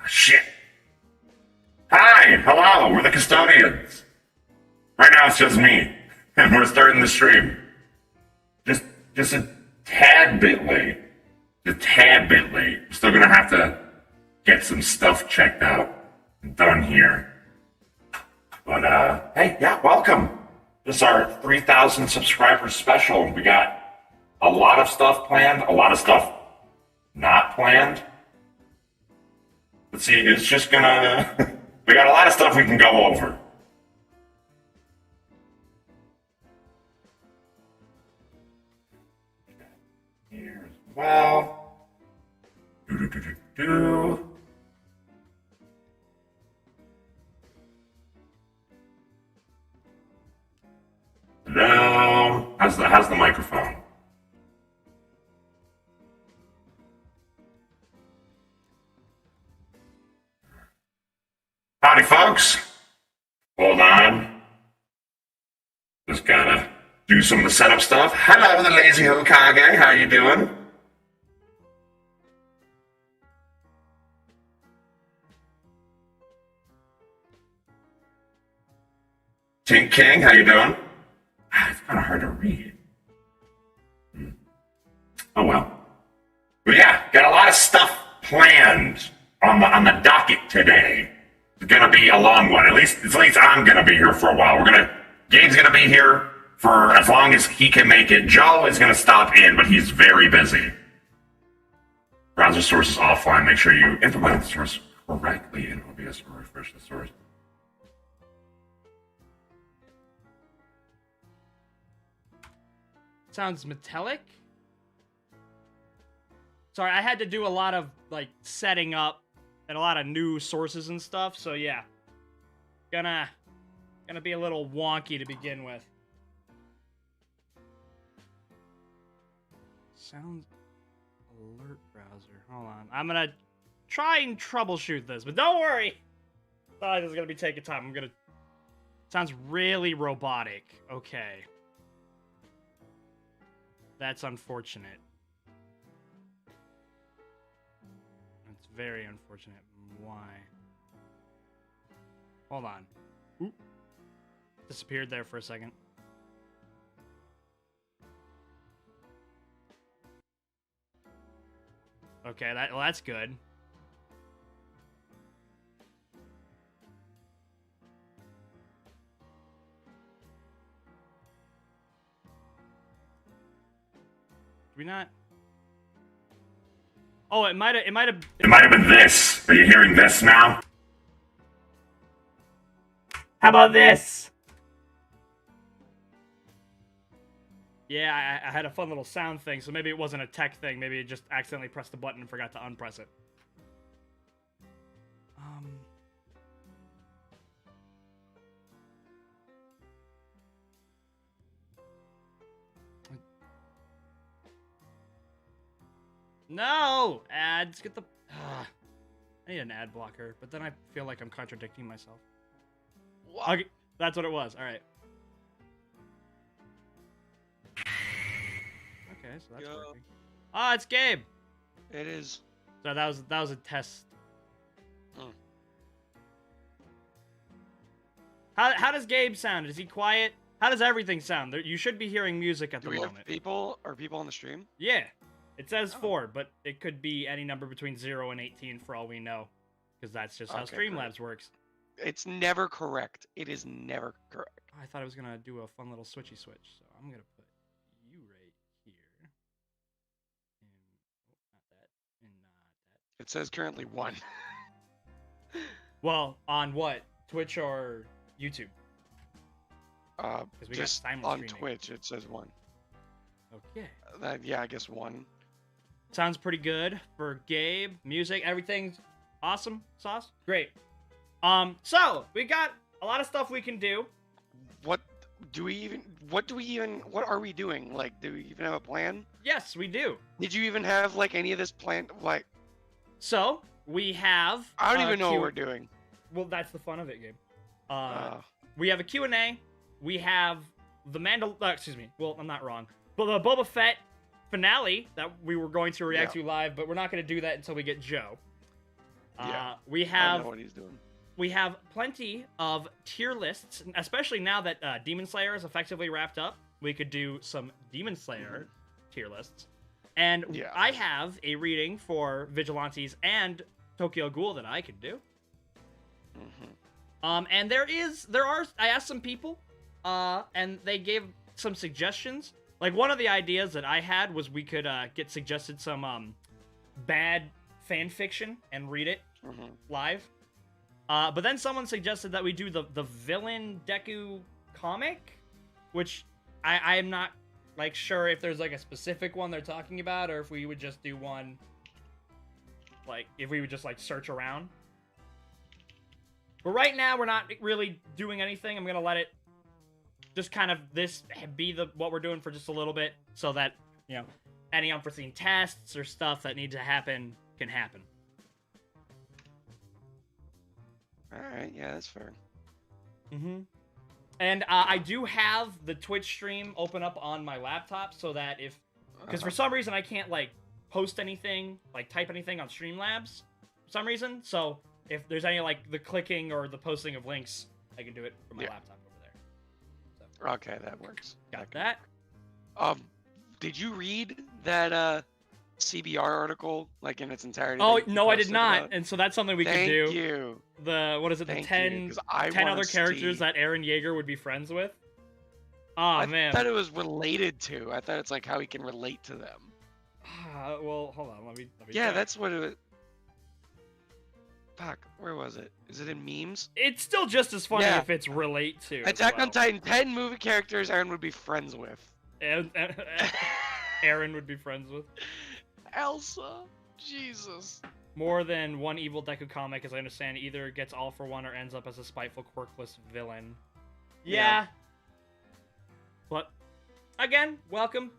Shit. Hi, hello, we're the custodians. Right now it's just me, and we're starting the stream. Just a tad bit late. A tad bit late. Still gonna have to get some stuff checked out and done here. But, hey, yeah, welcome. This is our 3,000 subscribers special. We got a lot of stuff planned, a lot of stuff not planned. Let's see, it's just gonna... we got a lot of stuff we can go over. Here as well. Do. Hello. How's the microphone? Howdy, folks. Hold on. Just gotta do some of the setup stuff. Hello, the lazy Hokage. How you doing? Tink King, how you doing? It's kind of hard to read. Oh well. But yeah, got a lot of stuff planned on the docket today. It's gonna be a long one. At least I'm gonna be here for a while. Gabe's gonna be here for as long as he can make it. Joe is gonna stop in, but he's very busy. Browser sources offline. Make sure you implement the source correctly in OBS or refresh the source. Sounds metallic. Sorry, I had to do a lot of like setting up and a lot of new sources and stuff. So yeah, gonna be a little wonky to begin with. Sounds alert browser. Hold on, I'm gonna try and troubleshoot this, but don't worry. Sorry, this is gonna be taking time. Sounds really robotic. Okay. That's unfortunate. It's very unfortunate. Why? Hold on. Oop. Disappeared there for a second. Okay, that's good. We not? Oh, it might have. It might have been this. Are you hearing this now? How about this? Yeah, I had a fun little sound thing, so maybe it wasn't a tech thing. Maybe it just accidentally pressed the button and forgot to unpress it. No! Ads, get the... I need an ad blocker, but then I feel like I'm contradicting myself. What? Okay, that's what it was, alright. Okay, so that's working. Ah, it's Gabe! It is. So that was a test. How does Gabe sound? Is he quiet? How does everything sound? You should be hearing music at the moment. Have people? Are people on the stream? Yeah. It says 4, but it could be any number between 0 and 18 for all we know. Because that's just how Streamlabs works. It's never correct. It is never correct. I thought I was going to do a fun little switchy switch. So I'm going to put you right here. And, not that. And not that. It says currently 1. Well, on what? Twitch or YouTube? Just on Twitch, it says 1. Okay. Yeah, I guess 1. Sounds pretty good for Gabe. Music, everything's awesome. Sauce? Great. So, we got a lot of stuff we can do. What are we doing? Like, do we even have a plan? Yes, we do. Did you even have, like, any of this planned? Like... So, we have... I don't even know what we're doing. Well, that's the fun of it, Gabe. We have a Q&A. We have the excuse me. Well, I'm not wrong. But the Boba Fett finale that we were going to react to live, but we're not going to do that until we get Joe. We I don't have know what he's doing. we have plenty of tier lists, especially now that Demon Slayer is effectively wrapped up. We could do some Demon Slayer tier lists. And Yeah. I have a reading for Vigilantes and Tokyo Ghoul that I could do. And I asked some people, and they gave some suggestions. Like, one of the ideas that I had was we could get suggested some bad fan fiction and read it live. But then someone suggested that we do the villain Deku comic, which I am not like sure if there's like a specific one they're talking about, or if we would just do one, like if we would just like search around. But right now we're not really doing anything. I'm gonna let it just kind of this be what we're doing for just a little bit, so that, you know, any unforeseen tests or stuff that need to happen can happen. All right, yeah, that's fair. And I do have the Twitch stream open up on my laptop, so that because for some reason I can't like post anything, like type anything on Streamlabs for some reason. So if there's any like the clicking or the posting of links, I can do it from my laptop over there. So, Okay, that works. got that. Did you read that CBR article like in its entirety? Oh, that you no, I did posted not. about? And so that's something we could Thank do. you. What is it? Thank The 10, you, 'cause I 10 wanna other characters see- that Eren Yeager would be friends with. Oh, I man. thought it was related to. I thought it's like how he can relate to them. Well, hold on. Let me Yeah, check. that's what it was. Fuck, where was it? Is it in memes? It's still just as funny Yeah. if it's relate to. as Attack on well. Titan, 10 movie characters Aaron would be friends with. And Eren would be friends with. Elsa. Jesus. More than one evil Deku comic, as I understand, either gets all for one or ends up as a spiteful, quirkless villain. Yeah. But, again, welcome.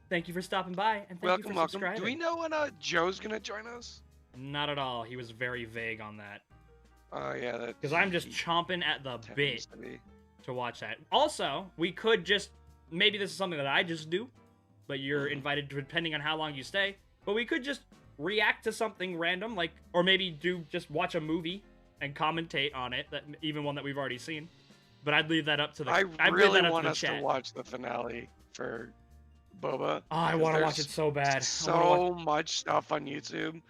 Thank you for stopping by, and thank you for Welcome. subscribing. Do we know when Joe's gonna join us? Not at all. He was very vague on that. Oh, yeah. Because I'm just chomping at the bit tends to be. to watch that. Also, we could just... Maybe this is something that I just do, but you're invited to, depending on how long you stay. But we could just react to something random, like... Or maybe just watch a movie and commentate on it, even one that we've already seen. But I'd leave that up to the... I really want us to watch the finale for Boba. Oh, I want to watch it so bad. So much stuff on YouTube.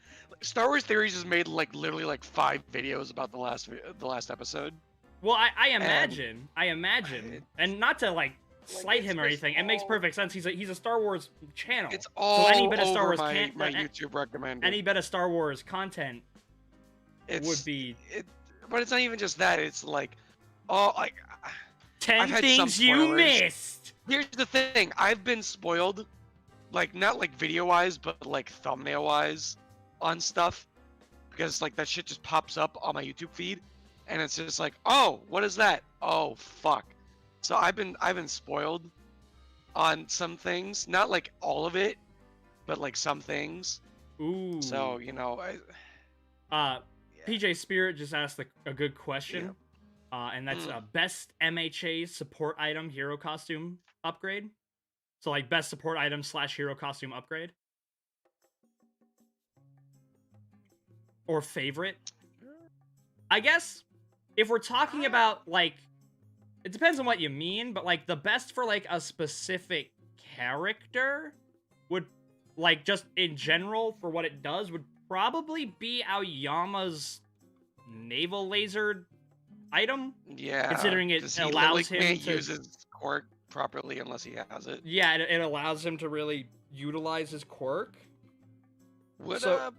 Star Wars Theories has made like literally like 5 videos about the last episode. Well, I imagine, and not to like slight him or anything. It makes perfect sense. He's a Star Wars channel. It's all so any bit of over Star Wars my YouTube recommended. Any bit of Star Wars content would be. But it's not even just that. It's like, oh, like 10 things you missed. Here's the thing. I've been spoiled, like not like video wise, but like thumbnail wise, on stuff, because like that shit just pops up on my YouTube feed, and it's just like, oh, what is that? Oh, fuck. So I've been spoiled on some things, not like all of it, but like some things. Ooh. So you know, PJ Spirit just asked a good question, and that's best MHA support item hero costume upgrade. So like best support item / hero costume upgrade. Or favorite. I guess if we're talking about like, it depends on what you mean, but like the best for like a specific character would, like just in general for what it does, would probably be Aoyama's naval laser item. Yeah. Considering it allows him can't to use his quirk properly unless he has it. Yeah, it allows him to really utilize his quirk. Would So,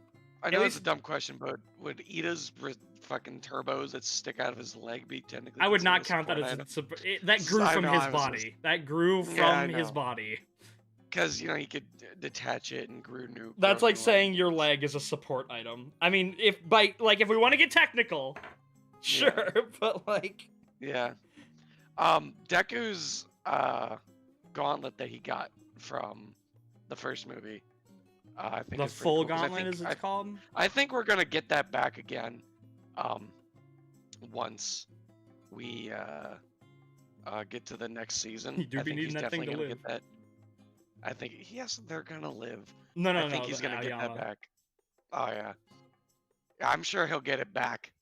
I know at it's a least- dumb question, but would Ida's fucking turbos that stick out of his leg be technically? I would not considered count a that support as item? that grew I from know, his I was body. That grew Yeah, I from his know. body. Because you know he could detach it and grew new. That's grow like new saying legs. your leg is a support item. I mean, if we want to get technical, sure, but like, Yeah. Deku's gauntlet that he got from the first movie. I think the is pretty full cool, 'cause gauntlet, as it's called. I think we're gonna get that back again. Once we get to the next season. You do I be think needing he's that thing definitely to gonna get that. I think yes, they're gonna live. No, I think he's gonna get Aoyama. that back. Oh yeah. I'm sure he'll get it back.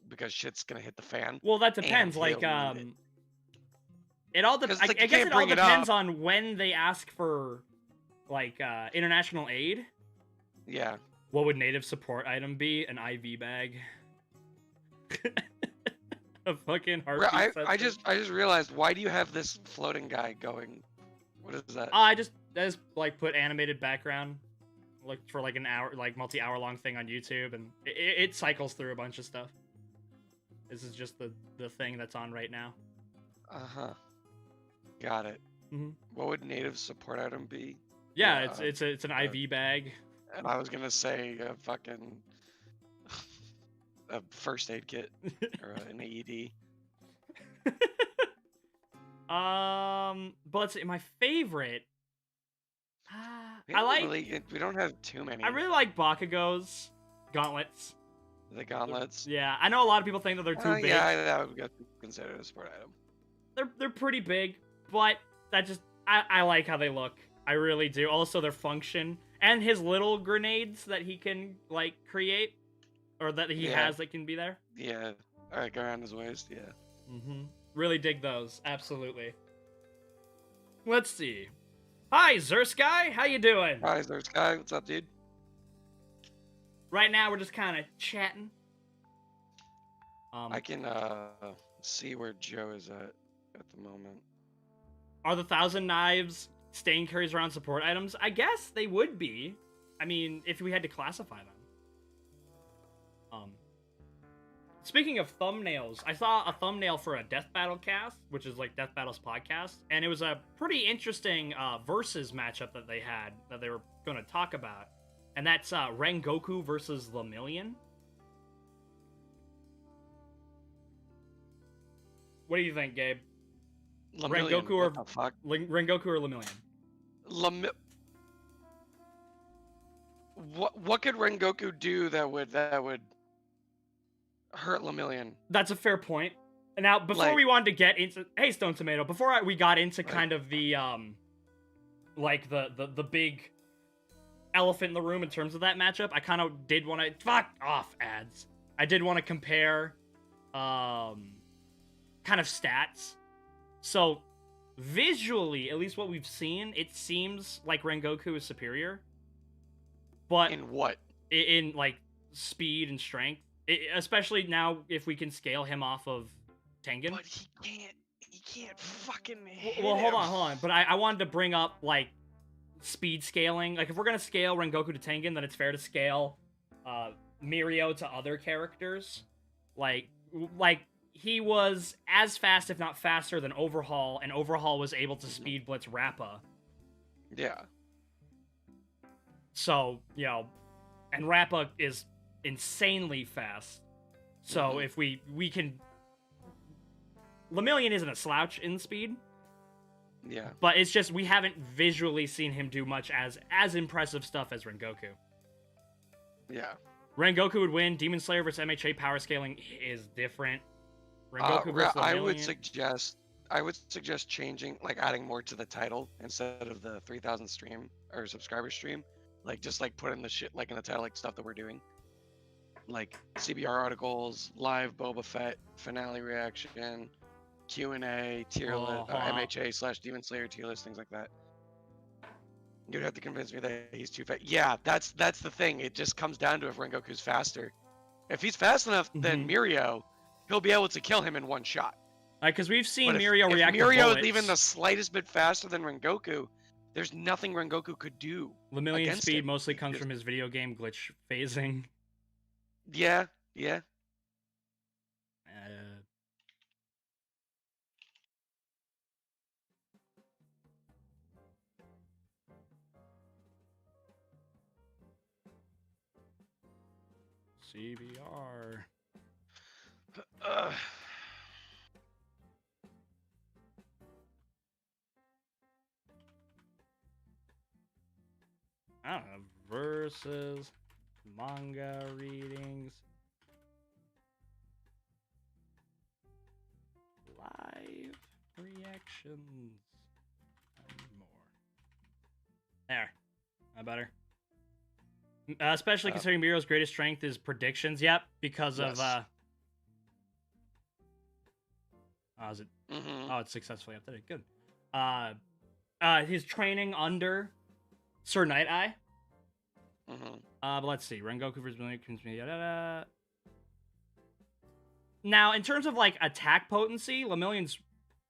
Because shit's gonna hit the fan. Well, that and depends. Like, he'll need it. it all. 'Cause, I like, you guess can't it all bring it depends up. on when they ask for, like, international aid. Yeah. What would native support item be? An IV bag. A fucking heartbeat sensor. I just realized, why do you have this floating guy going? What is that? I just like put animated background, looked for like an hour, like multi-hour long thing on YouTube, and it cycles through a bunch of stuff. This is just the thing that's on right now. Uh-huh. Got it. Mhm. What would native support item be? Yeah, it's an IV bag. And I was gonna say a fucking a first aid kit or an AED. But let's see, my favorite. We I don't like. we don't have too many. I really like Bakugo's gauntlets. The gauntlets. Yeah, I know a lot of people think that they're too big. Yeah, that would be considered a support item. They're pretty big, but that just I like how they look. I really do. Also, their function and his little grenades that he can like create, or that he has that can be there. Yeah, like around his waist. Yeah. Really dig those. Absolutely. Let's see. Hi, Zersky. How you doing? Hi, there's Sky. What's up, dude? Right now, we're just kind of chatting. I can see where Joe is at the moment. Are the 1,000 Knives staying carries around support items? I guess they would be. I mean, if we had to classify them. Speaking of thumbnails, I saw a thumbnail for a Death Battle cast, which is like Death Battle's podcast, and it was a pretty interesting versus matchup that they had that they were going to talk about, and that's Rengoku versus Lemillion. What do you think, Gabe? Lemillion, Rengoku or what the fuck? Rengoku or Lemillion? What could Rengoku do that would hurt Lemillion? That's a fair point. Now, before we wanted to get into Stone Tomato, before we got into kind of the like the big elephant in the room in terms of that matchup, I kind of did want to fuck off ads. I did want to compare kind of stats. So visually, at least what we've seen, it seems like Rengoku is superior. But in what? In like speed and strength. Especially now if we can scale him off of Tengen. But he can't fucking hit Well, hold him. on. But I wanted to bring up, like, speed scaling. Like, if we're going to scale Rengoku to Tengen, then it's fair to scale Mirio to other characters. Like, he was as fast, if not faster, than Overhaul, and Overhaul was able to speed blitz Rappa. Yeah. So, you know, and Rappa is insanely fast. So if we can... Lemillion isn't a slouch in speed. Yeah. But it's just we haven't visually seen him do much as impressive stuff as Rengoku. Yeah. Rengoku would win. Demon Slayer versus MHA power scaling is different. Rengoku versus Lemillion. I would suggest changing, like adding more to the title instead of the 3,000 stream or subscriber stream. Like just like putting the shit like in the title, like stuff that we're doing. Like CBR articles, live Boba Fett finale reaction, Q&A, tier list, MHA / Demon Slayer tier list, things like that. You'd have to convince me that he's too fast. Yeah, that's the thing. It just comes down to if Rengoku's faster. If he's fast enough, then Mirio, he'll be able to kill him in one shot. Because we've seen But Mirio react to Mirio bullets. is even the slightest bit faster than Rengoku, there's nothing Rengoku could do. Lemillion's speed mostly comes from his video game glitch phasing. Yeah. CBR. I don't know. Versus manga readings. Live reactions. And more. There. That better? Especially considering Miro's greatest strength is predictions. Yep, because of oh, is it? Oh, it's successfully updated. Good. His training under Sir Night Eye. But let's see. Rengoku versus Lemillion. Now, in terms of like attack potency, Lemillion's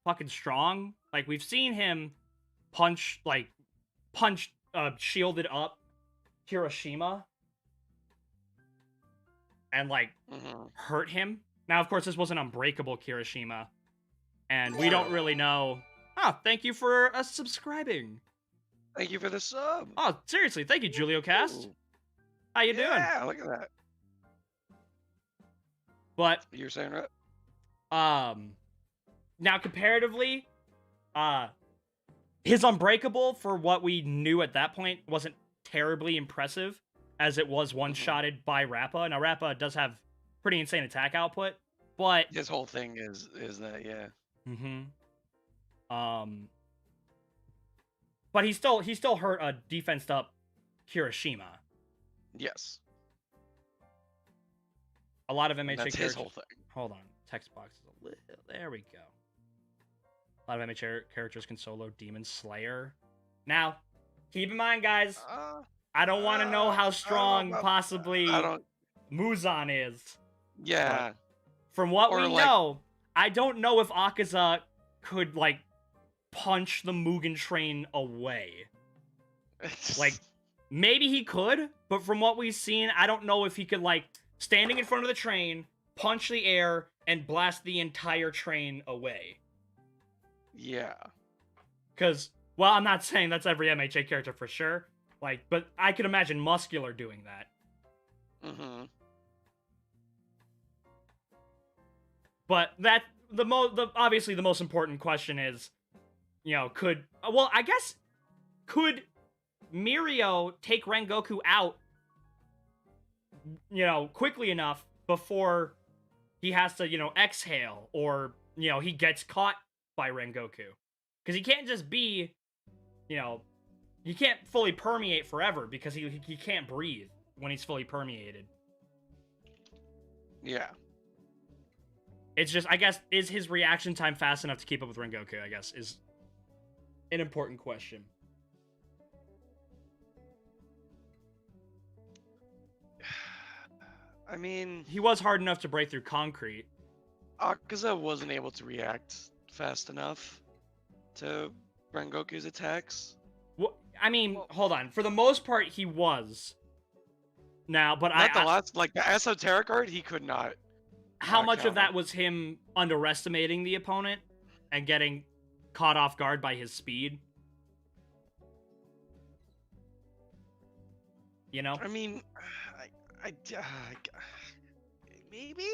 fucking strong. Like we've seen him punch shielded up Kirishima and like hurt him. Now, of course, this wasn't unbreakable Kirishima, and we don't really know. Oh, thank you for subscribing. Thank you for the sub. Oh, seriously, thank you, Julio Cast. How you doing? Yeah, look at that. But You're saying right? now comparatively, his unbreakable for what we knew at that point wasn't terribly impressive, as it was one-shotted by Rappa. Now Rappa does have pretty insane attack output, but His whole thing is that, yeah. But he still hurt a defensed up Kirishima. Yes. A lot of MHA That's characters. his whole thing. Hold on, text box is a little. There we go. A lot of MHA characters can solo Demon Slayer. Now, keep in mind, guys. I don't want to know how strong possibly Muzan is. Yeah. But from what we know, I don't know if Akaza could like punch the Mugen train away. Like, maybe he could, but from what we've seen, I don't know if he could, like, standing in front of the train, punch the air, and blast the entire train away. Yeah. Because, well, I'm not saying that's every MHA character for sure, like, but I could imagine Muscular doing that. But obviously the most important question is, you know, could Mirio take Rengoku out, you know, quickly enough before he has to, you know, exhale, or, you know, he gets caught by Rengoku? Because he can't just be, you know, he can't fully permeate forever, because he can't breathe when he's fully permeated. Yeah. It's just, I guess, is his reaction time fast enough to keep up with Rengoku, I guess, is an important question. I mean, he was hard enough to break through concrete. Akaza wasn't able to react fast enough to Rengoku's attacks. Well, I mean, hold on. For the most part, he was. Now, but like the esoteric art, he could not. How much of that was him underestimating the opponent and getting caught off guard by his speed? You know? I mean, maybe?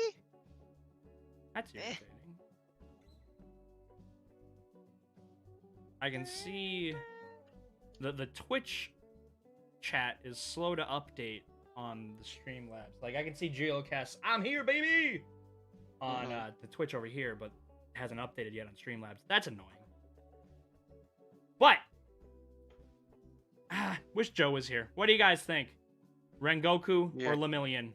That's irritating. I can see the Twitch chat is slow to update on the Streamlabs. Like, I can see Geocast, I'm here, baby! On the Twitch over here, but it hasn't updated yet on Streamlabs. That's annoying. But, wish Joe was here. What do you guys think? Rengoku or Lemillion?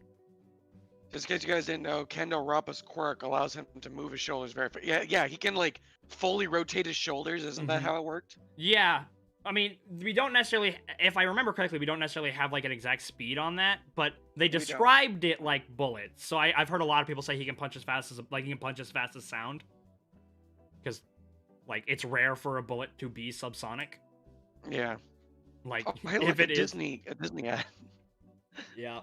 Just in case you guys didn't know, Kendo Rappa's quirk allows him to move his shoulders very fast. Yeah, he can, like, fully rotate his shoulders. Isn't that how it worked? Yeah. I mean, we don't necessarily, if I remember correctly, we don't necessarily have, like, an exact speed on that, but they described it like bullets. So I've heard a lot of people say he can punch as fast as sound. Because, like, it's rare for a bullet to be subsonic. Yeah. Like, if it is Disney ad. Yeah.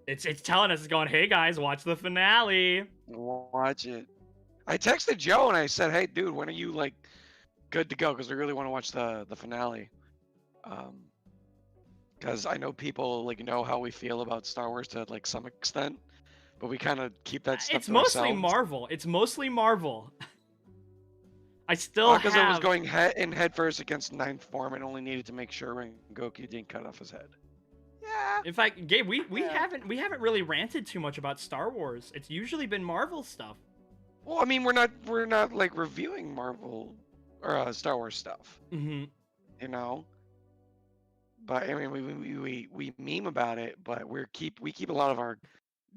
It's telling us, it's going, hey guys, watch the finale. Watch it. I texted Joe and I said, hey dude, when are you, like, good to go? Because we really want to watch the finale. Because I know people, like, know how we feel about Star Wars to, like, some extent, but we kind of keep that stuff to mostly ourselves. Marvel. It's mostly Marvel. I still because it was going head first against Ninth Form and only needed to make sure Rengoku didn't cut off his head. Yeah. In fact, Gabe, we haven't really ranted too much about Star Wars. It's usually been Marvel stuff. Well, I mean, we're not like reviewing Marvel or Star Wars stuff. Mm-hmm. You know. but I mean, we meme about it, but we keep a lot of our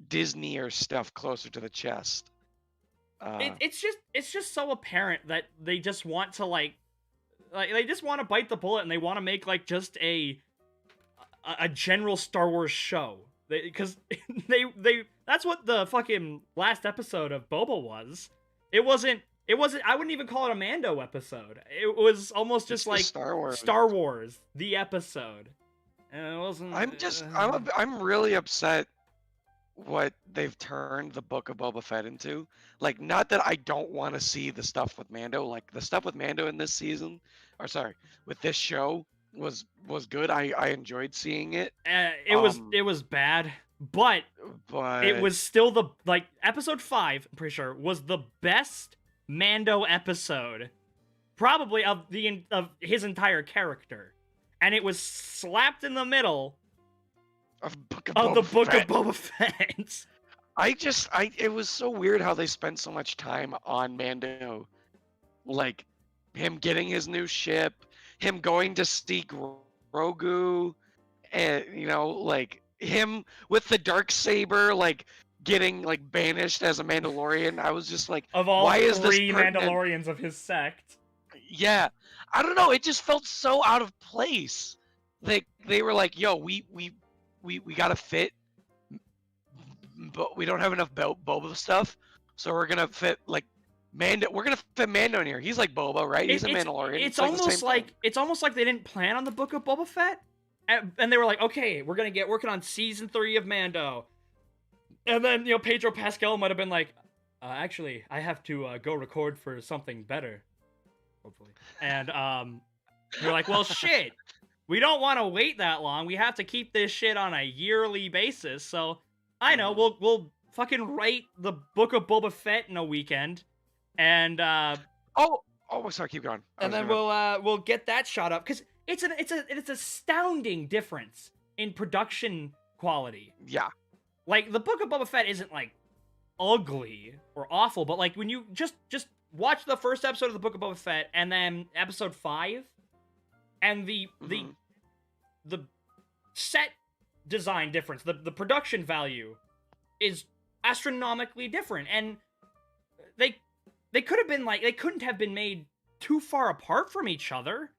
Disney or stuff closer to the chest. It's just so apparent that they just want to like they just want to bite the bullet and they want to make like just a general Star Wars show. Because they that's what the fucking last episode of Boba was. It wasn't I wouldn't even call it a Mando episode. It was almost just like Star Wars the episode. And it wasn't I'm really upset what they've turned the Book of Boba Fett into. Like, not that I don't want to see the stuff with Mando. Like, the stuff with Mando in this season, or sorry, with this show was good. I enjoyed seeing it. It was bad, but it was still the like episode 5. I'm pretty sure was the best Mando episode, probably of his entire character, and it was slapped in the middle of the Book of Boba Fett. It was so weird how they spent so much time on Mando, like him getting his new ship, him going to see Grogu, and like him with the Darksaber, like getting like banished as a Mandalorian. I was just like, of all why is this three Mandalorians of his sect? Yeah, I don't know. It just felt so out of place. They were like, yo, we gotta fit, but we don't have enough Boba stuff, so we're gonna fit like Mando. We're gonna fit Mando in here. He's like Boba, right? He's a Mandalorian. It's almost like they didn't plan on the Book of Boba Fett, and they were like, okay, we're gonna get working on season 3 of Mando, and then Pedro Pascal might have been like, actually, I have to go record for something better, hopefully, and we're like, well, shit. We don't want to wait that long. We have to keep this shit on a yearly basis. So I know we'll fucking write the Book of Boba Fett in a weekend, and sorry, keep going. And then we'll get that shot up because it's an astounding difference in production quality. Yeah, like the Book of Boba Fett isn't like ugly or awful, but like when you just watch the first episode of the Book of Boba Fett and then episode 5. And the set design difference, the production value is astronomically different, and they could have been like they couldn't have been made too far apart from each other.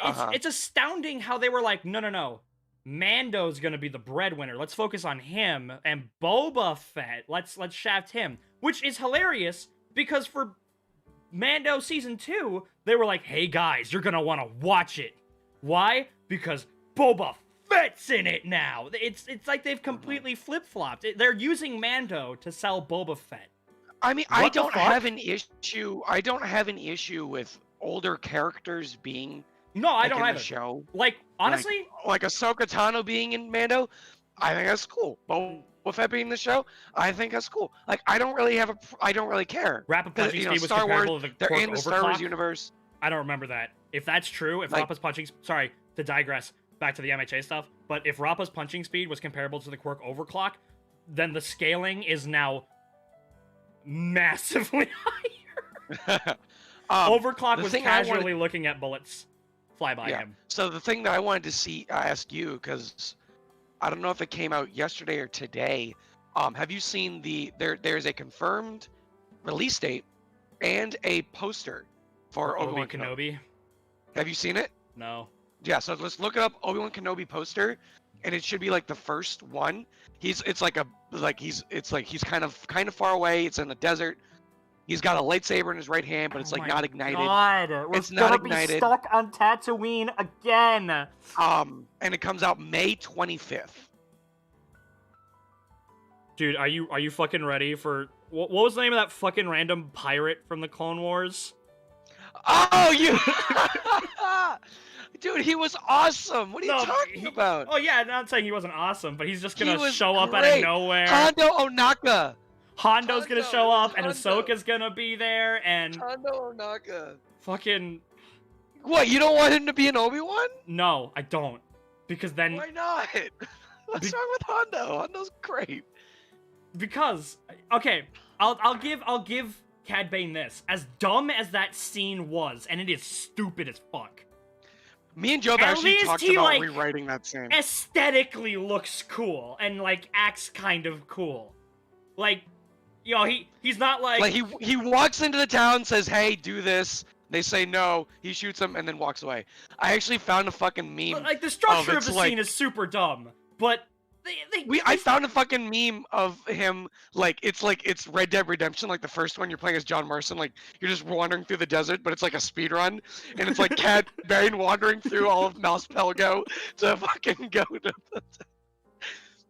It's astounding how they were like, no, Mando's gonna be the breadwinner. Let's focus on him, and Boba Fett, let's shaft him, which is hilarious because for Mando season 2, they were like, hey guys, you're gonna want to watch it. Why? Because Boba Fett's in it now. It's like they've completely flip-flopped. They're using Mando to sell Boba Fett. I mean, I don't have an issue with older characters being I don't have the show. Like, honestly, like Ahsoka Tano being in Mando, I think that's cool. Boba Fett being in the show, I think that's cool. Like, I don't really care. Rapid punching speed was Star comparable Wars, to the they're Quark in the Star Wars overclock. universe. I don't remember that. If that's true, if Rappa's punching... Sorry, to digress back to the MHA stuff, but if Rappa's punching speed was comparable to the Quark overclock, then the scaling is now massively higher. Overclock was casually looking at bullets fly by him. So the thing that I wanted to ask you, because I don't know if it came out yesterday or today, have you seen there's a confirmed release date and a poster for Obi-Wan Kenobi. Have you seen it? No. Yeah, so let's look up Obi-Wan Kenobi poster, and it should be like the first one. He's kind of far away. It's in the desert. He's got a lightsaber in his right hand, but it's like not ignited. God, it's not ignited. Be stuck on Tatooine again. And it comes out May 25th. Dude, are you fucking ready for what was the name of that fucking random pirate from the Clone Wars? Oh, you dude, he was awesome. What are you talking about? Oh yeah, I'm not saying he wasn't awesome, but he's just gonna show up out of nowhere. Hondo Ohnaka. Hondo's gonna show up, and Ahsoka's gonna be there, and Hondo Ohnaka. Fucking. What? You don't want him to be an Obi-Wan? No, I don't. Because then. Why not? What's wrong with Hondo? Hondo's great. Because I'll give Cad Bane this. As dumb as that scene was, and it is stupid as fuck. Me and Job At actually least talked he, about like, rewriting that scene. aesthetically looks cool and like acts kind of cool. Like, you know, he's not like, Like he walks into the town, says, "Hey, do this." They say no. He shoots them and then walks away. I actually found a fucking meme. like the structure of it's the like- scene is super dumb, but I found a fucking meme of him, like it's Red Dead Redemption, like the first one. You're playing as John Marston, like you're just wandering through the desert, but it's like a speed run, and it's like Cad Bane wandering through all of Mos Pelgo to fucking go to.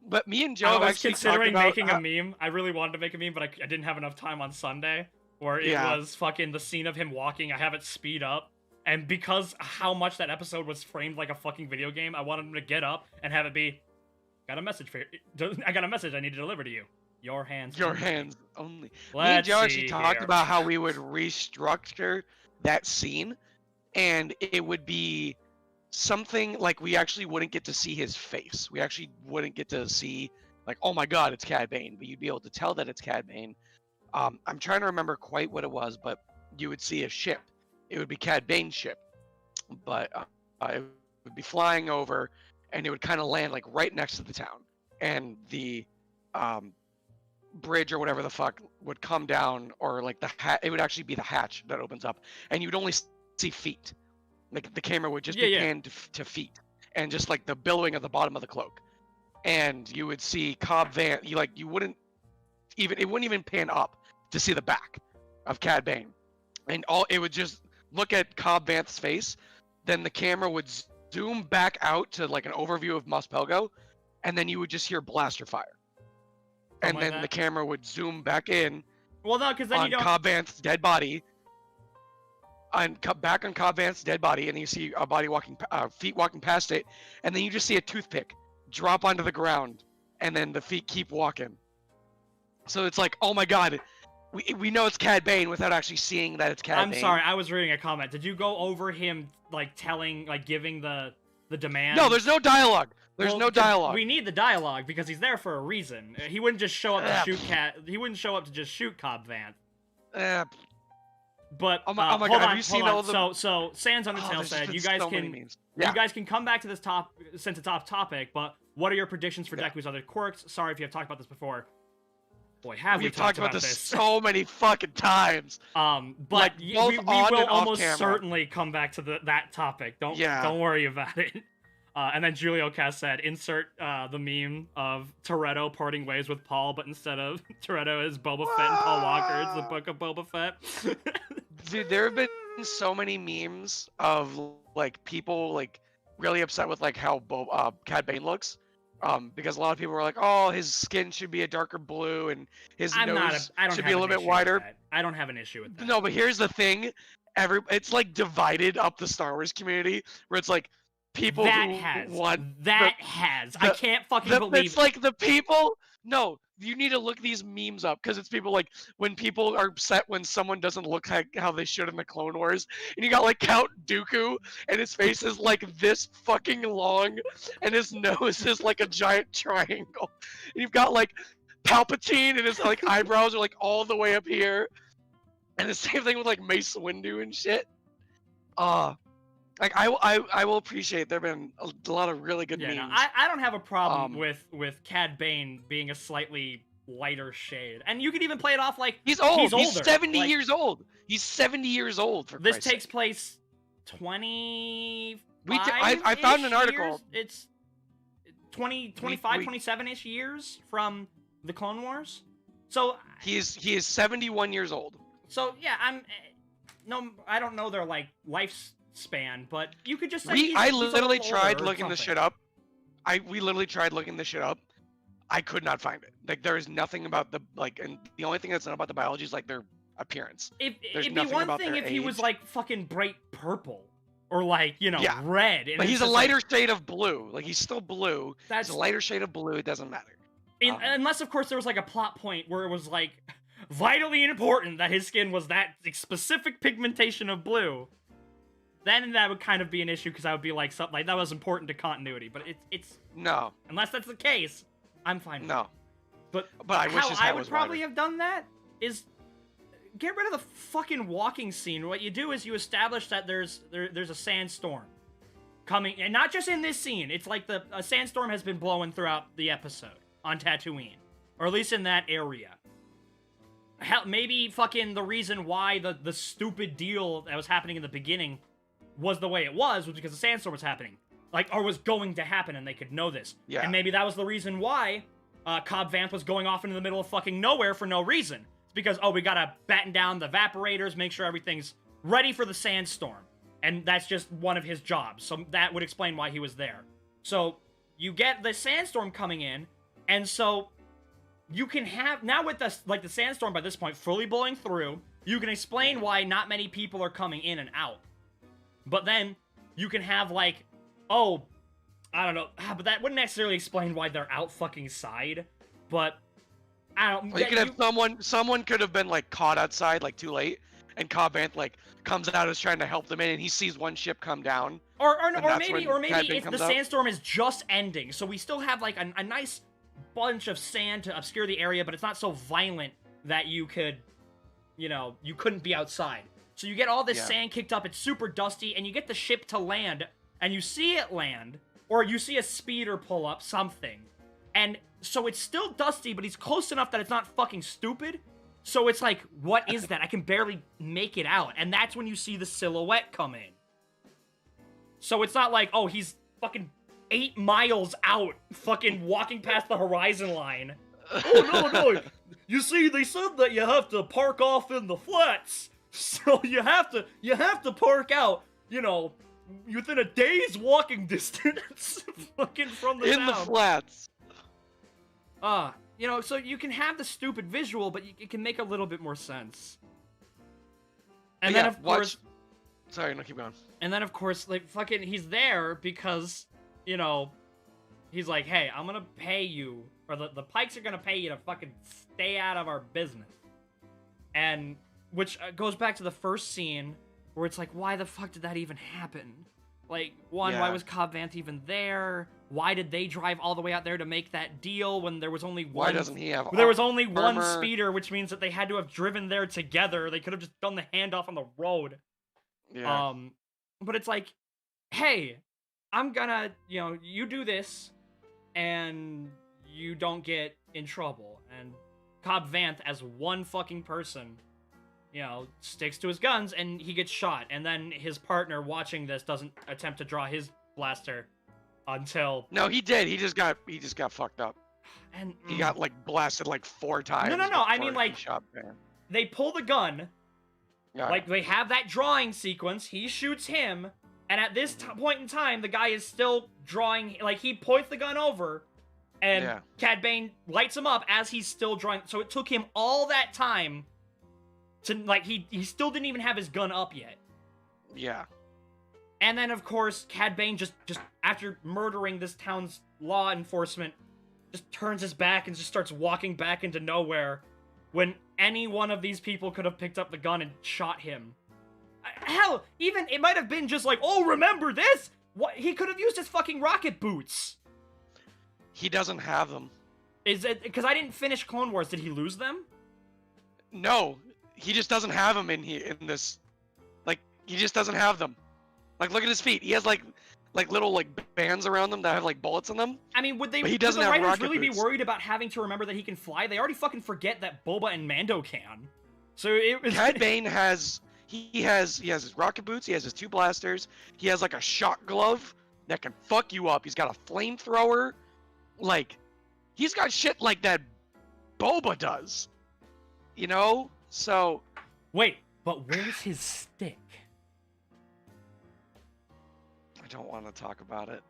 But me and I Joe was actually talked considering about making a meme. I really wanted to make a meme, but I didn't have enough time on Sunday. Where it Yeah. was fucking the scene of him walking. I have it speed up, and because how much that episode was framed like a fucking video game, I wanted him to get up and have it be, got a message for you. I got a message I need to deliver to you. Your hands. Your only." hands only. Me and Let's Joe actually see talked here. about how we would restructure that scene, and it would be something like we actually wouldn't get to see his face. We actually wouldn't get to see, like, oh my god, it's Cad Bane, but you'd be able to tell that it's Cad Bane. I'm trying to remember quite what it was, but you would see a ship. It would be Cad Bane's ship, but it would be flying over, and it would kind of land like right next to the town, and the bridge or whatever the fuck would come down, or like it would actually be the hatch that opens up, and you'd only see feet. Like the camera would just be panned to feet, and just like the billowing of the bottom of the cloak, and you would see Cobb Vanth. It wouldn't even pan up to see the back of Cad Bane, and it would just look at Cobb Vanth's face. Then the camera would zoom back out to like an overview of Mos Pelgo, and then you would just hear blaster fire. And then the camera would zoom back in. Well, no, because then on you don't. Cobb Vanth's dead body. Back on Cobb Vanth's dead body, and you see a body feet walking past it, and then you just see a toothpick drop onto the ground, and then the feet keep walking. So it's like, oh my god, we know it's Cad Bane without actually seeing that it's Cad Bane. I'm sorry, I was reading a comment. Did you go over him giving the demand? No, there's no dialogue. There's Well, no dialogue. We need the dialogue because he's there for a reason. He wouldn't just show up to shoot He wouldn't show up to just shoot Cobb Vanth. But oh my hold god, on, have you seen hold on. all the? So Sans Undertale there's said been you guys so many can memes. Yeah. you guys can come back to this since it's off topic. But what are your predictions for Deku's other quirks? Sorry if you have talked about this before. Boy, have we We've talked about this so many fucking times. But like, we both on will and off almost camera. certainly come back to that topic. Don't worry about it. And then Julio Cass said, insert the meme of Toretto parting ways with Paul, but instead of Toretto is Boba Fett and Paul Walker, it's the Book of Boba Fett. Dude, there have been so many memes of like people like really upset with like how Cad Bane looks. Because a lot of people were like, "Oh, his skin should be a darker blue, and his nose should be a little bit wider." I don't have an issue with that. No, but here's the thing: it's like divided up the Star Wars community, where it's like people I can't fucking believe it's like the people. No, you need to look these memes up because it's people like when people are upset when someone doesn't look like how they should in the Clone Wars, and you got like Count Dooku, and his face is like this fucking long, and his nose is like a giant triangle, and you've got like Palpatine, and his like eyebrows are like all the way up here, and the same thing with like Mace Windu and shit. Like I will appreciate there have been a lot of really good memes. No, I don't have a problem with Cad Bane being a slightly lighter shade, and you could even play it off like he's old. He's older. 70 years old. He's 70 years old. For this Christ's takes sake. place 20. I found an article. Years? It's 25, 27-ish years from the Clone Wars. So he is 71 years old. So yeah, I don't know their like lifespan, but you could just say I literally tried looking this shit up. We literally tried looking this shit up. I could not find it. Like there is nothing about the like, and the only thing that's not about the biology is like their appearance. It'd be one thing if he was like fucking bright purple or like red. But he's a lighter shade of blue. Like he's still blue. That's a lighter shade of blue. It doesn't matter. Unless of course there was like a plot point where it was like vitally important that his skin was that specific pigmentation of blue. Then that would kind of be an issue because I would be like something like that was important to continuity. But it's no. Unless that's the case, I'm fine with it. But I wish his head was probably wider. have done that is get rid of the fucking walking scene. What you do is you establish that there's a sandstorm. coming, and not just in this scene. It's like a sandstorm has been blowing throughout the episode on Tatooine, or at least in that area. Hell, maybe fucking the reason why the stupid deal that was happening in the beginning was the way it was because the sandstorm was happening. Like, or was going to happen, and they could know this. Yeah. And maybe that was the reason why Cobb Vanth was going off into the middle of fucking nowhere for no reason. It's because, we gotta batten down the evaporators, make sure everything's ready for the sandstorm. And that's just one of his jobs. So that would explain why he was there. So you get the sandstorm coming in, and so you can have, now with the sandstorm by this point fully blowing through, you can explain why not many people are coming in and out. But then you can have like, I don't know, but that wouldn't necessarily explain why they're out fucking side. But I don't. Well, you could have someone could have been like caught outside like too late, and Cobb Vanth like comes out as trying to help them in, and he sees one ship come down. Or maybe Cad Bane if the comes up. sandstorm is just ending, so we still have like a nice bunch of sand to obscure the area, but it's not so violent that you could, you couldn't be outside. So you get all this sand kicked up, it's super dusty, and you get the ship to land, and you see it land, or you see a speeder pull up, something. And so it's still dusty, but he's close enough that it's not fucking stupid. So it's like, what is that? I can barely make it out. And that's when you see the silhouette come in. So it's not like, he's fucking 8 miles out, fucking walking past the horizon line. No. You see, they said that you have to park off in the flats. So you have to park out, within a day's walking distance fucking from the town. In the flats. So you can have the stupid visual, but it can make a little bit more sense. And then, of course... Sorry, no, keep going. And then, of course, like, fucking, he's there because, he's like, hey, I'm gonna pay you, or the Pikes are gonna pay you to fucking stay out of our business. And, which goes back to the first scene, where it's like, why the fuck did that even happen? Like, why was Cobb Vanth even there? Why did they drive all the way out there to make that deal when there was only one? Why doesn't he have There was only one armor? speeder, which means that they had to have driven there together. They could have just done the handoff on the road. Yeah. But it's like, hey, I'm gonna, you do this, and you don't get in trouble. And Cobb Vanth, as one fucking person, sticks to his guns, and he gets shot. And then his partner watching this doesn't attempt to draw his blaster until... No, he did. He just got fucked up. And he got like blasted like 4 times. No. I mean, before like, he shot Van. they pull the gun. Yeah. Like, they have that drawing sequence. He shoots him. And at this point in time, the guy is still drawing... Like, he points the gun over, and Cad Bane lights him up as he's still drawing. So it took him all that time to, like, he still didn't even have his gun up yet. Yeah. And then, of course, Cad Bane just after murdering this town's law enforcement, just turns his back and just starts walking back into nowhere, when any one of these people could have picked up the gun and shot him. Hell, even it might have been just like, remember this? What, he could have used his fucking rocket boots. He doesn't have them. Is it because I didn't finish Clone Wars? Did he lose them? No, he just doesn't have them in here in this. Like, he just doesn't have them. Like, look at his feet. He has like little like bands around them that have like bullets in them. I mean, would the have writers rocket really boots. be worried about having to remember that he can fly? They already fucking forget that Boba and Mando can. So it was... Cad Bane has his rocket boots. He has his 2 blasters. He has like a shock glove that can fuck you up. He's got a flamethrower. Like, he's got shit like that Boba does. So... Wait, but where's his stick? I don't want to talk about it.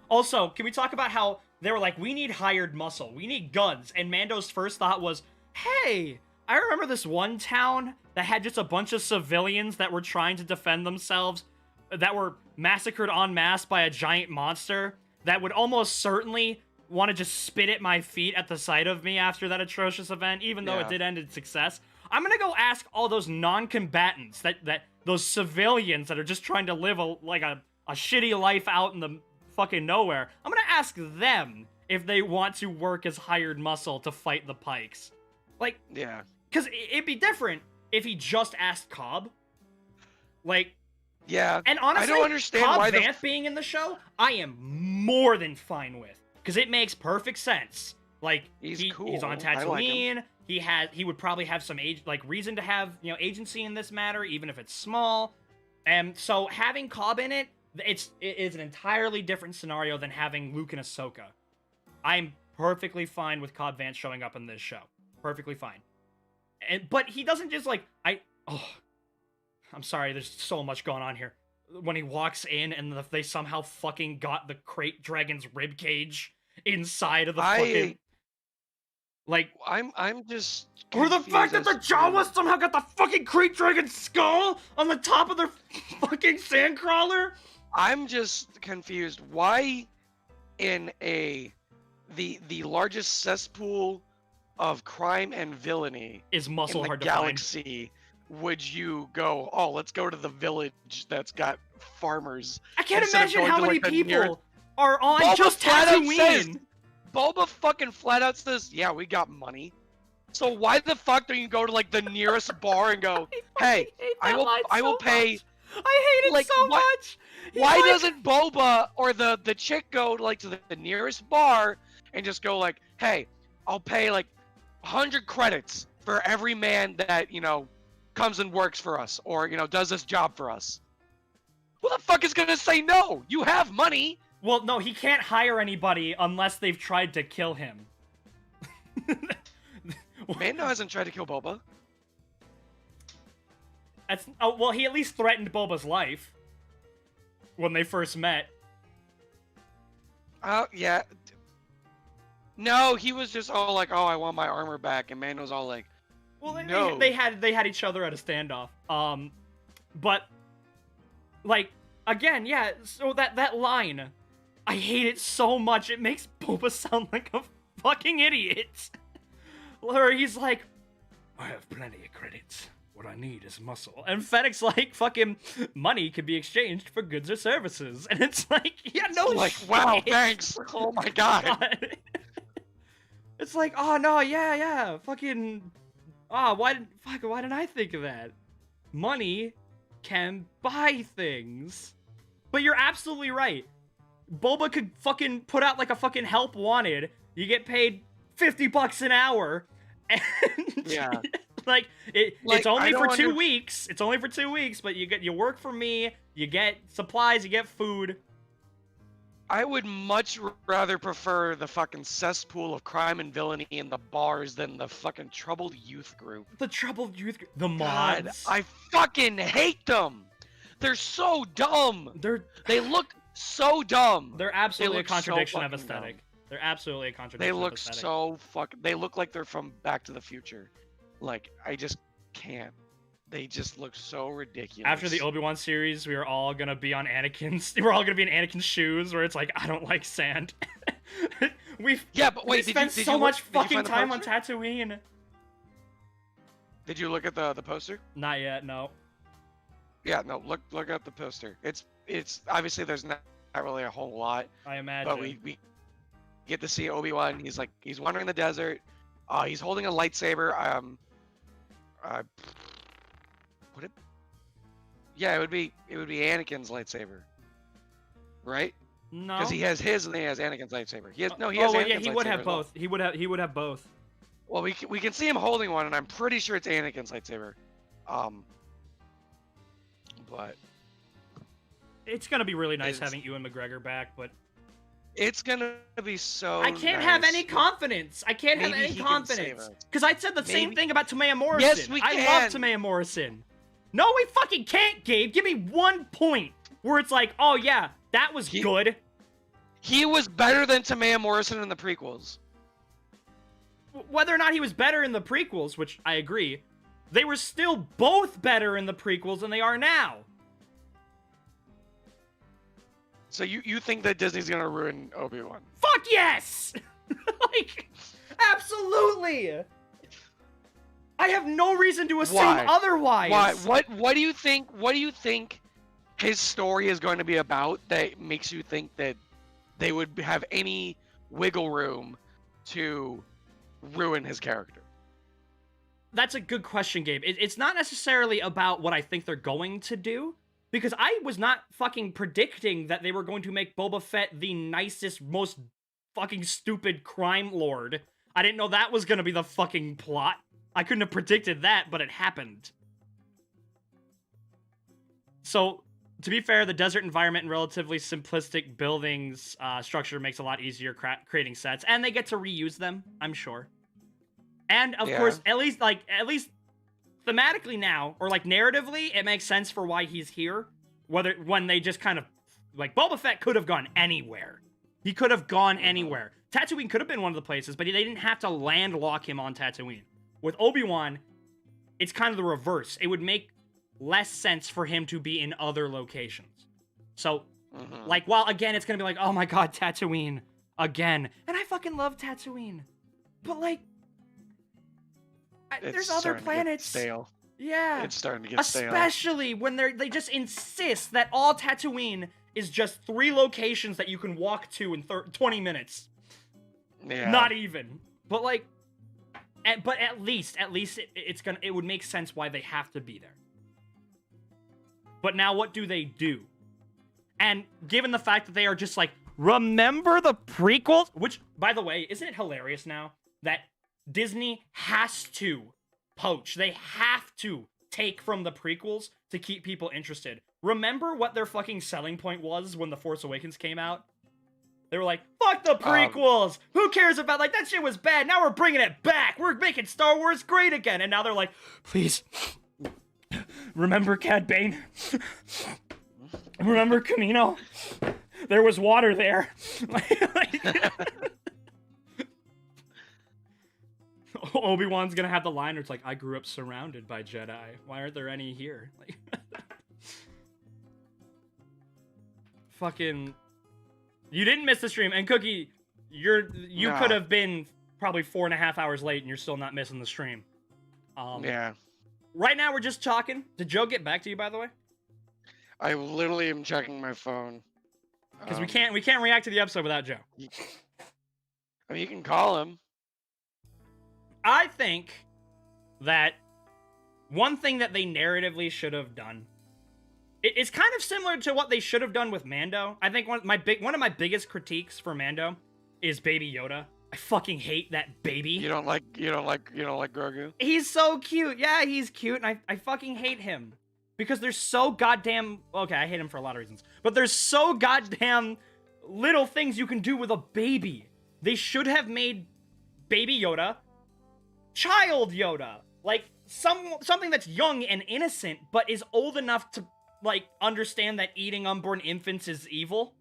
Also, can we talk about how they were like, we need hired muscle, we need guns, and Mando's first thought was, hey, I remember this one town that had just a bunch of civilians that were trying to defend themselves, that were massacred en masse by a giant monster, that would almost certainly want to just spit at my feet at the sight of me after that atrocious event, even though it did end in success. I'm gonna go ask all those non-combatants, that those civilians that are just trying to live a shitty life out in the fucking nowhere. I'm gonna ask them if they want to work as hired muscle to fight the Pikes. Like, yeah, because it'd be different if he just asked Cobb. Like, Yeah. And honestly, I don't understand Cobb why Vanth being in the show, I am more than fine with, because it makes perfect sense. Like He's he's cool. on I like him. Tatooine. He would probably have some reason to have agency in this matter, even if it's small. And so having Cobb in it, it is an entirely different scenario than having Luke and Ahsoka. I'm perfectly fine with Cobb Vanth showing up in this show. Perfectly fine. But he doesn't just I'm sorry, there's so much going on here. When he walks in and they somehow fucking got the Crate Dragon's ribcage inside of the fucking... Like... I'm just Or the fact that the confused as to- Jawas somehow got the fucking Crate Dragon's skull on the top of their fucking sandcrawler? I'm just confused. Why in the largest cesspool of crime and villainy Is muscle in the hard to find? galaxy would you go, oh, let's go to the village that's got farmers? I can't instead of imagine going how to, many like, the people nearest- are on Boba just flat out says- Tatooine. Boba fucking flat out says, yeah, we got money. So why the fuck don't you go to like the nearest bar and go, hey, I will pay. Much. I hate it like, so why- much. Why doesn't Boba or the chick go to, like, to the nearest bar and just go like, hey, I'll pay like 100 credits for every man that comes and works for us or does this job for us? Who the fuck is gonna say no? You have money. Well, no, he can't hire anybody unless they've tried to kill him. Mando hasn't tried to kill Boba. Well, he at least threatened Boba's life when they first met. Oh, yeah. No, he was just all like, oh, I want my armor back. And Mando's all like, Well, no. they had each other at a standoff. But, like, again, yeah, so that line, I hate it so much. It makes Boba sound like a fucking idiot. Where he's like, I have plenty of credits. What I need is muscle. And Fennec's like, fucking money can be exchanged for goods or services. And it's like, yeah, no like, shit. wow, thanks. Oh my god. It's like, oh no, yeah, fucking, why didn't I think of that? Money can buy things. But you're absolutely right. Boba could fucking put out like a fucking help wanted. You get paid $50 an hour. And Yeah. It's only for 2 weeks. It's only for 2 weeks, but you work for me, you get supplies, you get food. I would much rather prefer the fucking cesspool of crime and villainy in the bars than the fucking troubled youth group. The troubled youth, the God, mods. I fucking hate them. They're so dumb. They look so dumb. They're absolutely a look so contradiction of fucking aesthetic. dumb. They're absolutely a contradiction. They of look aesthetic. so They look like they're from Back to the Future. Like, I just can't. They just look so ridiculous. After the Obi-Wan series, we are all gonna be on Anakin's. We're all gonna be in Anakin's shoes, where it's like, I don't like sand. But wait, we spent so much fucking find the time on poster? Tatooine. Did you look at the poster? Not yet, no. Yeah, no. Look at the poster. It's obviously there's not really a whole lot, I imagine. but we get to see Obi-Wan. He's wandering the desert. He's holding a lightsaber. Yeah, it would be Anakin's lightsaber, right? No. Because he has his and then he has Anakin's lightsaber. He has well, Anakin's yeah, he would lightsaber have as well. both. He would have both. Well, we can see him holding one, and I'm pretty sure it's Anakin's lightsaber. But It's gonna be really nice It's- having Ewan McGregor back, but it's gonna be so. I can't have nice. any confidence. I can't have Maybe any he can save confidence. us. Because I said the same Maybe- thing about Tamaya Morrison. Yes, we I can. love Tamaya Morrison. No, we fucking can't, Gabe. Give me 1 point where it's like, oh yeah, that was good. He was better than Tamaya Morrison in the prequels. Whether or not he was better in the prequels, which I agree, they were still both better in the prequels than they are now. So you think that Disney's gonna ruin Obi-Wan? Fuck yes! Like, absolutely! I have no reason to assume Why? otherwise. Why? What do you think? What do you think his story is going to be about that makes you think that they would have any wiggle room to ruin his character? That's a good question, Gabe. It's not necessarily about what I think they're going to do. Because I was not fucking predicting that they were going to make Boba Fett the nicest, most fucking stupid crime lord. I didn't know that was gonna be the fucking plot. I couldn't have predicted that, but it happened. So, to be fair, the desert environment and relatively simplistic buildings structure makes it a lot easier creating sets, and they get to reuse them, I'm sure. And of course, at least thematically now, or like narratively, it makes sense for why he's here. When they just kind of like Boba Fett could have gone anywhere. He could have gone anywhere. Tatooine could have been one of the places, but they didn't have to landlock him on Tatooine. With Obi-Wan, it's kind of the reverse. It would make less sense for him to be in other locations. So, like, while again, it's gonna be like, oh my god, Tatooine again, and I fucking love Tatooine, but like, there's other planets. Stale. Yeah, it's starting to get stale. Especially when they just insist that all Tatooine is just 3 locations that you can walk to in 20 minutes. Yeah. Not even. But like, but at least it would make sense why they have to be there. But now what do they do? And given the fact that they are just like, remember the prequels? Which, by the way, isn't it hilarious now that Disney has to poach? They have to take from the prequels to keep people interested. Remember what their fucking selling point was when The Force Awakens came out? They were like, fuck the prequels! Who cares about, like, that shit was bad, now we're bringing it back! We're making Star Wars great again! And now they're like, please, remember Cad Bane? Remember Camino? There was water there. Obi-Wan's gonna have the line where it's like, I grew up surrounded by Jedi. Why aren't there any here? Like, fucking... You didn't miss the stream, and Cookie, you could have been probably 4.5 hours late, and you're still not missing the stream. Yeah. Right now, we're just talking. Did Joe get back to you, by the way? I literally am checking my phone. Because we can't react to the episode without Joe. I mean, you can call him. I think that one thing that they narratively should have done, it's kind of similar to what they should have done with Mando. I think one of my biggest critiques for Mando is Baby Yoda. I fucking hate that baby. You don't like Grogu? He's so cute. Yeah, he's cute, and I fucking hate him. Because there's so goddamn... Okay, I hate him for a lot of reasons. But there's so goddamn little things you can do with a baby. They should have made Baby Yoda Child Yoda. Like, something that's young and innocent, but is old enough to, like, understand that eating unborn infants is evil.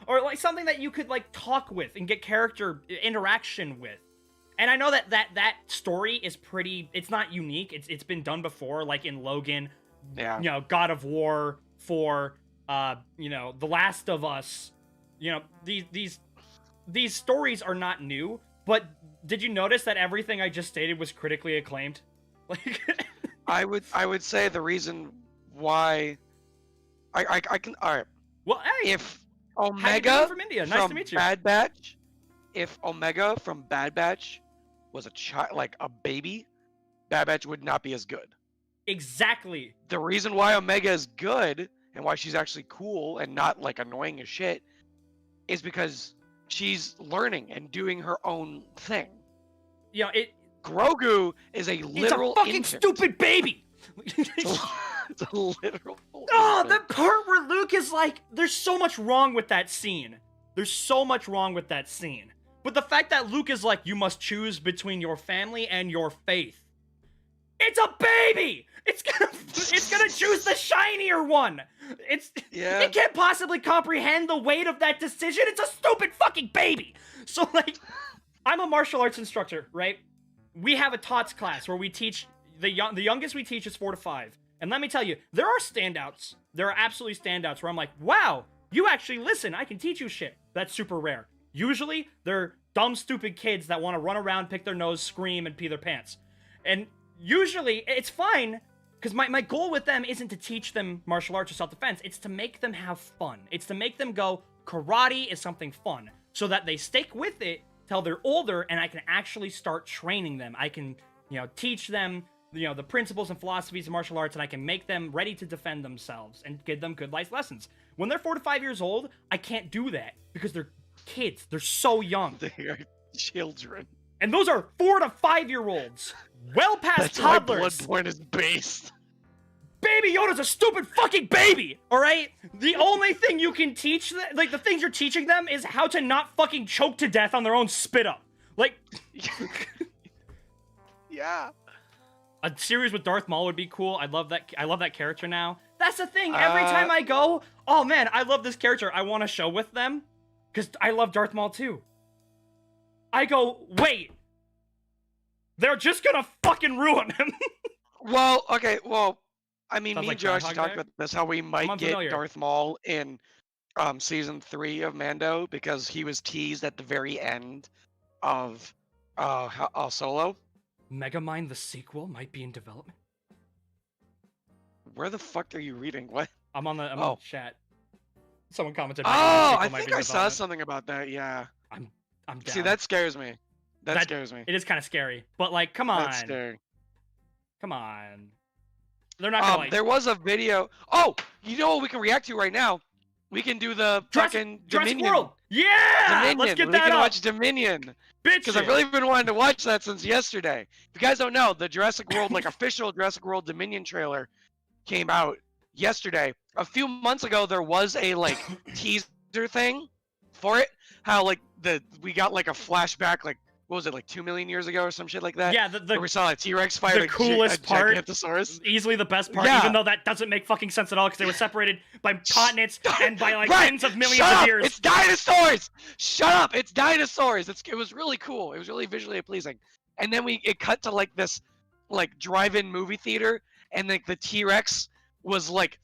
Or something that you could, like, talk with and get character interaction with. And I know that story is pretty... It's not unique. It's been done before, like in Logan. Yeah. You know, God of War, for, you know, The Last of Us. You know, these stories are not new. But did you notice that everything I just stated was critically acclaimed? Like, I would say the reason why I can... Alright. Well, hey, if Omega from India, nice to meet you. Bad Batch... If Omega from Bad Batch was a child, like a baby, Bad Batch would not be as good. Exactly. The reason why Omega is good and why she's actually cool and not like annoying as shit is because she's learning and doing her own thing. You know, Grogu is a literal It's a fucking infant. stupid baby. It's a literal Oh, infant. the part where Luke is like, there's so much wrong with that scene. There's so much wrong with that scene. But the fact that Luke is like, you must choose between your family and your faith. It's a baby! It's gonna choose the shinier one! It can't possibly comprehend the weight of that decision. It's a stupid fucking baby! So, like, I'm a martial arts instructor, right? We have a TOTS class where we teach, the youngest we teach is 4 to 5. And let me tell you, there are standouts. There are absolutely standouts where I'm like, wow, you actually listen, I can teach you shit. That's super rare. Usually, they're dumb, stupid kids that want to run around, pick their nose, scream, and pee their pants. And usually, it's fine, because my goal with them isn't to teach them martial arts or self-defense. It's to make them have fun. It's to make them go, karate is something fun, so that they stick with it till they're older, and I can actually start training them. I can, you know, teach them the principles and philosophies of martial arts, and I can make them ready to defend themselves and give them good life lessons. When they're 4 to 5 years old, I can't do that because they're kids. They're so young. They are children. And those are 4 to 5-year-olds. Well past That's why toddlers. Bloodborne is based. Baby Yoda's a stupid fucking baby, all right? The only thing you can teach them, like the things you're teaching them is how to not fucking choke to death on their own spit up. Like Yeah. a series with Darth Maul would be cool. I love that character now. That's the thing. Every time I go, oh man, I love this character. I want to show with them cuz I love Darth Maul too. I go, "Wait. They're just going to fucking ruin him." Well, okay, well, I mean, Sounds me like and Joe actually Groundhog talked Day. about this, how we might get unfamiliar. Darth Maul in season 3 of Mando because he was teased at the very end of Solo. Megamind the sequel might be in development. Where the fuck are you reading? What? I'm on the Oh. chat. Someone commented. Oh, Megamind the I sequel might think be in I saw development. something about that. Yeah. I'm down. See, that scares me. That scares me. It is kind of scary, but like, come on, That's scary. come on. They're not gonna like. There was a video. Oh, you know what we can react to right now? We can do the fucking Jurassic Dominion. World. Yeah, Dominion. let's get we that can up, watch Dominion. bitch. Because I've really been wanting to watch that since yesterday. If you guys don't know, the Jurassic World, like official Jurassic World Dominion trailer came out yesterday. A few months ago, there was a like teaser thing for it. How like we got like a flashback, like what was it, like 2 million years ago or some shit like that? Yeah, where we saw a T-Rex fight the coolest a part, Gigantosaurus. easily the best part, Yeah. even though that doesn't make fucking sense at all because they were separated by continents and by like Right. tens of millions Shut of up! years. It's dinosaurs! Shut up! It's dinosaurs! It was really cool. It was really visually pleasing. And then it cut to like this like drive-in movie theater, and like the T-Rex was like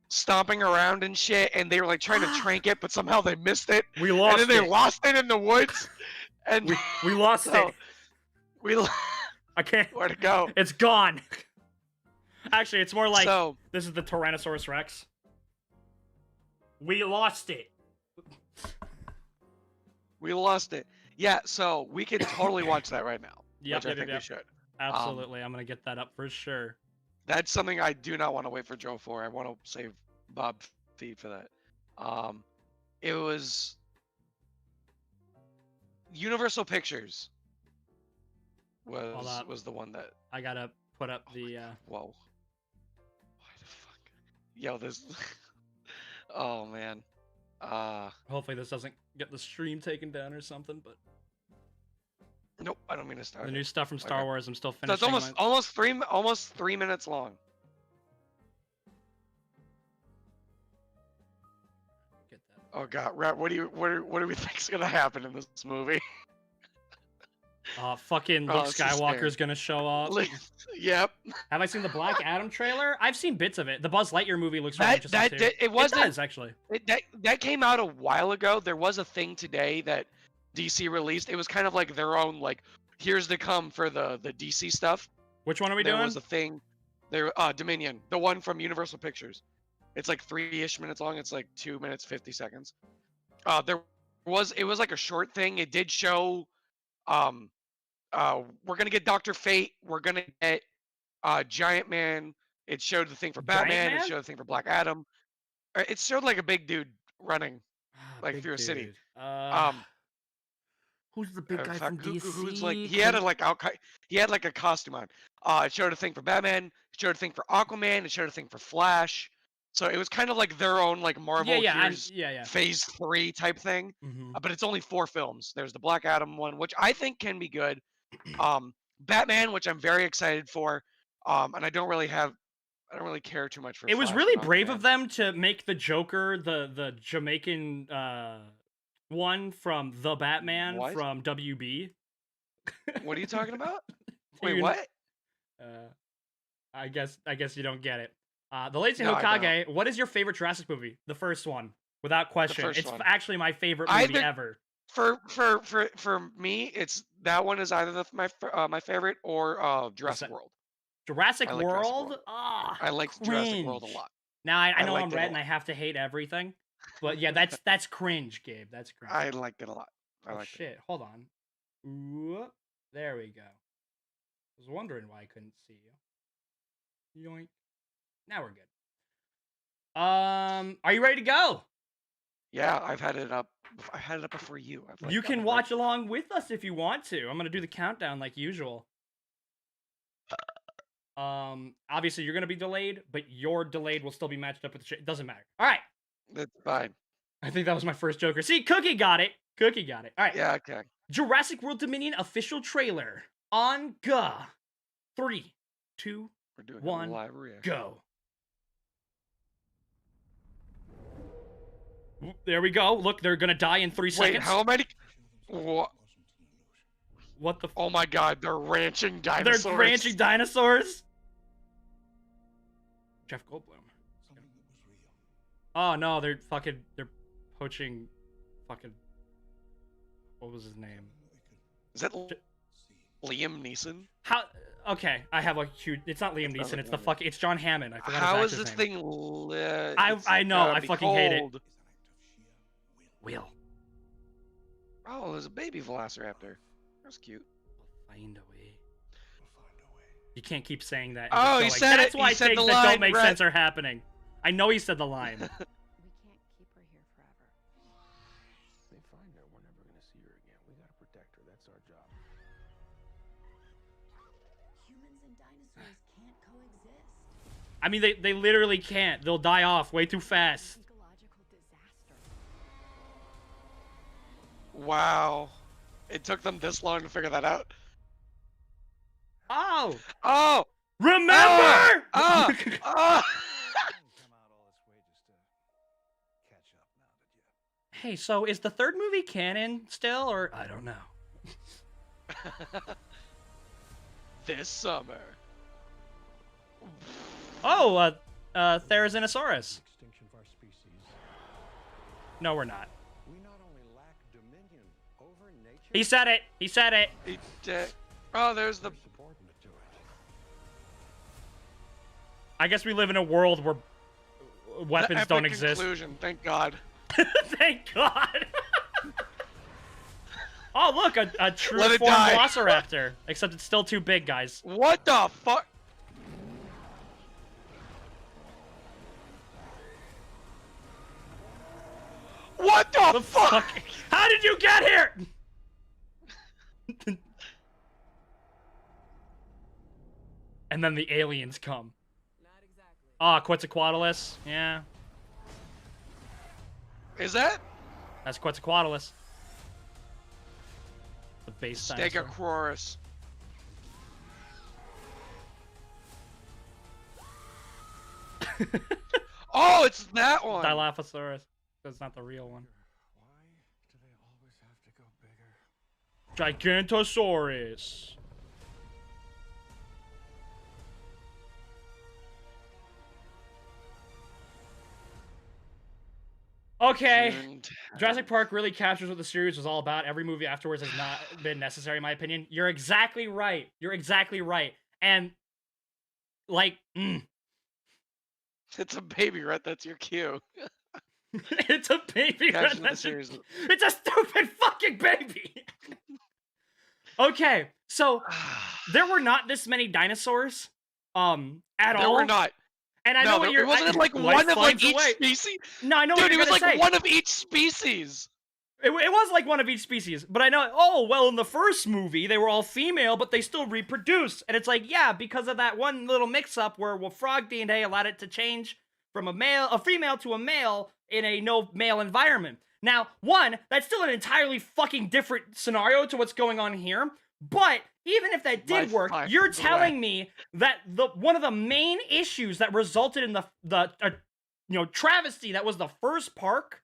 stomping around and shit, and they were like trying to trank it, but somehow they missed it. We lost and then they it. lost it in the woods. And We lost so, it. we I can't. where to go? It's gone. Actually, it's more like So this is the Tyrannosaurus Rex. We lost it. we lost it. Yeah, so we can totally watch that right now. Yep, which I think we should. Absolutely, I'm gonna get that up for sure. That's something I do not want to wait for Joe for. I want to save Bob feed for that. It was Universal Pictures was the one that. I gotta put up the. Whoa. Why the fuck? Yo, this. Oh man. Hopefully this doesn't get the stream taken down or something. But Nope, I don't mean to start. the it. new stuff from Star Okay. Wars, I'm still So finishing. it's almost 3 minutes long. Get that. Oh god, Rat, what do we think's gonna happen in this movie? Fucking Oh, Luke it's so scary. Skywalker's gonna show up. Yep. Have I seen the Black Adam trailer? I've seen bits of it. The Buzz Lightyear movie looks really interesting too. It wasn't. It does actually. That came out a while ago. There was a thing today that DC released. It was kind of like their own like, here's the come for the DC stuff. Which one are we There doing? was a thing. There Dominion, the one from Universal Pictures. It's like 3-ish minutes long. It's like 2 minutes 50 seconds. It was like a short thing. It did show we're gonna get Dr. Fate. We're gonna get Giant Man. It showed the thing for Giant Batman. Man? It showed the thing for Black Adam. It showed like a big dude running like Big through a city. dude. Who's the big guy fuck, from DC? who's like he had a costume on. It showed a thing for Batman. It showed a thing for Aquaman. It showed a thing for Flash. So it was kind of like their own like Marvel here's yeah. Phase 3 type thing. Mhm. But it's only 4 films. There's the Black Adam one, which I think can be good. Batman, which I'm very excited for. And I don't really care too much for. It was Flash really and brave Aquaman. of them to make the Joker the Jamaican one from the Batman What? from WB. What are you talking about? Do you Wait, kn- what? I guess you don't get it. The Lazy No, I Hokage. What is your favorite Jurassic movie? The first one, without question. first It's one. actually my favorite movie Either- ever. For me, it's that one is either my favorite or Jurassic Se- World. Jurassic I like Jurassic World. World. Ah, I like Jurassic World a cringe. lot. Now I I know liked I'm it a red and lot. I have to hate everything, but yeah, that's cringe, Gabe. That's cringe. I liked it a lot. I Oh liked it. shit! Hold on. Whoop. There we go. I was wondering why I couldn't see you. Yoink. Now we're good. Are you ready to go? Yeah, I've had it up. I had it up before you. I've, like, You gotten can it watch ready. along with us if you want to. I'm gonna do the countdown like usual. Obviously you're gonna be delayed, but your delayed will still be matched up with the shit. It doesn't matter. All right. That's fine. I think that was my first Joker. See, Cookie got it. Cookie got it. All right. Yeah, okay. Jurassic World Dominion official trailer on go. 3, 2, We're doing 1, a live reaction. go. There we go. Look, they're gonna die in 3 Wait, seconds. how many? What? What the? Oh my God, they're ranching dinosaurs. They're ranching dinosaurs. Jeff Goldblum. Oh no, they're poaching, fucking. What was his name? Is that Liam Neeson? How? Okay, I have a huge. It's not Liam Neeson. It's the fuck. It's John Hammond. I forgot How his is actor's this name. thing lit? I know. I fucking hate it. cold. Will. Oh, there's a baby velociraptor. That's cute. We'll find a way. You can't keep saying that. Oh, and he just go said That's it. why He said things the that line, don't make Brett." sense are happening. I know he said the line. We can't keep her here forever. They find her, we're never gonna see her again. We gotta protect her. That's our job. Humans and dinosaurs can't coexist. I mean, they literally can't. They'll die off way too fast. Ecological disaster. Wow. It took them this long to figure that out. Oh, Oh! remember? Oh! Oh! Come out all this way just to catch up now, did you? Hey, so is the third movie canon still, or I don't know? This summer. Oh, Therizinosaurus. Extinction of our species. No, we're not. We not only lack dominion over nature, He said it. He said it. Oh, there's the. we're subordinate to it. I guess we live in a world where weapons the don't epic exist. Conclusion. Thank God. Thank God. Oh, look, a true Let it form die. velociraptor. Except it's still too big, guys. What the fuck? What the, The fuck? fuck? How did you get here? And then the aliens come. Ah, Quetzalcoatlus. Yeah, Is that that's Quetzalcoatlus. The base dinosaur. Stegosaurus? Oh, it's that one. Dilophosaurus. That's not the real one. Why do they always have to go bigger? Gigantosaurus. Okay. Jurassic Park really captures what the series was all about. Every movie afterwards has not been necessary, in my opinion. You're exactly right. You're exactly right. And, like, It's a baby, right? That's your cue. it's a baby. Caption of the That's a- series. It's a stupid fucking baby. Okay, so there were not this many dinosaurs, at There all. were not. And I know No, what there you're. wasn't like life one of like finds a each way. species. No, I know Dude, what it you're was gonna like say. one of each species. It was like one of each species, but I know. Oh well, in the first movie they were all female, but they still reproduced, and it's like yeah, because of that one little mix-up where frog DNA allowed it to change from a female to a male in a no male environment. Now, one, that's still an entirely fucking different scenario to what's going on here. But even if that did work, you're telling me that one of the main issues that resulted in the travesty that was the first park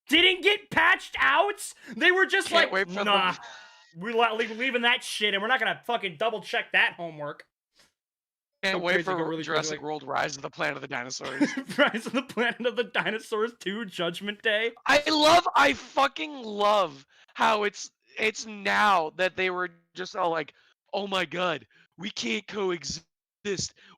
didn't get patched out? They were just Can't like, wait for nah, them. we're leaving that shit, and we're not gonna fucking double check that homework. Can't So wait crazy, for go really Jurassic quickly. World: Rise of the Planet of the Dinosaurs. Rise of the Planet of the Dinosaurs 2 Judgment Day. I fucking love how it's now that they were just all like, oh my god, we can't coexist.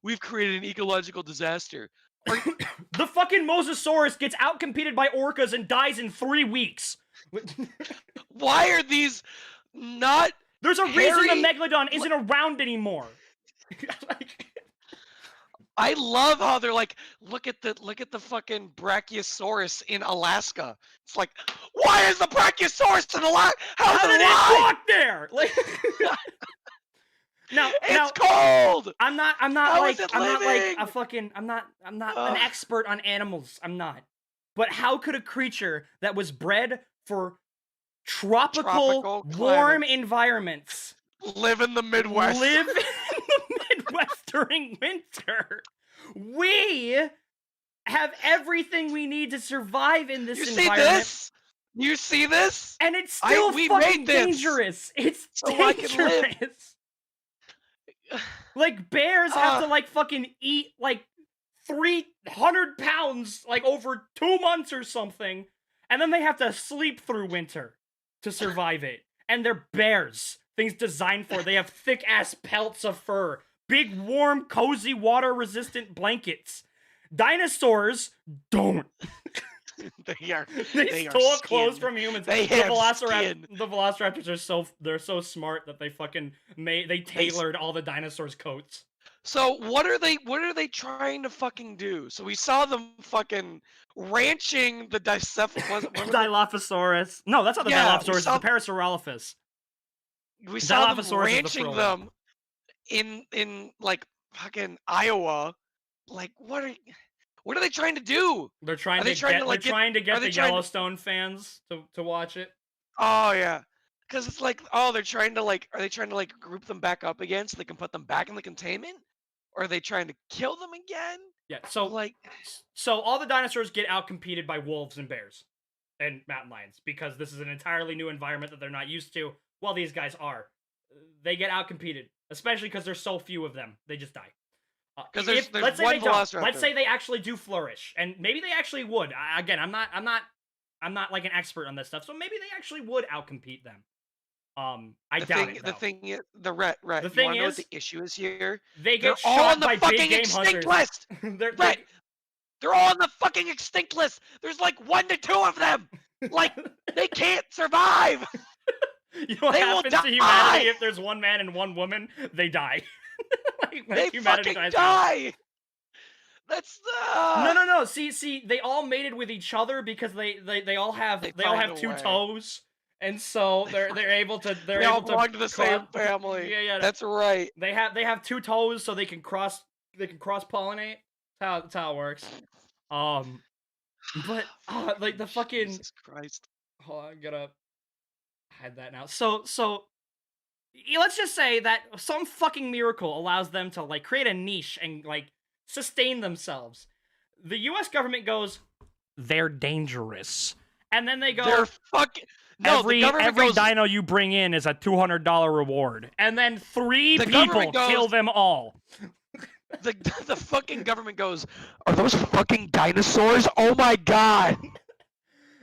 We've created an ecological disaster. The fucking Mosasaurus gets outcompeted by orcas and dies in 3 weeks. Why are these not? There's a Harry- reason the Megalodon isn't around anymore. Like, I love how they're like, look at the fucking Brachiosaurus in Alaska. It's like, why is the Brachiosaurus in Alaska? How How is did it it alive? walk there? Like, now, It's cold. I'm not How like is it I'm not like living? a fucking I'm not an Ugh. expert on animals. I'm not. But how could a creature that was bred for tropical Tropical warm climates. environments Live in the Midwest. live in the Midwest during winter? We have everything we need to survive in this You see environment. this? You see this? And it's still we fucking made this dangerous. It's so I can live. dangerous. Like bears have to like fucking eat like 300 pounds like over 2 months or something, and then they have to sleep through winter to survive it. And they're bears, things designed for. They have thick ass pelts of fur, big warm cozy water resistant blankets. Dinosaurs don't. They are. They are stole clothes skinned. from humans. They the have velociraptors. skin. The velociraptors are they're so smart that they fucking they tailored all the dinosaurs' coats. So what are they trying to fucking do? So we saw them fucking ranching the Dilophosaurus. No, that's not the Yeah, Dilophosaurus. It's the Parasaurolophus. we saw them Dilophosaurus is the ranching frog. them in like fucking Iowa. Like what are they trying to do? They're trying Are they to trying get. to, like, they're trying to are get they the trying to- Yellowstone fans to watch it. Oh yeah. Cause it's like, oh, they're trying to like, are they trying to like group them back up again so they can put them back in the containment? Or are they trying to kill them again? Yeah. So Like, so all the dinosaurs get outcompeted by wolves and bears and mountain lions because this is an entirely new environment that they're not used to. Well, these guys are. They get outcompeted, especially because there's so few of them. They just die. because there's let's say one they don't. velociraptor. Let's say they actually do flourish, and maybe they actually would. Again, I'm not like an expert on this stuff, so maybe they actually would outcompete them. I doubt it. The Though. thing is, the Rhett, The you thing wanna know what is, the issue is here? They They're get all shot on the by big fucking game extinct hunters. list. they're, Rhett, they're all on the fucking extinct list. There's like 1 to 2 of them. Like they can't survive. You know what They will happens to die! humanity if there's one man and one woman? They die. They humanity fucking dies. die. That's No. See, they all mated with each other because they all have They they all find have a 2 way. toes, and so they're able to They all belong to the same family. Yeah. That's right. They have 2 toes, so they can cross pollinate. That's how it works. But like the fucking. Jesus Christ. Hold on, I gotta hide that now. So let's just say that some fucking miracle allows them to like create a niche and like sustain themselves. The U.S. government goes, they're dangerous, and then they go, They're fucking. No, every the government goes, dino you bring in is a $200 reward, and then 3 The people government goes- kill them all. the fucking government goes, are those fucking dinosaurs? Oh my god.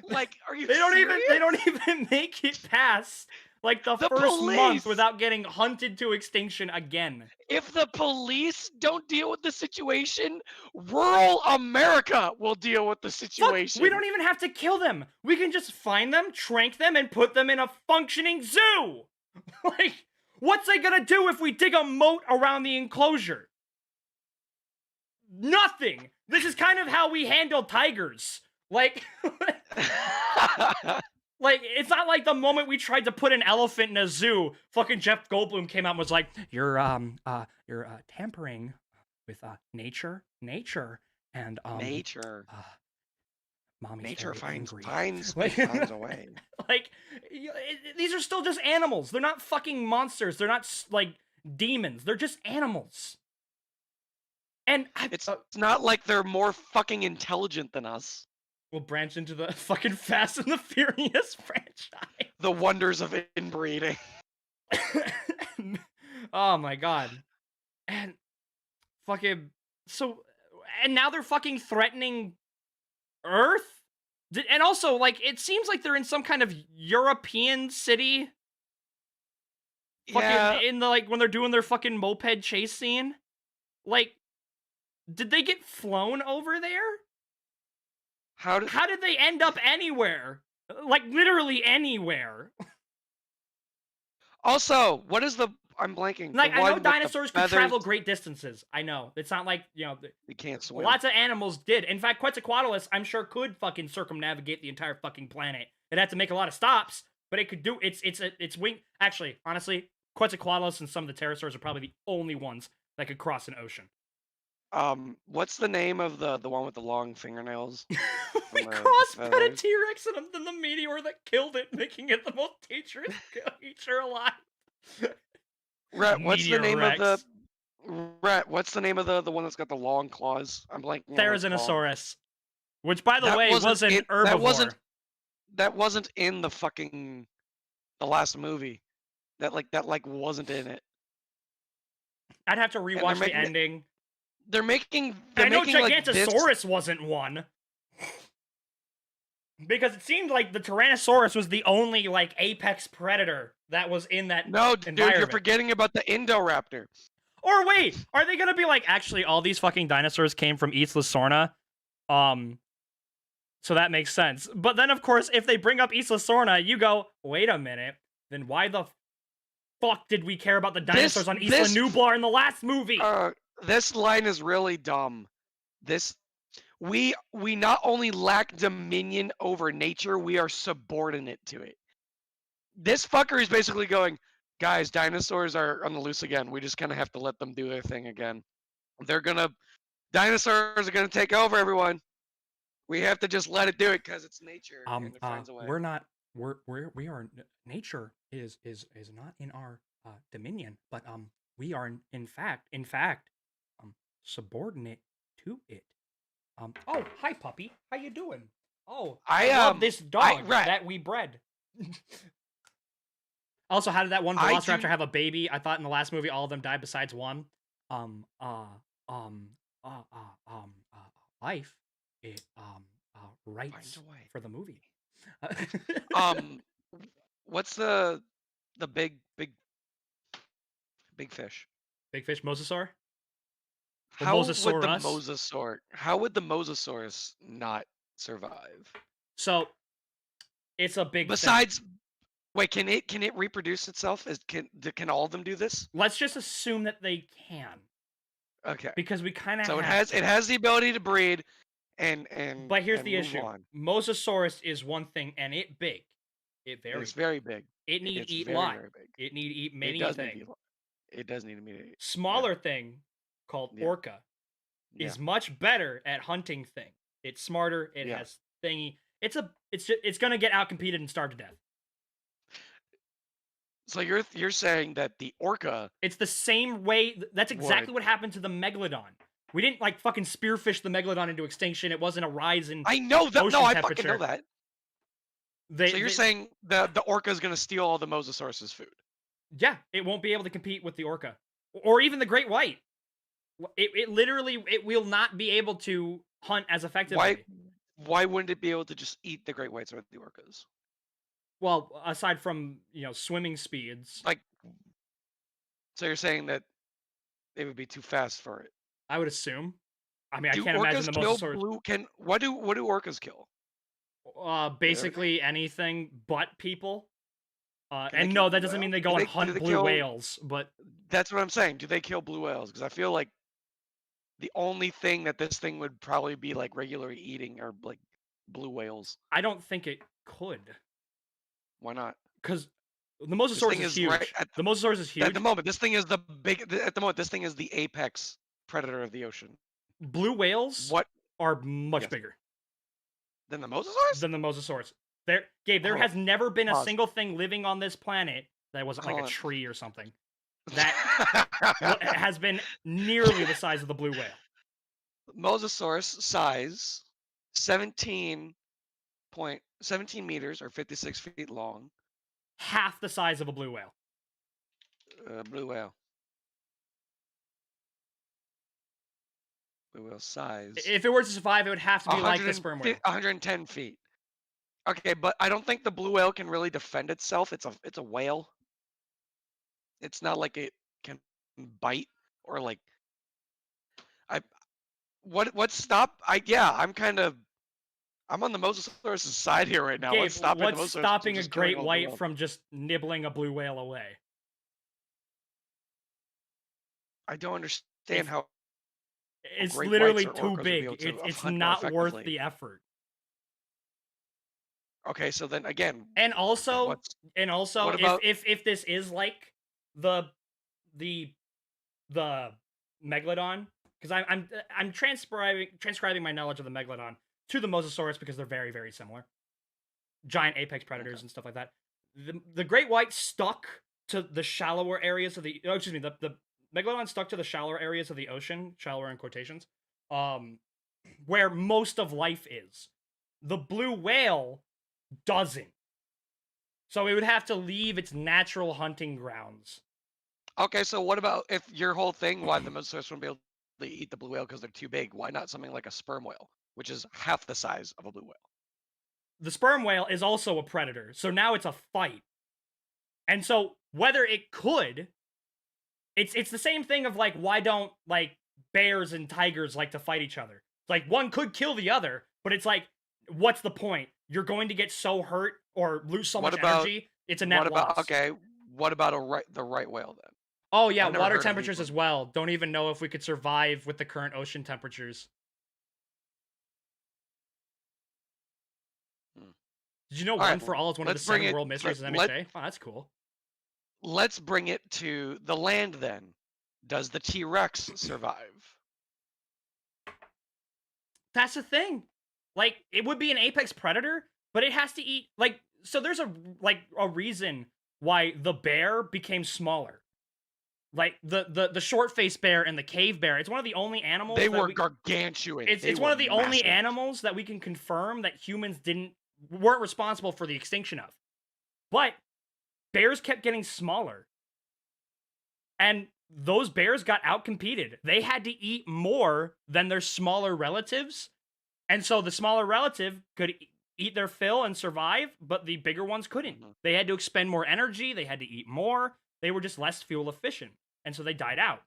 Like, are you They don't serious? even make it past like the The first month police! without getting hunted to extinction again. If the police don't deal with the situation, rural America will deal with the Fuck, situation. we don't even have to kill them. We can just find them, trank them, and put them in a functioning zoo. Like, what's they gonna do if we dig a moat around the enclosure? Nothing. This is kind of how we handle tigers. Like, like it's not like the moment we tried to put an elephant in a zoo, fucking Jeff Goldblum came out and was like, "You're tampering with nature, and Nature. mommy's Nature very finds angry." finds a way. Like, these are still just animals. They're not fucking monsters. They're not like demons. They're just animals. And It's not like they're more fucking intelligent than us. we'll branch into the fucking Fast and the Furious franchise. The wonders of inbreeding. Oh my god. And fucking and now they're fucking threatening Earth? And also, like, it seems like they're in some kind of European city. Fucking Yeah. in the like when they're doing their fucking moped chase scene. Like, did they get flown over there? How did How did they end up anywhere? Like literally anywhere. Also, what is the I'm blanking. Like, The I one know with the dinosaurs could feathers, travel great distances. I know. It's not like, They can't swim. lots of animals did. In fact, Quetzalcoatlus, I'm sure, could fucking circumnavigate the entire fucking planet. It had to make a lot of stops, but it could do its wing. Actually, honestly, Quetzalcoatlus and some of the pterosaurs are probably the only ones that could cross an ocean. What's the name of the one with the long fingernails? We the crossbred a feathers? T-Rex and then the meteor that killed it, making it the most dangerous creature alive. Rhett, what's the Meteor name of the Rex. Rhett? What's the name of the one that's got the long claws? I'm blanking on what it's called. Therizinosaurus. Which, by the That way, wasn't was an in- herbivore. That wasn't in the last movie. That wasn't in it. I'd have to they're rewatch the making it- ending. They're making I know like this. Gigantosaurus wasn't one. Because it seemed like the Tyrannosaurus was the only, like, apex predator that was in that No, dude, you're environment. forgetting about the Indoraptor. Or wait, are they gonna be like, actually, all these fucking dinosaurs came from Isla Sorna? So that makes sense. But then, of course, if they bring up Isla Sorna, you go, wait a minute, then why the fuck did we care about the dinosaurs on Isla Nublar in the last movie? This line is really dumb. We not only lack dominion over nature, we are subordinate to it. This fucker is basically going, guys, dinosaurs are on the loose again. We just kind of have to let them do their thing again. Dinosaurs are gonna take over, everyone. We have to just let it do it because it's nature and it finds a way. Nature is not in our dominion, but we are in fact subordinate to it. Oh, hi puppy, how you doing? Oh, I love this dog that we bred. Also, how did that one Velociraptor have a baby? I thought in the last movie all of them died besides one. Life, it writes for the movie. What's the big fish? Big fish, mosasaur. How would the mosasaurus not survive? So, it's a big. Besides, wait, can it reproduce itself? Can all of them do this? Let's just assume that they can. Okay. Because we kind of it has the ability to breed, and But here's the move issue: on. Mosasaurus is one thing, and it's big. It's very big. It need to eat very, lot. very big. It need to eat many things. It does need to eat. Smaller thing called orca is much better at hunting thing. It's smarter. It has thingy. It's gonna get outcompeted and starve to death. So you're saying that the orca? It's the same way. That's exactly what happened to the megalodon. We didn't like fucking spearfish the megalodon into extinction. It wasn't a rise in I know that. ocean No, I temperature. fucking know that. So you're saying the orca is gonna steal all the mosasaurus's food? Yeah, it won't be able to compete with the orca or even the great white. It literally will not be able to hunt as effectively. Why wouldn't it be able to just eat the great whites or the orcas? Well, aside from swimming speeds, so you're saying that it would be too fast for it? I would assume. I mean, I can't imagine the mosasaurus. What do orcas kill? Basically anything but people. And no, that doesn't mean they go and hunt blue whales, but that's what I'm saying. Do they kill blue whales? Because I feel like the only thing that this thing would probably be like regularly eating are like blue whales. I don't think it could. Why not? Because the mosasaurus is huge. The mosasaurus is huge. At the moment, this thing is this thing is the apex predator of the ocean. Blue whales are much bigger than the mosasaurus. Gabe, there has never been a single thing living on this planet that wasn't like a tree or something that has been nearly the size of the blue whale. Mosasaurus size 17 meters or 56 feet long. Half the size of a blue whale. Blue whale. Blue whale size. If it were to survive, it would have to be like the sperm whale. 110 feet. Okay, but I don't think the blue whale can really defend itself. It's a whale. It's not like it can bite or like. I'm on the mosasaurus side here right now. Gabe, what's stopping a great white from just nibbling a blue whale away? I don't understand If- how It's great literally whites or too orcas would be big. able to It's hunt more not worth effectively. the effort. Okay, so then again, And also, what if about- if this is like the the megalodon, because I'm transcribing my knowledge of the megalodon to the mosasaurus because they're very, very similar. Giant apex predators and stuff like that. The great white stuck to the shallower areas of the the megalodon stuck to the shallower areas of the ocean, shallower in quotations, where most of life is. The blue whale doesn't. So it would have to leave its natural hunting grounds. Okay, so what about if your whole thing, why the mosasaurus wouldn't be able to eat the blue whale because they're too big? Why not something like a sperm whale, which is half the size of a blue whale? The sperm whale is also a predator, so now it's a fight. And so whether it could, it's the same thing of like, why don't like bears and tigers like to fight each other? Like one could kill the other, but it's like, what's the point? You're going to get so hurt or lose so What much about- energy. It's a net What about loss. okay? What about the right whale then? Oh yeah, I've never water heard of temperatures these as well. Don't even know if we could survive with the current ocean temperatures. Hmm. Did you know All One right, for All is one of the let's bring 7 it- world mysteries of let- MHA? Oh, that's cool. Let's bring it to the land then. Does the T-Rex survive? That's the thing. Like, it would be an apex predator, but it has to eat like, so there's a reason why the bear became smaller. Like the short-faced bear and the cave bear. It's one of the only animals They that were we, gargantuan. it's They one were of the only massive. animals that we can confirm that humans weren't responsible for the extinction of. But bears kept getting smaller. And those bears got outcompeted. They had to eat more than their smaller relatives. And so the smaller relative could eat their fill and survive, but the bigger ones couldn't. Mhm. They had to expend more energy, they had to eat more, they were just less fuel efficient. And so they died out.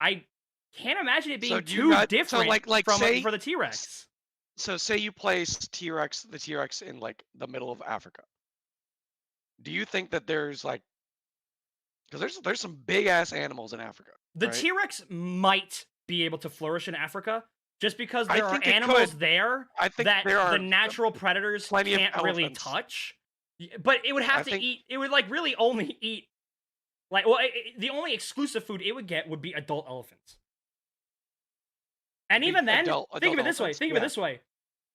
I can't imagine it being So do you too not- so, different like, from say- for the T-Rex. So say you place the T-Rex in like the middle of Africa. Do you think that there's like, because there's some big ass animals in Africa. The right? T-Rex might be able to flourish in Africa just because I there are think it animals could. there I think that there are the natural predators plenty of can't really elephants. touch. But it would have I to think- eat. It would like really only eat. Like, well, the only exclusive food it would get would be adult elephants. And Big even then, adult think of it this way. elephants? Think of it Yeah. this way.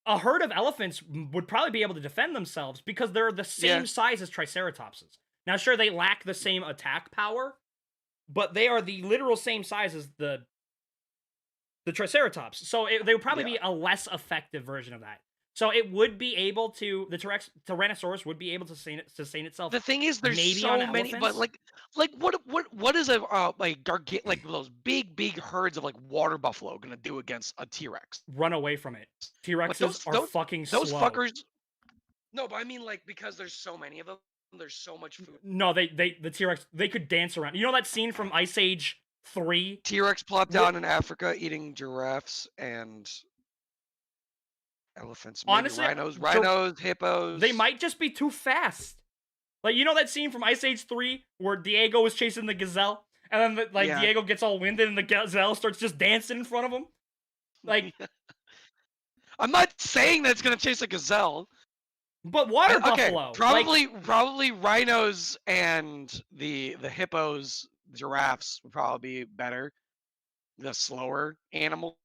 A herd of elephants would probably be able to defend themselves because they're the same Yeah. size as triceratopses. Now, sure, they lack the same attack power, but they are the literal same size as the triceratops. So they would probably be a less effective version of that. So it would be able to, the Tyrannosaurus would be able to sustain itself. The thing is, there's Maybe so on many, but elephants? like what is a like like those big herds of like water buffalo gonna do against a T-Rex? Run away from it. T-Rexes are fucking Those slow. fuckers. No, but I mean like because there's so many of them, there's so much food. No, the T-Rex, they could dance around. You know that scene from Ice Age 3? T-Rex plopped down in Africa eating giraffes and elephants. Maybe Honestly, rhinos, hippos. They might just be too fast. Like, you know that scene from Ice Age 3 where Diego was chasing the gazelle? And then, Yeah. Diego gets all winded and the gazelle starts just dancing in front of him? Like, I'm not saying that it's gonna chase a gazelle. but water Okay, buffalo. probably rhinos and the hippos, giraffes would probably be better. The slower animals.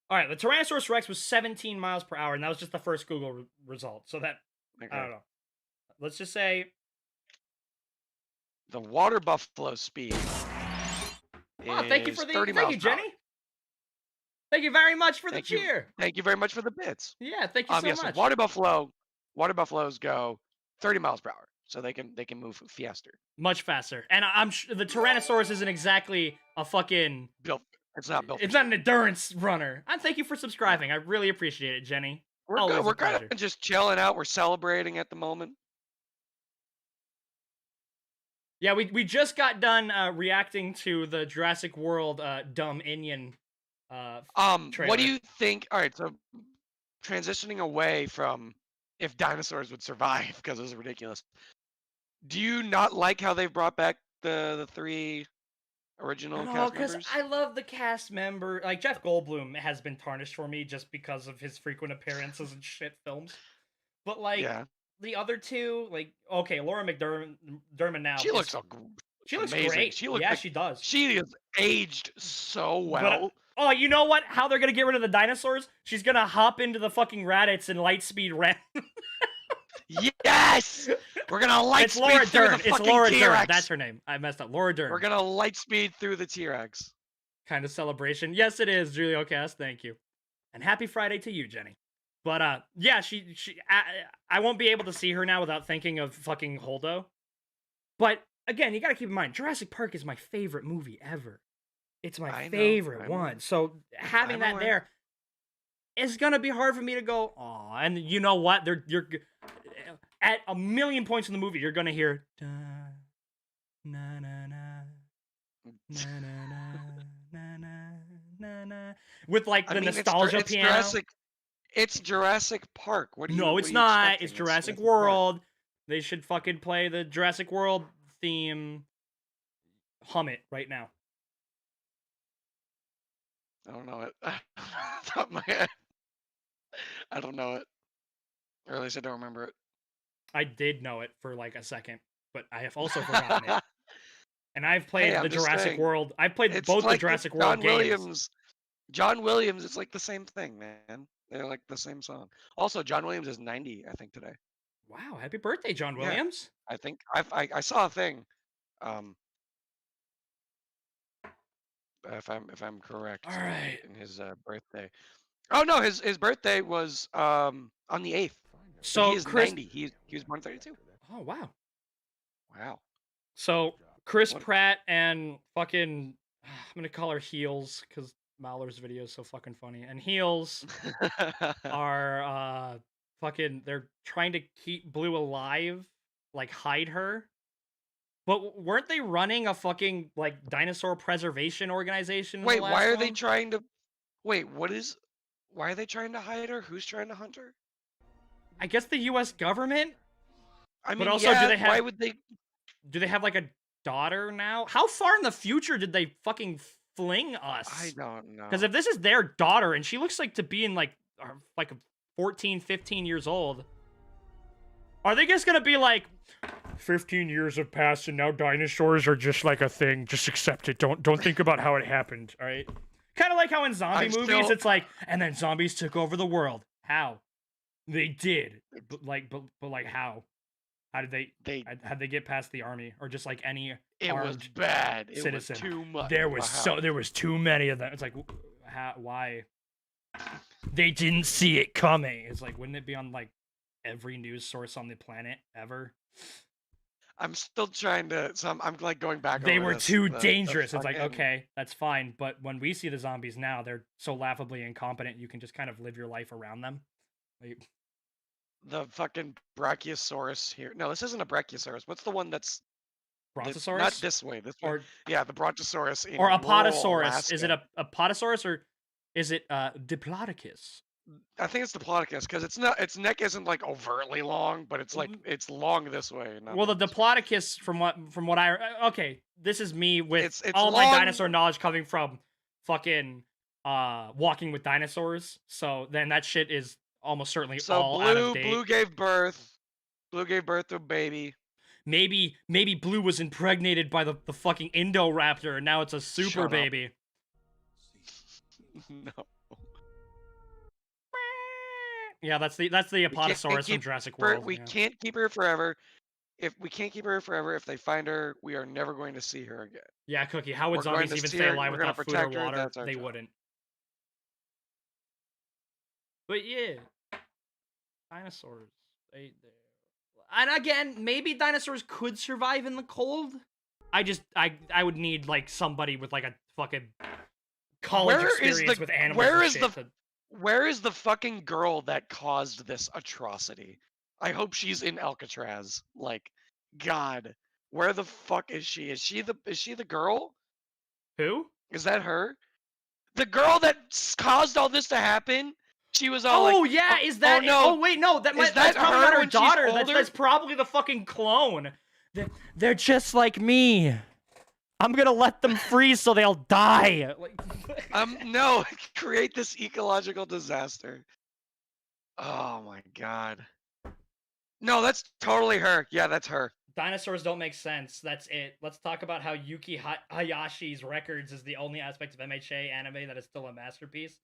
All right, the Tyrannosaurus Rex was 17 miles per hour, and that was just the first Google result. So that, Okay. I don't know. Let's just say, The water buffalo speed. thank you is for the, 30 thank miles you, per hour. Jenny. Thank you very much for the Thank you. cheer. Thank you very much for the bits. Yeah, thank you so Yes, much. water buffaloes go 30 miles per hour, so they can move faster. Much faster. And I'm the Tyrannosaurus isn't exactly a fucking, Built. It's not built. it's not an endurance runner. And thank you for subscribing. I really appreciate it, Jenny. We're always good. a We're kind pleasure. of just chilling out. We're celebrating at the moment. Yeah, we just got done reacting to the Jurassic World Dumb Indian What trailer. do you think? All right, so transitioning away from if dinosaurs would survive because it was ridiculous. Do you not like how they've brought back the three original No, cast because members? I love the cast member. Like Jeff Goldblum has been tarnished for me just because of his frequent appearances in shit films. But like Yeah, the other two, like okay, Laura McDermott now she looks is so she looks amazing. great. She looks Yeah, like she does. she is aged so But well. oh, you know what? How they're gonna get rid of the dinosaurs? She's gonna hop into the fucking Raditz and Lightspeed ram. Yes, we're gonna light It's Laura speed through Dern. the It's fucking Laura T-Rex. Dern. That's her name. I messed up. Laura Dern. We're gonna light speed through the T-Rex. Kind of celebration. Yes, it is, Julio Cast. Thank you. And happy Friday to you, Jenny. But yeah, I won't be able to see her now without thinking of fucking Holdo. But again, you got to keep in mind, Jurassic Park is my favorite movie ever. It's my I know, favorite I'm- one. So having I'm that aware. there is gonna be hard for me to go. Aw, and you know what? You're at a million points in the movie, you're gonna hear da, na na na na na na na na with like the nostalgia it's piano. It's Jurassic Park. What do you? No, what it's are you not. expecting? It's Jurassic Park. World. They should fucking play the Jurassic World theme. Hum it right now. I don't know it. Top of my head. I don't know it. Or at least I don't remember it. I did know it for like a second, but I have also forgotten it. And I've played I'm the just Jurassic saying, World. I've played It's both the like Jurassic John World games. Williams. John Williams. It's like the same thing, man. They're like the same song. Also, John Williams is 90, I think, today. Wow, happy birthday, John Yeah. Williams. I think I saw a thing. If I'm correct. All right. In his birthday. Oh no, his birthday was on the 8th. So he is Chris 90. He was born 32. Oh wow. Wow. So Chris What- Pratt and fucking I'm gonna call her Heels because Mahler's video is so fucking funny. And Heels are fucking they're trying to keep Blue alive, like hide her. But weren't they running a fucking like dinosaur preservation organization? In Wait, the last why are they one? trying to? Wait, why are they trying to hide her? Who's trying to hunt her? I guess the U.S. government. I But mean, also, do yeah, they have- why would they? Do they have like a daughter now? How far in the future did they fucking fling us? I don't know. Because if this is their daughter and she looks like to be in like 14, 15 years old, are they just gonna be like, 15 years have passed and now dinosaurs are just like a thing. Just accept it. Don't think about how it happened. All right. Kind of like how in zombie I'm movies still- it's like, and then zombies took over the world. How? They did. But like how? How did they how'd they get past the army or just like any it was armed bad. It citizen? was too much. There was Wow. there was too many of them. It's like, why? They didn't see it coming. It's like, wouldn't it be on like every news source on the planet ever? I'm still trying to. So I'm like going back. They over were this, too the dangerous. It's like, fucking- okay, that's fine. But when we see the zombies now, they're so laughably incompetent. You can just kind of live your life around them. Like, The fucking Brachiosaurus here. No, this isn't a Brachiosaurus. What's the one that's Brontosaurus not this way? This way. or Yeah, the Brontosaurus. In or rural Apatosaurus? Is it Alaska. a Apatosaurus or is it Diplodocus? I think it's Diplodocus because it's not. Its neck isn't like overtly long, but it's like it's long this way. Not Well, the long this way. Diplodocus, from what I okay, this is me with It's all my long- dinosaur knowledge coming from fucking Walking with Dinosaurs. So then that shit is almost certainly So all out of date. Blue gave birth. Blue gave birth to a baby. Maybe Blue was impregnated by the fucking Indoraptor, and now it's a super Shut up. baby. No. Yeah, that's the can't Apatosaurus from keep Jurassic her- World. we yeah. can't keep her forever. If we can't keep her forever, if they find her, we are never going to see her again. Yeah, Cookie. How would We're going zombies to even see stay her, alive we're gonna without food or protect her, water? that's our They job. wouldn't. But yeah, dinosaurs. And again, maybe dinosaurs could survive in the cold. I would need like somebody with like a fucking college Where is experience the- with animals. where and is shit the- to- Where is the fucking girl that caused this atrocity? I hope she's in Alcatraz. Like, God, where the fuck is she? Is she the girl? Who? Is that her? The girl that caused all this to happen? She was all Oh like, yeah, is that? no. Oh wait, no, Is that's that probably her not her when she's daughter. older? That's probably the fucking clone. They're just like me. I'm gonna let them freeze so they'll die. Like, No, create this ecological disaster. Oh my god. No, that's totally her. Yeah, that's her. dinosaurs don't make sense. That's it. Let's talk about how Yuki Hayashi's Records is the only aspect of MHA anime that is still a masterpiece.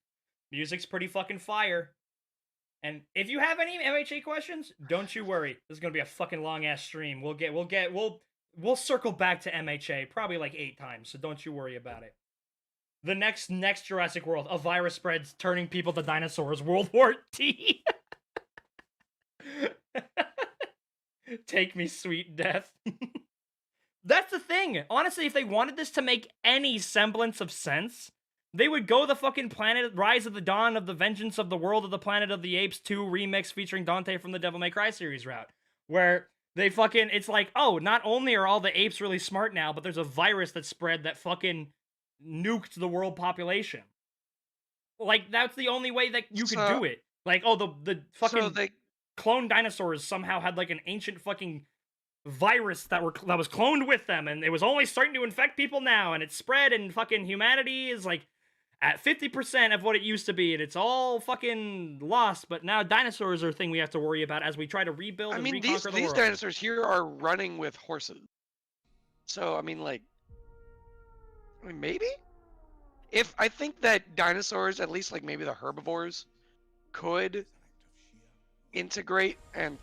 Music's pretty fucking fire. And if you have any MHA questions, don't you worry. This is gonna be a fucking long ass stream. We'll circle back to MHA probably like 8 times, so don't you worry about it. The next Jurassic World, a virus spreads, turning people to dinosaurs. World War T. Take me, sweet death. That's the thing. Honestly, if they wanted this to make any semblance of sense, they would go the fucking Planet Rise of the Dawn of the Vengeance of the World of the Planet of the Apes 2 remix featuring Dante from the Devil May Cry series route. Where they fucking, it's like, oh, not only are all the apes really smart now, but there's a virus that spread that fucking nuked the world population. Like, that's the only way that you could do it. Like, oh, the fucking cloned dinosaurs somehow had like an ancient fucking virus that was cloned with them, and it was only starting to infect people now, and it spread, and fucking humanity is like at 50% of what it used to be, and it's all fucking lost. But now dinosaurs are a thing we have to worry about as we try to rebuild and reconquer the world. These dinosaurs here are running with horses. So I mean, maybe. If I think that dinosaurs, at least like maybe the herbivores, could integrate and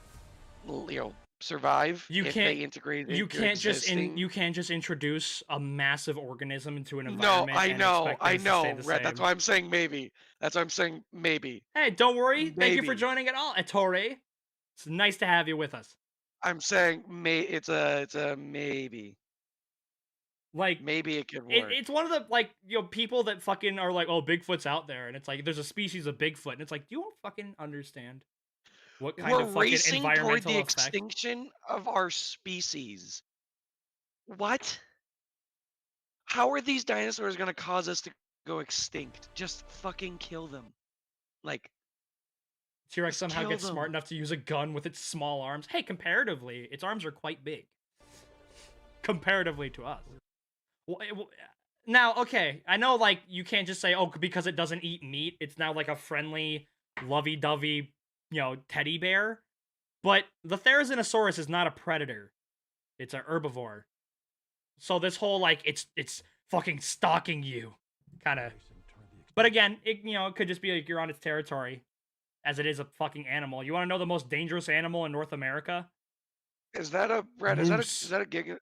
survive if they integrate. You can't just introduce a massive organism into an environment. No, I know, Red. That's why I'm saying maybe. That's why I'm saying maybe. Hey, don't worry. Maybe. Thank you for joining at all, Ettore. It's nice to have you with us. I'm saying it's a maybe. Like, maybe it could work. It's one of the people that fucking are like, oh, Bigfoot's out there, and it's like there's a species of Bigfoot, and it's like, you don't fucking understand what kind of fucking racing environmental toward the effect. Extinction of our species. What? How are these dinosaurs gonna cause us to go extinct? Just fucking kill them. Like, T-Rex somehow gets smart enough to use a gun with its small arms. Hey, comparatively, its arms are quite big. Comparatively to us. Now, okay, I know, like, you can't just say, oh, because it doesn't eat meat, it's now, like, a friendly, lovey-dovey, teddy bear. But the Therizinosaurus is not a predator. It's an herbivore. So this whole, like, it's fucking stalking you, kind of. But again, it could just be like you're on its territory, as it is a fucking animal. You want to know the most dangerous animal in North America? Is that a red? Is that a giga?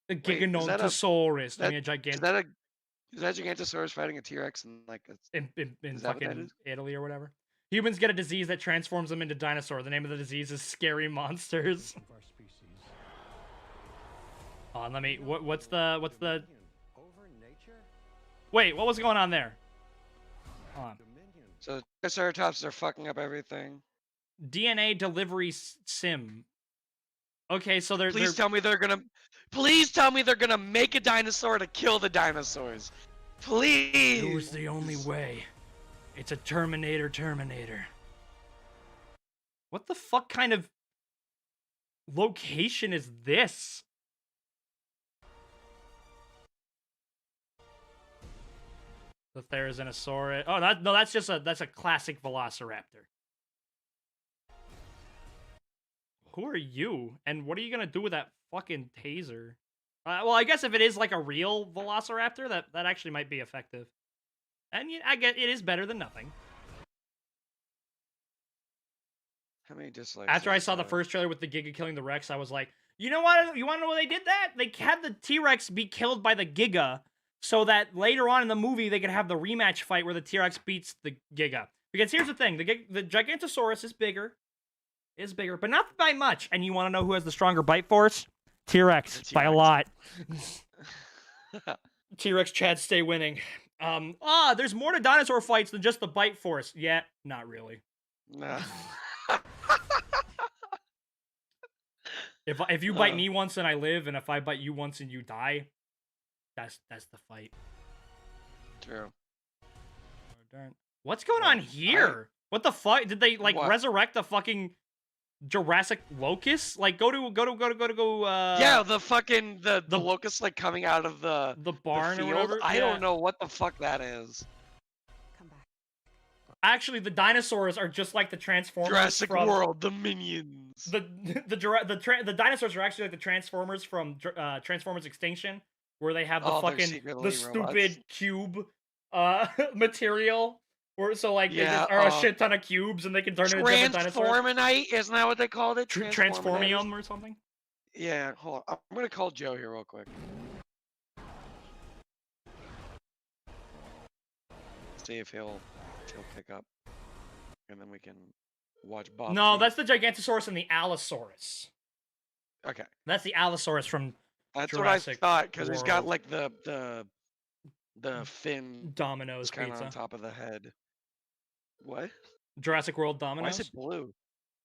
A Giganotosaurus. I mean, a gigantic. Is that Gigantosaurus fighting a T-Rex in like in fucking Italy or whatever? Humans get a disease that transforms them into dinosaur. The name of the disease is scary monsters. Hold on, let me. What's the? Wait, what was going on there? Hold on. So Triceratops are fucking up everything. DNA delivery sim. Okay, so Please tell me they're gonna make a dinosaur to kill the dinosaurs. Please. It was the only way. It's a Terminator. What the fuck kind of location is this? The Therizinosaurus. Oh, that's a classic Velociraptor. Who are you? And what are you gonna do with that fucking taser? Well, I guess if it is like a real Velociraptor, that actually might be effective. And I get it is better than nothing. How many dislikes? After I saw the first trailer with the Giga killing the Rex, I was like, you know what? You want to know why they did that? They had the T-Rex be killed by the Giga, so that later on in the movie they could have the rematch fight where the T-Rex beats the Giga. Because here's the thing: the Gigantosaurus is bigger, but not by much. And you want to know who has the stronger bite force? T-Rex by a lot. T-Rex Chad stay winning. There's more to dinosaur fights than just the bite force. Yeah, not really. No. If you bite me once and I live, and if I bite you once and you die, that's the fight. True. What's going on here? What the fuck? Did they resurrect the fucking Jurassic locust? Like go to Yeah, the fucking the the- locust like coming out of the barn or field. whatever. I Yeah. don't know what the fuck that is. Come back. Actually, the dinosaurs are just like the Transformers Jurassic from World, the minions. the dinosaurs are actually like the Transformers from Transformers Extinction, where they have the Oh, they're fucking secretly the robots. stupid cube material. Or so like they Yeah, just are a shit ton of cubes and they can turn into different dinosaurs. Transforminite, isn't that what they called it? Transformium or something. Yeah, hold on. I'm gonna call Joe here real quick. See if he'll pick up, and then we can watch Bob. No, feed. that's the Gigantosaurus and the Allosaurus. Okay. That's the Allosaurus from That's Jurassic what I thought, because he's got World. like the fin Domino's kind of pizza. on top of the head. What? Jurassic World Why Domino's. is it blue?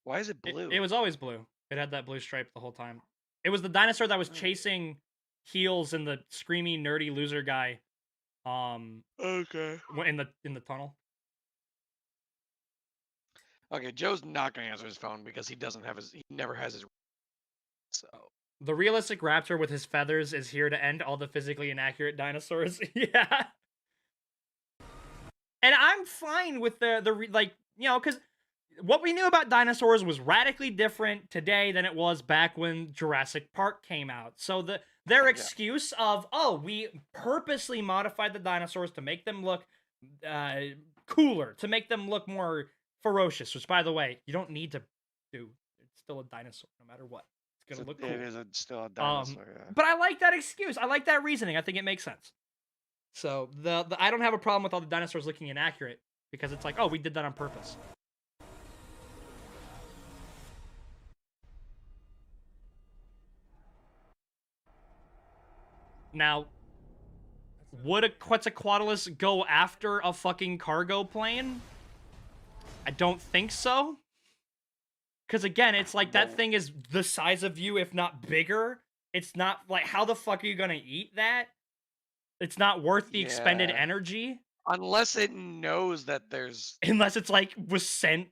Why is it blue? It was always blue. It had that blue stripe the whole time. It was the dinosaur that was Oh. chasing Heels and the screamy nerdy loser guy. Okay. In the tunnel. Okay, Joe's not gonna answer his phone because he doesn't have his. He never has his. So. The realistic raptor with his feathers is here to end all the physically inaccurate dinosaurs. Yeah. And I'm fine with like, you know, because what we knew about dinosaurs was radically different today than it was back when Jurassic Park came out. So their excuse of, oh, we purposely modified the dinosaurs to make them look cooler, to make them look more ferocious, which, by the way, you don't need to do. It's still a dinosaur, no matter what. It's going to look cool. It is still a dinosaur, yeah. But I like that excuse. I like that reasoning. I think it makes sense. So I don't have a problem with all the dinosaurs looking inaccurate because it's like, oh, we did that on purpose. Now, would a Quetzalcoatlus go after a fucking cargo plane? I don't think so. Because again, it's like that thing is the size of you, if not bigger. It's not like, how the fuck are you gonna eat that? It's not worth the expended energy. Unless it knows that there's. Unless it's like was sent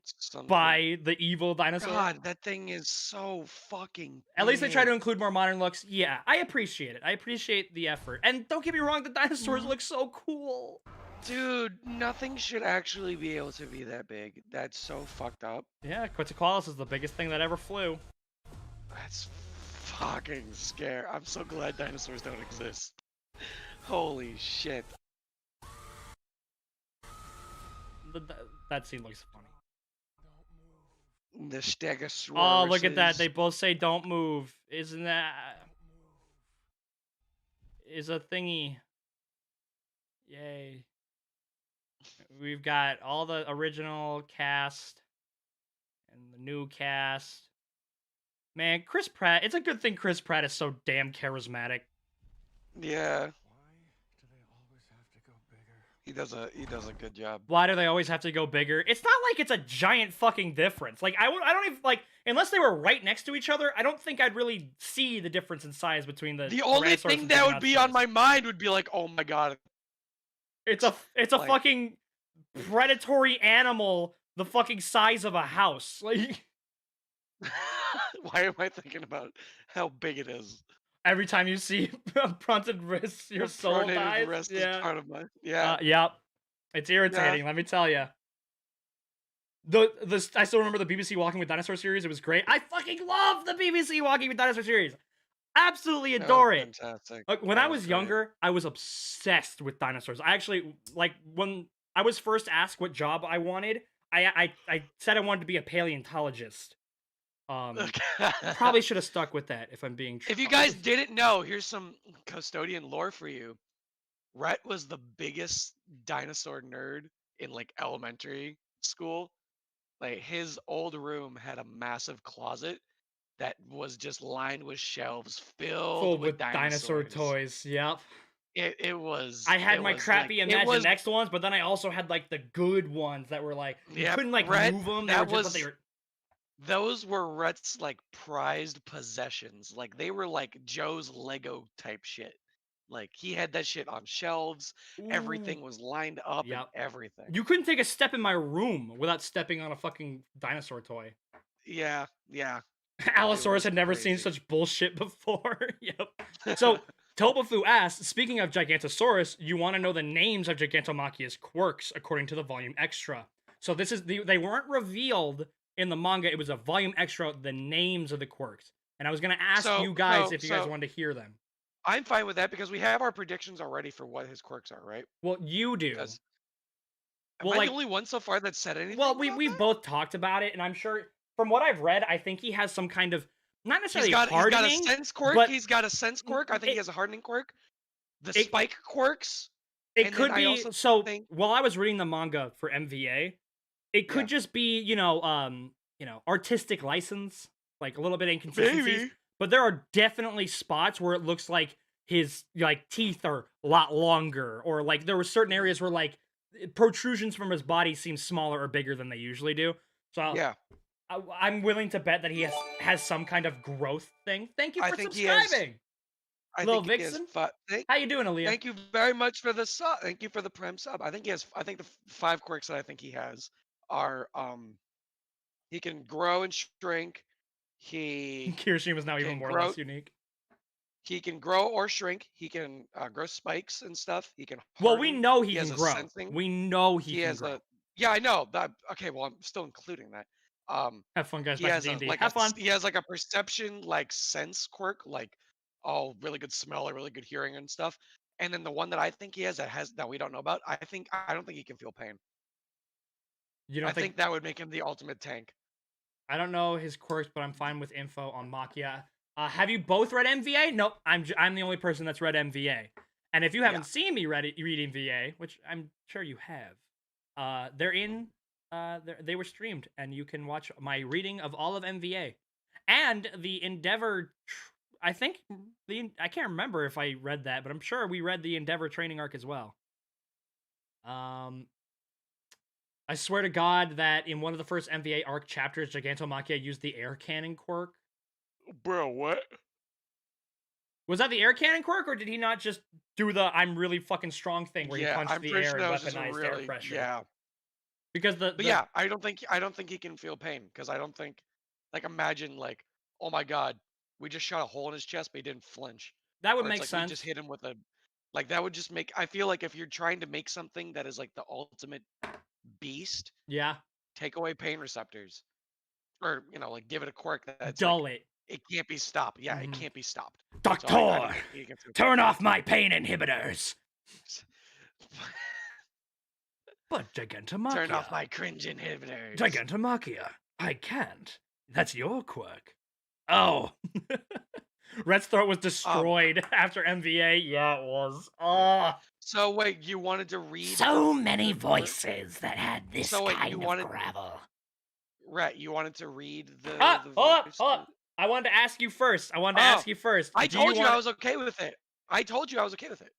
by the evil dinosaur. God, that thing is so fucking. At least they try to big. include more modern looks. Yeah, I appreciate it. I appreciate the effort. And don't get me wrong, the dinosaurs look so cool. Dude, nothing should actually be able to be that big. That's so fucked up. Yeah, Quetzalcoatlus is the biggest thing that ever flew. That's fucking scary. I'm so glad dinosaurs don't exist. Holy shit. That scene looks funny. The Stegosaurus. Oh, look at that. They both say don't move. Isn't that... is a thingy. Yay. We've got all the original cast and the new cast. Man, Chris Pratt, it's a good thing Chris Pratt is so damn charismatic. Yeah. Why do they always have to go bigger? He does a good job. Why do they always have to go bigger? It's not like it's a giant fucking difference. Like I don't even like, unless they were right next to each other, I don't think I'd really see the difference in size between the The only Tyrannosaurus thing and that would be on Tyrannosaurus. my mind would be like, oh my god. It's a like- fucking predatory animal the fucking size of a house. Like Why am I thinking about how big it is? every time you see a fronted wrist, your The soul pronated dies. wrist is Yeah. part of my. Yeah. Yep. It's irritating, let me tell you. I still remember the BBC Walking with Dinosaur series. It was great. I fucking love the BBC Walking with Dinosaur series. Absolutely That was adore it. Fantastic. Like, when That I was great. younger, I was obsessed with dinosaurs. I actually, like, when I was first asked what job I wanted, I said I wanted to be a paleontologist. Probably should have stuck with that if I'm being true. If you guys didn't know, here's some custodian lore for you. Rhett was the biggest dinosaur nerd in like elementary school. Like his old room had a massive closet that was just lined with shelves filled full with with dinosaur dinosaurs. toys. Yep. It was. I had it my was, crappy like, Imagine Next ones, but then I also had like the good ones that were like you Yep, couldn't like Rhett, move them. They were that just what was- they were. Those were Rhett's like prized possessions. Like they were like Joe's Lego type shit. Like he had that shit on shelves. Everything was lined up Yep. and everything. You couldn't take a step in my room without stepping on a fucking dinosaur toy. Yeah, yeah. Allosaurus had never seen crazy. such bullshit before. Yep. So Tobafu asks, speaking of Gigantosaurus, you want to know the names of Gigantomachia's quirks according to the volume extra. So this is they weren't revealed in the manga. It was a volume extra, the names of the quirks. And I was gonna ask you guys if you guys wanted to hear them. I'm fine with that because we have our predictions already for what his quirks are, right? Well, you do. Because am Well, I like, the only one so far that said anything? well, about we've that? both talked about it, and I'm sure from what I've read, I think he has some kind of not He's necessarily got a hardening, sense quirk. but He's got a sense quirk. I think it, he has a hardening quirk. The it, spike quirks. it And could then I be. also So think while I was reading the manga for MVA, it could Yeah. just be artistic license, like a little bit of inconsistencies. Maybe. But there are definitely spots where it looks like his like teeth are a lot longer, or like there were certain areas where like protrusions from his body seem smaller or bigger than they usually do. So Yeah. I'm willing to bet that he has some kind of growth thing. Thank you I for think he has- subscribing, I Lil think he has Vixen. thank, How you doing, Aaliyah? thank you very much for the sub. Thank you for the prem sub. I think he has. I think the 5 quirks that I think he has are he can grow and shrink. He Kirishima's now even can more or grow. less unique. He can grow or shrink. He can grow spikes and stuff. He can. Well, we harden. know he has can a grow. sensing. We know he He can has grow. a. Yeah, I know that. Okay, well, I'm still including that. Have fun, guys. He Back has to a D&D. like Have fun. he has like a perception like sense quirk, like really good smell or really good hearing and stuff. And then the one that I think he has that we don't know about, I don't think he can feel pain. You I don't think that would make him the ultimate tank. I don't know his quirks, but I'm fine with info on Machia. Have you both read MVA? Nope. I'm the only person that's read MVA. And if you haven't seen me reading VA, which I'm sure you have, they were streamed, and you can watch my reading of all of MVA and the Endeavor. I can't remember if I read that, but I'm sure we read the Endeavor training arc as well. I swear to God that in one of the first MVA arc chapters, Gigantomachia used the air cannon quirk. Bro, what? Was that the air cannon quirk, or did he not just do the "I'm really fucking strong" thing where he punched I'm the pretty air sure and that was just a weaponized air really pressure? yeah. Because But yeah, I don't think he can feel pain because I don't think like imagine like oh my god, we just shot a hole in his chest but he didn't flinch. that would Or it's make like we sense. just hit him with a like that would just make I feel like if you're trying to make something that is like the ultimate beast, Yeah, take away pain receptors. Or, like give it a quirk that's dull like it. it can't be stopped. Yeah, it Mhm. can't be stopped. So I Doctor, don't think he can feel turn pain. off my pain inhibitors. But Gigantomachia. Turn off my cringe inhibitors. Gigantomachia. I can't. That's your quirk. Oh. Red's throat was destroyed after MVA. Yeah, it was. Ah. So wait, you wanted to read So many the- voices that had this So wait, kind you of wanted- gravel. Right, you wanted to read the Hold voice? up. I wanted to ask you first. I told you I was okay with it. I told you I was okay with it.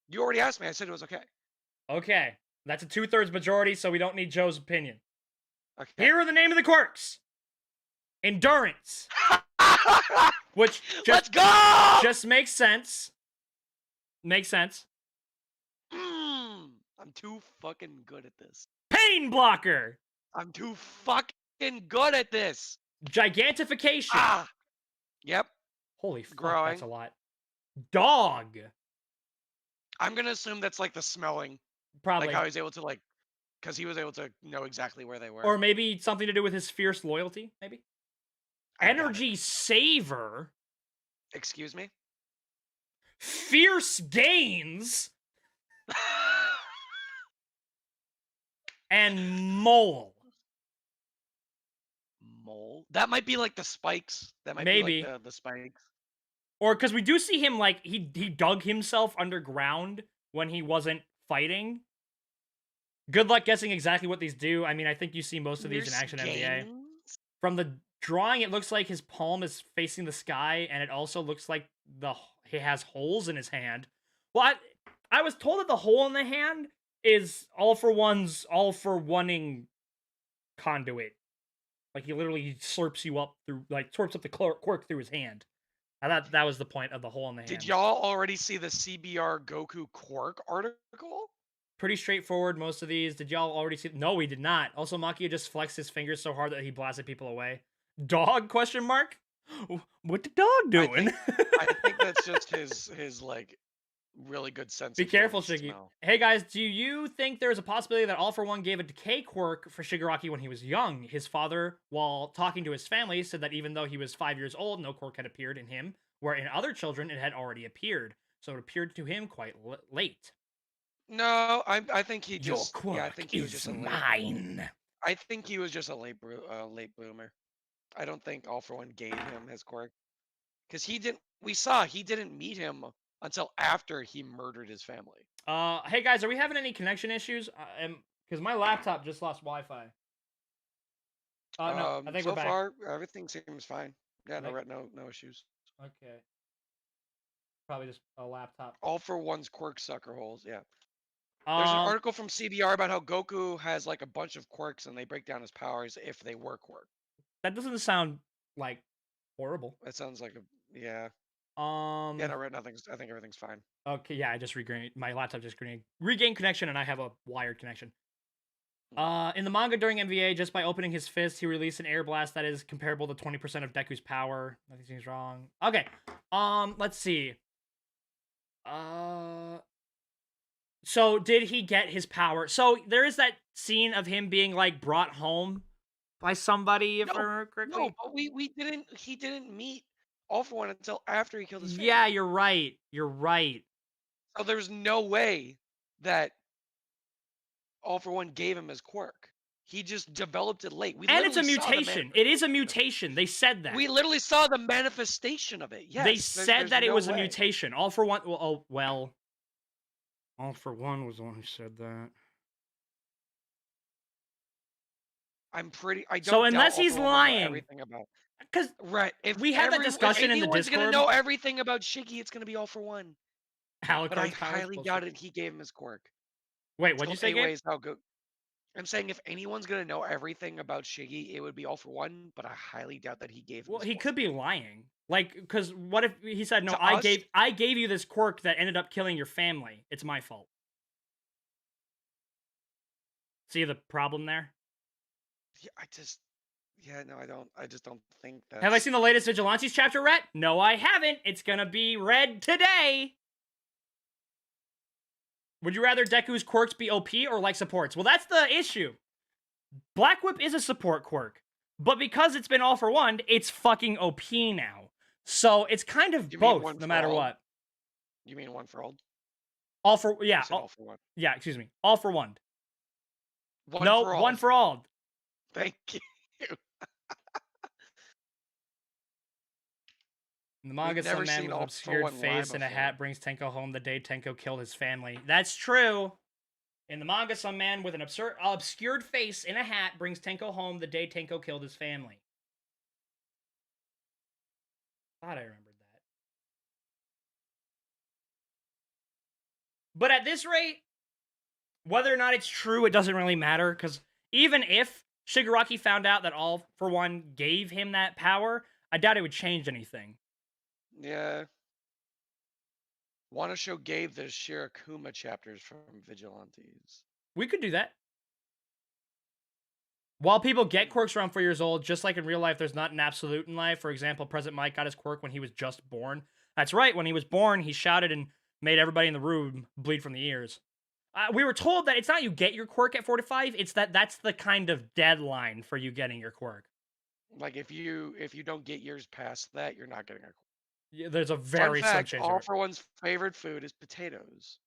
You already asked me. I said it was okay. Okay. That's a 2/3 majority, so we don't need Joe's opinion. Okay. Here are the name of the quirks. Endurance. Which Let's go! just makes sense. Makes sense. I'm too fucking good at this. Pain blocker. I'm too fucking good at this. Gigantification. Ah. Yep. Holy fuck, Growing. that's a lot. Dog. I'm gonna assume that's like the smelling, Probably. like how he's able to because he was able to know exactly where they were. Or maybe something to do with his fierce loyalty, maybe? I doubt it. Energy saver. Excuse me. Fierce gains. And mole. Mole. That might be like the spikes. That might Maybe. be like the spikes. Or because we do see him like he dug himself underground when he wasn't fighting. Good luck guessing exactly what these do. I mean, I think you see most of these in Action MVA. From the drawing, it looks like his palm is facing the sky, and it also looks like he has holes in his hand. Well, I was told that the hole in the hand is all for oneing conduit. Like he literally slurps you up through, like slurps up the quirk through his hand. I thought that was the point of the hole in the hand. Did y'all already see the CBR Goku quirk article? Pretty straightforward, most of these. Did y'all already see? No, we did not. Also, Machia just flexed his fingers so hard that he blasted people away. Dog? Question mark. What the dog doing? I think that's just his like really good sense Be of careful, human Shiggy. smell. Hey guys, do you think there's a possibility that All for One gave a decay quirk for Shigaraki when he was young? His father, while talking to his family, said that even though he was 5 years old, no quirk had appeared in him, where in other children it had already appeared. So it appeared to him quite late. No, I think he Your just quirk I think he was is just a late. mine. I think he was just a late bloomer. I don't think All for One gave him his quirk because he didn't. We saw he didn't meet him until after he murdered his family. Hey guys, are we having any connection issues? Because my laptop just lost Wi-Fi. No, I think So we're back. far everything seems fine. Yeah, I think- no issues. Okay. Probably just a laptop. All for One's quirk sucker holes. Yeah. There's an article from CBR about how Goku has like a bunch of quirks and they break down his powers if they were quirk. That doesn't sound like horrible. That sounds like a yeah. Yeah, Yeah, no, nothing's. I think everything's fine. Okay, yeah, I just regained my laptop just regained connection, and I have a wired connection. In the manga during MVA, just by opening his fist, he released an air blast that is comparable to 20% of Deku's power. Nothing seems wrong. Okay, let's see. So did he get his power? So there is that scene of him being like brought home by somebody, if I remember correctly. No, but we didn't. He didn't meet All for One until after he killed his family. Yeah, you're right. You're right. So there's no way that All for One gave him his quirk. He just developed it late. And it's a mutation. It is a mutation. They said that. We literally saw the manifestation of it. Yes. They said that it was a mutation. All for One. Well. All for One was the one who said that. I'm pretty. I don't. So unless doubt All he's for One will know lying, everything about. because Right. If we had that discussion in the anyone's gonna Discord. know everything about Shiggy, it's gonna be All for One. But I Alucard's power highly bullshit. doubt it. He gave him his quirk. Wait, what'd you say, Gabe? Anyways, how good. I'm saying if anyone's gonna know everything about Shiggy, it would be All for One. But I highly doubt that he gave. Him Well, his he quirk. could be lying. Like, because what if he said, "No, To I us- gave you this quirk that ended up killing your family. It's my fault." See the problem there? Yeah, no, I don't. I just don't think that. Have I seen the latest Vigilantes chapter, Rhett? No, I haven't. It's gonna be read today. Would you rather Deku's quirks be OP or like supports? Well, that's the issue. Black Whip is a support quirk, but because it's been All for One, it's fucking OP now. So it's kind of You mean both, one no for matter all? what. You mean one for all? All for You yeah, said All for One. yeah. Excuse me. All for One. One No, for all. one for all. Thank you. In the manga, never some man seen with an All for obscured One live face and a before. hat brings Tenko home the day Tenko killed his family. That's true. In the manga, some man with an obscured face in a hat brings Tenko home the day Tenko killed his family. Thought I remembered that. But at this rate, whether or not it's true, it doesn't really matter, because even if Shigaraki found out that All for One gave him that power, I doubt it would change anything. Yeah. Want to show Gabe the Shirakuma chapters from Vigilantes. We could do that. While people get quirks around 4 years old, just like in real life, there's not an absolute in life. For example, President Mike got his quirk when he was just born. That's right, when he was born, he shouted and made everybody in the room bleed from the ears. We were told that it's not you get your quirk at 4 to 5, it's that's the kind of deadline for you getting your quirk. Like if you don't get yours past that, you're not getting a quirk. Yeah, there's a very Fun slim fact, chance. All for One's favorite food is potatoes.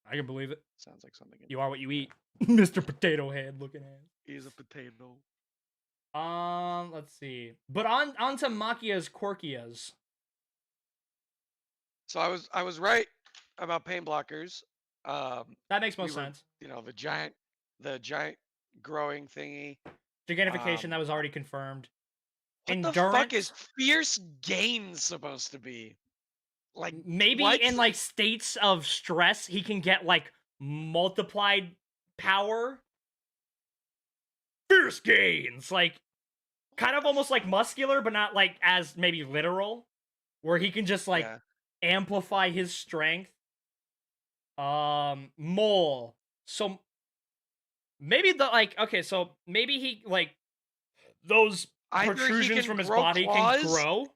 I can believe it. Sounds like something. You are what you eat, Mr. Potato Head looking at. He's a potato. Let's see. But on to Makia's Quirkias. So I was right about pain blockers. That makes most sense. You know, the giant growing thingy. Gigantification, that was already confirmed. What the fuck is fierce gain supposed to be? Like maybe what? in like states of stress, he can get like multiplied power. Fierce gains, like kind of almost like muscular, but not like as maybe literal, where he can just like amplify his strength. Mole. So maybe the like okay, so maybe he like those Either he protrusions can from his grow body claws, can grow.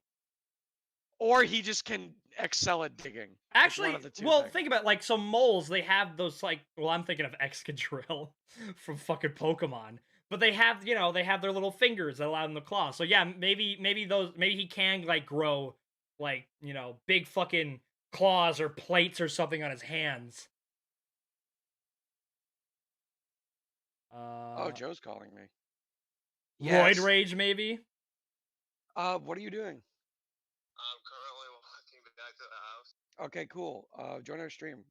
or he just can excel at digging. It's Actually, one of the two well, things. think about it, like so moles. They have those like. Well, I'm thinking of Excadrill from fucking Pokemon, but they have they have their little fingers that allow them to claw. So yeah, maybe maybe he can like grow like big fucking claws or plates or something on his hands. Oh, Joe's calling me. Roid Yes. rage, maybe. What are you doing? I'm currently walking back to the house. Okay, cool. Join our stream.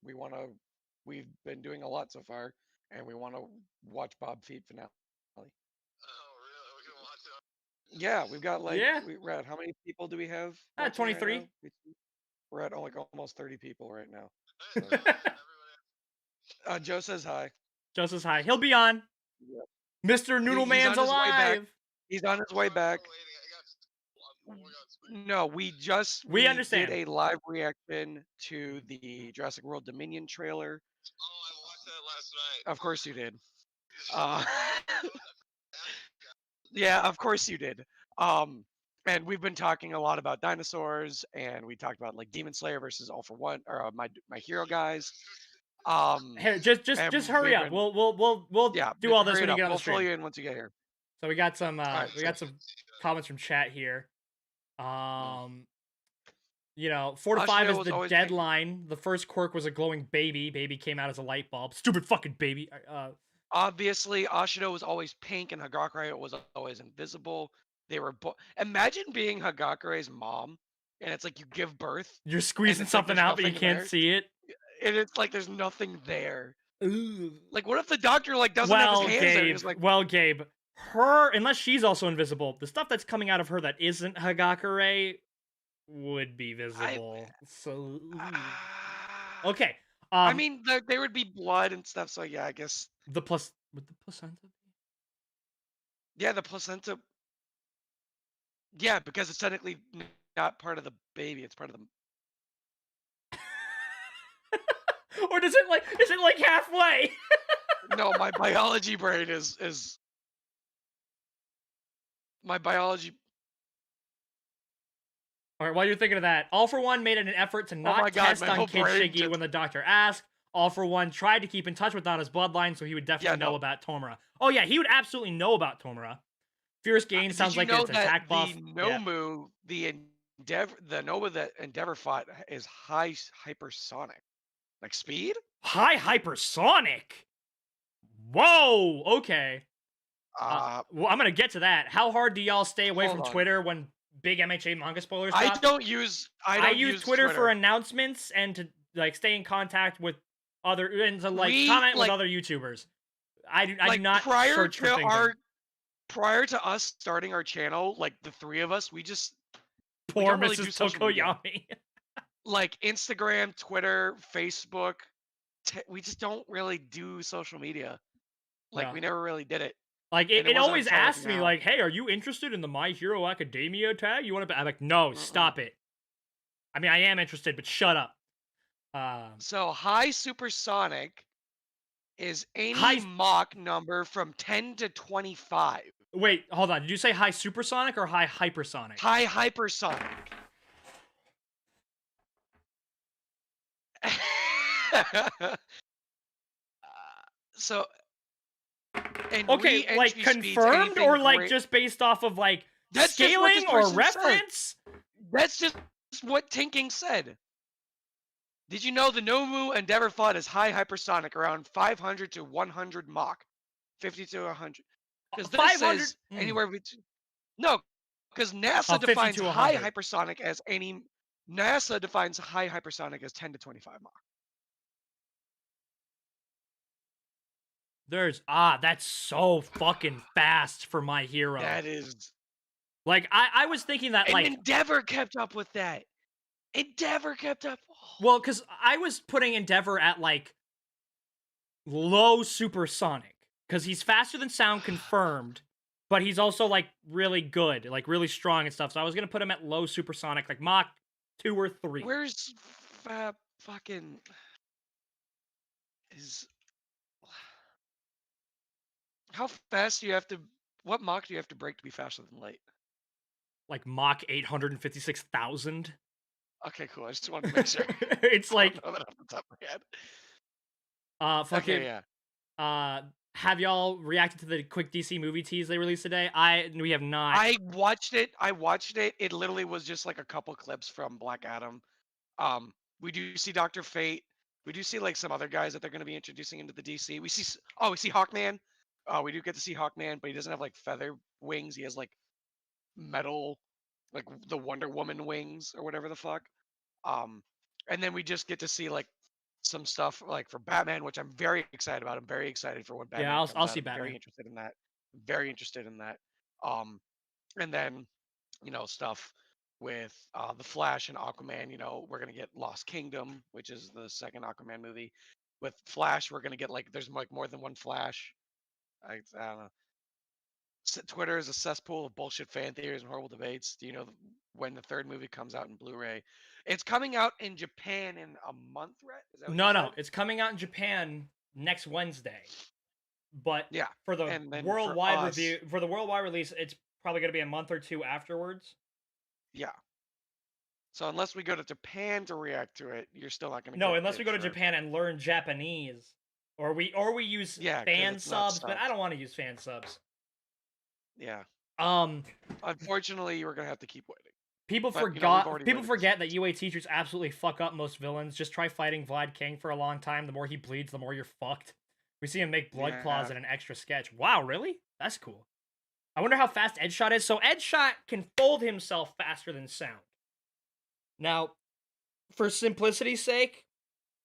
We've been doing a lot so far, and we want to watch Bob Feet finale. Oh, really? We can watch it. Yeah, we've got like Yeah. we're at how many people do we have watching 23. right now? We're at like almost 30 people right now. Hey, So, everybody. Joe says hi. Joe says hi. He'll be on. Yep. Mr. Noodle He's Man's on his way back. alive. He's on his way back. No, we understand. did a live reaction to the Jurassic World Dominion trailer. Oh, I watched that last night. Of course you did. Yeah, of course you did. And we've been talking a lot about dinosaurs, and we talked about like Demon Slayer versus All for One, or my hero guys. Here, just and hurry we've up. been- We'll Yeah, do all this hurry when it you up. get on the We'll fill stream. you in once you get here. So we got some right, we got some comments from chat here. 4 to 5 Ashino is was the always deadline. The first quirk was a glowing baby. Baby came out as a light bulb. Stupid fucking baby. Obviously, Ashino was always pink, and Hagakure was always invisible. They were imagine being Hagakure's mom, and it's like you give birth, You're squeezing it's like something there's out, but you nothing can't there. see it. and it's like there's nothing there. Ooh. Like, what if the doctor like doesn't have his hands there? And he's like, Gabe, her, unless she's also invisible, the stuff that's coming out of her that isn't Hagakure would be visible. So okay. I mean, there would be blood and stuff. So yeah, I guess would the placenta be? yeah, the placenta. Yeah, because it's technically not part of the baby; it's part of the. Or is it like halfway? No, my biology brain is. My biology. All right, while you're thinking of that, All for One made an effort to not my God, test my on whole Kid brain Shiggy just- when the doctor asked. All for One tried to keep in touch with Donna's bloodline, so he would definitely know about Tomura. Oh yeah, he would absolutely know about Tomura. Fierce Gain sounds like it's attack buff. The Nomu, the Nova that Endeavor fought is high hypersonic, like speed. High hypersonic. Whoa. Okay. Well, I'm gonna get to that. How hard do y'all stay away from Hold on. Twitter when big MHA manga spoilers I drop? don't use Twitter for announcements and to like stay in contact with other and to like comment with other YouTubers. I do not search for things. Prior to us starting our channel, like the three of us, we Poor don't really do Mrs. social media. Tokoyami. Like Instagram, Twitter, Facebook, we just don't really do social media. Like Yeah. we never really did it. Like it wasn't always until, like, asks me now. like, "Hey, are you interested in the My Hero Academia tag? You want to?" I'm like, "No, stop it." I mean, I am interested, but shut up. So high supersonic is any Mach number from 10 to 25. Wait, hold on. Did you say high supersonic or high hypersonic? High hypersonic. So, and okay, like confirmed or like just based off of like scaling or reference? That's just what Tinking said. Did you know the Nomu Endeavor fought is high hypersonic, around 500 to 100 Mach, 50 to 100? Because this says anywhere between. No, because NASA defines high hypersonic as any. NASA defines high hypersonic as 10 to 25 Mach. That's so fucking fast for My Hero. That is. Like I was thinking that like Endeavor kept up with that. Endeavor kept up. Well, because I was putting Endeavor at like low supersonic because he's faster than sound confirmed, but he's also like really good, like really strong and stuff. So I was gonna put him at low supersonic, like Mach 2 or 3. Where's fucking is? How fast do you have to? What Mach do you have to break to be faster than light? like Mach 856,000. Okay, cool. I just wanted to make sure. It's I like don't know that off the top of my head. fucking Okay, yeah. have y'all reacted to the quick DC movie tease they released today? We have not. I watched it. It literally was just like a couple clips from Black Adam. We do see Doctor Fate. We do see like some other guys that they're going to be introducing into the DC. We see Hawkman. We do get to see Hawkman, but he doesn't have like feather wings. He has like metal, like the Wonder Woman wings or whatever the fuck. And then we just get to see like some stuff like for Batman, which I'm very excited about. I'm very excited for when Yeah, Batman comes I'll out. see I'm Batman. very interested in that. Very interested in that. And then stuff with the Flash and Aquaman. We're gonna get Lost Kingdom, which is the second Aquaman movie. With Flash, we're gonna get like there's like more than one Flash. I don't know. Twitter is a cesspool of bullshit fan theories and horrible debates. Do you know when the third movie comes out in Blu-ray? It's coming out in Japan in a month, right? Is that what you No, said? it's coming out in Japan next Wednesday. But Yeah, for the and then worldwide for us, review, for the worldwide release, it's probably going to be a month or two afterwards. yeah. So unless we go to Japan to react to it, you're still not going to No, get unless it we go to for- Japan and learn Japanese, or we use Yeah, 'cause fan it's not subs, but I subbed. don't want to use fan subs. Yeah. Um, Unfortunately, you were going to have to keep waiting. people But, we've already people waited forget that UA teachers absolutely fuck up most villains. Just try fighting Vlad King for a long time. The more he bleeds, the more you're fucked. We see him make blood claws Yeah. in an extra sketch. Wow, really? That's cool. I wonder how fast Edgeshot is. So Edgeshot can fold himself faster than sound. Now, for simplicity's sake,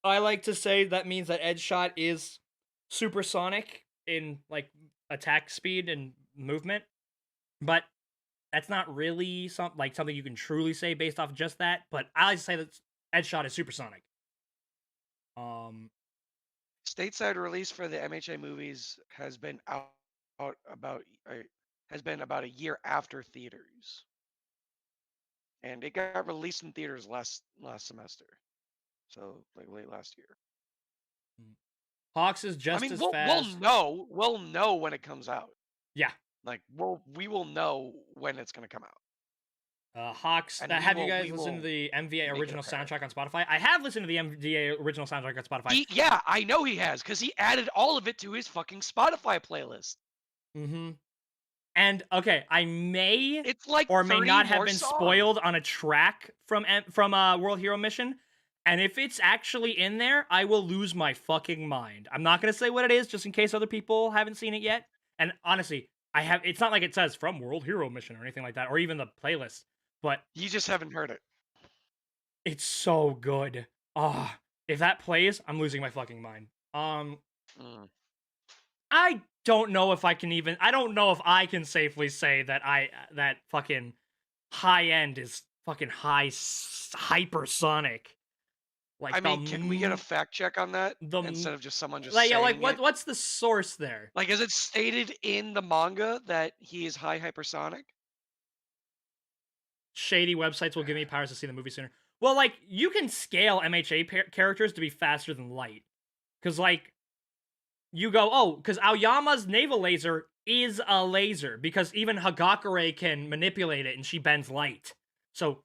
I like to say that means that Edgeshot is supersonic in like attack speed and movement, but that's not really something you can truly say based off just that. But I like to say that Edgeshot is supersonic. Stateside release for the MHA movies has been out about a year after theaters, and it got released in theaters last semester, so like late last year. Hawks is just as fast. We'll know when it comes out. Yeah. Like we will know when it's gonna come out. Hawks. And Have we you guys will listened to the MVA make it original apparent. soundtrack on Spotify? I have listened to the MVA original soundtrack on Spotify. Yeah, I know he has, because he added all of it to his fucking Spotify playlist. Mm-hmm. And okay, I may It's like or may 30 not have more been songs. spoiled on a track from World Hero Mission, and if it's actually in there, I will lose my fucking mind. I'm not gonna say what it is, just in case other people haven't seen it yet. And honestly, it's not like it says from World Hero Mission or anything like that, or even the playlist. But You just haven't heard it. it's so good. If that plays, I'm losing my fucking mind. I don't know if I can even. I don't know if I can safely say that that fucking high end is fucking hypersonic. Like, I mean, can we get a fact check on that the instead of just someone just like, saying like it? what's the source there? Like, is it stated in the manga that he is high hypersonic? Shady websites will give me powers to see the movie sooner. Well, like, you can scale MHA characters to be faster than light. Because, like, you go, because Aoyama's naval laser is a laser. Because even Hagakure can manipulate it and she bends light. So,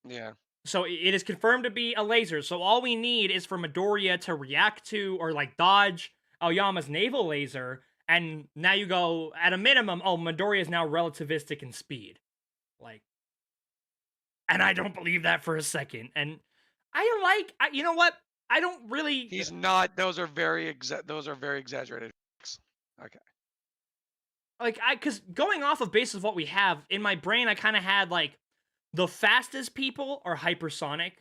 Yeah. So it is confirmed to be a laser. So all we need is for Midoriya to react to or, like, dodge Aoyama's naval laser. And now you go, at a minimum, Midoriya is now relativistic in speed. Like, and I don't believe that for a second. And you know what? I don't really. He's not. Those are very exaggerated facts. Okay. Like, because going off of basis of what we have in my brain, I kind of had like the fastest people are hypersonic.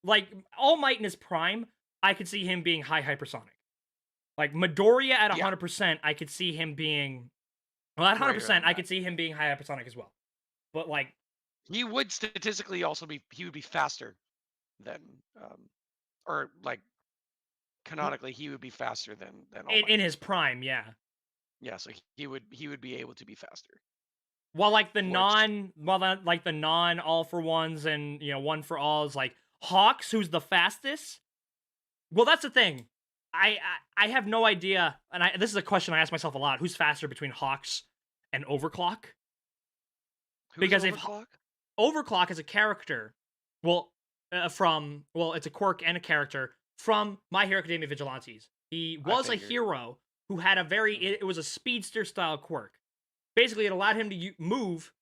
Like All Might in his prime, I could see him being high hypersonic. Like Midoriya at 100%, I could see him being. Well, at 100%, I could see him being high hypersonic as well. But like. He would statistically also be. He would be faster than, or like, canonically, he would be faster than All Might. In his prime, yeah. Yeah, so he would be able to be faster. While like the non all for ones and one for alls, like Hawks, who's the fastest. Well, that's the thing. I have no idea, and this is a question I ask myself a lot: who's faster between Hawks and Overclock? Who's Because if Overclock? Overclock is a character, well, it's a quirk and a character from My Hero Academia Vigilantes. He I was a figured. hero who had a very, it was a speedster style quirk. Basically, it allowed him to move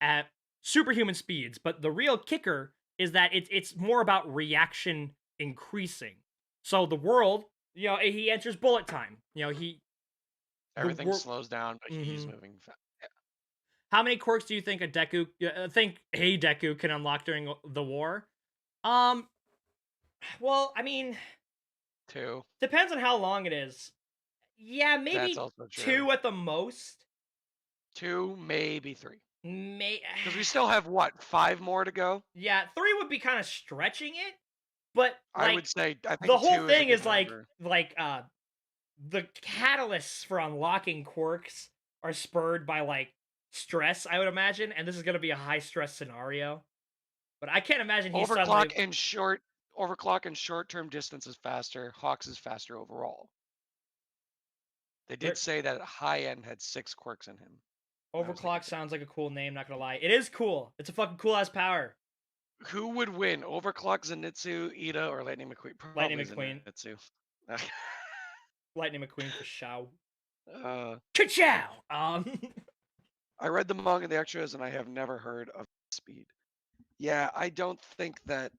at superhuman speeds, but the real kicker is that it's more about reaction increasing. So the world, he enters bullet time. Everything wor- slows down, but he's Mhm. moving fast. How many quirks do you think a Deku can unlock during the war? Um, well, I mean, 2. depends on how long it is. Yeah, That's maybe also true. 2 at the most. 2, maybe 3. May Because we still have what, 5 more to go? Yeah, 3 would be kind of stretching it, but I like would say I the think whole 2 is a thing good is like number. the catalysts for unlocking quirks are spurred by like stress, I would imagine, and this is gonna be a high stress scenario. But I can't imagine he's suddenly. Overclock and short-term distance is faster. Hawks is faster overall. They There- did say that high end had 6 quirks in him. I was Overclock thinking, sounds like a cool name, not gonna lie. It is cool. It's a fucking cool ass power. who would win? Overclock, Zenitsu, Ida, or Lightning McQueen? Lightning Probably McQueen. Zenitsu. Lightning McQueen for show. uh, Ka-chow! I read the manga, the extras, and I have never heard of Speed. Yeah, I don't think that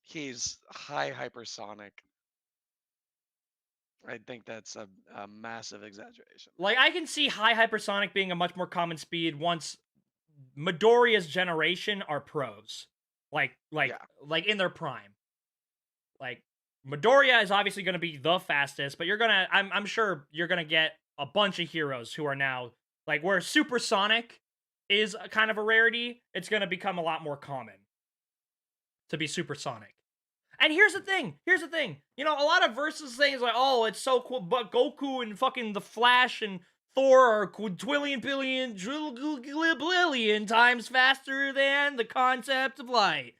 he's high hypersonic. I think that's a massive exaggeration. like, I can see high hypersonic being a much more common speed once Midoriya's generation are pros. Yeah. Like in their prime. Like, Midoriya is obviously gonna be the fastest, but I'm sure you're gonna get a bunch of heroes who are now, like, where supersonic is a kind of a rarity, it's gonna become a lot more common to be supersonic. And here's the thing. A lot of versus things like, oh, it's so cool, but Goku and fucking the Flash and Thor are quadrillion times faster than the concept of light.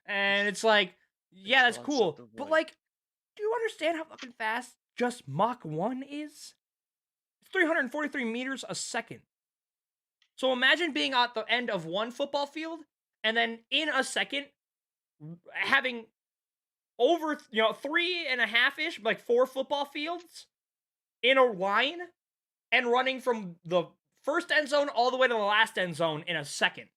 And it's like, yeah, that's cool. Concept of But light. like, do you understand how fucking fast just Mach 1 is? It's 343 meters a second. So imagine being at the end of one football field and then in a second having over 3.5-ish, like 4 football fields in a line and running from the first end zone all the way to the last end zone in a second.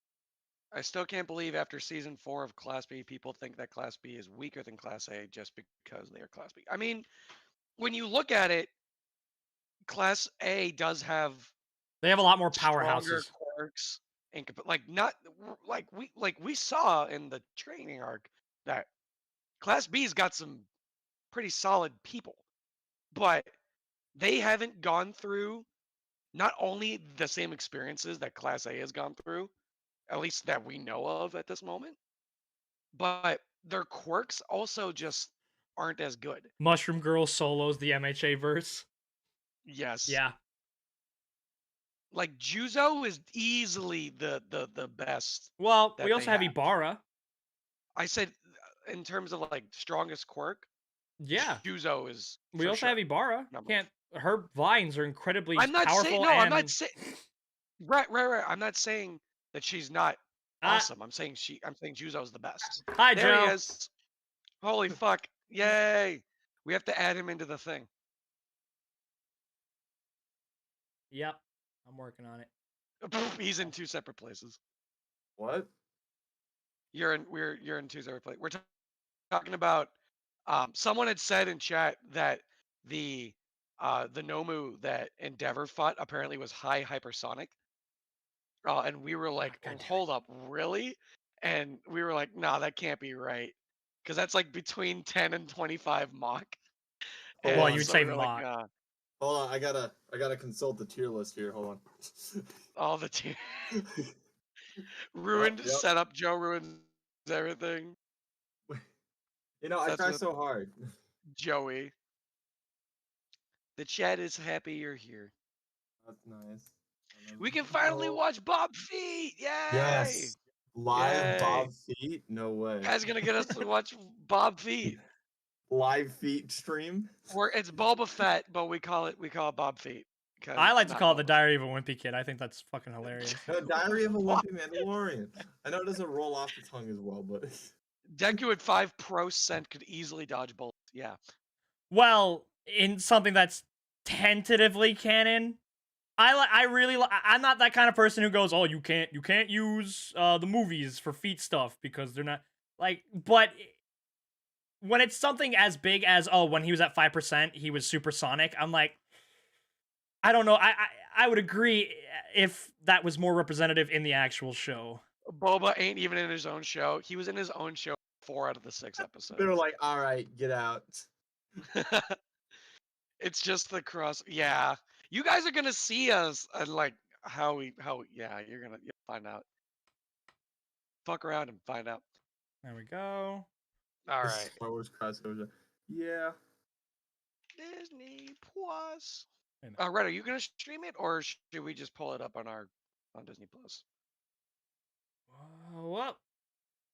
I still can't believe after season 4 of Class B, people think that Class B is weaker than Class A just because they are Class B. I mean, when you look at it, Class A does have They have a lot more stronger powerhouses. quirks and not like we saw in the training arc that Class B's got some pretty solid people, but they haven't gone through not only the same experiences that Class A has gone through, at least that we know of at this moment, but their quirks also just aren't as good. Mushroom Girl solos the MHA verse. Yes. Yeah. Like Juzo is easily the best. Well, that we also they have have. Ibarra. I said in terms of like strongest quirk, Yeah. Juzo is. We for also sure. have Ibarra. Number her vines are incredibly I'm not powerful. saying no. And... I'm not saying. Right. I'm not saying that she's not awesome. I'm saying Juzo is the best. Hi, There Joe. he is. Holy fuck! Yay! We have to add him into the thing. Yep. I'm working on it. He's in 2 separate places. What? You're in 2 separate places. We're talking about. Someone had said in chat that the Nomu that Endeavor fought apparently was high hypersonic. And we were like, God damn it. hold up, really? And we were like, nah, that can't be right. Because that's like between 10 and 25 Mach. Hold Well, on. you would so say we were Mach. Hold on, I gotta consult the tier list here. Hold on. all the ruined Yep. setup. Joe ruins everything. You know, I That's try what- so hard. Joey. The chat is happy you're here. That's nice. We can finally Oh, watch Bob Feet. Yay! Yes. Live Yay. Bob Feet? No way. Guys gonna get us to watch Bob Feet. Live feet stream? It's Boba Fett, but we call it Bob Feet. 'cause I it's like to not call it the Boba. Diary of a Wimpy Kid. I think that's fucking hilarious. No, Diary of a Wimpy Mandalorian. I know it doesn't roll off the tongue as well, but Deku at 5% could easily dodge bullets. Yeah. Well, in something that's tentatively canon, I'm not that kind of person who goes, "Oh, you can't use the movies for feet stuff because they're not like." But when it's something as big as, oh, when he was at 5%, he was supersonic. I'm like, I don't know. I would agree if that was more representative in the actual show. Boba ain't even in his own show. He was in his own show 4 out of the 6 episodes. they're like, all right, get out. It's just the cross. Yeah. You guys are gonna see us and like yeah, you'll find out. Fuck around and find out. There we go. All right. Star Wars crossover. Yeah. Disney Plus. Wait a minute. Red, are you gonna stream it or should we just pull it up on Disney Plus? Well,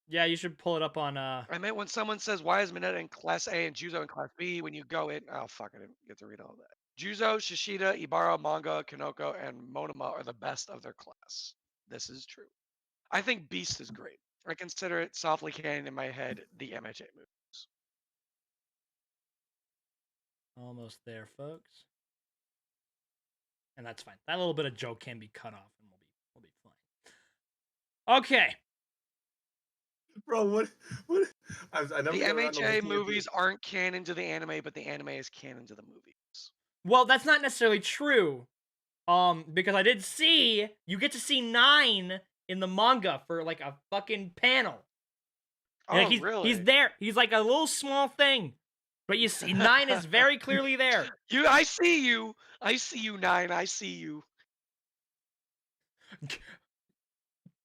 yeah, you should pull it up on. I meant when someone says why is Mineta in Class A and Juzo in Class B, when you go in, oh fuck, I didn't get to read all that. Juzo, Shishida, Ibara, Manga, Kanoko, and Monoma are the best of their class. This is true. I think Beast is great. I consider it softly canon in my head, the MHA movies. Almost there, folks. And that's fine. That little bit of joke can be cut off, and we'll be fine. Okay. Bro, what? I never The get around to MHA looking at movies aren't canon to the anime, but the anime is canon to the movies. Well, that's not necessarily true. Because I did see you get to see 9 in the manga for like a fucking panel. Oh, Like, really? He's there. He's like a little small thing, but you see 9 is very clearly there. I see you. I see you, 9. I see you.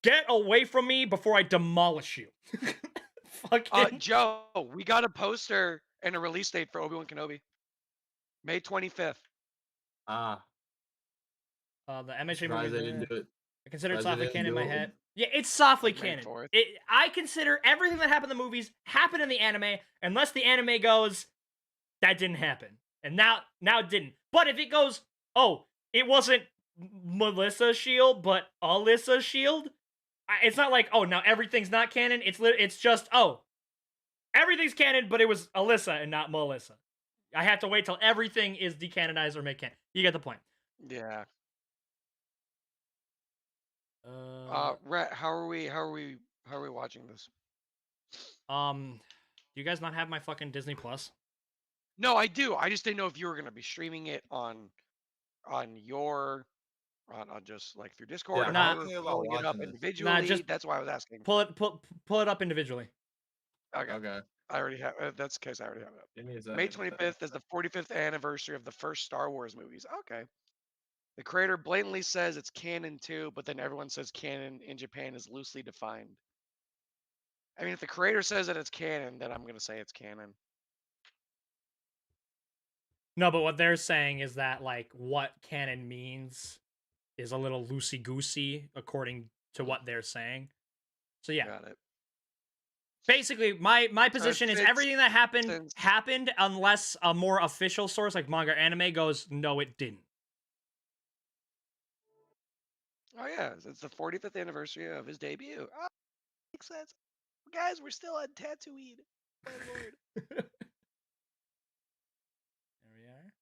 Get away from me before I demolish you. Fucking. Joe, we got a poster and a release date for Obi-Wan Kenobi. May 25th. Ah, The MHA surprised movie. I didn't do it. I consider it Surprised I softly didn't canon in do my it. head. Yeah, it's softly Like May canon. 4th. I consider everything that happened in the movies happened in the anime, unless the anime goes, that didn't happen, and now it didn't. But if it goes, oh, it wasn't Melissa's shield, but Alyssa's shield, it's not like, oh, now everything's not canon. It's just, oh, everything's canon, but it was Alyssa and not Melissa. I have to wait till everything is decanonized or made canon. You get the point. Yeah. Uh, Rhett, how are we watching this? do you guys not have my fucking Disney Plus? No, I do. I just didn't know if you were gonna be streaming it on just like through Discord Yeah, or Nah. how thinking we're about following it up watching this. individually. just- That's why I was asking. Pull it up individually. Okay. Okay. I already have. That's the case. I already have it up. Give me a second. May 25th is the 45th anniversary of the first Star Wars movies. Okay. The creator blatantly says it's canon too, but then everyone says canon in Japan is loosely defined. I mean, if the creator says that it's canon, then I'm gonna say it's canon. No, but what they're saying is that like what canon means is a little loosey goosey according to what they're saying. So yeah, Got it. basically my position is fits everything that happened since- happened unless a more official source like manga or anime goes, no, it didn't. Oh yeah, it's the 45th anniversary of his debut. Oh, makes sense. Guys, we're still on Tatooine. My lord. There we are.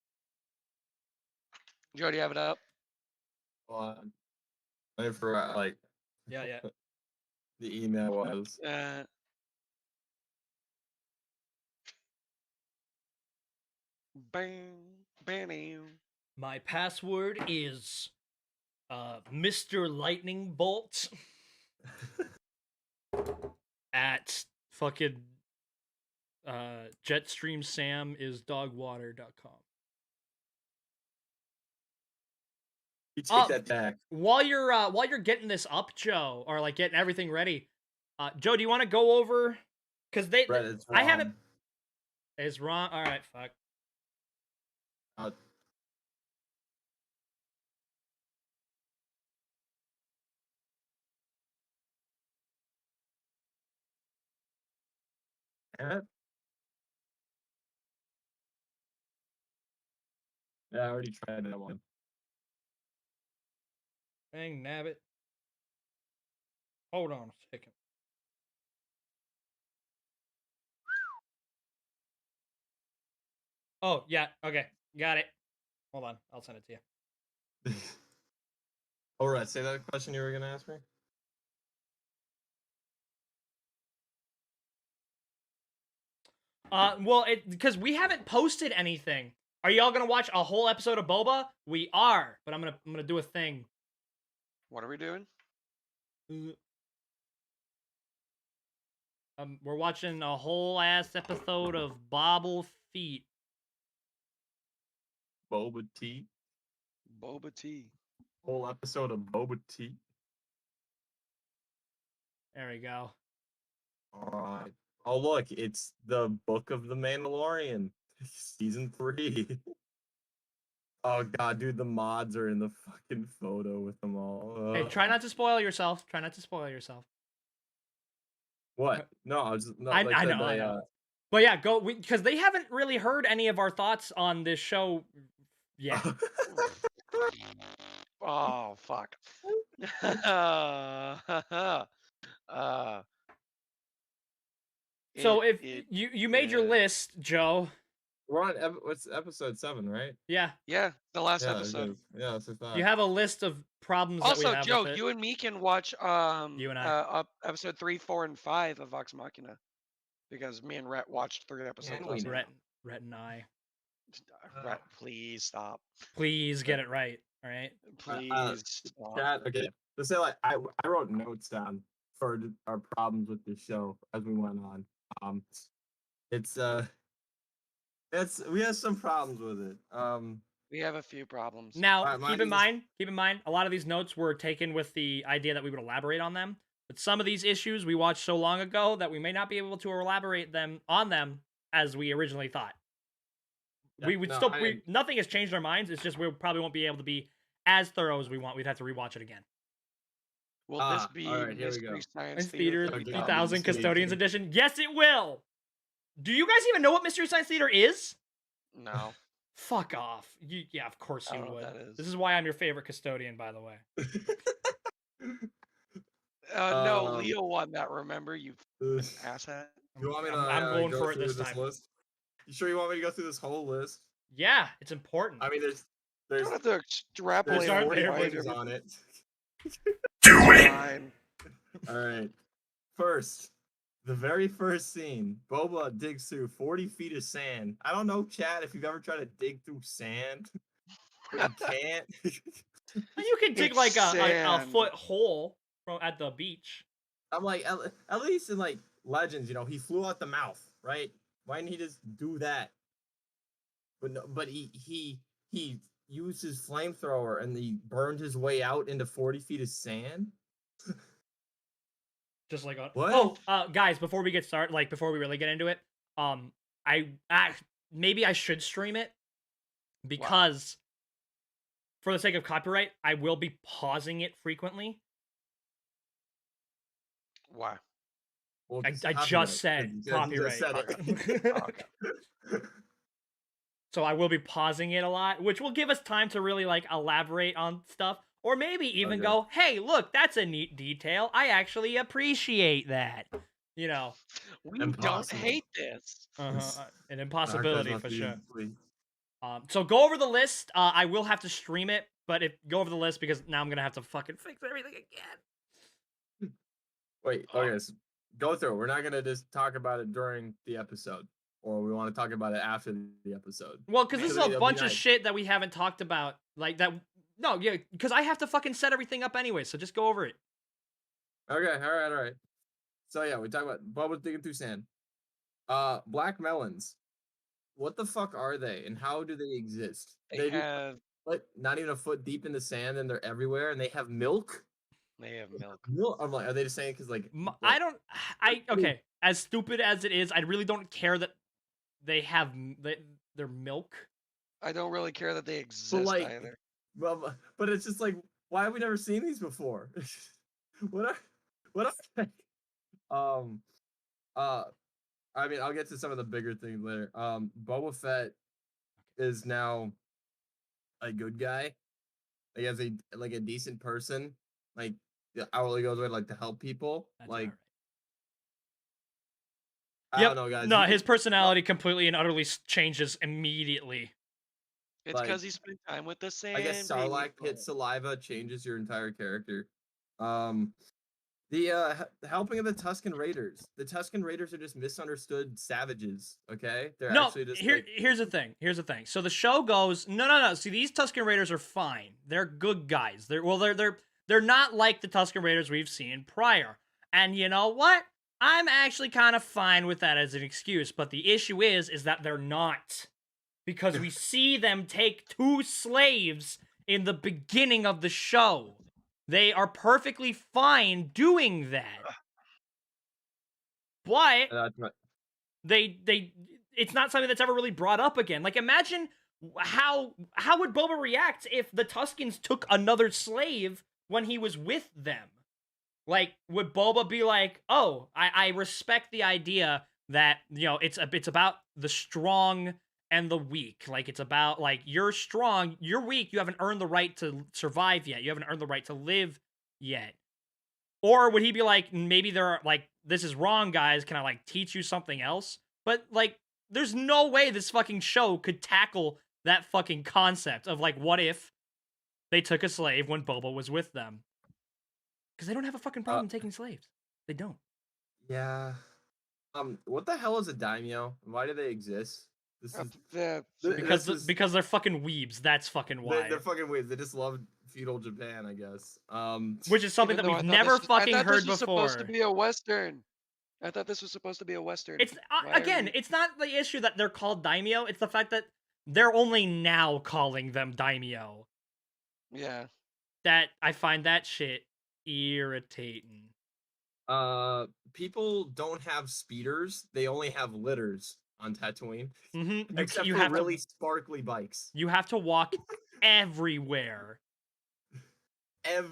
Joe, do you have it up? Hold on. I forgot, like, Yeah. the email was. Bang, bam. My password is Mr. Lightning Bolt at fucking Jetstream Sam is dogwater.com. You take that back. While you're getting this up, Joe, or like getting everything ready, Joe, do you want to go over? Because Brett, it's I wrong. haven't. It's wrong. All right, fuck. Damn it. Yeah, I already tried that one. Dang nabbit. Hold on a second. Oh, yeah. Okay. Got it. Hold on. I'll send it to you. All right, say that question you were gonna ask me. Well, because we haven't posted anything. Are y'all gonna watch a whole episode of Boba? We are, but I'm gonna do a thing. What are we doing? We're watching a whole ass episode of Bobble Feet. Boba Tea. Boba tea. Whole episode of Boba Tea. There we go. All right. Oh look, it's the Book of the Mandalorian, season 3. Oh god, dude, the mods are in the fucking photo with them all. Hey, try not to spoil yourself. Try not to spoil yourself. What? No, I was not. I Like, know, I know. But yeah, go because they haven't really heard any of our thoughts on this show yet. Oh fuck. So if you made your list, Joe. We're on what's episode 7, right? Yeah. Yeah, the last Yeah, episode. Yeah, that's what I thought. You have a list of problems that we Also, have Joe, with it. you and me can watch You and I. episode 3, 4, and 5 of Vox Machina. Because me and Rhett watched 3 episodes we last know. night. Rhett and I. Rhett, please stop. Please get it right. All right. Please stop. Chat, okay. To say like I wrote notes down for our problems with the show as we went on. It's we have some problems with it. We have a few problems. Now, keep in mind, a lot of these notes were taken with the idea that we would elaborate on them. But some of these issues we watched so long ago that we may not be able to elaborate on them as we originally thought. Yeah, We would nothing has changed our minds. It's just we probably won't be able to be as thorough as we want. We'd have to rewatch it again. Will this be all right, here we Mystery go. Science Theater Theater 3000 Custodians Edition? Yes, it will. Do you guys even know what Mystery Science Theater is? No. Fuck off. Yeah, of course you I don't know would. what that is. This is why I'm your favorite custodian, by the way. No, Leo won that, remember? You asshat. You want me to I'm going go for it through this time. list? You sure you want me to go through this whole list? Yeah, it's important. I mean, You don't have to extrapolate Start there's 40 there, pages on it. Do it! Fine. All right. First, the very first scene, Boba digs through 40 feet of sand. I don't know, chat, if you've ever tried to dig through sand. But you can't. You can dig It's like a sand. foot hole at the beach. I'm like, at least in like Legends, he flew out the mouth, right? Why didn't he just do that? But no, but he used his flamethrower and he burned his way out into 40 feet of sand. Just like on. What? Oh, guys, before we get started, like before we really get into it, maybe I should stream it because, for the sake of copyright, I will be pausing it frequently. Why? Well, I just said copyright. So I will be pausing it a lot, which will give us time to really like elaborate on stuff, or maybe even go, "Hey, look, that's a neat detail. I actually appreciate that." We don't hate this. An impossibility for sure. Please. So go over the list. I will have to stream it, but go over the list because now I'm gonna have to fucking fix everything again. Wait, okay, so go through it. We're not gonna just talk about it during the episode, or we want to talk about it after the episode. Well, because this is a It'll be bunch of nice. shit that we haven't talked about, like that. No, yeah, because I have to fucking set everything up anyway. So just go over it. Okay, all right. So yeah, we talk about Bubba digging through sand. Black melons. What the fuck are they, and how do they exist? They have not even a foot deep in the sand, and they're everywhere, and they have milk. milk. I'm like, are they just saying because like Okay. As stupid as it is, I really don't care that they have their milk. I don't really care that they exist either. Well, but it's just like, why have we never seen these before? what are they? I mean, I'll get to some of the bigger things later. Boba Fett is now a good guy. like as a decent person, like the hourly goes away like to help people. That's Like alright. I Yep. don't know, guys. No, You his can- personality completely and utterly changes immediately. It's Like, because he spent time with the same I guess Sarlacc people. pit saliva changes your entire character. The helping of the Tuscan Raiders. The Tuscan Raiders are just misunderstood savages. Okay, they're No, actually just here's the thing. Here's the thing. So the show goes, no. See, these Tuscan Raiders are fine. They're good guys. They're not like the Tuscan Raiders we've seen prior. And you know what? I'm actually kind of fine with that as an excuse. But the issue is that they're not, because we see them take 2 slaves in the beginning of the show. They are perfectly fine doing that. But they it's not something that's ever really brought up again. Like, imagine how would Boba react if the Tuscans took another slave when he was with them? Like, would Boba be like, "Oh, I respect the idea that, you know, it's about the strong and the weak. Like, it's about, like, you're strong, you're weak, you haven't earned the right to survive yet. You haven't earned the right to live yet." Or would he be like, maybe they're like, "This is wrong, guys. Can I, like, teach you something else?" But, like, there's no way this fucking show could tackle that fucking concept of, like, what if they took a slave when Boba was with them? Because they don't have a fucking problem taking slaves. They don't. Yeah. What the hell is a daimyo? Why do they exist? This is Because they're fucking weebs. That's fucking why. they're fucking weird. They just love feudal Japan, I guess. Which is something Even that though we've I thought never this was- I fucking thought heard this was before. supposed to be a western. I thought this was supposed to be a western. It's Why are again, we- it's not the issue that they're called daimyo. It's the fact that they're only now calling them daimyo. Yeah. That I find that shit irritating. People don't have speeders. They only have litters on Tatooine. Mm-hmm. Except for really sparkly bikes. You have to walk everywhere. And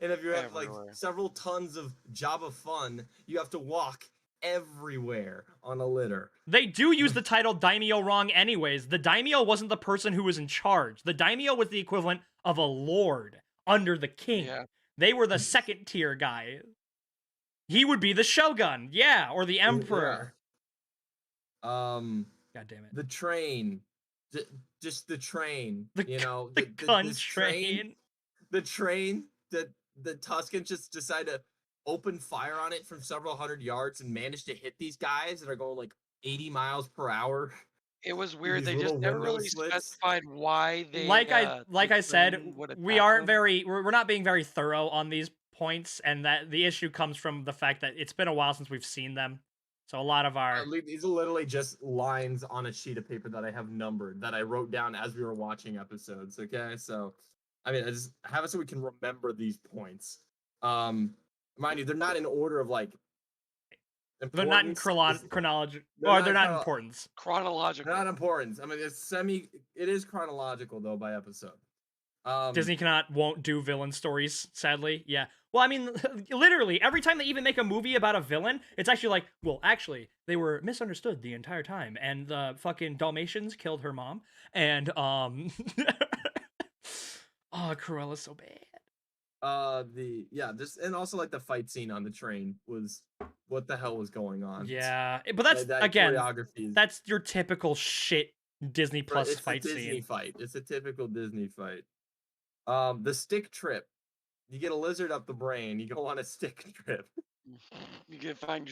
if you have like Everywhere. several tons of Jabba fun, you have to walk everywhere on a litter. They do use the title daimyo wrong anyways. The daimyo wasn't the person who was in charge. The daimyo was the equivalent of a lord under the king. Yeah. They were the second tier guy. He would be the shogun, yeah, or the emperor. Yeah. God damn it. The train. Just the train. You know, The gun this train. The train that the Tuscans just decide to open fire on it from several hundred yards and manage to hit these guys that are going like 80 miles per hour. It was weird. These They just little never window really slits. specified why they. Like I said, train would we attack aren't them. we're not being very thorough on these points, and that the issue comes from the fact that it's been a while since we've seen them. So a lot of our These are literally just lines on a sheet of paper that I have numbered that I wrote down as we were watching episodes. Okay, so I mean, I just have it so we can remember these points. Mind you, they're not in order of like. they're not in importance. chronology, They're or not they're not chrono- importance. Chronological. They're not importance. I mean, it is chronological though by episode. Disney won't do villain stories, sadly. Yeah. Well, I mean, literally, every time they even make a movie about a villain, it's actually like, well, actually, they were misunderstood the entire time, and the fucking Dalmatians killed her mom, and oh, Cruella's so bad. And also like the fight scene on the train was what the hell was going on? Yeah, but that's That again, choreography is- that's your typical shit Disney Plus it's fight a Disney scene. fight. It's a typical Disney fight. The stick trip. You get a lizard up the brain. You go on a stick trip. You can find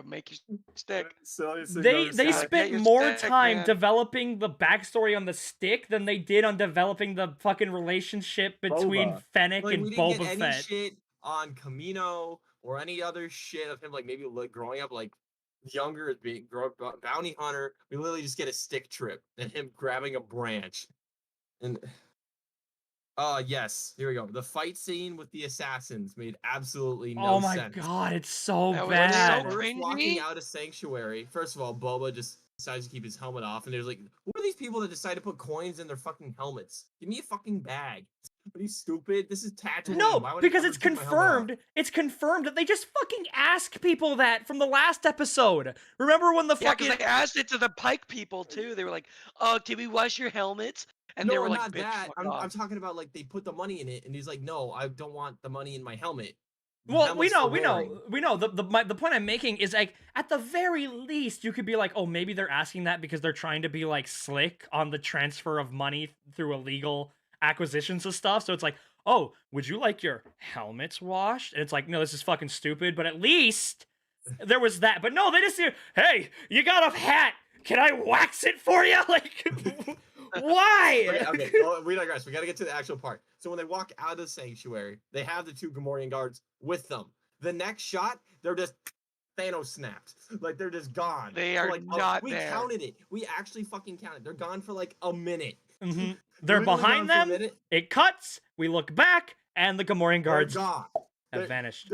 make your stick. So They get spent your more stick, time man. developing the backstory on the stick than they did on developing the fucking relationship between Boba. Fennec like, and we didn't Boba get any Fett. shit on Camino or any other shit of him like maybe like growing up like younger as being bounty hunter. We literally just get a stick trip and him grabbing a branch. And yes, here we go. The fight scene with the assassins made absolutely no Oh my sense. god, it's so That was When they bad. so were cringy. walking out of Sanctuary, first of all, Boba just decides to keep his helmet off, and there's like, who are these people that decide to put coins in their fucking helmets? Give me a fucking bag. Are you stupid? This is Tatooine. No, Why would I because ever it's keep my helmet on? confirmed. It's confirmed that they just fucking ask people that from the last episode. Remember when the Yeah, fucking because they asked it to the Pike people too. They were like, "Oh, did we wash your helmets?" and no, they were like, not "Bitch, that. fuck I'm off." talking about like they put the money in it, and he's like, no, I don't want the money in my helmet. The Well, helmet's still wearing. we know. The point I'm making is like, at the very least, you could be like, oh, maybe they're asking that because they're trying to be like slick on the transfer of money through illegal acquisitions of stuff. So it's like, oh, would you like your helmets washed? And it's like, no, this is fucking stupid. But at least there was that. But no, they just say, hey, you got a hat. Can I wax it for you? Like, why? Okay. Oh, we digress. We got to get to the actual part. So when they walk out of the sanctuary, they have the 2 Gamorrean guards with them. The next shot, they're just Thanos snapped. Like they're just gone. They For are like, not we there. counted it. We actually fucking counted. They're gone for like a minute. Mhm. They're Literally gone behind for a them. minute. It cuts. We look back, and the Gamorrean They're guards gone. have They're- vanished.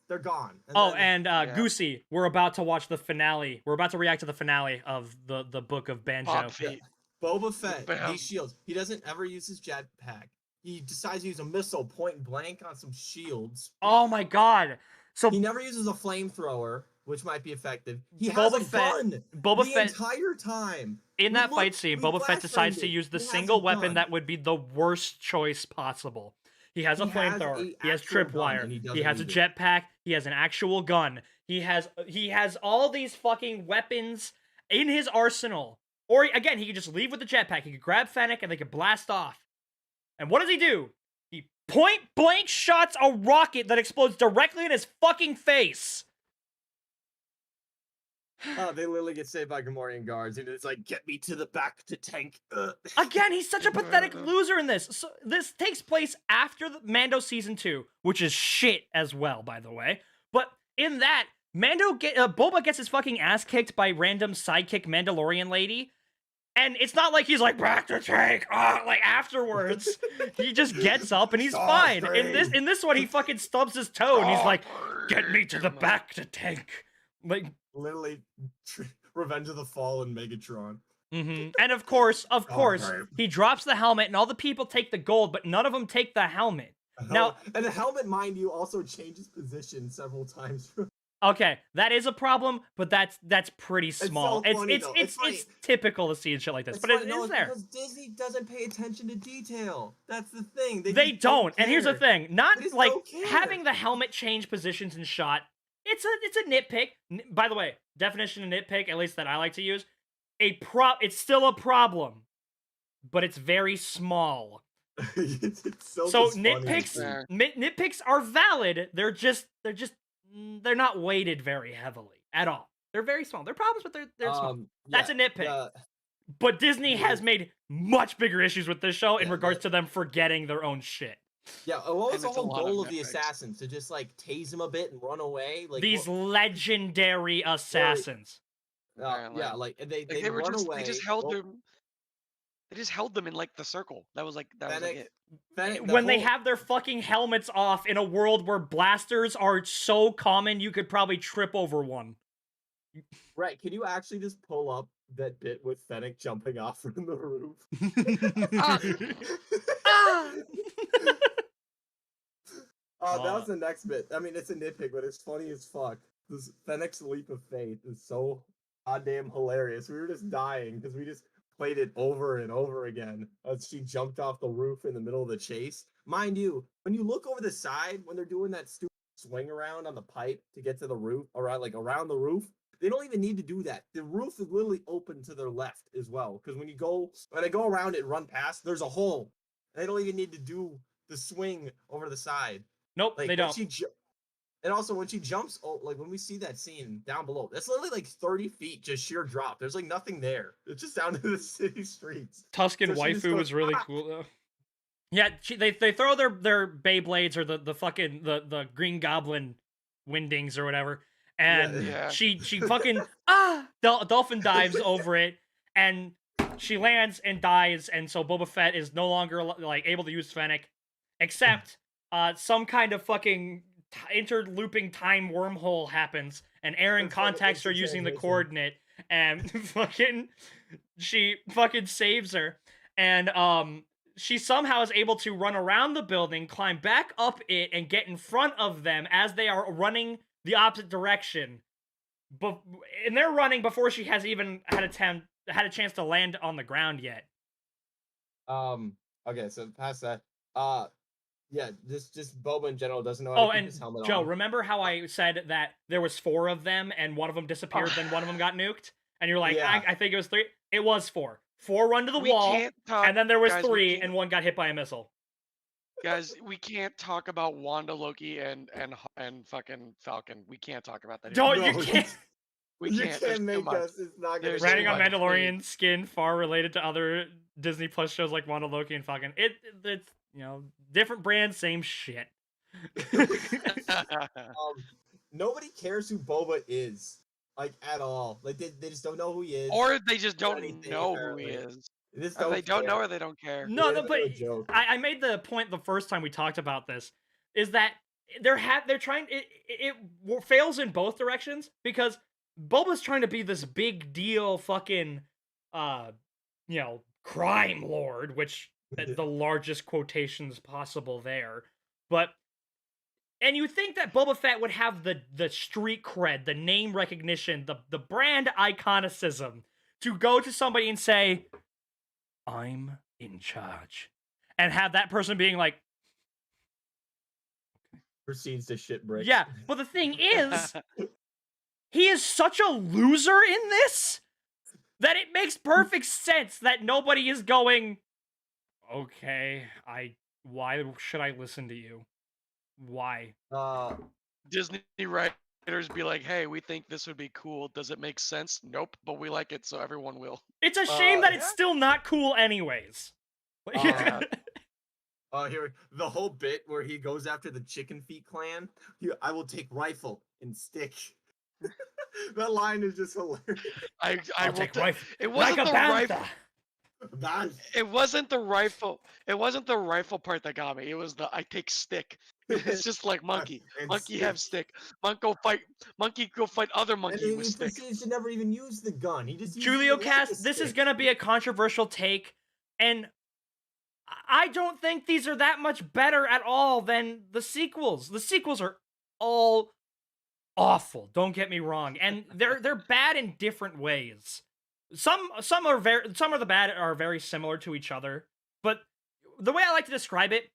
They're gone. Oh, then- and Goosey, we're about to watch the finale. We're about to react to the finale of the book of Banjo. Bob Fett. Boba Fett, Bam. these shields. He doesn't ever use his jetpack. He decides to use a missile point blank on some shields. Oh my god! So He never uses a flamethrower, which might be effective. He has Boba a Fett- gun Boba the Fett entire time. in We that fight looked- scene, we Boba Fett blast decides framed to it. use the He has single a weapon gun. that would be the worst choice possible. He has a He has flamethrower. a He has actual gun, tripwire. and he He doesn't has a use it. jetpack. He has an actual gun. He has all these fucking weapons in his arsenal. Or again, he could just leave with the jetpack. He could grab Fennec and they could blast off. And what does he do? He point blank shots a rocket that explodes directly in his fucking face. They literally get saved by Gamorrean guards, and it's like, get me to the back to tank. Again, he's such a pathetic loser in this. So this takes place after the Mando season 2, which is shit as well, by the way. But in that, Boba gets his fucking ass kicked by random sidekick Mandalorian lady. And it's not like he's like back to tank, like afterwards. He just gets up and he's fine. In this one, he fucking stubs his toe and he's like, "Get me to the back to tank." Like, Literally, Revenge of the Fallen Megatron. and of course, right. he drops the helmet and all the people take the gold, but none of them take the helmet. Now- And the helmet, mind you, also changes position several times. Okay, that is a problem, but that's pretty so small. funny, though. It's funny. It's typical to see and shit like this, It's but it funny, no, is it's there. because Disney doesn't pay attention to detail. That's the thing. They They just don't. And here's the care. thing: not They just like don't care. having the helmet change positions in shot. It's a nitpick. By the way, definition of nitpick, at least that I like to use, it's still a problem, but it's very small. It's so So just funny to nitpicks see. Fair. nitpicks are valid. They're not weighted very heavily at all. They're very small. They're problems, but they're small. That's a nitpick. But Disney has made much bigger issues with this show in Yeah, regards to them forgetting their own shit. Yeah, what was And the it's a whole lot of goal of the nitpicks. assassins? To just like tase him a bit and run away? Like These legendary assassins. yeah, like they Like they were run just away. they just held well, them. They just held them in like the circle. That was like Fennec- it. Fennec- the When they whole- have their fucking helmets off in a world where blasters are so common you could probably trip over one. Right, can you actually just pull up that bit with Fennec jumping off from the roof? Ah! That was the next bit. I mean, it's a nitpick, but it's funny as fuck. This Fennec's leap of faith is so goddamn hilarious. We were just dying because we just played it over and over again as she jumped off the roof in the middle of the chase. Mind you, when you look over the side, when they're doing that stupid swing around on the pipe to get to the roof, around the roof, they don't even need to do that. The roof is literally open to their left as well. Because when they go around it and run past, there's a hole. They don't even need to do the swing over the side. Nope, Like they when don't. and also when she jumps, like when we see that scene down below, that's literally like 30 feet, just sheer drop. There's like nothing there. It's just down to the city streets. Tuscan So she just waifu goes, was really "Ah!" cool though. Yeah, they throw their Beyblades or the fucking the Green Goblin windings or whatever, and Yeah. she fucking dolphin dives over it, and she lands and dies, and so Boba Fett is no longer like able to use Fennec, except some kind of fucking interlooping time wormhole happens, and Aaron That's funny, contacts it's her a using the translation. coordinate, and she fucking saves her, and she somehow is able to run around the building, climb back up it, and get in front of them as they are running the opposite direction. And they're running before she has even had a chance to land on the ground yet. Okay, so past that. Yeah, just Boba in general doesn't know how Oh, to keep and his helmet Joe, on. remember how I said that there was 4 of them and one of them disappeared, then one of them got nuked? And you're like, Yeah. I think it was 3. It was 4. 4 run to the We wall, can't talk, and then there was guys, we 3, can't- and one got hit by a missile. Guys, we can't talk about Wanda, Loki, and fucking Falcon. We can't talk about that. Here. Don't No, you can't. We You can't. There's can't too make much. us. It's not gonna. There's get Ranting too on much. Mandalorian skin far related to other Disney Plus shows like Wanda, Loki, and Falcon. It's different brand, same shit. Nobody cares who Boba is, like at all. Like they just don't know who he is. Or they just or don't anything, know who he apparently. is. They just Or they don't care. know or they don't care. No, Yeah, no, it's but a joke. I made the point the first time we talked about this is that they're trying it fails in both directions because Boba's trying to be this big deal fucking crime lord, which the largest quotations possible there, but. And you think that Boba Fett would have the street cred, the name recognition, the brand iconicism to go to somebody and say, I'm in charge. And have that person being like, Proceeds to shit bricks. yeah. But the thing is, he is such a loser in this that it makes perfect sense that nobody is going, okay, why should I listen to you? Why? Disney writers be like, hey, we think this would be cool. Does it make sense? Nope, but we like it, so everyone will. It's a shame that it's yeah. still not cool anyways. Here the whole bit where he goes after the Chicken Feet clan. I will take rifle and stick. That line is just hilarious. I'll take rifle. It wasn't like a the rifle. bantha. It wasn't the rifle. It wasn't the rifle part that got me. It was the I take stick. It's just like monkey. And Monkey have stick. Monkey go fight other And monkey he with stick. proceeds to never even use the gun. He just uses Julio it like a Cast, this is stick. gonna be a controversial take, and I don't think these are that much better at all than the sequels. The sequels are all awful. Don't get me wrong, and they're bad in different ways. Some of the bad are very similar to each other, but the way I like to describe it,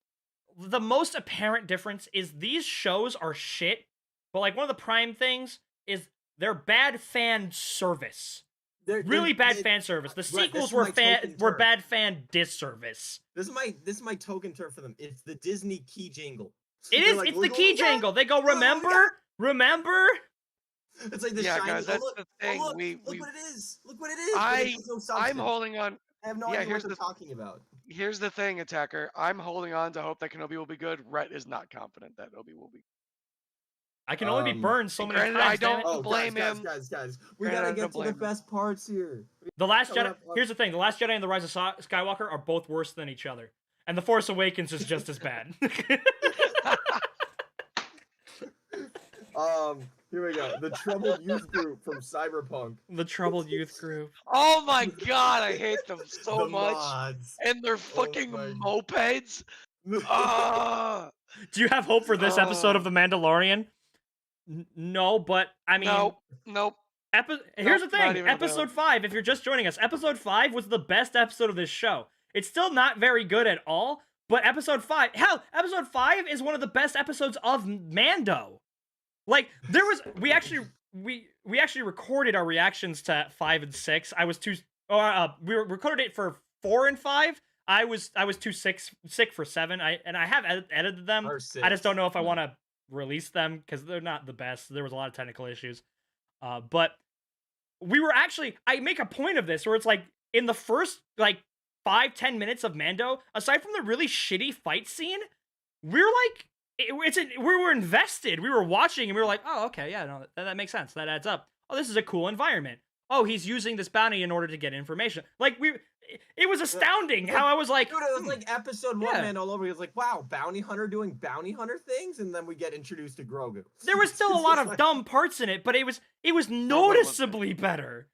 the most apparent difference is these shows are shit, but like one of the prime things is they're bad fan service. Really bad fan service. The sequels were bad fan disservice. This is my token term for them. It's the Disney key jingle. It They're is. like, It's "Look the what key we got. jingle. They go, Look what we remember, remember. It's like the Yeah, shiny. guys, that's look, the thing. look, we what it is. Look what it is. But it has no I'm substance. holding on. I have no yeah, idea here's what they're the- talking about. Here's the thing, Attacker. I'm holding on to hope that Kenobi will be good. Rhett is not confident that Obi will be. I can only be burned so many granted, times. I don't- damn it. blame guys, him. Guys. We Granted, I gotta don't get to the blame him. best parts here. The Last Coming Jedi. up on- Here's the thing: The Last Jedi and The Rise of Skywalker are both worse than each other, and The Force Awakens is just as bad. Here we go. The Troubled Youth Group from Cyberpunk. The Troubled Youth Group. Oh my god, I hate them so The much. mods. And their fucking my- mopeds. Ah. Do you have hope for this episode of The Mandalorian? No, but I mean, Nope. Here's the Nope, not thing: even a Episode 5. If you're just joining us, Episode 5 was the best episode of this show. It's still not very good at all, but Episode 5, hell, Episode 5 is one of the best episodes of Mando. Like there was, we actually recorded our reactions to 5 and 6. I was too, we recorded it for 4 and 5. I was too sick for 7. I have edited them. I just don't know if I want to release them because they're not the best. There was a lot of technical issues. But we were actually, I make a point of this where it's like in the first like 5-10 minutes of Mando, aside from the really shitty fight scene, we're like, we were invested. We were watching and we were like, oh, okay, yeah, no, that makes sense. That adds up. Oh, this is a cool environment. Oh, he's using this bounty in order to get information. Like it was astounding how I was like, dude, it was like episode 1 yeah. man all over. He was like, wow, bounty hunter doing bounty hunter things, and then we get introduced to Grogu. There was still a It's lot just of like- dumb parts in it, but it was noticeably better.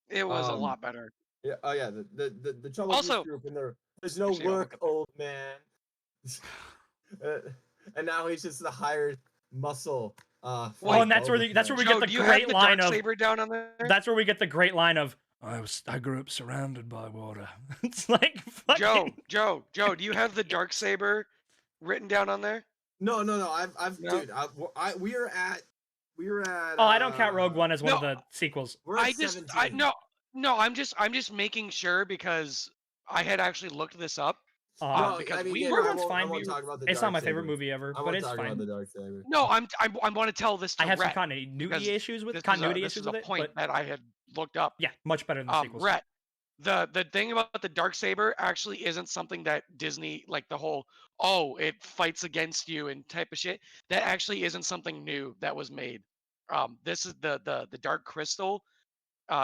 It was a Um, lot better. Yeah, oh yeah, the Troubled Also- Youth Group, and there's no Actually, I'll work, look up that. old man. And now he's just the hired muscle. Oh, and that's where we Joe, get the do you great have the line of Darksaber down on there? that's where we get the great line of I grew up surrounded by water. It's like fucking... Joe, do you have the dark saber written down on there? No. No? Dude, we are at. Oh, I don't count Rogue One as one of No, the sequels. We're at 17. No, I'm just making sure because I had actually looked this up. No, Because I mean, we yeah, were no, I Rogue One's won't, I fine. won't talk about the It's not dark my favorite saber. movie ever, I but won't it's talk fine. about the dark saber. No, I want to tell this to I have some Rhett, continuity because issues with this continuity is issues a with it, point but that I had looked up. yeah, much better than the sequels. Rhett, the thing about the dark saber actually isn't something that Disney, like the whole it fights against you and type of shit. That actually isn't something new that was made. This is the dark crystal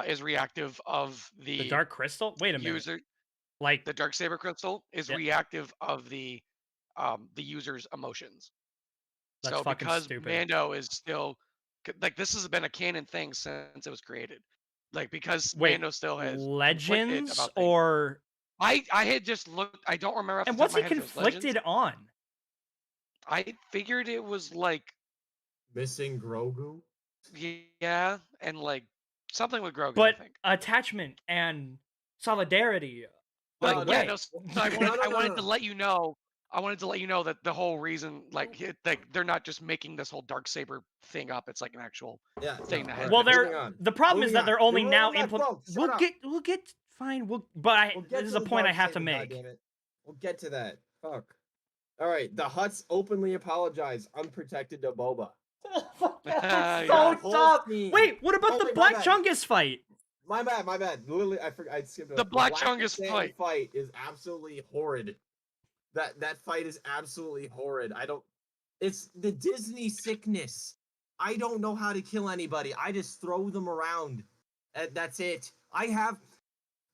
is reactive of The the Dark Crystal? Wait a minute. user. Like, The dark saber crystal is Yeah. reactive of the user's emotions. that's So fucking because stupid. Mando is still like, this has been a canon thing since it was created. Like, because Wait, Mando still has conflicted Legends about things. or... I had just looked. I don't remember off And the top what's of my he head if it was Legends. conflicted on? I figured it was like, Missing Grogu. yeah, and like something with Grogu. But I think. attachment and solidarity. Like, Like, yeah, wait. no. So I wanted to let you know. I wanted to let you know that the whole reason, like they're not just making this whole dark saber thing up. It's like an actual Yeah. thing that has. Well, moving they're on. the problem is Moving that on. they're only You're now ruining my implement. flow. Shut up. We'll get fine. But We'll get this to is a the point I dark have to saber, make. goddammit. We'll get to that. Fuck. All right. The Hutts openly apologize, unprotected to Boba. Yeah. So Whole dumb. scene. Wait, what about Oh, the wait, my Black bad. Chungus fight? My bad. Literally, I skipped it. The Black Chungus Chungus fight is absolutely horrid. That fight is absolutely horrid. It's the Disney sickness. I don't know how to kill anybody. I just throw them around. And that's it.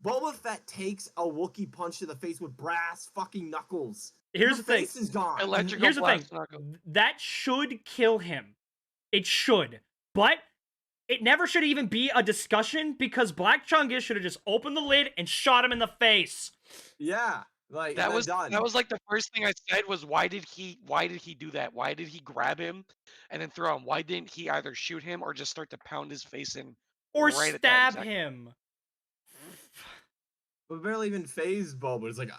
Boba Fett takes a Wookiee punch to the face with brass fucking knuckles. Here's the thing. face is gone. Electrical Here's the thing. blast knuckle. That should kill him. It should. But it never should even be a discussion because Black Chungus should have just opened the lid and shot him in the face. Yeah, like That was done. like the first thing I said was, why did he do that? Why did he grab him and then throw him? Why didn't he either shoot him or just start to pound his face in Or right at that stab exact- him. But barely even phased Boba. It's like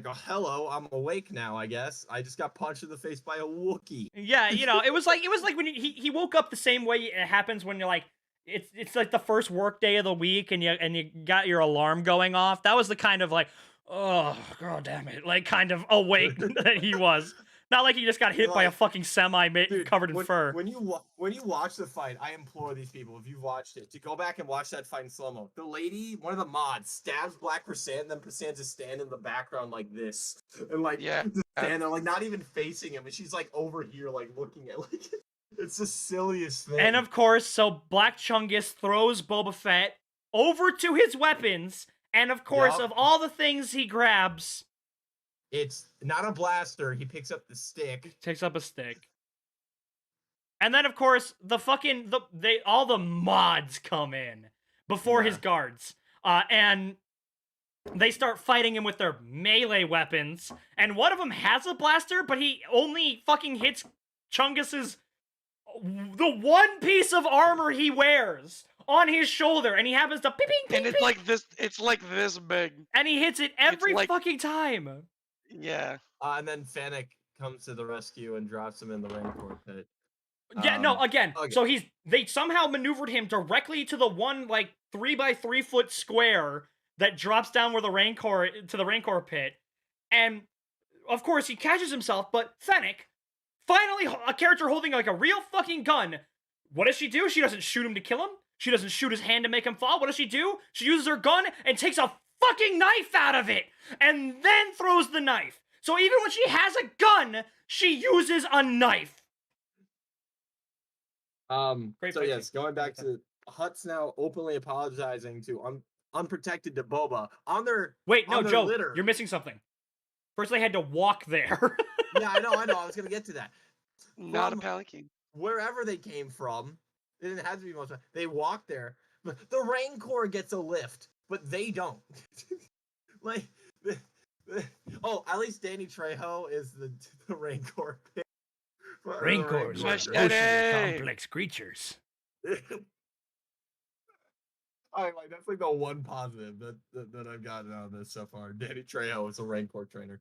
a hello, I'm awake now. I guess I just got punched in the face by a Wookiee. Yeah, it was like when he woke up the same way it happens when you're like it's like the first work day of the week and you got your alarm going off. That was the kind of like, oh god damn it, like kind of awake that he was. Not like he just got hit by a Like, fucking semi Dude, covered in fur. When you watch the fight, I implore these people, if you've watched it, to go back and watch that fight in slow mo. The lady, one of the mods, stabs Black Percent, and then Percent just stand in the background like this, and like Yeah. just stand there, like not even facing him, and she's like over here, like looking at like it's the silliest thing. And of course, so Black Chungus throws Boba Fett over to his weapons, and of course, Yup. of all the things he grabs, It's not a blaster. He picks up the stick. takes up a stick. And then of course, all the mods come in before his Yeah. guards. And they start fighting him with their melee weapons, and one of them has a blaster, but he only fucking hits Chungus's the one piece of armor he wears on his shoulder, and he happens to ping, ping, ping, And it's like this. It's like this big. and he hits it every like- fucking time. Yeah. And then Fennec comes to the rescue and drops him in the Rancor pit. Yeah, no, again, okay. so they somehow maneuvered him directly to the one, like, 3x3 foot square that drops down where the Rancor pit, and, of course, he catches himself, but Fennec, finally a character holding, like, a real fucking gun, what does she do? She doesn't shoot him to kill him, she doesn't shoot his hand to make him fall, what does she do? She uses her gun and takes a fucking knife out of it, and then throws the knife. So even when she has a gun, she uses a knife. Great So fight yes, scene. going back to Hut's now openly apologizing to unprotected to Boba on their Wait, no, on their Joe, litter. you're missing something. First, they had to walk there. Yeah, I know. I was gonna get to that. Not a From panicking. Wherever they came from, it didn't have to be most. They walked there. But the Rancor gets a lift, but they don't. Like, at least Danny Trejo is the Rancor. Rancors are are Machete. ocean complex creatures. That's like the one positive that I've gotten out of this so far. Danny Trejo is a Rancor trainer.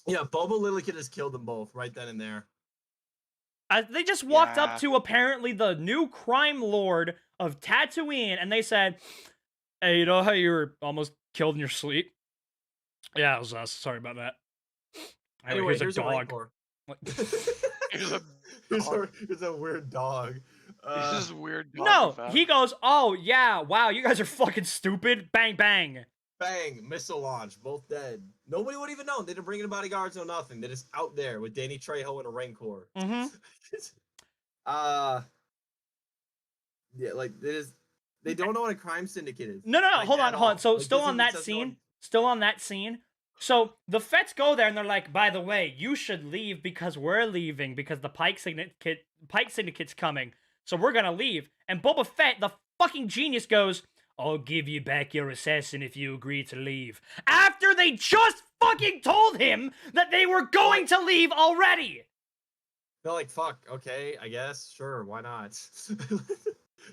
Yeah, Boba literally could just kill them both right then and there. They just walked up Yeah. to apparently the new crime lord of Tatooine, and they said, "Hey, you know how you were almost killed in your sleep? Yeah, it was us. Sorry about that. Anyway, here's a dog." Rancor. Like- Here's a Here's a weird dog. this is weird. Dog no, you found. he goes, "Oh yeah, wow, you guys are fucking stupid." Bang bang. Bang, missile launch, both dead. Nobody would even know. They didn't bring in bodyguards, no nothing. They're just out there with Danny Trejo and a Rancor. Mm-hmm. Yeah, like they don't know what a crime syndicate is. No, Like, hold at on. all. So Like, still this on even that says scene. Still on that scene. So the Fets go there and they're like, "By the way, you should leave because we're leaving because the Pike Syndicate's coming. So we're gonna leave." And Boba Fett, the fucking genius, goes, "I'll give you back your assassin if you agree to leave." After they just fucking told him that they were going to leave already. They're like, "Fuck, okay, I guess, sure, why not?"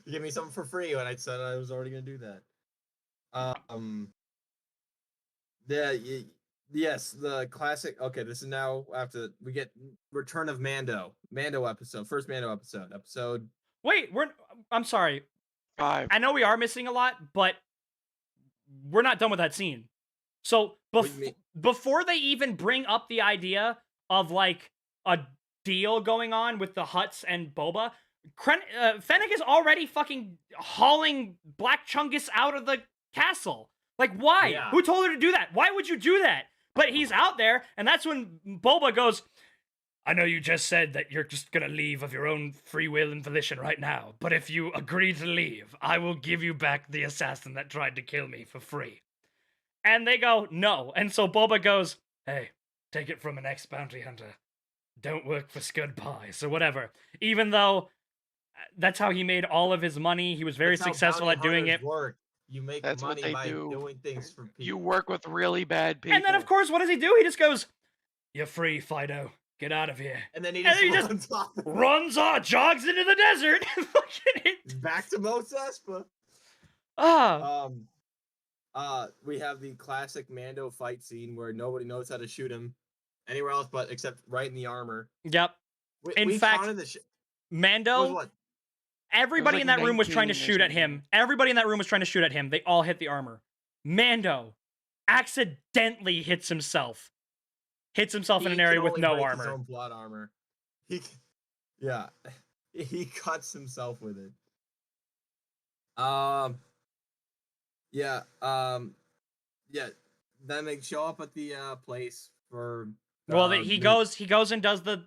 You give me something for free when I said I was already gonna do that. Yes, the classic. Okay, this is now after we get Return of Mando. First Mando episode. Wait, I'm sorry. 5. I know we are missing a lot, but we're not done with that scene. So What do you mean? before they even bring up the idea of like a deal going on with the Hutts and Boba, Fennec is already fucking hauling Black Chungus out of the castle. Like, why? Yeah. Who told her to do that? Why would you do that? But he's out there, and that's when Boba goes, "I know you just said that you're just gonna leave of your own free will and volition right now, but if you agree to leave, I will give you back the assassin that tried to kill me for free." And they go, "No." And so Boba goes, "Hey, take it from an ex-bounty hunter. Don't work for Scud Pies or whatever." Even though that's how he made all of his money. He was very That's how successful bounty at doing hunters it. Work. You make That's what money they by do. doing things for people. You work with really bad people. And then, of course, what does he do? He just goes, "You're free, Fido. Get out of here." And then he and just, then he just runs off. Runs off, jogs into the desert. Fucking Back to Mos Espa. Ah. We have the classic Mando fight scene where nobody knows how to shoot him anywhere else but except right in the armor. Yep. In We fact, counted the Mando, what? everybody like in that room was trying to 19 or shoot at something. him. Everybody in that room was trying to shoot at him. They all hit the armor. Mando accidentally hits himself in an area with no His armor. own plot armor. Yeah, he cuts himself with it. Yeah. Then they show up at the place for. Well, he goes and does a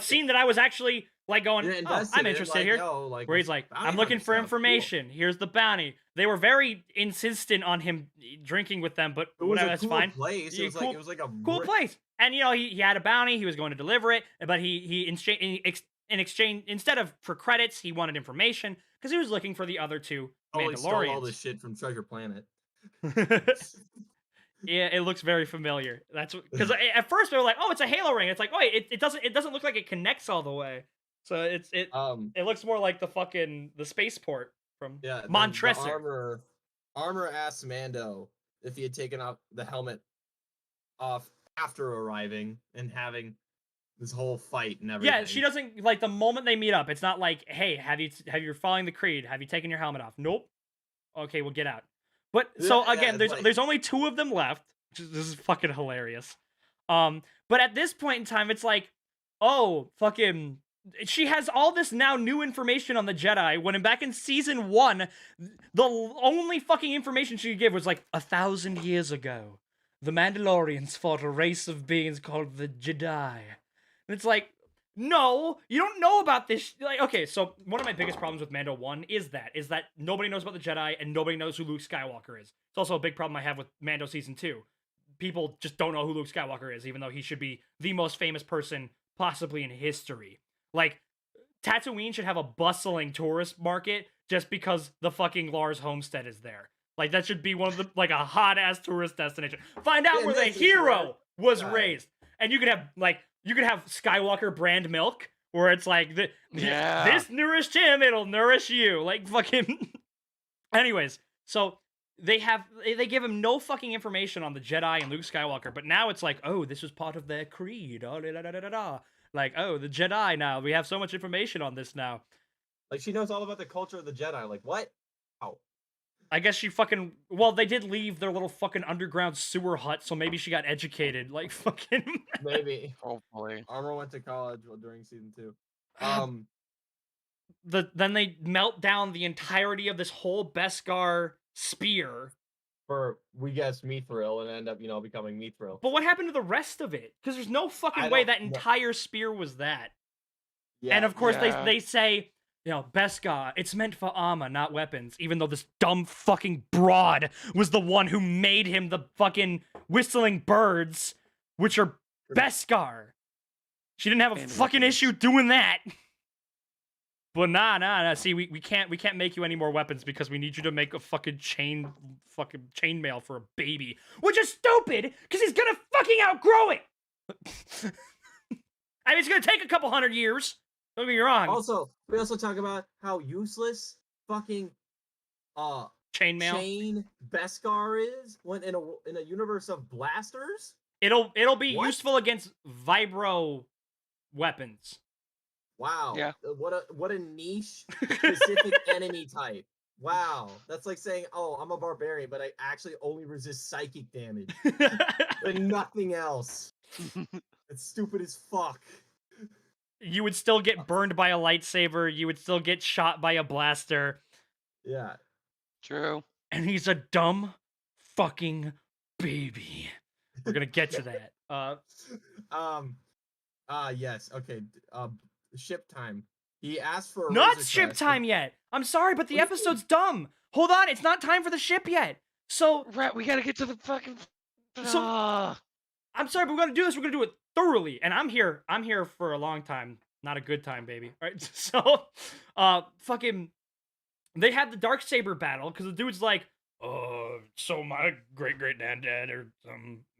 scene that I was actually like going, "Oh, I'm interested here." Where he's like, "I'm looking for information. Here's the bounty." They were very insistent on him drinking with them, but It was whatever, a that's cool fine. place. Yeah, It was like a Cool place. And he had a bounty. He was going to deliver it, but he in exchange, instead of for credits, he wanted information because he was looking for the other two He stole all this Mandalorians. shit from Treasure Planet. Yeah, it looks very familiar. That's because at first they were like, "Oh, it's a Halo ring." It's like, "Oh, it doesn't look like it connects all the way." So it looks more like the spaceport from Montresor. Armor asks Mando if he had taken off the helmet off after arriving and having this whole fight and everything. Yeah, she doesn't like the moment they meet up. It's not like, "Hey, have you following the creed? Have you taken your helmet off?" Nope. Okay, we'll get out. But so Yeah, again, it's like- there's only 2 of them left. This is fucking hilarious. But at this point in time, it's like, oh, fucking, she has all this now new information on the Jedi. When back in season 1, the only fucking information she could give was like 1,000 years ago, the Mandalorians fought a race of beings called the Jedi. And it's like, no, you don't know about this. Like, okay, so one of my biggest problems with Mando 1 is that nobody knows about the Jedi and nobody knows who Luke Skywalker is. It's also a big problem I have with Mando Season 2. People just don't know who Luke Skywalker is, even though he should be the most famous person possibly in history. Like, Tatooine should have a bustling tourist market just because the fucking Lars homestead is there. Like, that should be one of the, like, a hot-ass tourist destination. Find out where the hero was raised. And you could have Skywalker brand milk, where it's like, Yeah. this nourished him, it'll nourish you. Like, fucking. Anyways, so they give him no fucking information on the Jedi and Luke Skywalker, but now it's like, oh, this was part of their creed. Oh, da, da, da, da, da. Like, oh, the Jedi now. We have so much information on this now. Like she knows all about the culture of the Jedi. Like what? Oh, I guess she fucking. Well, they did leave their little fucking underground sewer hut, so maybe she got educated. Like, fucking. maybe. Hopefully. Armor went to college during season 2. Then they melt down the entirety of this whole Beskar spear. For we guess Mithril and end up becoming Mithril. But what happened to the rest of it? Because there's no fucking I way don't that know. entire spear was that. Yeah. And of course Yeah. they say, Beskar, it's meant for armor, not weapons. Even though this dumb fucking broad was the one who made him the fucking whistling birds, which are Beskar. She didn't have a And fucking weapons. issue doing that. But nah. See, we can't make you any more weapons because we need you to make a fucking chainmail for a baby, which is stupid because he's gonna fucking outgrow it. I mean, it's gonna take a couple hundred years. Don't get me wrong. Also, we also talk about how useless fucking Chainmail. chain Beskar is when in a universe of blasters. It'll be What? useful against vibro weapons. Wow. Yeah. What a niche specific enemy type. Wow. That's like saying, "Oh, I'm a barbarian, but I actually only resist psychic damage and nothing else." It's stupid as fuck. You would still get burned by a lightsaber. You would still get shot by a blaster. Yeah. True. And he's a dumb fucking baby. We're gonna get to that. Yes. Okay. Ship time. He asked for a Not Razor ship Crest, time yet. I'm sorry, but the What do you mean? episode's dumb. Hold on, it's not time for the ship yet. So Right, we gotta get to the fucking. So- Ah. I'm sorry, but we're gonna do this. We're gonna do it thoroughly, and I'm here for a long time, not a good time, baby. All right, so, fucking, they had the Darksaber battle because the dude's like, so my great granddad or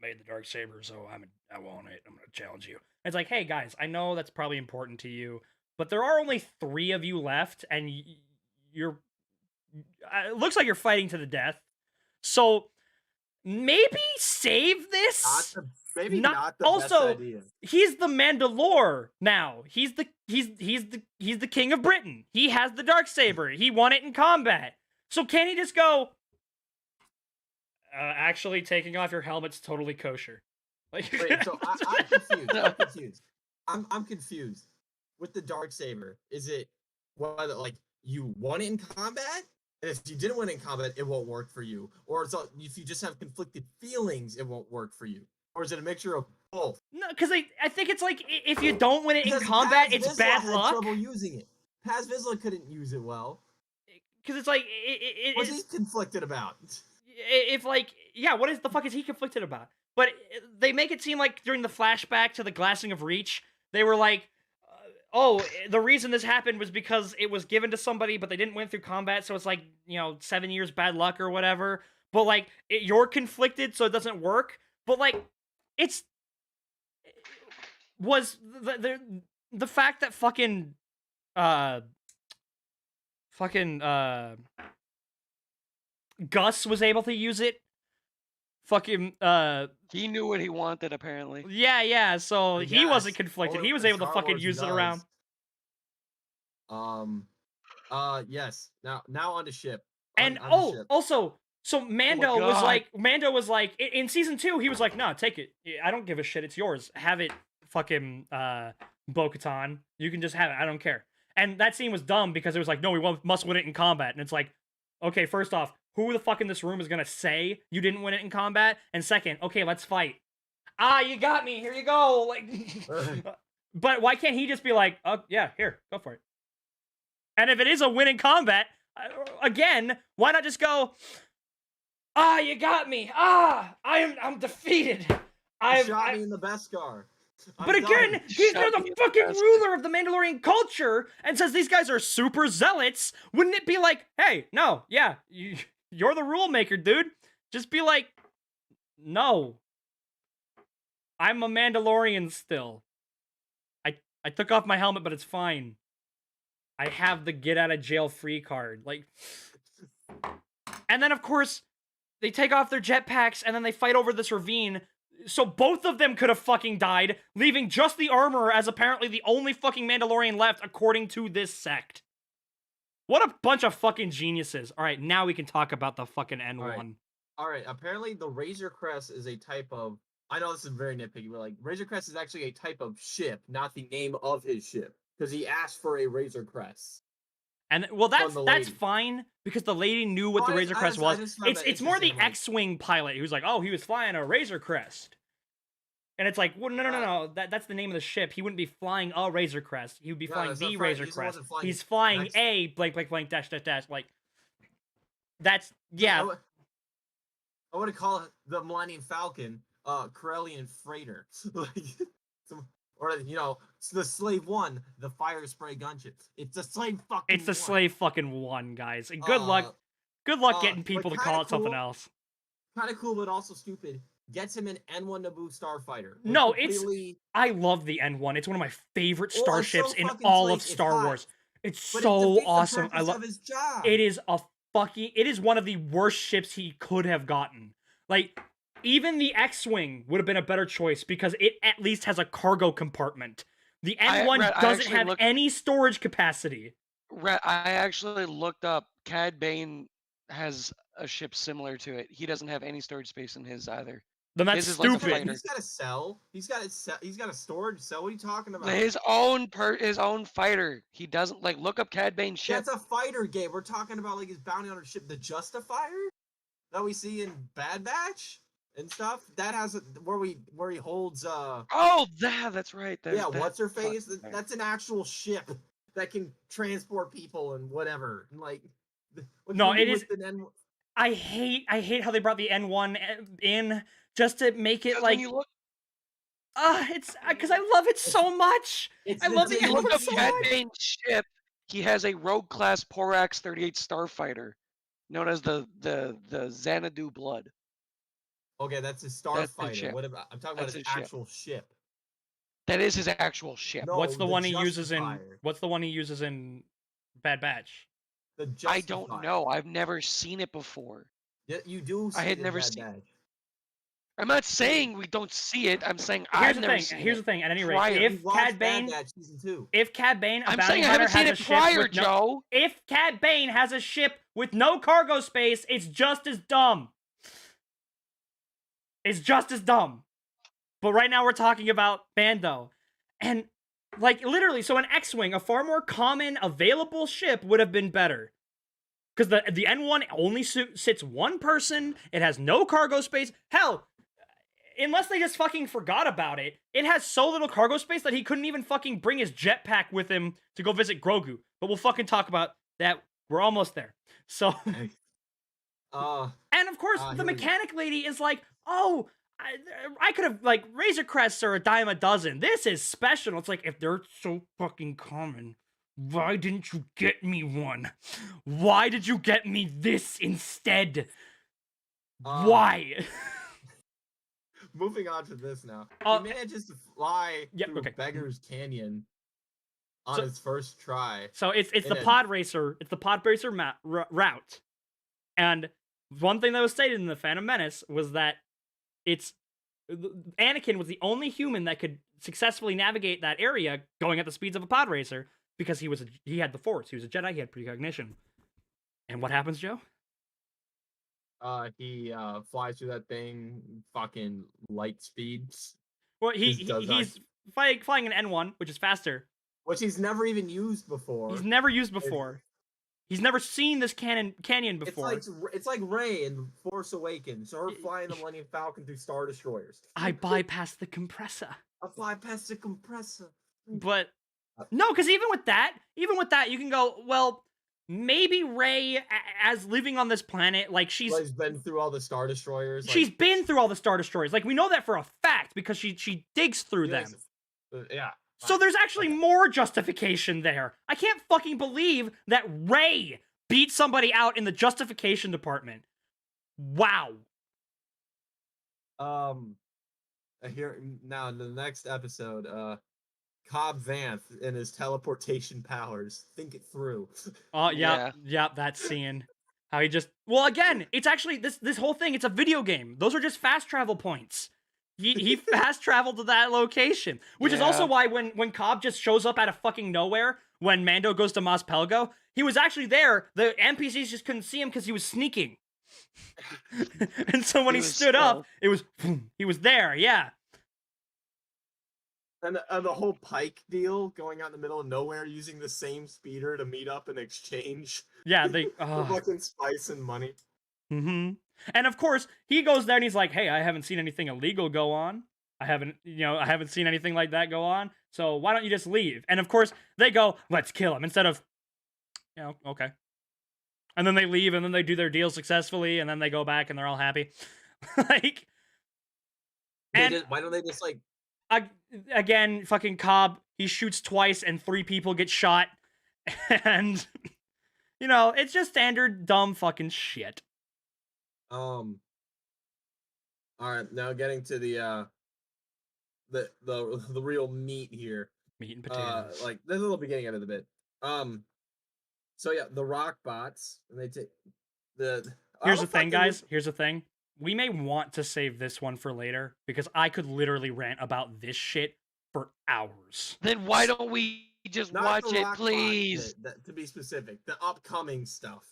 made the Darksaber, so I want it. I'm gonna challenge you. And it's like, hey guys, I know that's probably important to you, but there are only 3 of you left, and you're. It looks like you're fighting to the death, so maybe save this. Maybe Not- not the also- best idea. He's the Mandalore now. He's the king of Britain. He has the Darksaber. He won it in combat. So can he just go? Actually, taking off your helmet's totally kosher. Like, Wait, so I'm confused. I'm confused. I'm confused. With the Darksaber, is it whether like you won it in combat? And if you didn't win in combat, it won't work for you. Or it's if you just have conflicted feelings, it won't work for you. Or is it a mixture of both? no, because I think it's like if you don't win it in Because combat, Paz it's Vizsla bad had luck. trouble using it. Paz Vizsla couldn't use it well. Because it's like What's he conflicted about? if like what is the fuck is he conflicted about? But they make it seem like during the flashback to the Glassing of Reach, they were like, the reason this happened was because it was given to somebody, but they didn't win through combat, so it's like 7 years bad luck or whatever. But like you're conflicted, so it doesn't work. But like was the fact that fucking Gus was able to use it. Fucking He knew what he wanted, apparently. yeah. So I he wasn't guess. conflicted. Or He was in able to Star fucking Wars use it does. around. Yes. Now on the ship. And On the ship. also, so Mando was God. like in season 2, he was like, no, take it. I don't give a shit. It's yours. Have it, fucking Bo-Katan. You can just have it. I don't care. And that scene was dumb because it was like, no, we must win it in combat. And it's like, okay, first off, who the fuck in this room is gonna say you didn't win it in combat? And second, okay, let's fight. You got me. Here you go. Like, but why can't he just be like, oh yeah, here, go for it. And if it is a win in combat, again, why not just go? You got me. I'm defeated. He shot me in the Beskar. But again, he's Shut the me up, fucking Beskar. ruler of the Mandalorian culture and says these guys are super zealots. Wouldn't it be like, hey, no, yeah, you're the rule maker, dude. Just be like, no. I'm a Mandalorian still. I took off my helmet, but it's fine. I have the get out of jail free card. Like, and then of course they take off their jetpacks and then they fight over this ravine. So both of them could have fucking died, leaving just the armorer as apparently the only fucking Mandalorian left, according to this sect. What a bunch of fucking geniuses. All right, now we can talk about the fucking N1. All right. Apparently, the Razor Crest is a type of. I know this is very nitpicky, but like Razor Crest is actually a type of ship, not the name of his ship, because he asked for a Razor Crest. And well, that's lady. fine because the lady knew what the Razor Crest was. It's more the X-wing pilot who's like, oh, he was flying a Razor Crest, and it's like, well, no. That's the name of the ship. He wouldn't be flying a Razor Crest. He would be flying the Razor Crest. He's flying a blank blank blank dash dash dash. Like, that's yeah. I would call it the Millennium Falcon, Corellian Freighter, like, or you know, it's the Slave One, the Fire Spray gunship. It's the Slave fucking. It's the Slave fucking One, guys. And good luck. Good luck getting people to call it something else. Kind of cool, but also stupid. Gets him an N1 Naboo starfighter. No, I love the N1. It's one of my favorite starships in all of Star Wars. It's so awesome. I love his job. It is one of the worst ships he could have gotten. Like, even the X-Wing would have been a better choice because it at least has a cargo compartment. The N1 doesn't have any storage capacity. I actually looked up. Cad Bane has a ship similar to it. He doesn't have any storage space in his either. Then that's stupid. Like he's got a cell. He's got a storage cell. What are you talking about? His own fighter. He doesn't like look up Cad Bane's ship. That's a fighter game. We're talking about like his bounty hunter ship, the Justifier, that we see in Bad Batch and stuff. That has where he holds. Oh, that's right. What's her face? That's an actual ship that can transport people and whatever. And like, no, it is. I hate how they brought the N1 in just to make it like. It's because I love it so much. I love the N1 so much. Bane's ship. He has a Rogue class Porax 38 starfighter, known as the Xanadu Blood. Okay, that's his starfighter. What about? I'm talking about his actual ship. That is his actual ship. No, what's the one he uses in? What's the one he uses in Bad Batch? I don't know. I've never seen it before. Yeah, you do. I had never seen. I'm not saying we don't see it. I'm saying I've never seen it. Here's the thing. At any rate, if Cad Bane, I'm saying I haven't seen it prior, Joe. If Cad Bane has a ship with no cargo space, it's just as dumb. It's just as dumb. But right now we're talking about Mando, and like literally, so an X-wing, a far more common available ship, would have been better. Because the N1 only sits one person. It has no cargo space. Hell, unless they just fucking forgot about it, it has so little cargo space that he couldn't even fucking bring his jetpack with him to go visit Grogu. But we'll fucking talk about that. We're almost there. So, and of course, the mechanic lady is like, oh, I could have, like, Razor Crests are a dime a dozen. This is special. It's like, if they're so fucking common, why didn't you get me one? Why did you get me this instead? Why? Moving on to this now. He manages to fly through Beggar's Canyon on his first try. So it's the pod racer. It's the pod racer route. And one thing that was stated in the Phantom Menace was that Anakin was the only human that could successfully navigate that area going at the speeds of a pod racer because he had the Force. He was a Jedi. He had precognition. And what happens, Joe? He flies through that thing, fucking light speeds. Well, he's flying an N1, which is faster. Which he's never even used before. He's never used before. He's never seen this canyon before. It's like Rey in Force Awakens. So her flying the Millennium Falcon through Star Destroyers. I bypassed the compressor. But no, because even with that, you can go, well, maybe Rey, as living on this planet, like she's been through all the Star Destroyers. She's been through all the Star Destroyers. Like we know that for a fact because she digs through them. Yeah. So there's actually more justification there. I can't fucking believe that Rey beat somebody out in the justification department. Wow. Here now in the next episode, Cobb Vanth and his teleportation powers. Think it through. Oh Yeah. yeah, that scene. How he just again, it's actually this whole thing, it's a video game. Those are just fast travel points. He fast traveled to that location. Which is also Yeah. why when Cobb just shows up out of fucking nowhere, when Mando goes to Mos Pelgo, he was actually there. The NPCs just couldn't see him because he was sneaking. And so when He he was stood up, stealth. it was he was there, yeah. And the whole Pike deal, going out in the middle of nowhere, using the same speeder to meet up and exchange Yeah, they for fucking spice and money. And of course, he goes there and he's like, "Hey, I haven't seen anything illegal go on. I haven't seen anything like that go on. So why don't you just leave?" And of course, they go, "Let's kill him," instead of, okay. And then they leave and then they do their deal successfully and then they go back and they're all happy. Like, and Why don't they just like? again, fucking Cobb, he shoots twice and 3 people get shot. And it's just standard dumb fucking shit. All right, now getting to the real meat here. Meat and potatoes. Like the little beginning of it a bit. So yeah, the rock bots, and they take the. Here's the thing, guys. Here's the thing. We may want to save this one for later because I could literally rant about this shit for hours. Then why don't we just Not watch the it, rock bot please? bit, to be specific, the upcoming stuff.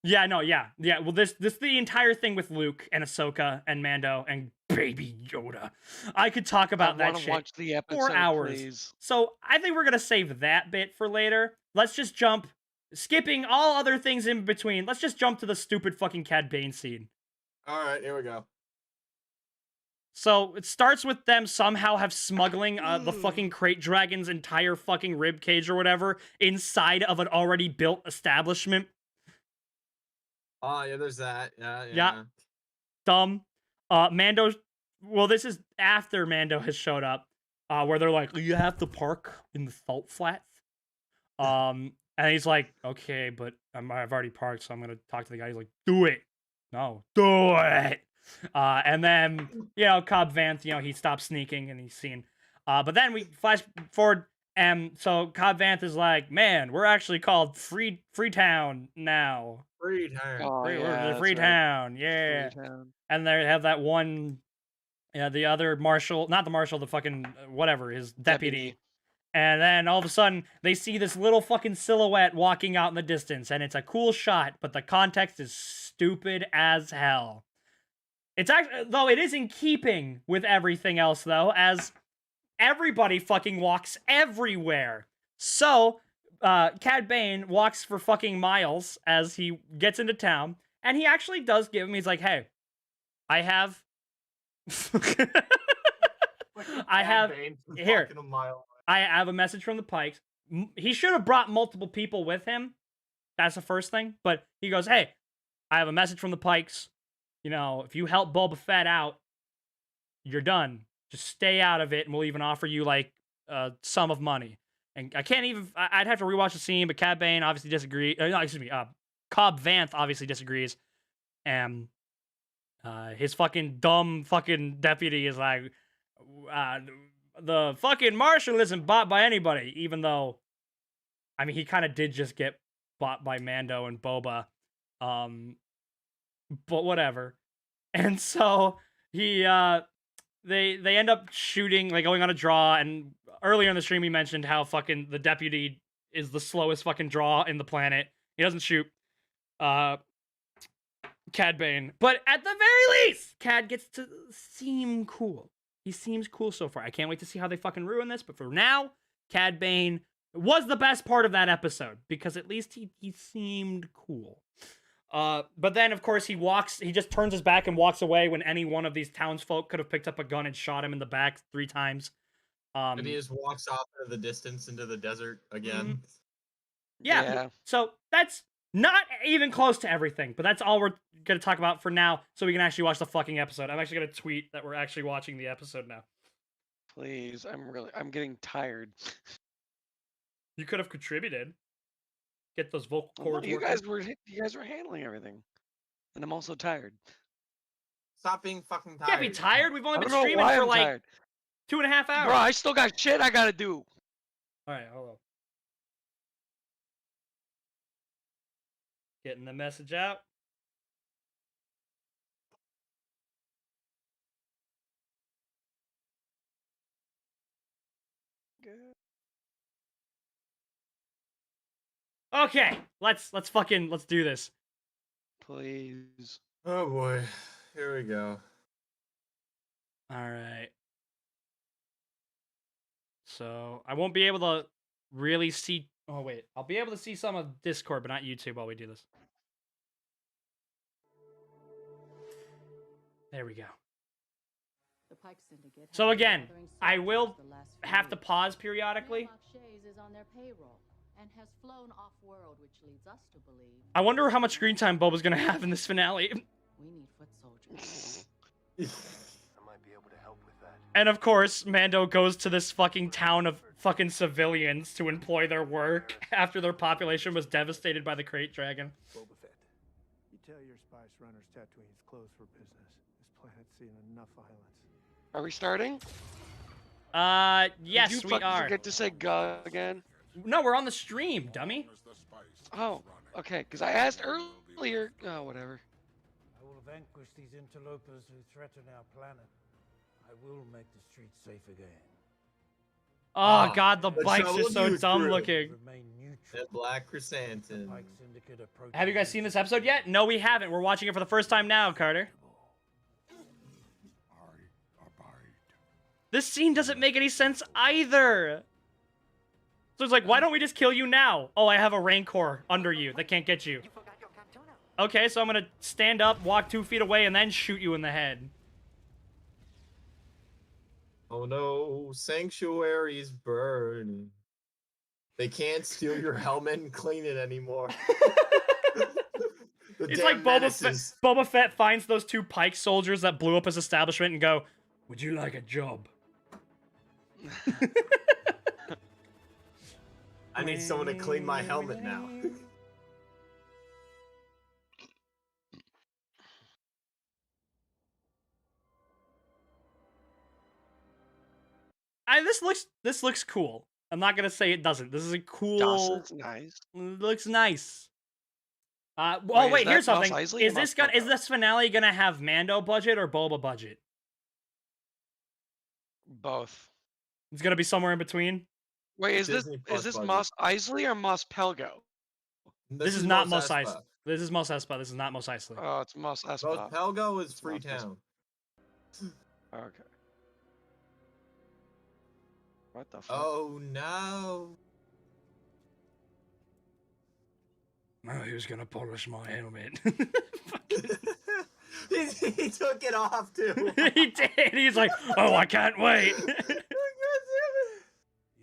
Yeah, no, yeah. Well, this the entire thing with Luke and Ahsoka and Mando and Baby Yoda. I could talk about that shit Watch the episode, for hours. please. So I think we're gonna save that bit for later. Let's just jump, skipping all other things in between. Let's just jump to the stupid fucking Cad Bane scene. All right, here we go. So it starts with them somehow have smuggling the fucking crate dragon's entire fucking rib cage or whatever inside of an already built establishment. Oh yeah, there's that. Yeah. Yeah. Dumb. Mando. Well, this is after Mando has showed up, where they're like, "You have to park in the salt flats." And he's like, "Okay, but I've already parked, so I'm gonna talk to the guy." He's like, "Do it." No, do it. And then Cobb Vanth, he stops sneaking and he's seen. But then we flash forward, and so Cobb Vanth is like, "Man, we're actually called Freetown now. Freetown. Oh, We're yeah, the Freetown, yeah." Freetown. And they have that one, the other marshal, not the marshal, the fucking whatever, his deputy. And then all of a sudden, they see this little fucking silhouette walking out in the distance, and it's a cool shot, but the context is stupid as hell. It's actually, though, it is in keeping with everything else, though, as everybody fucking walks everywhere. So, Cad Bane walks for fucking miles as he gets into town, and he actually does give him, he's like, "Hey, I have... I have... Here. I have a message from the Pikes." He should have brought multiple people with him. That's the first thing. But he goes, "Hey, I have a message from the Pikes. If you help Boba Fett out, you're done. Just stay out of it, and we'll even offer you, like, a sum of money." And I can't even... I'd have to rewatch the scene, but Cad Bane obviously disagrees. No, excuse me. Cobb Vanth obviously disagrees. And his fucking dumb fucking deputy is like... the fucking marshal isn't bought by anybody, even though, I mean, he kind of did just get bought by Mando and Boba, but whatever. And so they end up shooting, like going on a draw, and earlier in the stream we mentioned how fucking the deputy is the slowest fucking draw in the planet. He doesn't shoot Cad Bane, but at the very least, Cad gets to seem cool. He seems cool so far. I can't wait to see how they fucking ruin this, but for now, Cad Bane was the best part of that episode, because at least he seemed cool. But then, of course, he just turns his back and walks away when any one of these townsfolk could have picked up a gun and shot him in the back 3 times. And he just walks off into the distance, into the desert again. Yeah. So that's not even close to everything, but that's all we're going to talk about for now, so we can actually watch the fucking episode. I'm actually going to tweet that we're actually watching the episode now. Please, I'm getting tired. You could have contributed. Get those vocal Well, cords you working. guys were handling everything, and I'm also tired. Stop being fucking tired. Can't be tired. We've only I been don't know streaming why for I'm like tired. 2.5 hours. Bro, I still got shit I gotta do. All right, hold on. Getting the message out. Okay, let's do this. Please. Oh boy, here we go. All right. So I won't be able to really see. Oh wait, I'll be able to see some of Discord, but not YouTube while we do this. There we go. So again, I will have to pause periodically. Is on their payroll and has flown off-world, which leads us to believe I wonder how much screen time Boba's gonna have in this finale. we need foot soldiers. I might be able to help with that. And of course, Mando goes to this fucking town of fucking civilians to employ their work after their population was devastated by the Crate Dragon. Boba Fett, you tell your spice runners Tatooine's closed for business. This planet's seen enough violence. Are we starting? Yes, Did you we fucking are. forget to say "go" again? No, we're on the stream, dummy. Oh, okay. Because I asked earlier. Oh, whatever. I will vanquish these interlopers who threaten our planet. I will make the streets safe again. Oh god, the the bikes are trouble so you dumb threw. looking. Remain neutral. That Black Chrysanthemum. Pike Syndicate approaches Have you guys seen this episode yet? No, we haven't. We're watching it for the first time now, Carter. This scene doesn't make any sense either. So it's like, why don't we just kill you now? Oh, I have a Rancor under you that can't get you. Okay, so I'm gonna stand up, walk 2 feet away, and then shoot you in the head. Oh no, sanctuary's burning. They can't steal your helmet and clean it anymore. The It's damn like Boba menaces. Fett, Boba Fett finds those 2 Pike soldiers that blew up his establishment and go, would you like a job? I need someone to clean my helmet now. This looks cool. I'm not gonna say it doesn't. This is a cool. Dawson's nice. Looks nice. Oh Wait, wait, is that here's Mos something. Eisley or Is Mos is Pelgo? this finale gonna have Mando budget or Boba budget? Both. It's gonna be somewhere in between. Wait, is Disney Plus this budget. Mos Eisley or Mos Pelgo? This is not Mos Espa. Eisley. This is Mos Espa. This is not Mos Eisley. Oh, it's Mos Mos Espa. Pelgo is It's Mos Freetown. Okay. What the fuck? Oh no. Oh, he was gonna polish my helmet. he took it off too. He did. He's like, oh, I can't wait.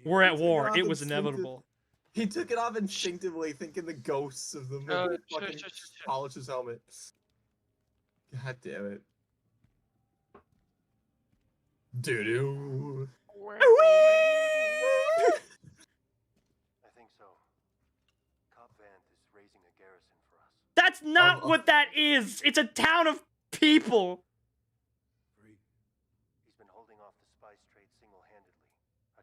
We're at war. off It was instinctive. inevitable. He took it off instinctively, thinking the ghosts of them Oh, would shit, fucking shit, shit, shit. polish his helmet. God damn it. Doo-doo. I think so. Cobb Vanth is raising a garrison for us. That's not Oh. what that is. It's a town of people. He's been holding off the spice trade single-handedly. I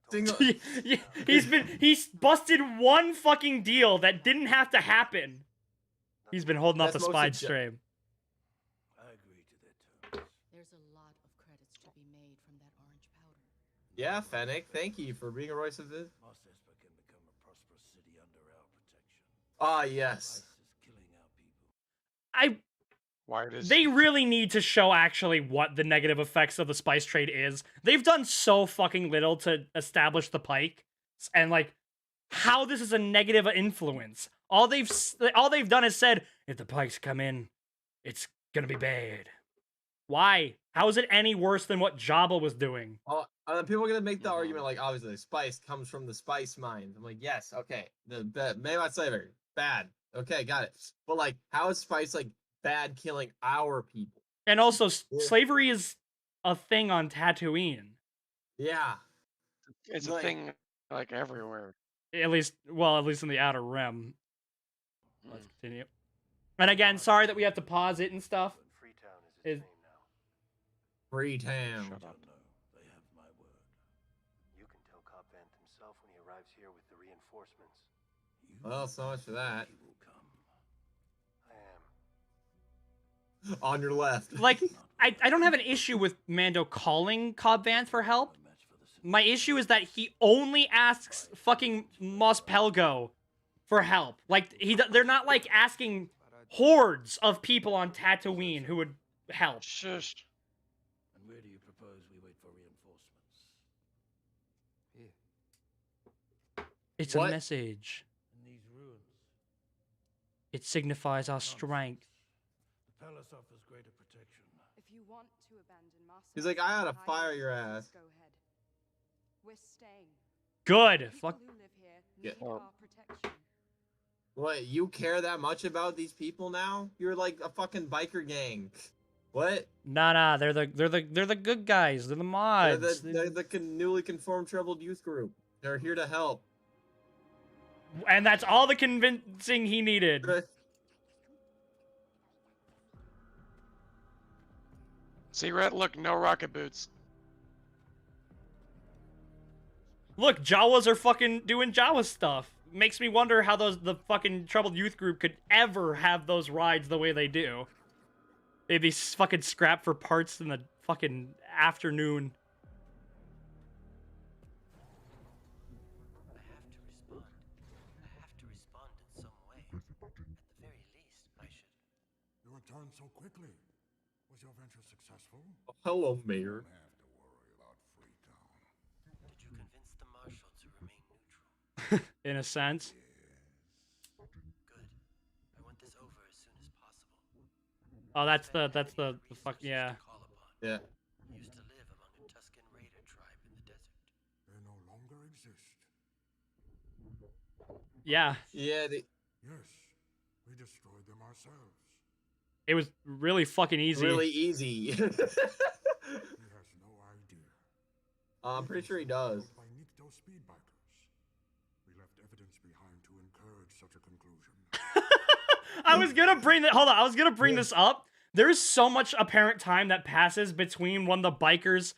told him. He's busted one fucking deal that didn't have to happen. He's been holding off the That's mostly spy stream. I agree to their terms. There's a lot of credits to be made from that orange powder. Yeah, Fennec, thank you for being a Royce of this. Mos Espa can become a prosperous city under our protection. Ah, yes. ICE is killing our people. Why does They really need to show actually what the negative effects of the spice trade is. They've done so fucking little to establish the Pike and like how this is a negative influence. All they've done is said if the Pikes come in, it's gonna be bad. Why? How is it any worse than what Jabba was doing? Oh, people are gonna make the Mhm. argument like, obviously, spice comes from the spice mine. I'm like, yes, okay. The Maybat slavery, bad. Okay, got it. But like, how is spice like bad killing our people? And also, Yeah. slavery is a thing on Tatooine. Yeah. it's a like- thing like everywhere? At least in the Outer Rim. Mm. Let's continue. And again, sorry that we have to pause it and stuff. But Freetown is his Is- name now. Freetown. Shut up. No, they have my word. Well, so much for that. He will come. I am. On your left. Like, I don't have an issue with Mando calling Cobb Vanth for help. My issue is that he only asks fucking Mos Pelgo for help. Like, they're not, like, asking hordes of people on Tatooine who would help. Shush. And where do you propose we wait for reinforcements? Here. It's What? a message. In these ruins. It signifies our strength. The palace offers greater protection. If you want to abandon Marseille, He's like, I oughta I fire say your ass. Go ahead. We're staying. Good. People Fuck. who live here Yeah. need our protection. What, you care that much about these people now? You're like a fucking biker gang. What? Nah. They're the good guys. They're the They're mods. the newly conformed troubled youth group. They're here to help. And that's all the convincing he needed. See, Rhett, look, no rocket boots. Look, Jawas are fucking doing Jawa stuff. Makes me wonder how the fucking troubled youth group could ever have those rides the way they do. They'd be fucking scrapped for parts in the fucking afternoon. I have to respond in some way. At the very least, I should. You returned so quickly. Was your venture successful? Hello, Mayor. Don't have to worry about Freetown. Did you convince the Marshal to remain neutral? In a sense. Good. I want this over as soon as possible. Oh, that's the fuck, yeah. Yeah. Used to live among a Tuscan raider tribe in the desert. They no longer exist. Yeah. Yeah, Yes, we destroyed them ourselves. It was really fucking easy. really easy. He has no idea. I'm pretty sure he does. By Nikto speedbikers. We left evidence behind to encourage such a conclusion. I was gonna bring that. Hold on, I was gonna bring this up. There's so much apparent time that passes between when the bikers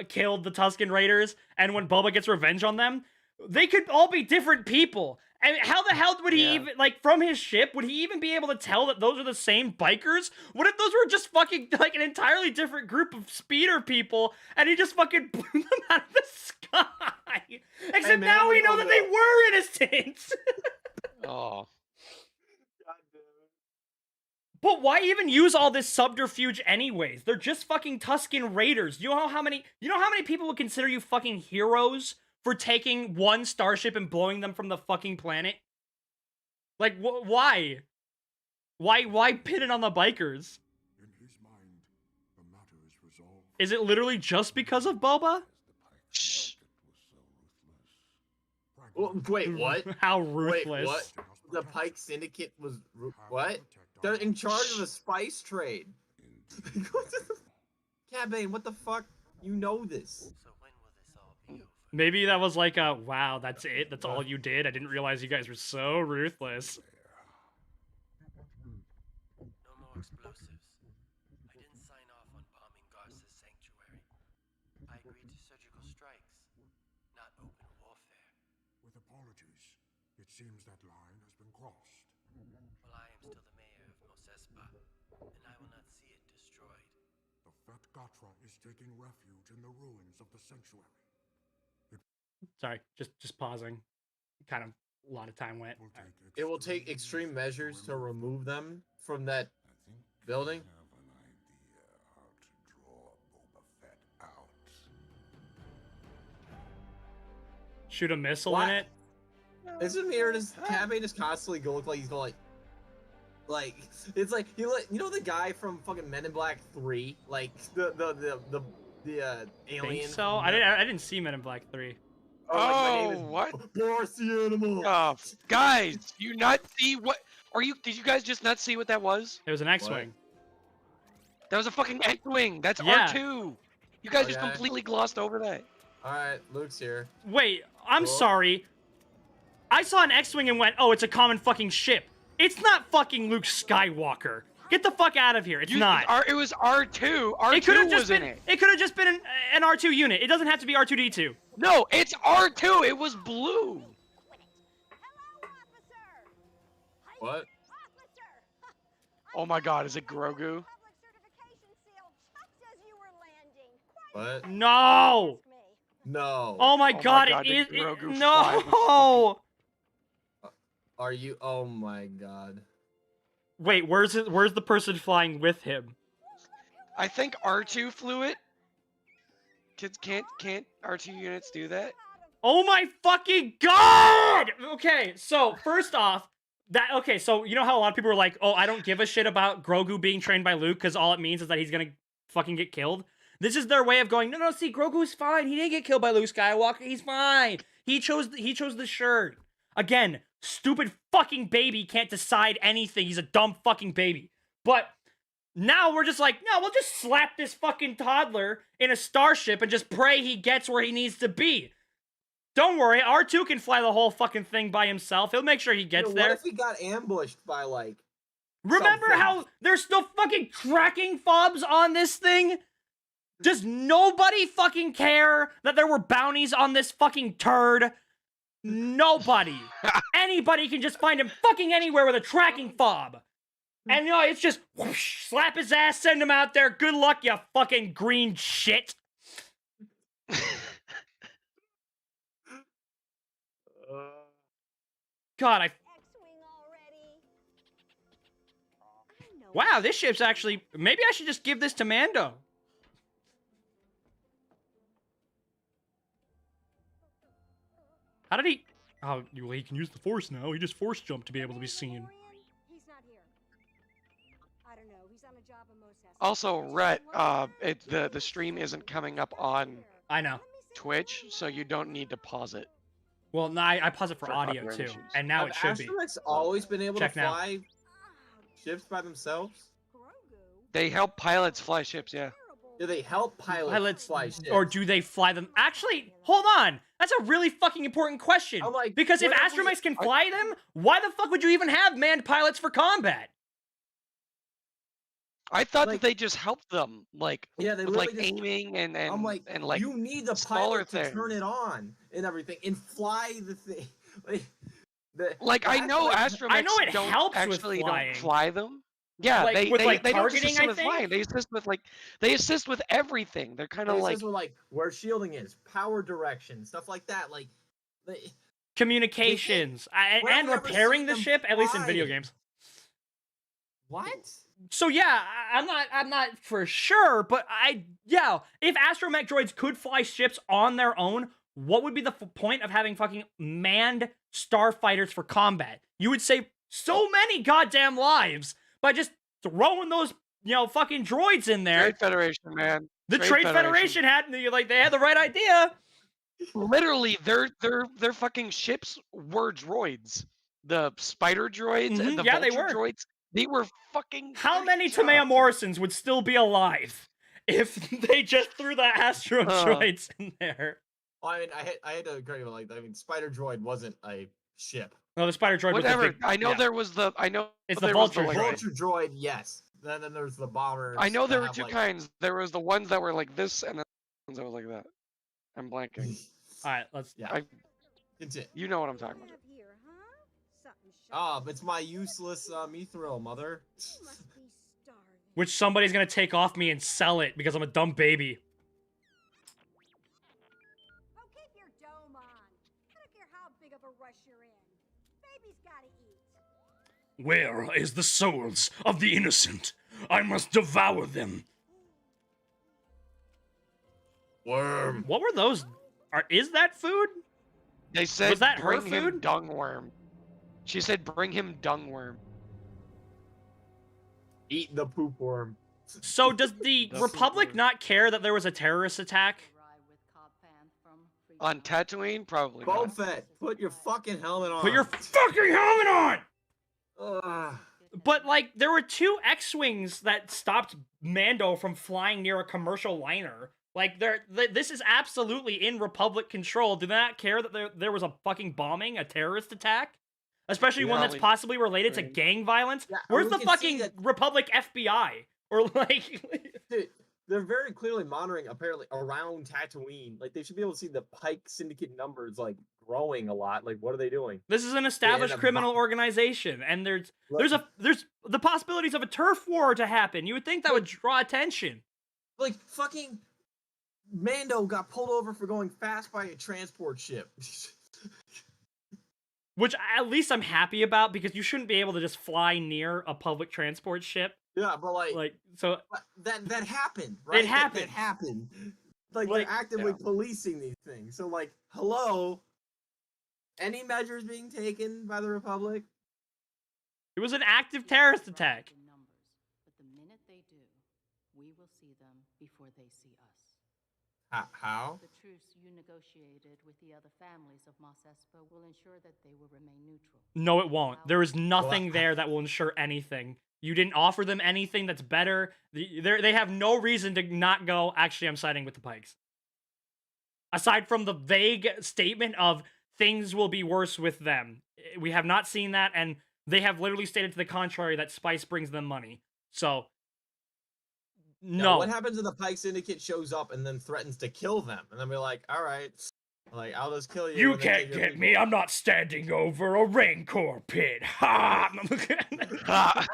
killed the Tuscan Raiders and when Boba gets revenge on them. They could all be different people. And how the hell would he even, like, from his ship, would he even be able to tell that those are the same bikers? What if those were just fucking, like, an entirely different group of speeder people, and he just fucking blew them out of the sky? Except man, now we we know don't that they were innocent! Oh. But why even use all this subterfuge anyways? They're just fucking Tuscan Raiders. You know how many people would consider you fucking heroes for taking one starship and blowing them from the fucking planet? Like, why? Why pin it on the bikers? In his mind, the matter is resolved. Is it literally just because of Boba? Shh. Well, wait, what? How Wait, ruthless. what? The Pike Syndicate was what? They're in charge of the spice trade. Cabane, what the fuck? You know this. So when will this all be over? Maybe that was like a, wow, that's it? That's all you did? I didn't realize you guys were so ruthless. No more explosives. I didn't sign off on bombing Garza's sanctuary. I agreed to surgical strikes, not open warfare. With apologies, it seems that line has been crossed. Well, I am still the mayor of Mos Espa, and I will not see it destroyed. The Fat Gatra is taking refuge in the ruins of the sanctuary. Sorry, just pausing. Kind of a lot of time went. It will take extreme measures to remove them from that building. I have an idea how to draw Boba Fett out. Shoot a missile What? in it? Isn't Mir just Cabane just constantly go look like he's going like it's like you know the guy from fucking Men in Black 3, like the alien. Think so? I didn't see Men in Black 3. Oh, what? Force the animal. Oh, guys, you not see what? Did you guys just not see what that was? It was an X-wing. That was a fucking X-wing. That's Yeah. R2. You guys just Okay. completely glossed over that. All right, Luke's here. Wait, I'm Cool. sorry. I saw an X-wing and went, oh, it's a common fucking ship. It's not fucking Luke Skywalker. Get the fuck out of here. It's not. It was R2. R2 It could have just was been. in it. It could have just been an R2 unit. It doesn't have to be R2D2. No, it's R2. It was blue. What? Oh my god, is it Grogu? What? No! No. Oh my god, God, it is. did Grogu fly, which No! Are you? Oh my god. Wait, where's the person flying with him? I think R2 flew it. Kids can't R2 units do that? Oh my fucking god! Okay, so first off, so you know how a lot of people were like, "Oh, I don't give a shit about Grogu being trained by Luke because all it means is that he's gonna fucking get killed." This is their way of going, "No, see, Grogu's fine. He didn't get killed by Luke Skywalker. He's fine. He chose the shirt." Again, stupid fucking baby can't decide anything. He's a dumb fucking baby. But now we're just like, no, we'll just slap this fucking toddler in a starship and just pray he gets where he needs to be. Don't worry, R2 can fly the whole fucking thing by himself. He'll make sure he gets What there. if he got ambushed by like? Remember something? how there's still fucking tracking fobs on this thing? Does nobody fucking care that there were bounties on this fucking turd? Nobody. Anybody can just find him fucking anywhere with a tracking fob. And you know, it's just whoosh, slap his ass, send him out there. Good luck, you fucking green shit. God, wow, this ship's actually... Maybe I should just give this to Mando. How did he... Oh, well, he can use the Force now. He just Force jumped to be able to be seen. He's not here. I don't know. He's on a job in Mosas. Also, Rhett, the stream isn't coming up on I know. Twitch, so you don't need to pause it. Well, no, I pause it for audio, copyright too. issues. And now Have it should be. astromechs always been able Check to now. fly ships by themselves? They help pilots fly ships, yeah. Do they help pilots fly ships? Or do they fly them? Actually, hold on. That's a really fucking important question. I'm like, Because if what if astromechs can fly them, why the fuck would you even have manned pilots for combat? I thought Like- that they just helped them, like, Yeah, they with, like, literally just- aiming and I'm like, you need the smaller pilot to turn things. it on and everything and fly the thing. Like, I know astromechs I know it don't helps with actually flying. don't fly them. Yeah, Like, they with, like, they don't targeting, assist I with think? flying. They assist with everything. They're kind of It like says, well, like where shielding is, power direction, stuff like that. Like, they, Communications. When And have we ever repairing seen the them ship, at least in fly? video games. what? So yeah, I'm not for sure, but if astromech droids could fly ships on their own, what would be the point of having fucking manned starfighters for combat? You would save so many goddamn lives by just throwing those, fucking droids in there. Trade Federation, man. The Trade Federation had, they had the right idea. Literally, their fucking ships were droids. The spider droids Mhm, and the yeah, they vulture were. droids. They were fucking. How great many jobs. Tamea Morrisons would still be alive if they just threw the Astro droids in there? Well, I mean, I had to agree with like, I mean, Spider Droid wasn't a ship. No, the Spider Droid Whatever. was the big, I know yeah. there was the. I know It's the there was vulture like, droid. Vulture Droid, yes. Then there's the bombers. I know that there were have, two like- kinds. There was the ones that were like this, and the ones that were like that. I'm blanking. All right, let's. Yeah. I- It's it. You know what I'm talking about. Here, huh? Something Ah, it's my useless mithril, mother. You must be starving. Which somebody's gonna take off me and sell it because I'm a dumb baby. Oh, keep your dome on. I don't care how big of a rush you're in. Baby's gotta eat. Where is the souls of the innocent? I must devour them. Worm. What were those? Is that food? They said Was that her bring him food? dungworm. She said bring him dungworm. Eat the poop worm. So does the That's Republic super. not care that there was a terrorist attack? On Tatooine, probably not. Boba Fett, put your fucking helmet on. Put your fucking helmet on! Ugh. But, like, there were 2 X-Wings that stopped Mando from flying near a commercial liner. Like, this is absolutely in Republic control. Do they not care that there was a fucking bombing, a terrorist attack? Especially one Yeah. that's possibly related to Right. gang violence? Yeah, Where's we the can see fucking that- Republic FBI? Or, like... Dude, they're very clearly monitoring apparently around Tatooine. Like they should be able to see the Pike Syndicate numbers like growing a lot. Like, what are they doing? This is an established a criminal bo- organization, and there's the possibilities of a turf war to happen. You would think that would draw attention. Like, fucking Mando got pulled over for going fast by a transport ship. Which at least I'm happy about, because you shouldn't be able to just fly near a public transport ship. Yeah, but so that happened, right? It happened. That happened. Like, Like, they're actively policing these things. So, like, hello? Any measures being taken by the Republic? It was an active terrorist attack. In numbers, but the minute they do, we will see them before they see us. How? The truce you negotiated with the other families of Mos Espa will ensure that they will remain neutral. No, it won't. There is nothing there that will ensure anything. You didn't offer them anything that's better. They have no reason to not go, actually, I'm siding with the Pikes. Aside from the vague statement of things will be worse with them. We have not seen that, and they have literally stated to the contrary that spice brings them money. So, no. What happens if the Pike Syndicate shows up and then threatens to kill them? And then we're like, all right, like, I'll just kill you. You and then can't take your get people." me. I'm not standing over a Rancor pit. Ha! Us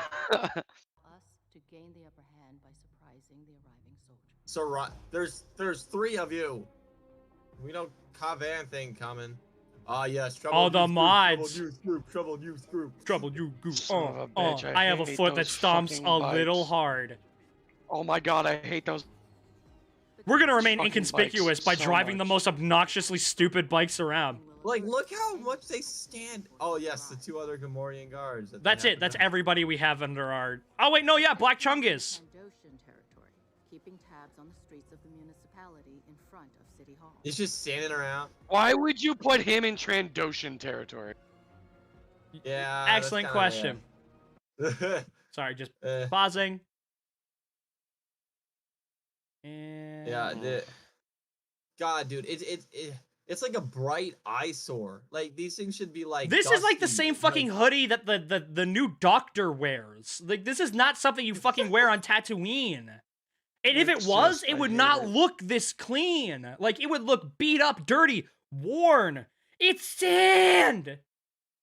to gain the upper hand by surprising the arriving soldiers. So there's 3 of you. We don't have anything coming. Ah, yes. All the mods. Troubled youth group. Trouble you, goo. Son of a bitch, I have a hate foot that those stomps fucking a little bikes. hard. Oh my god, I hate those. We're gonna remain Fucking inconspicuous bikes by so driving the much. most obnoxiously stupid bikes around. Like, look how much they stand. Oh, yes, the 2 other Gamorrean guards. that they That's have it. to That's defend. everybody we have under our... Oh, wait, no, yeah, Black Chungus. Trandoshan territory, keeping tabs on the streets of the municipality in front of City Hall. He's just standing around. Why would you put him in Trandoshan territory? Yeah. Excellent question. Yeah. Sorry, just Eh. pausing. And... Yeah, God, dude, it's like a bright eyesore. Like, these things should be like. This is like the dusty, same fucking hoodie that the new Doctor wears. Like, this is not something you fucking wear on Tatooine. And if it It's was, just- it I would hate not it. look this clean. Like, it would look beat up, dirty, worn. It's sand!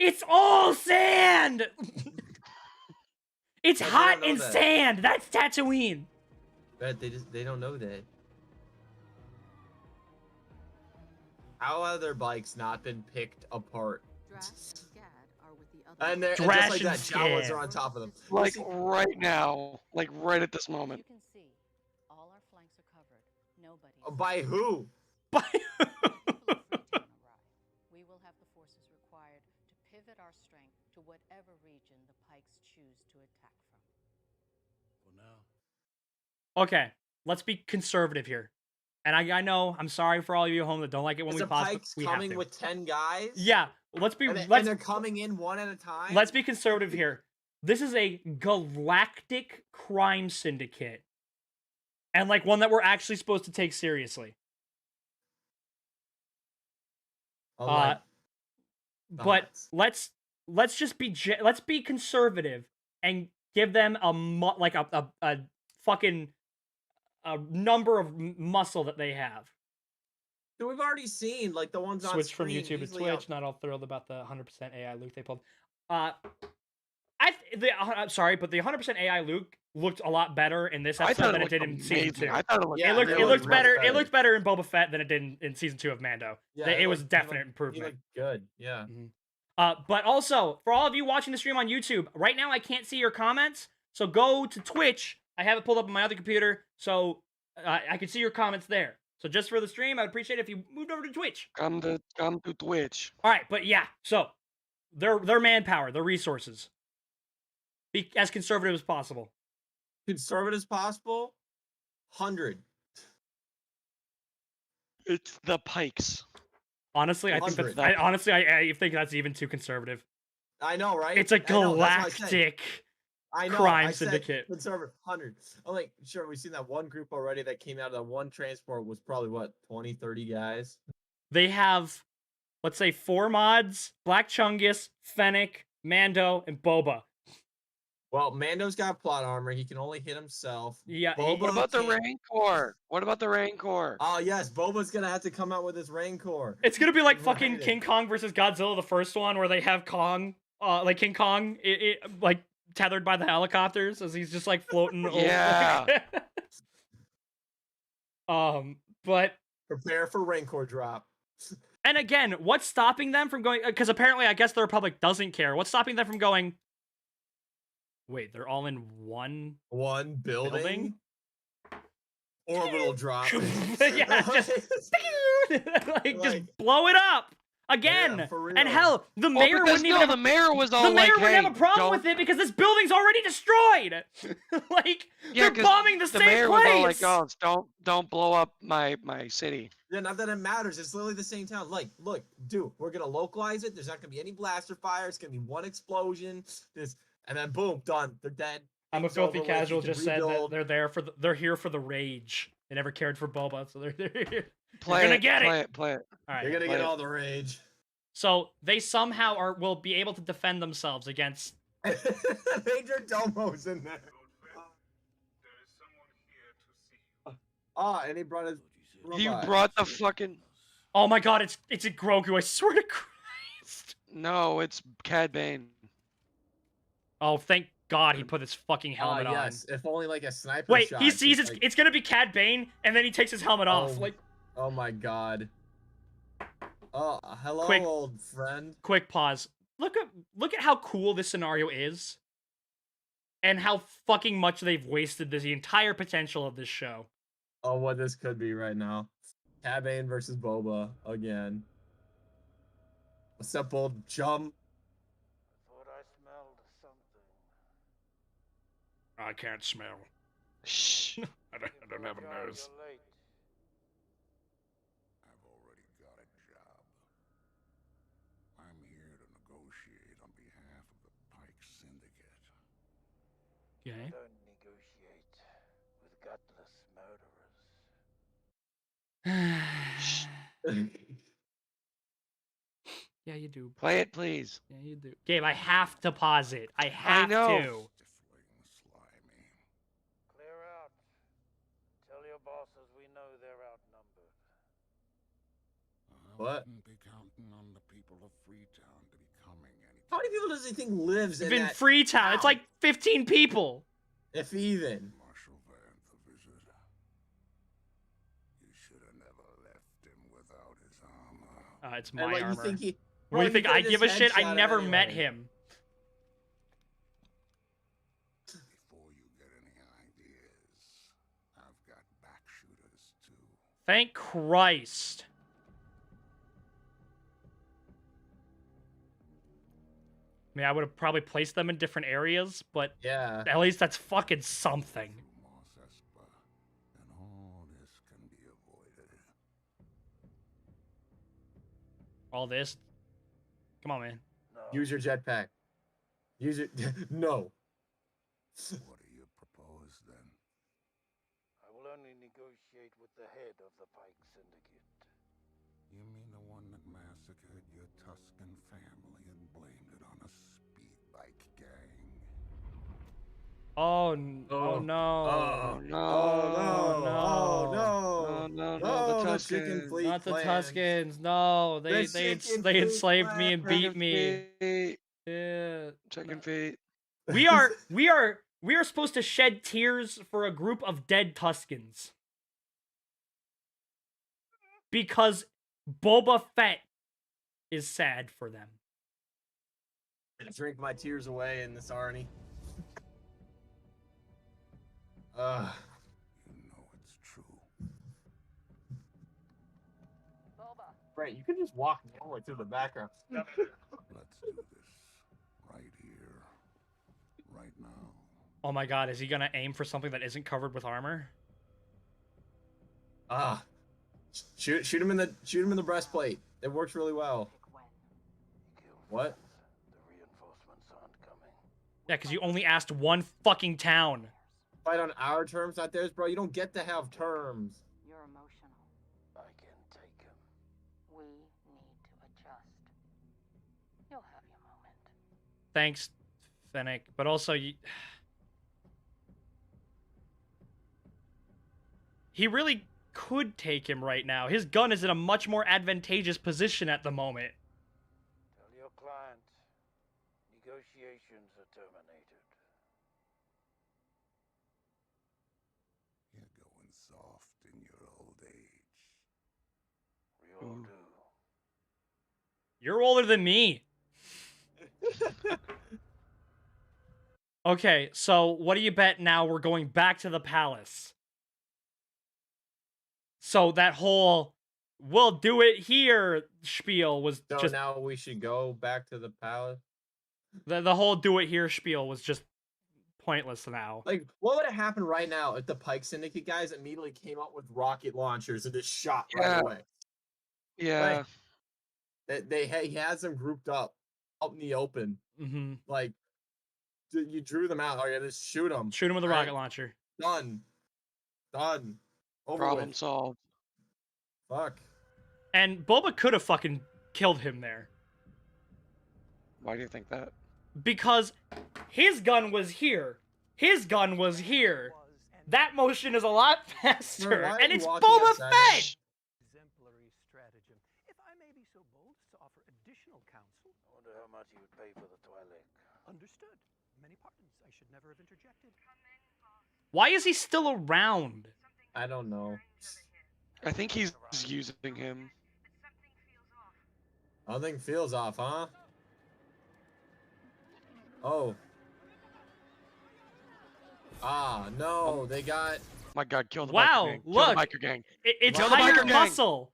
It's all sand! It's But they hot don't know and that. sand! That's Tatooine! But they don't know that. How have their bikes not been picked apart? Drash and Scad are with the other. And they're and Drash just like and that, Jawas Scad. are on top of them. Like See, right now, like right at this moment. You can see, all our flanks are covered. Nobody. by who? But People of Freetown arrive. We will have the forces required to pivot our strength to whatever region the Pikes choose to attack from. For now. okay, let's be conservative here. And I know, I'm sorry for all of you at home that don't like it when Is we the pause, but Pikes we have coming to. with 10 guys? Yeah, let's be And, and let's they're coming in one at a time? let's be conservative here. This is a galactic crime syndicate. And like one that we're actually supposed to take seriously. Oh, like, But thoughts. let's just be let's be conservative and give them a fucking a number of muscle that they have. So we've already seen like the ones on Switch from screen YouTube to easily Twitch. Not all thrilled about the 100% AI Luke they pulled. I'm sorry, but the 100% AI Luke looked a lot better in this I episode thought than it it did looked in season amazing. 2. I thought it looked. Yeah, It looked they it looked looked much better. better. It looked better in Boba Fett than it did in season 2 of Mando. Yeah, It was looked- definite he improvement. looked good. Yeah. But also, for all of you watching the stream on YouTube, right now I can't see your comments, so go to Twitch. I have it pulled up on my other computer, so I can see your comments there. So just for the stream, I'd appreciate it if you moved over to Twitch. Come to Twitch. All right, but yeah, so their manpower, their resources, be as conservative as possible. Conservative as possible. 100. It's the Pikes. Honestly, I think that's 100. I think that's even too conservative. I know, right? It's a I know, that's what I said. galactic I know, crime I said syndicate. Conservative 100. I'm like, sure, we've seen that one group already that came out of that one transport was probably what, 20, 30 guys? They have, let's say, 4 mods: Black Chungus, Fennec, Mando, and Boba. Well, Mando's got plot armor. He can only hit himself. Yeah. Boba What about the can't- Rancor? What about the Rancor? Oh yes, Boba's gonna have to come out with his Rancor. It's gonna be like Right. fucking King Kong versus Godzilla, the first one, where they have Kong, like King Kong, like tethered by the helicopters as he's just like floating Yeah. over. But Prepare for Rancor drop. and again, what's stopping them from going? Because apparently, I guess the Republic doesn't care. What's stopping them from going? Wait, they're all in one building. building? Orbital drop. Yeah, just blow it up again. Yeah, for real. And hell, the mayor wouldn't even. The mayor was all the mayor like, wouldn't hey, have a problem with it because this building's already destroyed. Like Yeah, they're 'cause bombing the same mayor place. was all like, oh, don't blow up my city. Yeah, not that it matters. It's literally the same town. Like, look, dude, we're gonna localize it. There's not gonna be any blaster fire. It's gonna be one explosion. And then boom, done. They're dead. I'm a Things filthy over with, casual. you can Just said that rebuild. they're there for they're here for the rage. They never cared for Boba, so they're here. Play gonna it, get play it. it, play it. All right. You're gonna play get it. all the rage. So they somehow will be able to defend themselves against. Major Domo's in there. And he brought his. You robot. brought the fucking. Oh my God! It's a Grogu. I swear to Christ. No, it's Cad Bane. Oh, thank God he put his fucking helmet on. Yes, if only like a sniper Wait, shot. he sees just, it's gonna be Cad Bane, and then he takes his helmet off. Like, oh my God. Oh, hello, Quick. old friend. quick pause. Look at how cool this scenario is, and how fucking much they've wasted the entire potential of this show. Oh, what this could be right now. Cad Bane versus Boba again. What's up, old chum? Thought I smelled something. I can't smell. Shh. I don't have a nose. You're late. I've already got a job. I'm here to negotiate on behalf of the Pike Syndicate. Okay. Don't negotiate with gutless murderers. Yeah, you do. Play it, please. Yeah, you do. Gabe, I have to pause it. I have know. to. Stifling, slimy. Clear out. Tell your bosses we know they're outnumbered. I What? wouldn't be counting on the people of Freetown to be coming anytime. How many people does he think lives in In that Freetown, it's town? like 15 people. If even. Marshal Vanth, a visitor. You should have never left him without his armor. It's my And like armor. you think he. What do you think? I give a shit? I headshot never him met anyway. him. Before you get any ideas, I've got back shooters too. Thank Christ. I mean, I would have probably placed them in different areas, but Yeah. at least that's fucking something. Through Mos Espa, and all this can be avoided. All this. Come on, man. No. Use your jetpack. Use it. No. What do you propose then? I will only negotiate with the head of the Pike Syndicate. You mean the one that massacred your Tuscan family and blamed it on a speed bike gang? Oh, oh no. Oh, no. Oh no. No, no, No, the the chicken Tuscans. fleet Not the plans. Tuscans. No, they The chicken they fleet enslaved me and plan. beat me. Feet, Yeah. chicken feet. We are supposed to shed tears for a group of dead Tuscans. Because Boba Fett is sad for them. Drink my tears away in this Arnie. You know it's true. Boba. Right, you can just walk normally through the background. Let's do this right here, right now. Oh my god, is he gonna aim for something that isn't covered with armor? Shoot him in the breastplate. It works really well. What? The reinforcements aren't coming. Yeah, because you only asked one fucking town. Fight on our terms, not theirs, bro. You don't get to have terms. You're emotional. I can take him. We need to adjust. You'll have your moment. Thanks, Fennec, but also he really could take him right now. His gun is in a much more advantageous position at the moment. Tell your client negotiations are terminated. You're going soft in your old age. We all do. You're older than me. Okay, so what do you bet now we're going back to the palace? So that whole "we'll do it here" spiel was So just now we should go back to the palace. the whole "do it here" spiel was just pointless now. Like, what would have happened right now if the Pike Syndicate guys immediately came up with rocket launchers and just shot Yeah. right away? Yeah. Like, he has them grouped up out in the open. Mm-hmm. Like, you drew them out. Oh yeah, just shoot them. Shoot him with a Right. rocket launcher. Done. Over Problem with. solved. Fuck. And Boba could have fucking killed him there. Why do you think that? Because his gun was here. His gun was here. That motion is a lot faster. why are And you it's walking Boba outside Fett! Exemplary stratagem. If I may be so bold as to offer additional counsel. I wonder how much you would pay for the Twi'lek. Understood. Many pardons. I should never have interjected. Why is he still around? I don't know. I think he's using him. Nothing feels off, huh? Oh. Ah, no, they got... My God, kill the Wow, biker gang. look. Kill the biker gang. It's Kill the hired biker gang. muscle.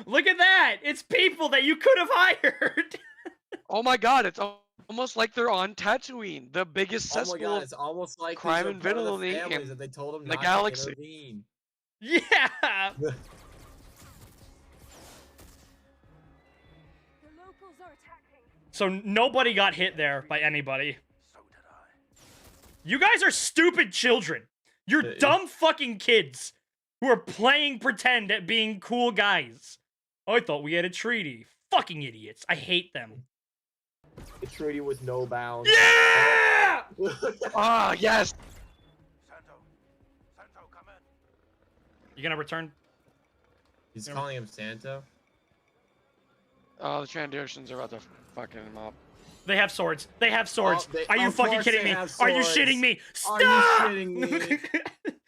Look at that! It's people that you could have hired. Oh my God, it's almost like they're on Tatooine, the biggest Oh my cesspool god, of it's almost like crime these are and part of the villainy families in that they told them the not galaxy. to intervene. Yeah. The locals are attacking. So nobody got hit there by anybody. So did I. You guys are stupid children. You're dumb fucking kids who are playing pretend at being cool guys. I thought we had a treaty. Fucking idiots. I hate them. A treaty with no bounds. Yeah! Ah, yes. Santo, come in. You gonna return? He's calling him Santo. Oh, the Trandoshans are about to fucking him up. They have swords. They have swords. Oh, Are you of fucking course kidding they me? have Are you swords. shitting me? Are you Stop! shitting me?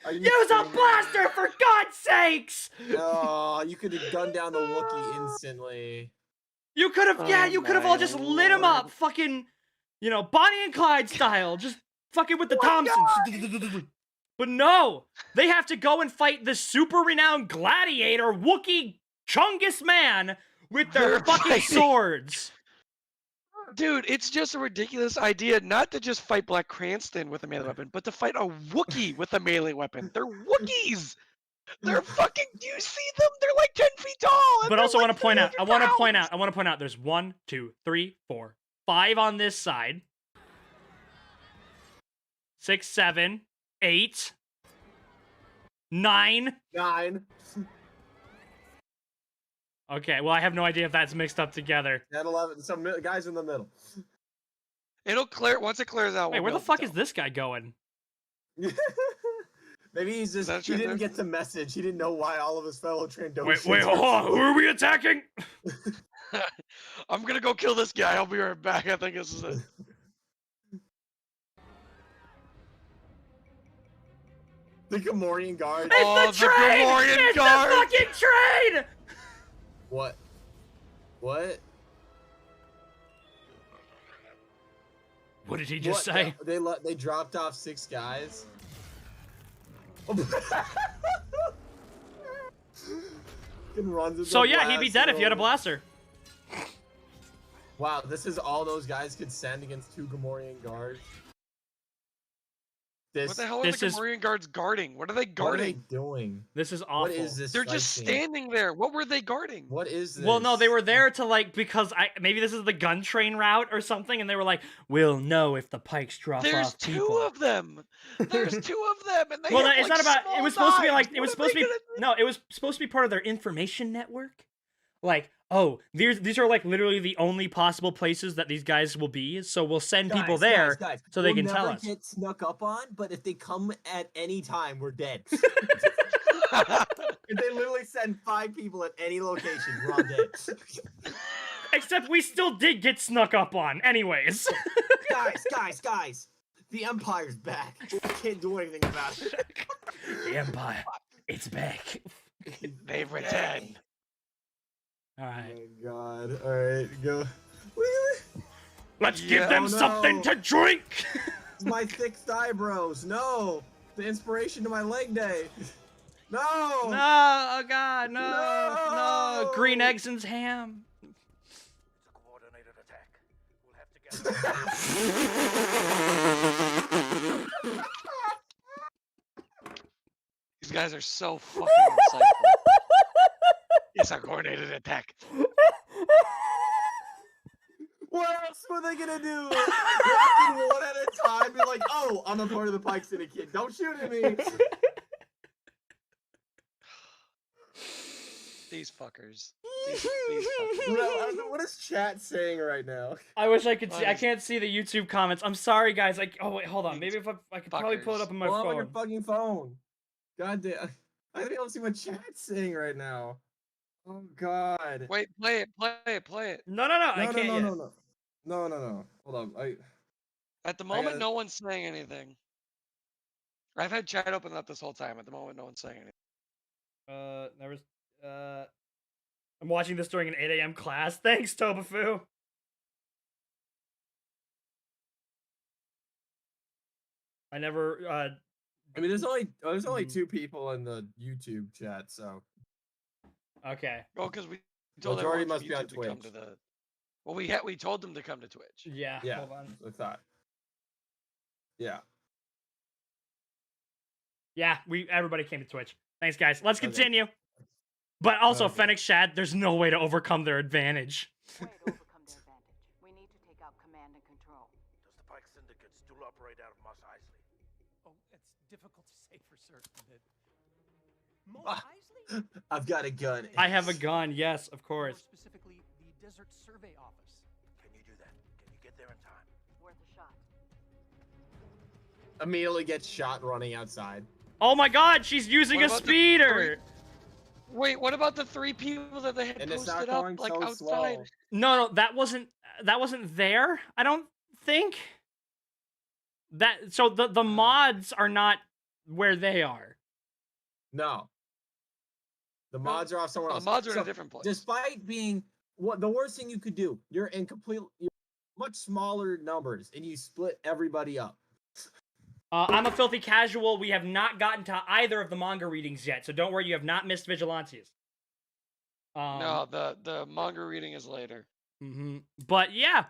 Are you Use a shitting me? blaster for God's sakes! Oh, you could have gunned down the Wookiee instantly. You could have, yeah, you could have all just lit him up, fucking, you know, Bonnie and Clyde style, just fucking with the Thompsons. But no, they have to go and fight the super renowned gladiator Wookiee Chungus man with their They're fucking fighting. swords. Dude, it's just a ridiculous idea not to just fight Black Cranston with a melee weapon, but to fight a Wookiee with a melee weapon. They're Wookiees! They're fucking, do you see them? They're like 10 feet tall! and But they're also, I like want to point out, 300 I want to point out, there's 1, 2, 3, 4, 5 on this side. 6, 7, 8, 9. 9. Okay, well, I have no idea if that's mixed up together. 10, 11. Some guys in the middle. It'll clear, once it clears out. Wait, we'll where be the able to fuck tell. is this guy going? Maybe he's just, that he didn't Trandoshan? get the message. He didn't know why all of his fellow Trandoshans... Wait, hold on. Who are we attacking? I'm gonna go kill this guy. I'll be right back. I think this is it. The Gamorrean guard. Oh, It's the the train! Gamorrean It's guard! the fucking train! What? What? What did he just What? say? They dropped off 6 guys. Runs into So the yeah, he'd be blast dead if you had a zone. blaster. Wow, this is all those guys could send against 2 Gamorrean guards. This, What the hell are this the is- Gamorrean guards guarding? What are they what are they guarding? doing? This is awful. What is this? They're just fight scene? standing there. What were they guarding? What is this? Well, no, they were there to like because maybe this is the gun train route or something, and they were like, "We'll know if the pikes drop There's off 2 people." of them. There's 2 of them, and they Well, have, it's like, not about. It small was supposed to be knives. like. It What was are supposed to they be. gonna do? No, it was supposed to be part of their information network. Like, oh, these are like literally the only possible places that these guys will be. So we'll send people there guys. so they We'll can tell never us. get snuck up on, but if they come at any time, we're dead. If they literally send 5 people at any location, we're all dead. Except we still did get snuck up on, anyways. guys. The Empire's back. We can't do anything about it. The Empire, it's back. They've returned. All Oh right, my god. Alright, go. let's Yeah. give them Oh, no. something to drink. It's my thick thigh bros. No! The inspiration to my leg day. No! No, oh god, no, No! green eggs and ham. It's a coordinated attack. We'll have to get. These guys are so fucking insightful. It's a coordinated attack. What else were they gonna do? Walking one at a time, be like, oh, I'm a part of the Pike Syndicate. Don't shoot at me. These fuckers. These fuckers. What is chat saying right now? I wish I could see. I Nice. can't see the YouTube comments. I'm sorry, guys. Like, oh wait, hold on. Maybe if I could probably pull it up on my Pull up on your phone. fucking phone. God damn. I don't even see what chat's saying right now. Oh god. Wait, play it. No, I can't yet. No. Hold on. At the moment, gotta- no one's saying anything. I've had chat open up this whole time. At the moment, no one's saying anything. There was. I'm watching this during an 8 a.m. class. Thanks, Tobafu. I never. I mean, there's only 2 people in the YouTube chat, so Okay. Well, because we told majority everyone must from be on YouTube to come Twitch. to the. Well, we told them to come to Twitch. Yeah. Yeah. Hold on. I thought. Yeah. Yeah. Everybody came to Twitch. Thanks, guys. Let's Okay. continue. But also, Okay. Fennec Shad, there's no way to overcome their advantage. Way to overcome their advantage. We need to take out command and control. Does the Pike Syndicate still operate out of Mos Eisley? Oh, it's difficult to say for certain that. Mos Ah. Eisley? I've got a gun. I have a gun. Yes, of More course. specifically, the Desert Survey Office. Can you do that? Can you get there in time? Worth a shot. Immediately gets shot running outside. Oh my God, she's using What a about the speeder. Wait, what about the 3 people that they had And it's not posted up going like so outside? slow. No, that wasn't there. I don't think. So the mods are not where they are. No. The mods are off somewhere The else. mods are in So, a different place. Despite being the worst thing you could do, you're much smaller numbers and you split everybody up. I'm a filthy casual. We have not gotten to either of the manga readings yet, so don't worry. You have not missed Vigilantes. No, the manga reading is later. But yeah.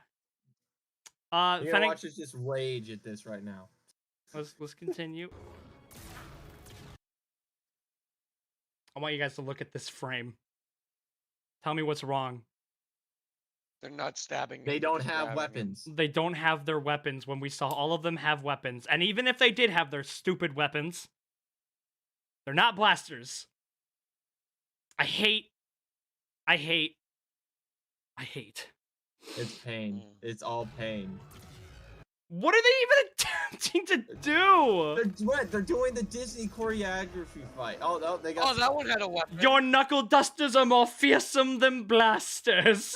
You're gonna Fennec, watch us just rage at this right now. let's continue. I want you guys to look at this frame. Tell me what's wrong. They're not stabbing. They him, don't just have grabbing him. weapons. They don't have their weapons when we saw all of them have weapons. And even if they did have their stupid weapons, they're not blasters. I hate. It's pain. It's all pain. What are they even attempting to do? They're doing the Disney choreography fight. Oh, they got. Oh, that one had a weapon. Your knuckle dusters are more fearsome than blasters.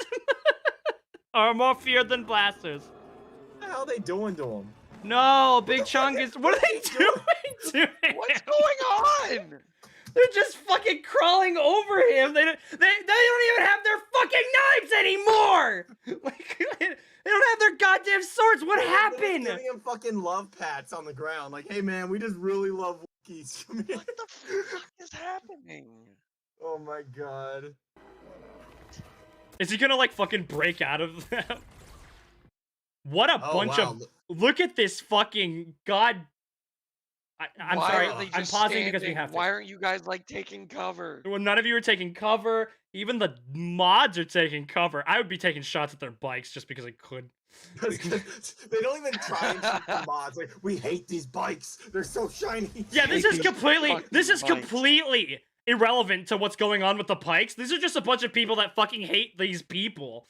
Are more feared than blasters. What the hell are they doing to him? No, Big Chungus. What are they doing? What's going on? They're just fucking crawling over him. They don't even have their fucking knives anymore. Like, they don't have their goddamn swords. What They're happened? giving him fucking love pats on the ground. Like, hey man, we just really love Wookiees. Come here. What the fuck is happening? Oh my god. Is he gonna like fucking break out of that? What a Oh, bunch wow. of. Look at this fucking god. I'm Why sorry. are they I'm just pausing because we standing? have to. Why aren't you guys like taking cover? Well, none of you are taking cover. Even the mods are taking cover. I would be taking shots at their bikes just because I could. They don't even try and shoot the mods. Like, we hate these bikes. They're so shiny. Yeah, this Hate is these completely. fucking This is bikes. completely irrelevant to what's going on with the Pikes. These are just a bunch of people that fucking hate these people.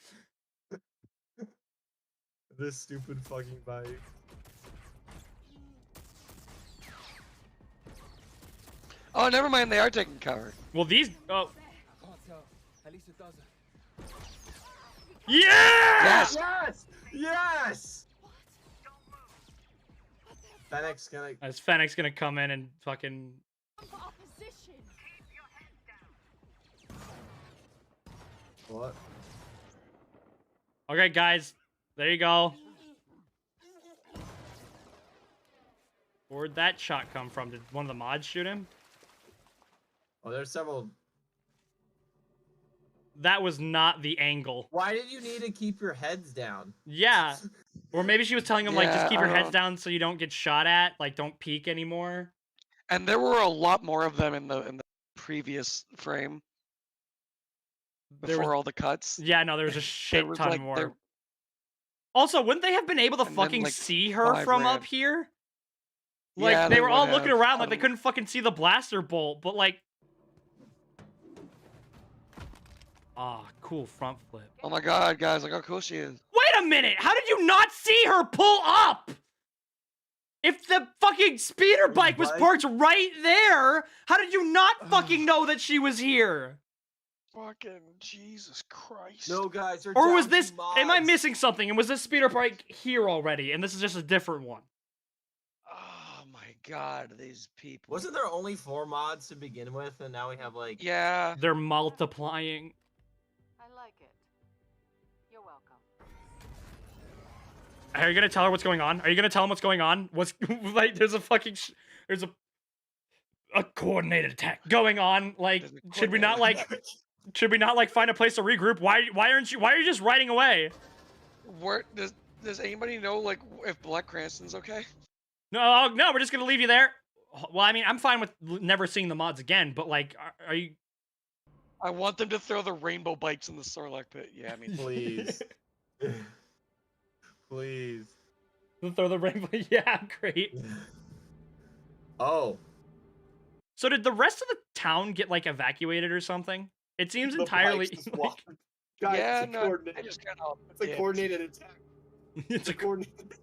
This stupid fucking bike. Oh, never mind. They are taking cover. Well, these. Oh. I can't tell. At least it doesn't. Yeah! Yes! Yes! Fennec's gonna. Is Fennec's gonna come in and fucking. Opposition. What? Okay, guys. There you go. Where'd that shot come from? Did one of the mods shoot him? Oh, there's several. That was not the angle. Why did you need to keep your heads down? Yeah. Or maybe she was telling him, like, just Yeah, keep your I heads don't- down so you don't get shot at. Like, don't peek anymore. And there were a lot more of them in the previous frame There before was, all the cuts. yeah, no, there was a shit was, ton like, more. there- Also, wouldn't they have been able to And then, fucking like, see her 5 from ran. up here? Like, Yeah, they they were all would looking have. around like they couldn't fucking see the blaster bolt, but like... Ah, cool front flip. Oh my god, guys, look how cool she is. Wait a minute! How did you not see her pull up? If the fucking speeder bike was Bike? parked right there, how did you not fucking know that she was here? Fucking Jesus Christ. No, guys, they're Or was down this... to Am I mods. missing something? And was this speeder bike here already? And this is just a different one? Oh my god, these people. Wasn't there only 4 mods to begin with, and now we have like? Yeah. They're multiplying. I like it. You're welcome. Are you gonna tell her what's going on? Are you gonna tell him what's going on? What's like? There's a fucking there's a coordinated attack going on. Like, There's a should we not like find a place to regroup? Why are you just riding away? Where does anybody know like if Black Cranston's okay? No, no, we're just gonna leave you there. Well, I mean, I'm fine with never seeing the mods again, but like, are you? I want them to throw the rainbow bikes in the Sarlacc pit. Yeah, I mean, Please. Please. Throw the rainbow. Yeah, great. Oh. So did the rest of the town get like evacuated or something? It seems entirely. Guys, yeah, it's a no, I coordinated. just kind of. It's a coordinated attack. It's a coordinated.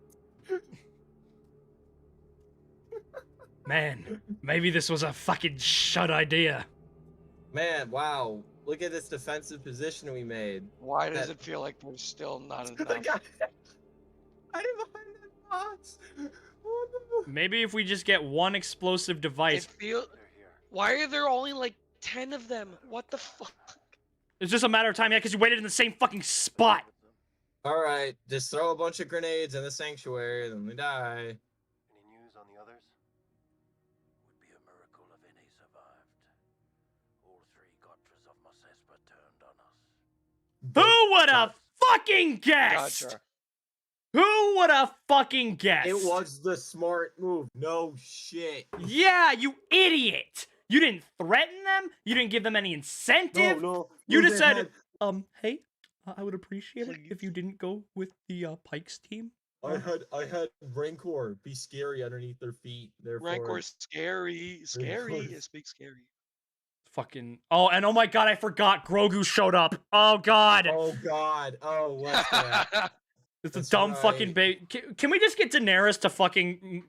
Man, maybe this was a fucking shut idea. Man, wow! Look at this defensive position we made. Why does That- it feel like there's still not The enough? guy. I am behind that box. Oh, no. Maybe if we just get one explosive It device. feel. Why are there only like 10 of them? What the fuck? It's just a matter of time, yeah, because you waited in the same fucking spot. All right, just throw a bunch of grenades in the sanctuary, then we die. Any news on the others? Would be a miracle if any survived. All 3 Gotras of Mosespa turned on us. Who would have fucking guessed? Gotcha. Who would have fucking guessed? It was the smart move. No shit. Yeah, you idiot. You didn't threaten them. You didn't give them any incentive. No. You They just said, had- hey, I would appreciate it if you didn't go with the Pikes team. I had Rancor be scary underneath their feet. Therefore, Rancor's scary. Scary. Rancor- It speaks scary. Fucking. Oh, and oh my god, I forgot. Grogu showed up. Oh god. Oh god. Oh what's that? It's a That's dumb right. fucking bait. Can we just get Daenerys to fucking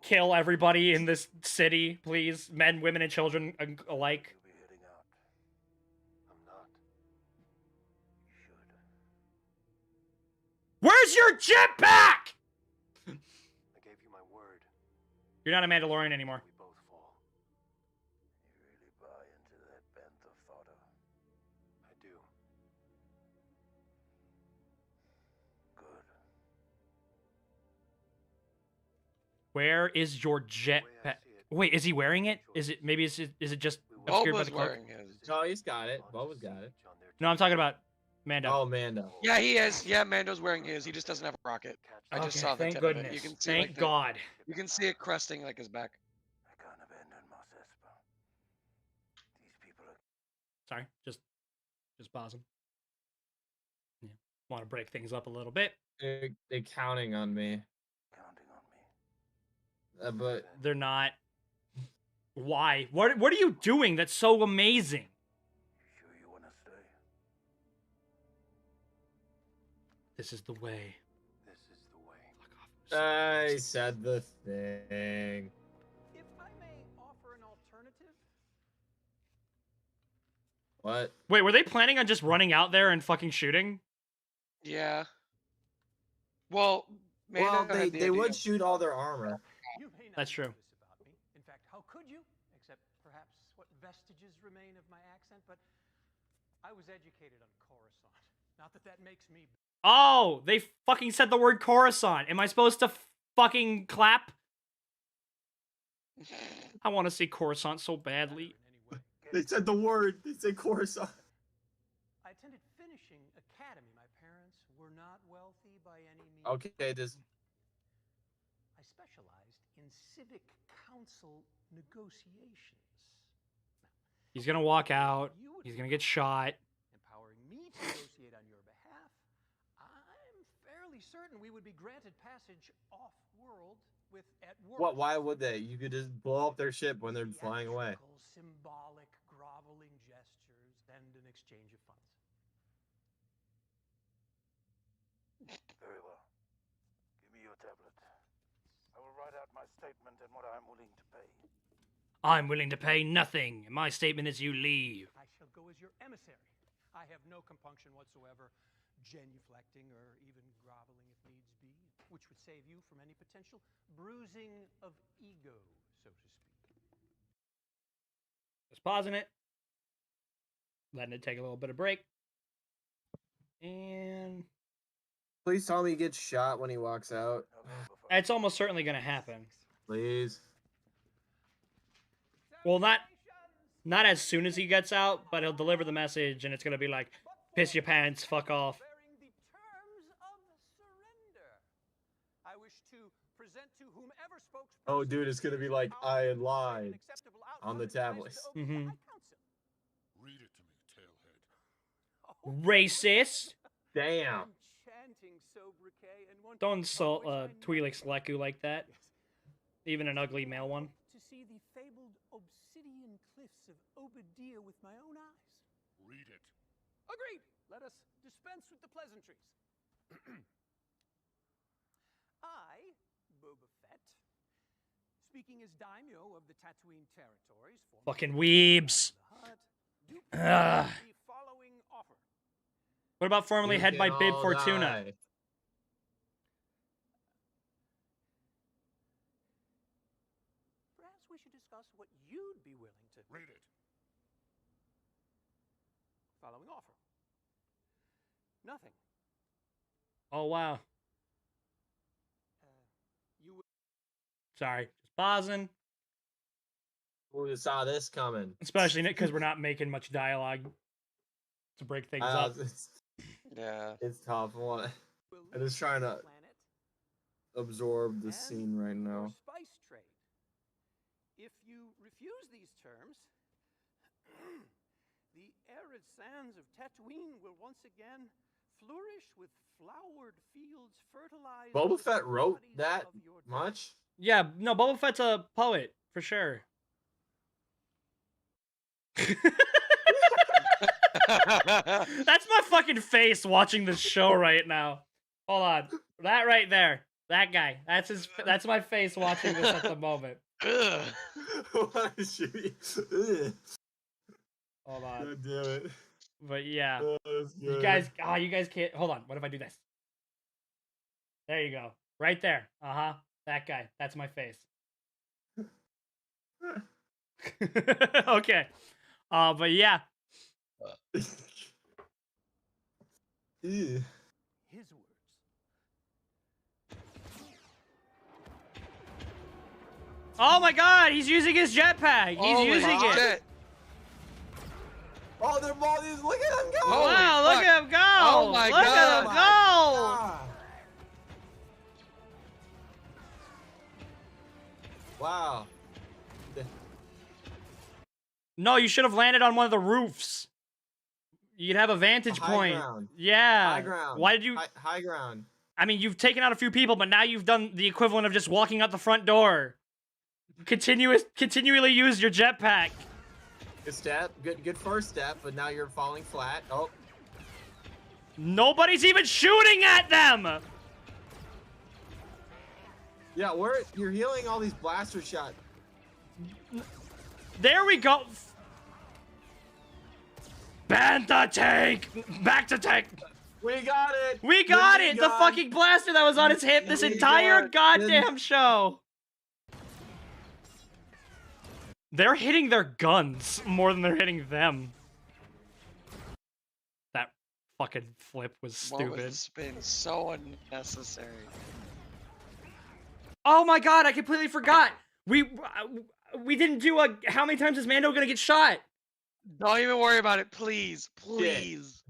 kill everybody in this city, please? Men, women, and children alike. You'll be heading out. I'm not. You should. Where's your jetpack? I gave you my word. You're not a Mandalorian anymore. We both fall. You really buy into that bantha fodder? I do. Good. Where is your jetpack? Wait, is he wearing it? Is it maybe is it just obscured by Boba's the cloak? wearing his. Oh, he's got it. Boba's got it. No, I'm talking about Mando. Oh, Mando. Yeah, he is. Yeah, Mando's wearing his. He just doesn't have a rocket. I just saw the thank tip of it. goodness. You can see, Thank like, God. You can see it cresting like his back. I can't abandon Mosespa. These people are Sorry, just pause him. Yeah, want to break things up a little bit. They're counting on me. counting on me. But They're not. Why? What are you doing that's so amazing? Sure you want to stay? This is the way. This is the way. I said the thing. If I may offer an alternative, What? Wait, were they planning on just running out there and fucking shooting? Yeah. Well, Well, Mano they had the they idea. would shoot all their armor. you may not That's know true. this about me. In fact, how could you? Except perhaps what vestiges remain of my accent, but I was educated on Coruscant. Not that that makes me Oh, they fucking said the word Coruscant. Am I supposed to fucking clap? I want to see Coruscant so badly. in any way. They said the word. They said Coruscant. I attended finishing academy. My parents were not wealthy by any means. Okay, this. I specialized in civic council negotiations. He's gonna walk out. You would He's gonna get shot. empowering me to negotiate on your behalf. I'm fairly certain we would be granted passage off-world with at worst. What? Why would they? You could just blow up their ship when they're flying away. theatrical, symbolic, groveling gestures and an exchange of funds. Very well. Give me your tablet. I will write out my statement and what I'm willing to pay. I'm willing to pay nothing. My statement is you leave. I shall go as your emissary. I have no compunction whatsoever, genuflecting or even groveling if needs be, which would save you from any potential bruising of ego, so to speak. Just pausing it. Letting it take a little bit of break. And Please tell me he gets shot when he walks out. it's almost certainly gonna happen. Please. Well, not as soon as he gets out, but he'll deliver the message, and it's gonna be like, piss your pants, fuck off. Bearing the terms of surrender. I wish to present to whomever spokesperson Oh, dude, it's gonna be like I lied on the tablet. Mm-hmm. Read it to me, tailhead. Racist. Damn. Enchanting sobriquet and one Don't of insult which I Twi'leks never Leku like that. Even an ugly male one. to see the fabled obsidian cliffs of Obadiah with my own eyes. Read it. Agreed. Let us dispense with the pleasantries. I, Boba Fett, speaking as daimyo of the Tatooine territories, Fucking weebs. do Ugh. the following offer. What about formerly You head by can Bib all Fortuna? die. Perhaps we should discuss what you'd be willing to. Read it. Following offer. Nothing. Oh wow. You would. Sorry. Just pausing. Who would have saw this coming? Especially because we're not making much dialogue to break things Uh, up. Yeah. It's tough. I'm just trying to absorb the scene right now. Spice trade. If you refuse these terms, the arid sands of Tatooine will once again flourish with flowered fields fertilized. Boba with the Fett wrote bodies that of your much? Yeah, no, Boba Fett's a poet, for sure. That's my fucking face watching this show right now. Hold on. That right there. That guy. That's my face watching this at the moment. Ugh. Why is she- Ugh. Hold on. God damn it. But yeah. Oh, that's You good. guys can't. Hold on. What if I do this? There you go. Right there. Uh-huh. That guy. That's my face. Okay. But yeah. Ew. His words. Oh my god, he's using his jetpack. He's Holy using it. shit. Oh, their bodies. Look at them go. Holy Wow, look fuck. at him go. Oh my look at God. him go. Ah. Wow. No, you should have landed on one of the roofs. You'd have a vantage High point. ground. Yeah. High ground. Why did you? High ground. I mean, you've taken out a few people, but now you've done the equivalent of just walking out the front door. Continually use your jetpack. Good step. Good first step, but now you're falling flat. Oh. Nobody's even shooting at them! Yeah, you're healing all these blaster shots. There we go. Ban the tank! Back to tank! We got it! We got it! The fucking blaster that was on his hip this entire goddamn show! They're hitting their guns more than they're hitting them. That fucking flip was stupid. What was spin? So unnecessary. Oh my god, I completely forgot! We didn't do a how many times is Mando gonna get shot? Don't even worry about it, please. Please.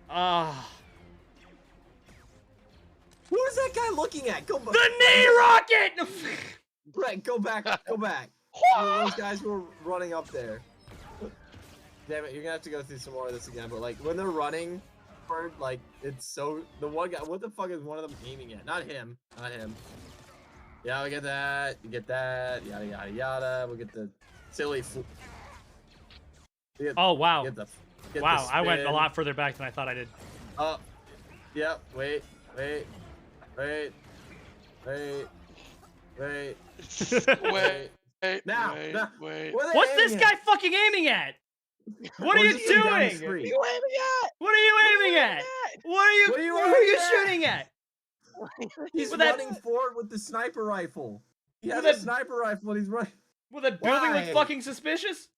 Ah. Who is that guy looking at? Go back. The knee rocket! Right, go back. Go back. Those guys who were running up there. Damn it, you're gonna have to go through some more of this again, but like when they're running, like it's so the one guy, what the fuck is one of them aiming at? Not him. Not him. Yeah, we get that. You get that. Yada yada yada. We'll get the silly. Oh wow! Get wow, I went a lot further back than I thought I did. Oh, yep. Wait. Now. Wait. What's this guy fucking aiming at? What are you doing? What are you aiming at? What are you aiming at? What are you shooting at? He's With running forward with the sniper rifle. He has a sniper rifle and he's running. Will that building look fucking suspicious?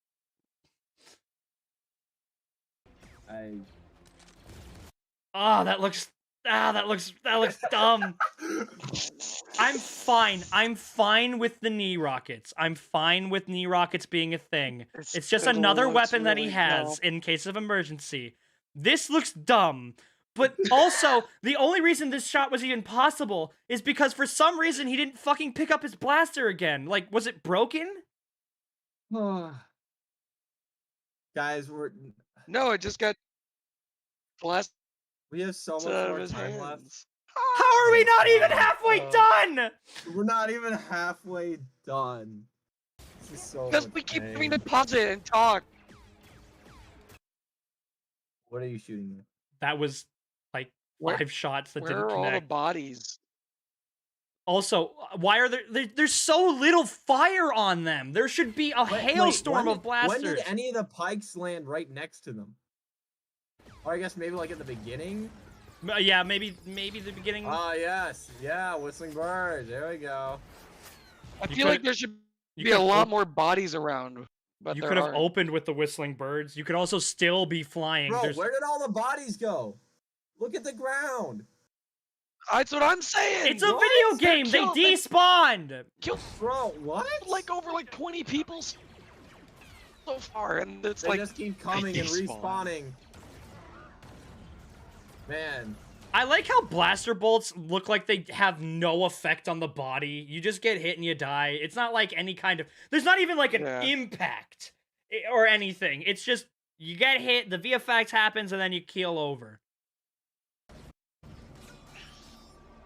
That looks dumb. I'm fine with the knee rockets. I'm fine with knee rockets being a thing. It's just another weapon that he has in case of emergency. This looks dumb. But also, the only reason this shot was even possible is because for some reason he didn't fucking pick up his blaster again. Like, was it broken? Guys, No, it just got blasted. We have so much more time left. How are we not even halfway done? We're not even halfway done. This is so Because we keep having to pause it and talk. What are you shooting at? That was like 5 shots that didn't Where are connect. all the bodies? Also, why are there's so little fire on them? There should be a hailstorm of blasters. When did any of the pikes land right next to them? Or I guess maybe like at the beginning? Yeah, maybe the beginning. Oh, yes. Yeah, whistling bird. There we go. I feel like there should be a lot more bodies around. But you could have opened with the whistling birds. You could also still be flying. Bro, where did all the bodies go? Look at the ground. That's what I'm saying. It's a video game. They despawned. Bro, what? Like over 20 people so far, and it's they just keep coming and respawning. Man. I like how blaster bolts look like they have no effect on the body. You just get hit and you die. It's not like any kind of... There's not even like an impact or anything. It's just you get hit, the VFX happens, and then you keel over.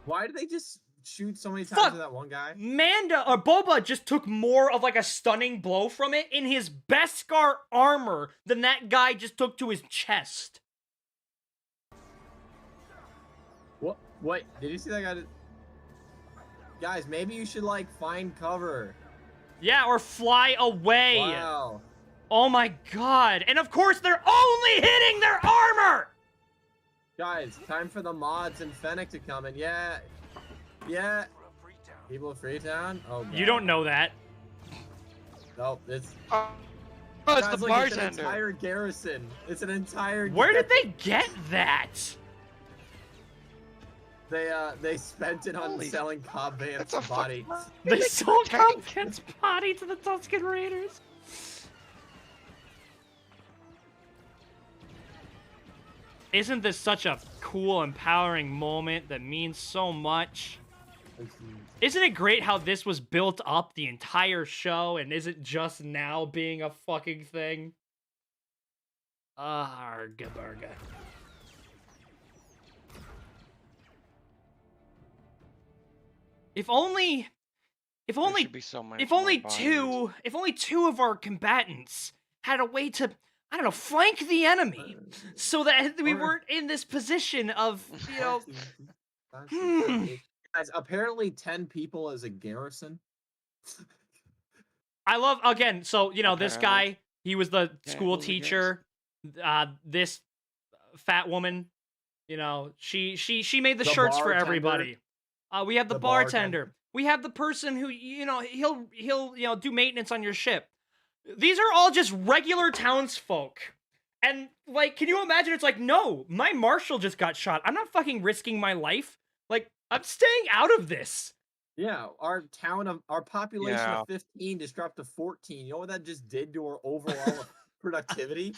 Why did they just shoot so many times at that one guy? Boba just took more of like a stunning blow from it in his Beskar armor than that guy just took to his chest. What? Wait, did you see that guy? Guys, maybe you should find cover. Yeah, or fly away. Wow. Oh my god. And of course they're only hitting their armor! Guys, time for the mods and Fennec to come in. Yeah. People of Freetown? Oh, God. You don't know that. Nope, it's... it's the bartender. It's an entire garrison. It's an entire... Where did they get that? They spent it on selling Cobb Vanth's body. They sold Cobb Vanth's body to the Tusken Raiders. Isn't this such a cool, empowering moment that means so much? Isn't it great how this was built up the entire show and isn't just now being a fucking thing? Arga burga. If only There should be so many if more only bodies. two of our combatants had a way to, I don't know, flank the enemy so that we weren't in this position of, you know, Guys, apparently 10 people as a garrison. I love, again, so, you know, this Apparently. guy, he was the Yeah, school it was a teacher. This fat woman, you know, she made the The shirts for bartender. everybody. We have the The bartender. bartender. We have the person who, you know, he'll you know, do maintenance on your ship. These are all just regular townsfolk. And, like, can you imagine? It's like, no, my marshal just got shot. I'm not fucking risking my life. Like, I'm staying out of this. Yeah, our population Yeah. of 15 just dropped to 14. You know what that just did to our overall productivity?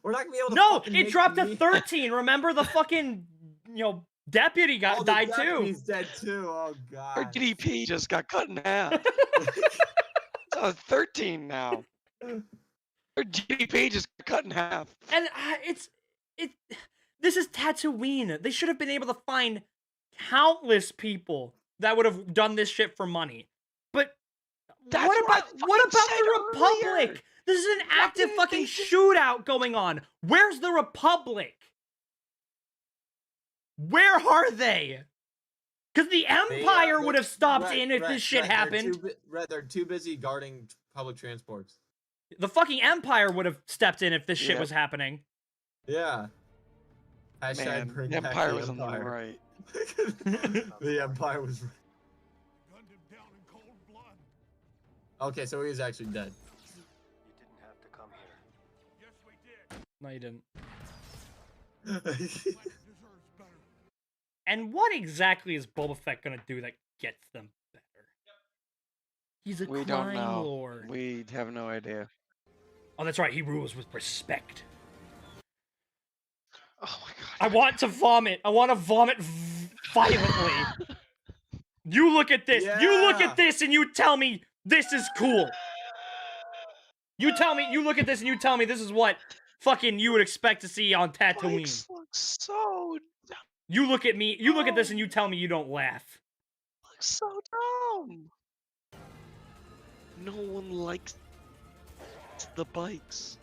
We're not gonna be able to. No, fucking it make dropped to meat. 13. Remember the fucking, you know, deputy Oh, the died too. deputy's dead too. Oh Our god. GDP just got cut in half. It's 13 now. Our GDP just got cut in half. And this is Tatooine. They should have been able to find countless people that would have done this shit for money. But That's what what I about the fucking said Republic? earlier. This is an Why active didn't fucking they just- shootout going on. Where's the Republic? Where are they? Because the Empire would have stopped in if this shit happened. They're too busy guarding public transports. The fucking Empire would have stepped in if this shit Yep. was happening. Yeah. Hashtag Man, bring the back Empire the was on the Empire. right. The Empire was. Gunned him down in cold blood. Okay, so he is actually dead. You didn't have to come here. Yes, we did. No, you didn't. Planet deserves better. And what exactly is Boba Fett gonna do that gets them better? He's a We don't crime know. lord. We have no idea. Oh, that's right. He rules with respect. Oh my god. I want to vomit. I want to vomit violently. You look at this. You look Yeah. at this, and you tell me this is cool. You tell me. You look at this, and you tell me this is what fucking you would expect to see on Tatooine. Bikes look so You look at me. You look at this, and you tell me you don't laugh. so dumb. No one likes the bikes.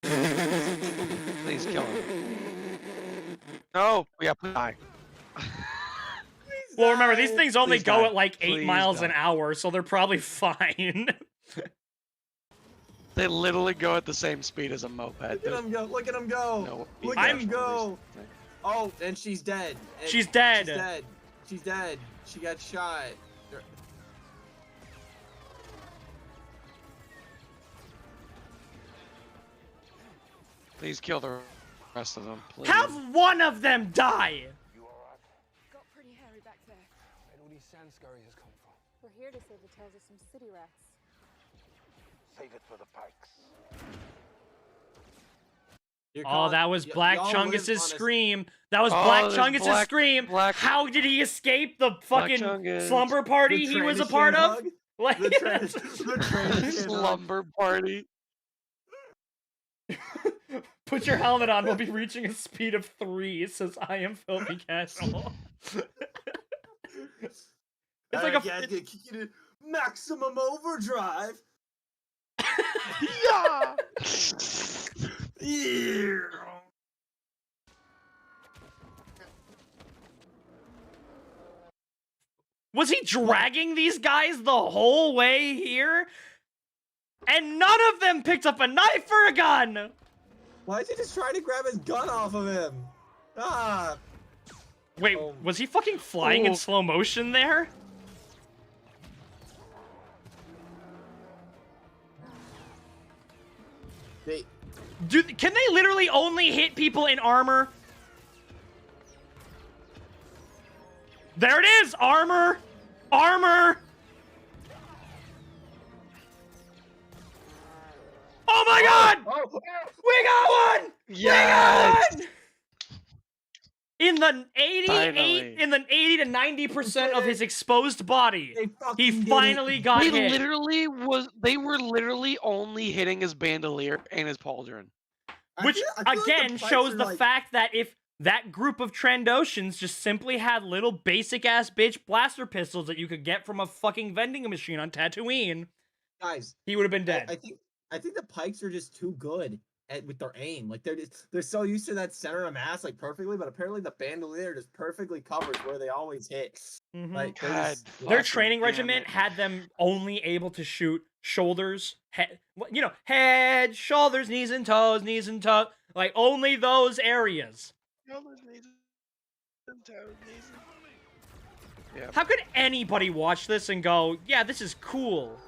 Please kill him. No, we have to die. Well, remember, these things only Please go die. at like 8 Please miles die. an hour, so they're probably fine. They literally go at the same speed as a moped. Look at him go! Look at him go! No, Look at him go! Oh, and she's dead. And She's dead. She's dead. She's dead. She got shot. Please kill the rest of them, please. Have one of them die! You alright? Got pretty hairy back there. Where all these sand scurriers come from? We're here to save the tails of some city rats. Save it for the pikes. You're Oh, calling- that was y- Black y'all live on Chungus's a- scream. That was Oh, Black there's Chungus's scream. Black- How did he escape the fucking Chungus. slumber party the he was a Tranish part of? hug? Like, The Tranish hug. Slumber party. put your helmet on. We'll be reaching a speed of 3. Says I am filthy casual. It's like a maximum overdrive. Yeah. Yeah. Was he dragging these guys the whole way here? And none of them picked up a knife or a gun! Why is he just trying to grab his gun off of him? Ah. Wait, Oh. was he fucking flying in Oh. slow motion there? They, Can they literally only hit people in armor? There it is! Armor! Armor! Oh my god! oh, We got one! Yes. We got one! In the 88, Finally. in the 80 to 90% of his exposed body, they fucking he did it. finally got They hit. they were literally only hitting his bandolier and his pauldron. I Which feel like the again Pikes shows are the like- fact that if that group of Trandoshans just simply had little basic ass bitch blaster pistols that you could get from a fucking vending machine on Tatooine, Guys, he would have been dead. I think the Pikes are just too good with their aim. Like they're so used to that center of mass like perfectly, but apparently the bandolier just perfectly covers where they always hit. Like God, their fucking training damn regimen it. had them only able to shoot shoulders, head, shoulders, knees and toes, like only those areas. Yeah. How could anybody watch this and go, yeah, this is cool?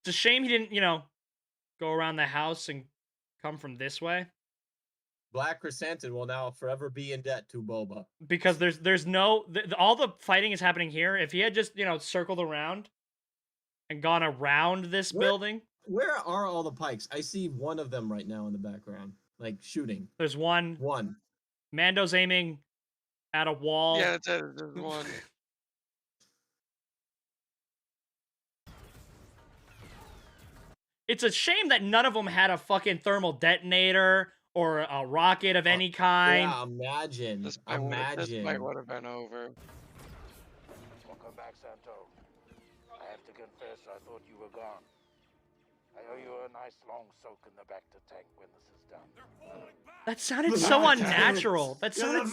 It's a shame he didn't, go around the house and come from this way. Black Chrysanthemum will now forever be in debt to Boba. Because there's no... all the fighting is happening here. If he had just, circled around and gone around this building... Where are all the Pikes? I see one of them right now in the background. Like, shooting. There's one. One. Mando's aiming at a wall. Yeah, that's it. There's one. It's a shame that none of them had a fucking thermal detonator or a rocket of any kind. Yeah, imagine. This might would have been over. Welcome back, Santo. I have to confess, I thought you were gone. I owe you a nice long soak in the Bacta tank when this is done. That sounded so unnatural. That sounded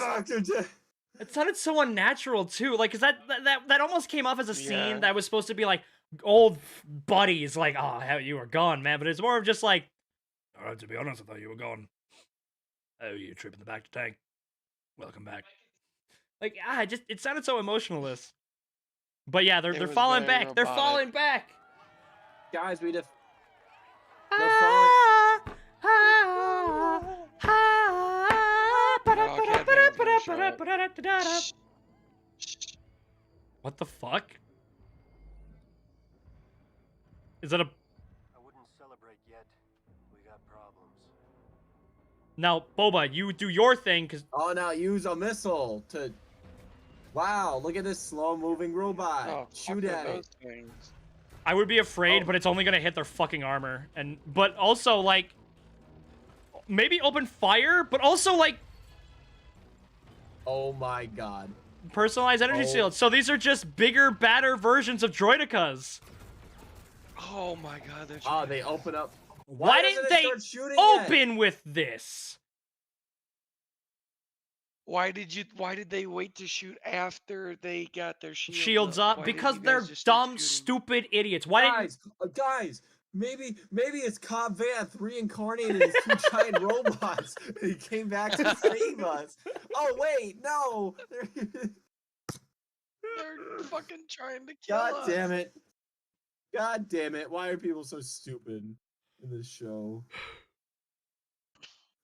so unnatural too. Like, 'cause that almost came off as a scene that was supposed to be like old buddies, like, oh, you were gone, man. But it's more of just like, all right, to be honest, I thought you were gone. Oh, you trip in the back to tank. Welcome back. Like, it sounded so emotionless. But yeah, they're falling back. Robotic. They're falling back. Guys, we just. What the fuck? Is that a... I wouldn't celebrate yet. We got problems. Now, Boba, you do your thing, because... Oh, now use a missile to... Wow, look at this slow-moving robot. Oh, Shoot at it. Things. I would be afraid, but it's only gonna hit their fucking armor. But also, like... Maybe open fire, but also, like... Oh my god. Personalized energy shields. So these are just bigger, badder versions of Droidekas. Oh my god, they're Oh, they open up. Why didn't they start shooting open with this? Why did they wait to shoot after they got their Shields up? Why Because didn't you guys they're just start dumb, shooting? stupid idiots. Why didn't... Guys, maybe it's Cobb Vanth reincarnated as two giant robots. And he came back to save us. Oh wait, no. They're fucking trying to kill God us. damn it. God damn it. Why are people so stupid in this show?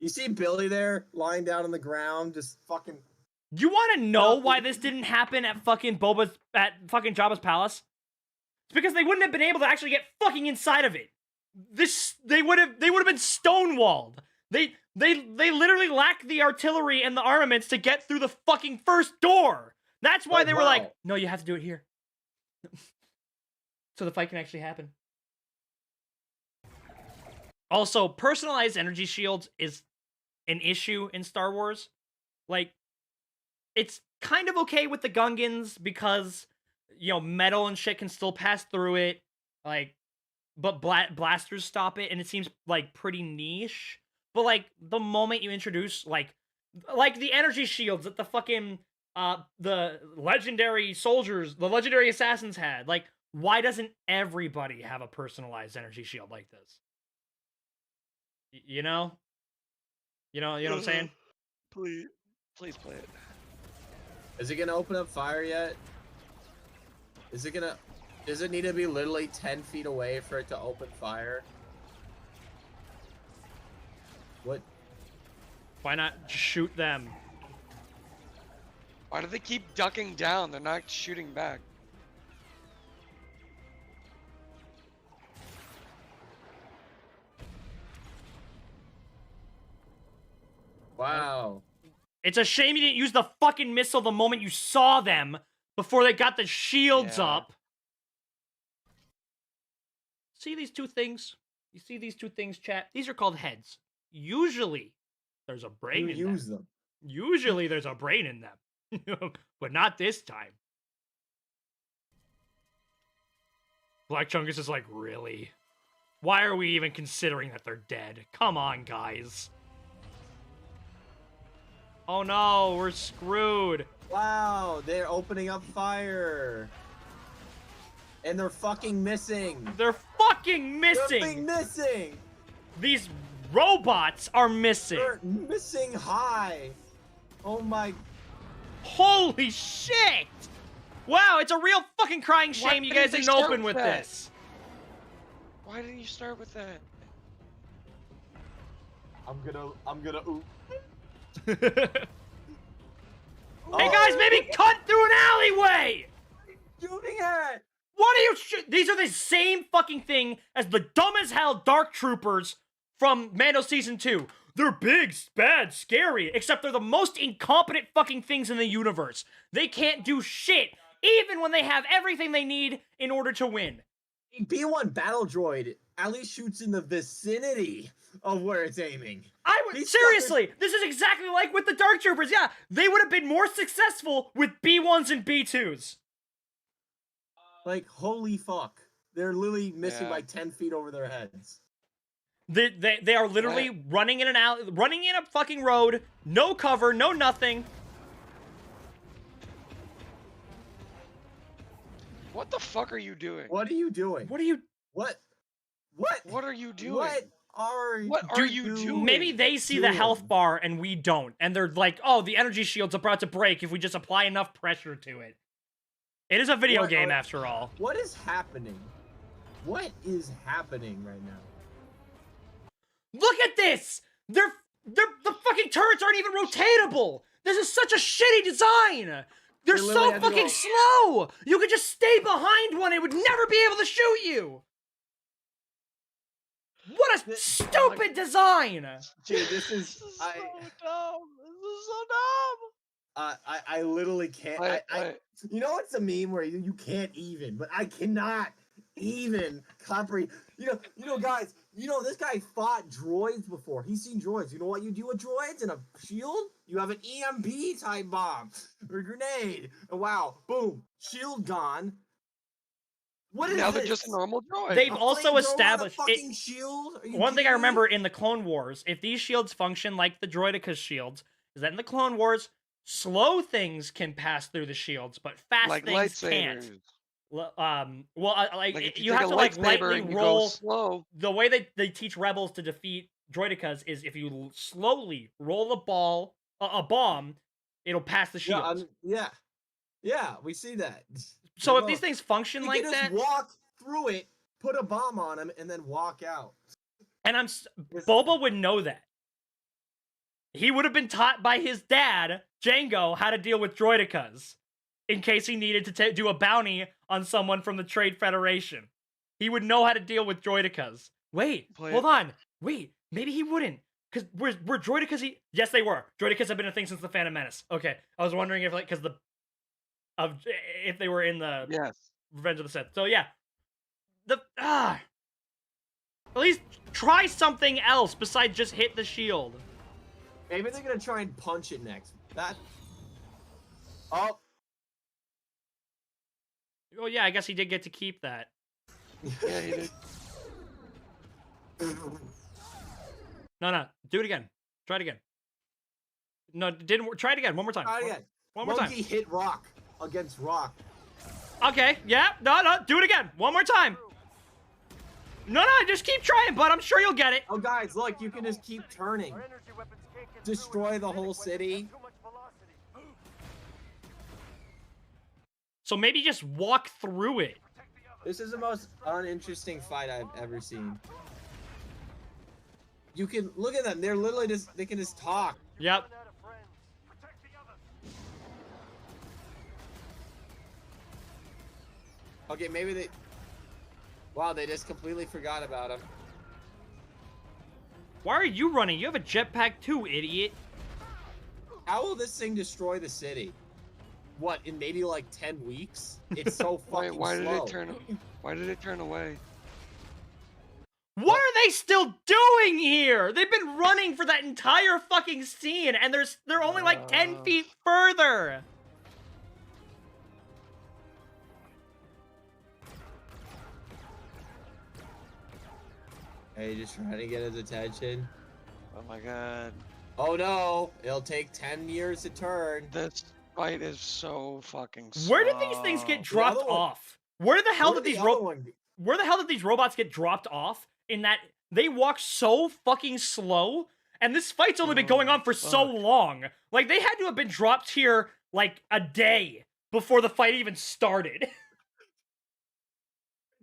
You see Billy there lying down on the ground, just fucking... You want to know why this didn't happen at fucking Jabba's palace? It's because they wouldn't have been able to actually get fucking inside of it. They would have been stonewalled. They literally lacked the artillery and the armaments to get through the fucking first door. That's why they were like, no, you have to do it here. So the fight can actually happen. Also, personalized energy shields is an issue in Star Wars. Like, it's kind of okay with the Gungans because, metal and shit can still pass through it. Like, but blasters stop it, and it seems, like, pretty niche. But, like, the moment you introduce, like the energy shields that the fucking, the legendary soldiers, the legendary assassins had, like, why doesn't everybody have a personalized energy shield like this? You know what I'm saying? Please play it. Is it gonna open up fire yet? Does it need to be literally 10 feet away for it to open fire? What? Why not shoot them? Why do they keep ducking down? They're not shooting back. Wow. It's a shame you didn't use the fucking missile the moment you saw them before they got the shields up. see these two things? You see these two things, chat? These are called heads. Usually, there's a brain You in use them. them. Usually, there's a brain in them. But not this time. Black Chungus is like, really? Why are we even considering that they're dead? Come on, guys. Oh no, we're screwed. Wow, they're opening up fire. And they're fucking missing. They're fucking They're missing. missing. These robots are missing. They're missing high. Oh my. Holy shit! Wow, it's a real fucking crying Why shame you didn't guys they didn't start open with with that? this. Why didn't you start with that? I'm gonna oop. Hey guys, maybe cut through an alleyway! Shooting at. What are you These are the same fucking thing as the dumb as hell Dark Troopers from Mando Season 2. They're big, bad, scary, except they're the most incompetent fucking things in the universe. They can't do shit, even when they have everything they need in order to win. B1 battle droid at least shoots in the vicinity of where it's aiming. I would seriously, this is exactly like with the Dark Troopers. Yeah, they would have been more successful with B1s and B2s. Like, holy fuck. They're literally missing Yeah. by 10 feet over their heads. They are literally running in an alley, running in a fucking road, no cover, no nothing. What the fuck are you doing? What are you doing? What are you? What are you doing? What are you doing? Maybe they see the health bar and we don't, and they're like, "Oh, the energy shield's about to break if we just apply enough pressure to it." It is a video game after all. What is happening? What is happening right now? Look at this! The fucking turrets aren't even rotatable! This is such a shitty design! They're They literally so had to fucking go- slow! You could just stay behind one, it would never be able to shoot you! What a stupid design! Dude, this is so dumb. This is so dumb. I literally can't. I you know it's a meme where you can't even, but I cannot even comprehend. You know, guys. You know this guy fought droids before. He's seen droids. You know what you do with droids and a shield? You have an EMP type bomb or a grenade. And wow, boom, shield gone. What is Now this? they're just a normal droid. They've A also flamethrower on a established fucking shield? Are you one thing I kidding me? remember in the Clone Wars, if these shields function like the Droideca's shields, is that in the Clone Wars, slow things can pass through the shields, but fast like things lightsabers. can't. Like if you take have a to like lightsaber lightly and you go roll. slow. The way they teach rebels to defeat Droidecas is if you slowly roll a bomb, it'll pass the shield. Yeah, we see that. So if Look, these things function you like can just that, walk through it, put a bomb on him, and then walk out. and Boba would know that. He would have been taught by his dad, Jango, how to deal with Droidecas in case he needed to do a bounty on someone from the Trade Federation. He would know how to deal with Droidecas. Wait, hold on. Wait, maybe he wouldn't. Because were Droidecas... Yes, they were. Droidecas have been a thing since the Phantom Menace. Okay, I was wondering if, like, because if they were in the Revenge of the Sith. So, yeah. At least try something else besides just hit the shield. Maybe they're gonna try and punch it next. Oh, yeah, I guess he did get to keep that. Yeah, he did. No, do it again. Try it again. No, it didn't work. Try it again. One more time. Try it again. One more time. Monkey hit rock against rock. Okay, yeah. No, do it again. One more time. No, just keep trying, bud. I'm sure you'll get it. Oh, guys, look, you can just keep turning. Destroy the whole city. So maybe just walk through it. This is the most uninteresting fight I've ever seen. You can look at them. They're literally they can just talk. Yep. Okay, maybe they... Wow, they just completely forgot about him. Why are you running? You have a jetpack too, idiot. How will this thing destroy the city? What, in maybe like 10 weeks? It's so fucking Why did slow. it turn? Why did it turn away? What are they still doing here? They've been running for that entire fucking scene, and they're only like 10 feet further. Hey, just trying to get his attention. Oh my god. Oh no! It'll take 10 years to turn. This fight is so fucking slow. Where did these things get dropped off? Where the hell did these Where the hell did these robots get dropped off? In that they walk so fucking slow, and this fight's only been going on for so long. Like they had to have been dropped here like a day before the fight even started.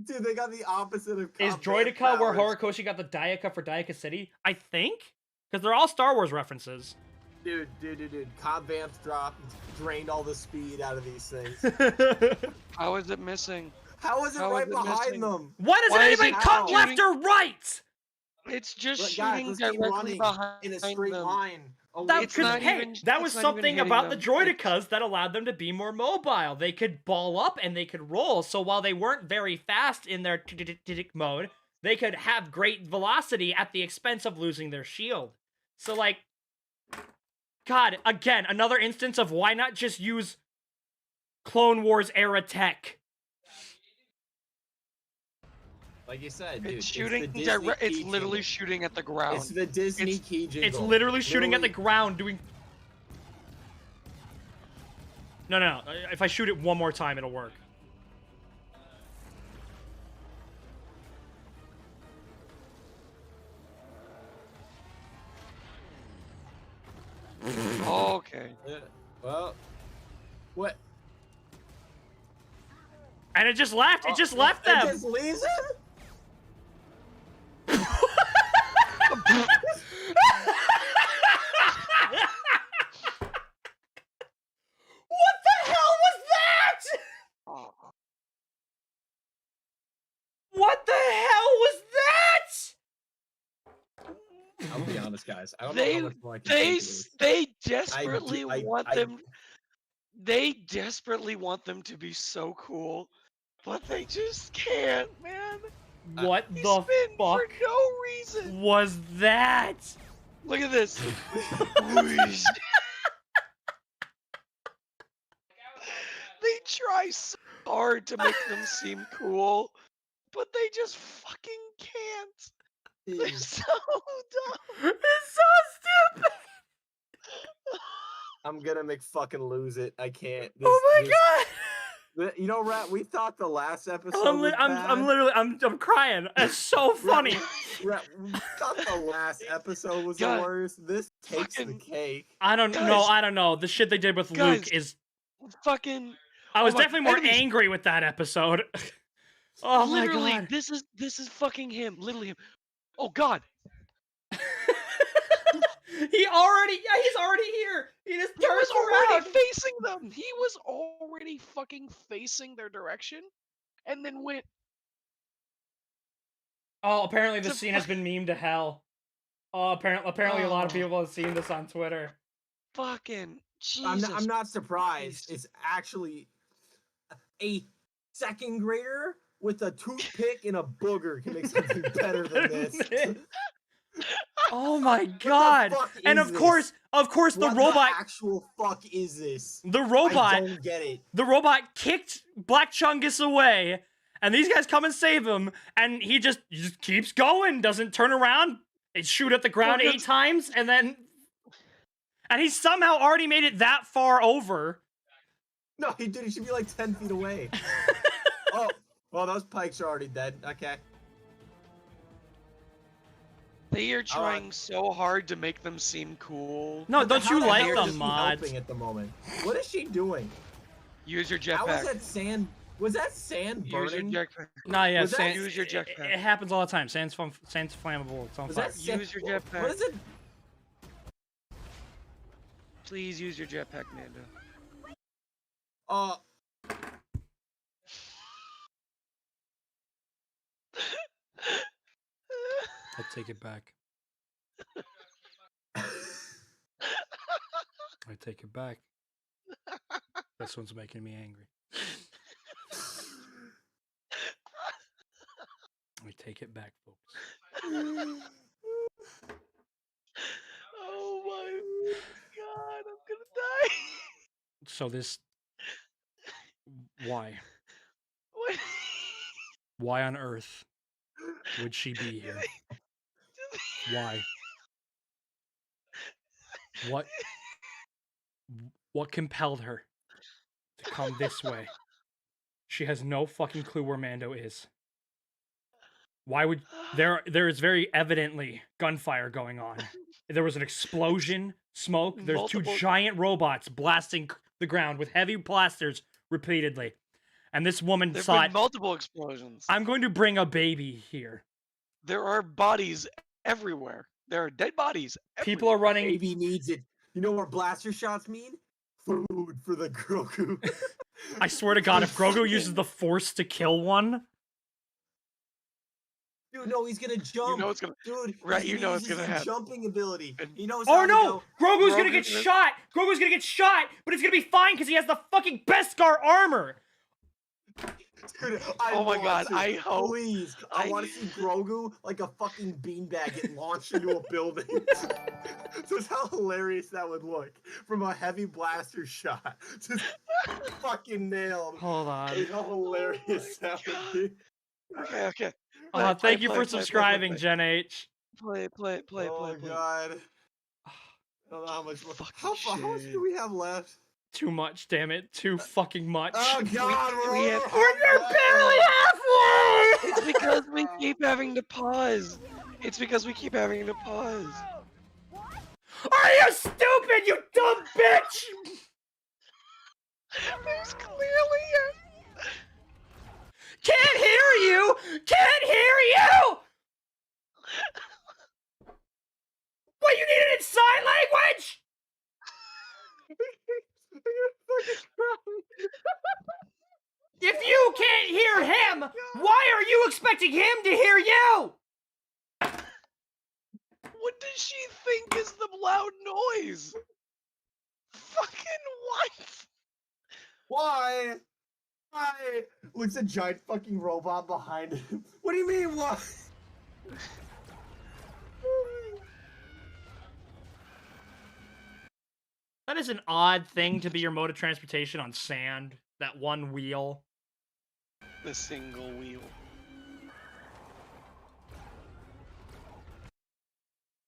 Dude, they got the opposite of Is combat Droideka where powers. Horikoshi got the Daiaka for Daiaka City? I think? Because they're all Star Wars references. Dude. Cobb Vamps dropped, drained all the speed out of these things. How is it missing? How is it right behind them? Why doesn't anybody cut left or right? It's just Look, shooting guys, let's keep directly running behind in a straight them. line. That was something about the Droidekas that allowed them to be more mobile. They could ball up and they could roll. So while they weren't very fast in their mode, they could have great velocity at the expense of losing their shield. So like, God, again, another instance of why not just use Clone Wars era tech. Like you said, dude, It's shooting the Disney direct. It's key literally jingle. shooting at the ground. It's the Disney key jingle. It's literally shooting at the ground, doing. No. If I shoot it one more time, it'll work. Okay. Yeah. Well, what? And it just left. It just left them. It just leaves him? What the hell was that? What the hell was that? I'll be honest, guys. I don't know how much more I can take of this. They desperately I- want I- them. They desperately want them to be so cool, but they just can't, man. What They the spin fuck for no reason. was that? Look at this. Whoosh. They try so hard to make them seem cool, but they just fucking can't. They're so dumb. It's so stupid. I'm gonna make fucking lose it. I can't. Oh my god. You know, Rat, we thought the last episode I'm was bad. literally I'm crying. It's so funny. Rat, we thought the last episode was God, the worst. This takes the fucking- cake. I don't know. The shit they did with Guys, Luke is. Fucking. I was oh my- definitely more enemies. angry with that episode. Oh my Literally, god. this is fucking him. Literally him. Oh god. He's already here. He just He turns was already around. facing them. He was already fucking facing their direction, and then went. Oh, apparently this To scene has been memed to hell. Oh, apparently a lot of Oh. people have seen this on Twitter. Fucking Jesus. I'm not surprised. Christ. It's actually a second grader with a toothpick and a booger can make something better than this. Oh my god. fuck And is of course, the What robot the actual fuck is this? the I robot don't get it. the robot kicked Black Chungus away, and these guys come and save him, and he just keeps going, doesn't turn around, and shoot at the ground Well, 8 times, and he somehow already made it that far over. No, he did. He should be like 10 feet away. Oh, well, those pikes are already dead. Okay. They are trying so hard to make them seem cool. No, But don't how you the like hell the is he mods? helping at the moment? What is she doing? Use your How was jetpack. that sand? Was that sand Use your burning? jetpack. Nah, yeah, Was that- sand, Use your it jetpack. happens all the time. Sand's flammable. It's on Was fire. that sand? Use your What jetpack. is it? Please use your jetpack, Mando. I take it back. I take it back. This one's making me angry. I take it back, folks. Oh my god, I'm gonna die. So this... Why? What? Why on earth would she be here? Why? What compelled her to come this way? She has no fucking clue where Mando is. Why would... There is very evidently gunfire going on. There was an explosion, smoke. There's two Multiple- giant robots blasting the ground with heavy blasters repeatedly. And this woman There've thought, been multiple explosions. I'm going to bring a baby here. There are bodies everywhere. There are dead bodies. People are running... Baby needs it. You know what blaster shots mean? Food for the Grogu. I swear to God, if Grogu uses the Force to kill one... Dude, no, he's gonna jump. You know it's gonna... Dude, Right, he's you know it's use gonna his happen. jumping ability. He knows Oh how to no! go. Grogu's gonna get Grogu's gonna- shot! Grogu's gonna get shot, but it's gonna be fine because he has the fucking Beskar armor! Dude, Oh my god, to. I hope... Please, I want to see Grogu like a fucking beanbag get launched into a building. Just how hilarious that would look from a heavy blaster shot. Just fucking nailed. Hold on. How hilarious that would be. Okay. Thank you for subscribing, Gen H. Play. Oh god. I don't know how much more. Fucking How much shit. do we have left? Too much, damn it. Too fucking much. Oh god, we have- We're barely halfway! It's because we keep having to pause. It's because we keep having to pause. Are you stupid, you dumb bitch? There's clearly a... Can't hear you! Can't hear you! What, you need it in sign language? If you can't hear him, why are you expecting him to hear you? What does she think is the loud noise? Fucking what? Why? Why? Looks a giant fucking robot behind him. What do you mean, why? That is an odd thing to be your mode of transportation on sand. That one wheel. The single wheel.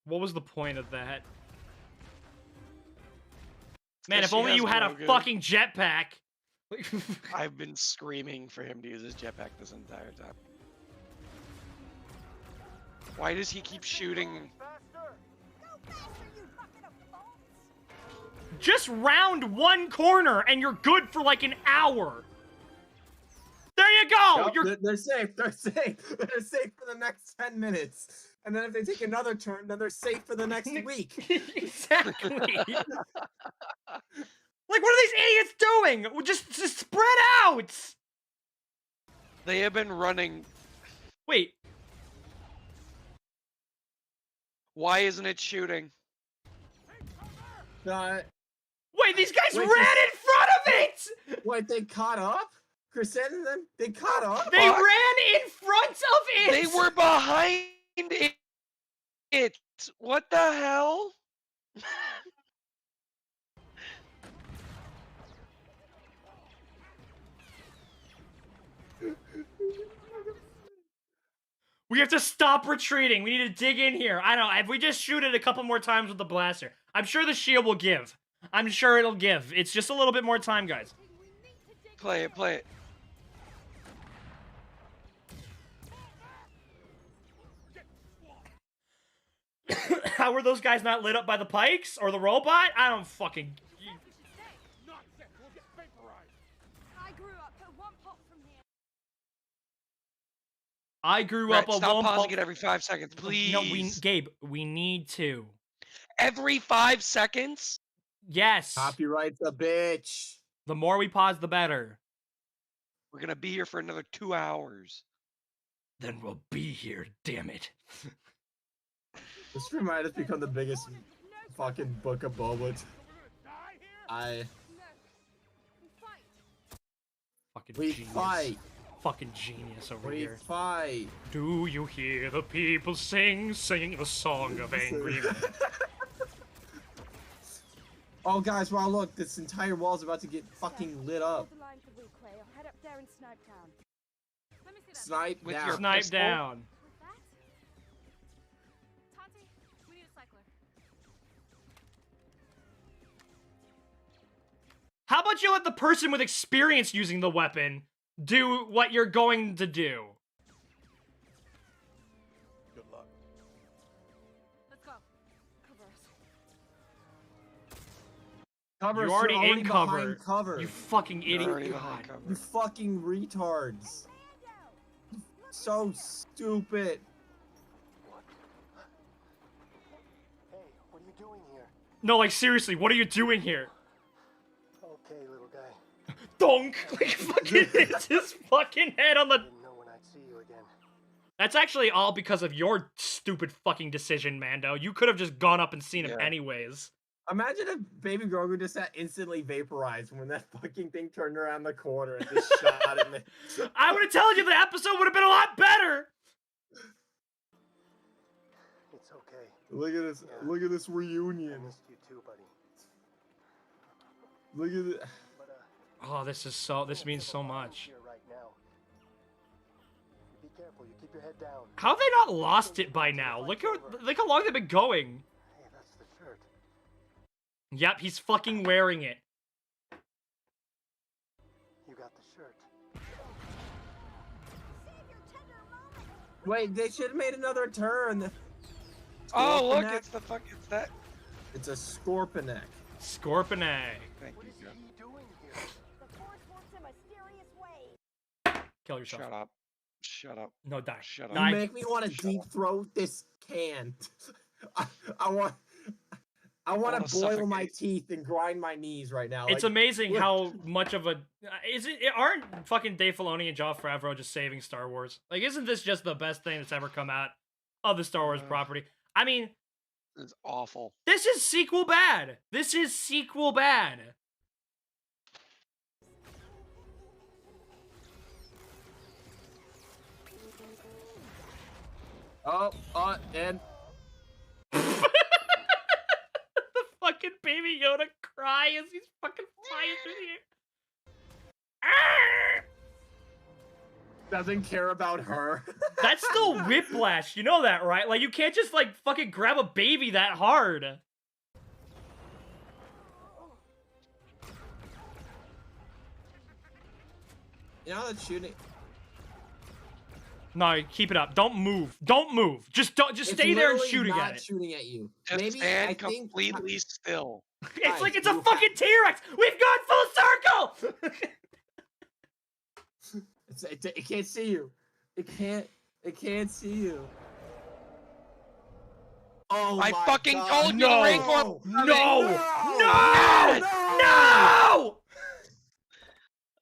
What was the point of that? Man, 'Cause if she only has you had a Grogu. fucking jetpack. I've been screaming for him to use his jetpack this entire time. Why does he keep shooting? Just round one corner and you're good for like an hour. There you go. Nope, You're they're safe. They're safe. They're safe for the next 10 minutes. And then if they take another turn, then they're safe for the next week. exactly. Like, what are these idiots doing? Just spread out. They have been running. Wait. Why isn't it shooting? Wait, these guys Wait, ran in front of it. Wait, they caught up? Chrysanthemum and them? They caught up? They ran in front of it. They were behind it. What the hell? We have to stop retreating. We need to dig in here. I don't know. If we just shoot it a couple more times with the blaster, I'm sure the shield will give. I'm sure it'll give. It's just a little bit more time, guys. Play it. How were those guys not lit up by the pikes or the robot? I don't fucking... I grew up at one pop from here. I grew Right, up a stop one pausing it every 5 seconds, please. No, Gabe, we need to. Every 5 seconds? Yes. Copyright's a bitch. The more we pause, the better. We're gonna be here for another 2 hours. Then we'll be here, damn it. This stream might have become the biggest fucking book of Boba. Fucking We genius. fight. Fucking genius over What do you here. fight? Do you hear the people singing the song of angry men? Oh, guys, wow, look, this entire wall's about to get fucking lit up. Hold the line for Weequay. I'll head up there and snipe down. Let me see that. Snipe With down. your Snipe pistol? down. With that? Tante, we need a cycler. How about you let the person with experience using the weapon do what you're going to do? Good luck. Let's go. Cover us. Cover, You're us, already in behind cover. cover. You fucking You're idiot. already God. behind cover. You fucking retards. So stupid. Hey, what are you doing here? No, like seriously, what are you doing here? Okay, little guy. Donk! Like fucking hits his fucking head on the. Didn't know when I'd see you again. That's actually all because of your stupid fucking decision, Mando. You could have just gone up and seen him Yeah. anyways. Imagine if Baby Grogu just got instantly vaporized when that fucking thing turned around the corner and just shot at me. I would have told you the episode would have been a lot better. It's okay. Look at this! Yeah. Look at this I reunion! missed you too, buddy. Look at it! But Oh, this is so. This can't means give so up on much. here right now. Be careful. You keep your head down. How have they not lost it by now? Look how long they've been going. Hey, that's the shirt. Yep, he's fucking wearing it. You got the shirt. Wait, they should have made another turn. Oh, look, Scorpion it's the fuck. It's that. It's a Scorpionic. Scorpione. Thank What you, is Jeff. he doing here? The Force works in mysterious ways. Kill yourself. Shut up. Shut up. No, die. Shut You up. Nine. make me want to Shut deep up. throat this can. I want wanna to boil my suffocate. teeth and grind my knees right now. It's like, amazing look. how much of a aren't fucking Dave Filoni and Jon Favreau just saving Star Wars? Like, isn't this just the best thing that's ever come out of the Star Wars property? I mean, It's awful. this is sequel bad. This is sequel bad. And The fucking Baby Yoda cry as he's fucking flying through the air. doesn't care about her. That's still whiplash. You know that, right? Like, you can't just, like, fucking grab a baby that hard. You know that shooting. No, keep it up. Don't move. Don't move. Just It's stay there and literally shooting not at it. shooting at you. Just Maybe stand I think completely still. It's Guys, like it's a you fucking T-Rex. We've gone full circle. it can't see you. It can't see you. Oh I my fucking God. told you the No. rainforest. No. No. No.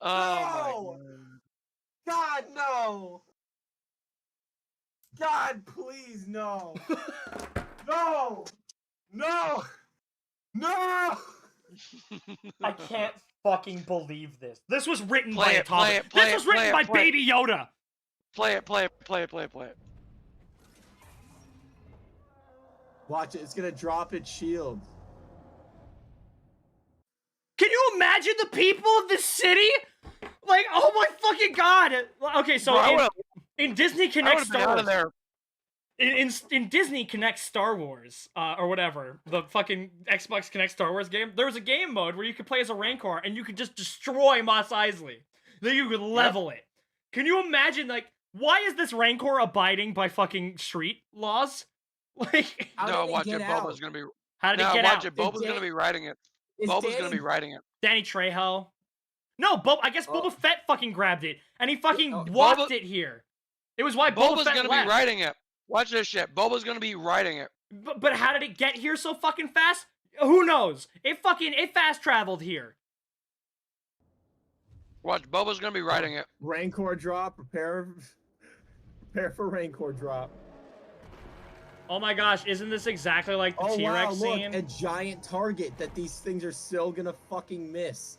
Oh No. God, no! God, please, no! No! No! No! I can't fucking believe this. This was written Play by a it, play toddler. it, play This it, was written play it, by play it. Baby Yoda. Play it, play it, play it, play it, play it. Watch it, it's gonna drop its shield. Can you imagine the people of this city? Like, oh my fucking god! Okay, so Bro, I would've- in Disney I Connect would've been Star out Wars, of there. in Disney Connect Star Wars, or whatever, the fucking Xbox Connect Star Wars game, there was a game mode where you could play as a Rancor and you could just destroy Mos Eisley. Then you could level it. Can you imagine, like, why is this Rancor abiding by fucking street laws? Like, How No, did it watch get it. out? Boba's gonna be. how did No, it get watch out? it. Boba's gonna be writing it. Is Boba's gonna Danny- be writing it. Danny Trejo? No, I guess Oh. Boba Fett fucking grabbed it, and he fucking Oh, walked Boba- it here. It was why Boba Boba's Fett gonna left. be writing it. Watch this shit. Boba's gonna be writing it. But how did it get here so fucking fast? Who knows? It fast traveled here. Watch, Boba's gonna be writing it. Rancor drop, prepare for Rancor drop. Oh my gosh, isn't this exactly like the Oh T-Rex wow, look, scene? a giant target that these things are still gonna fucking miss.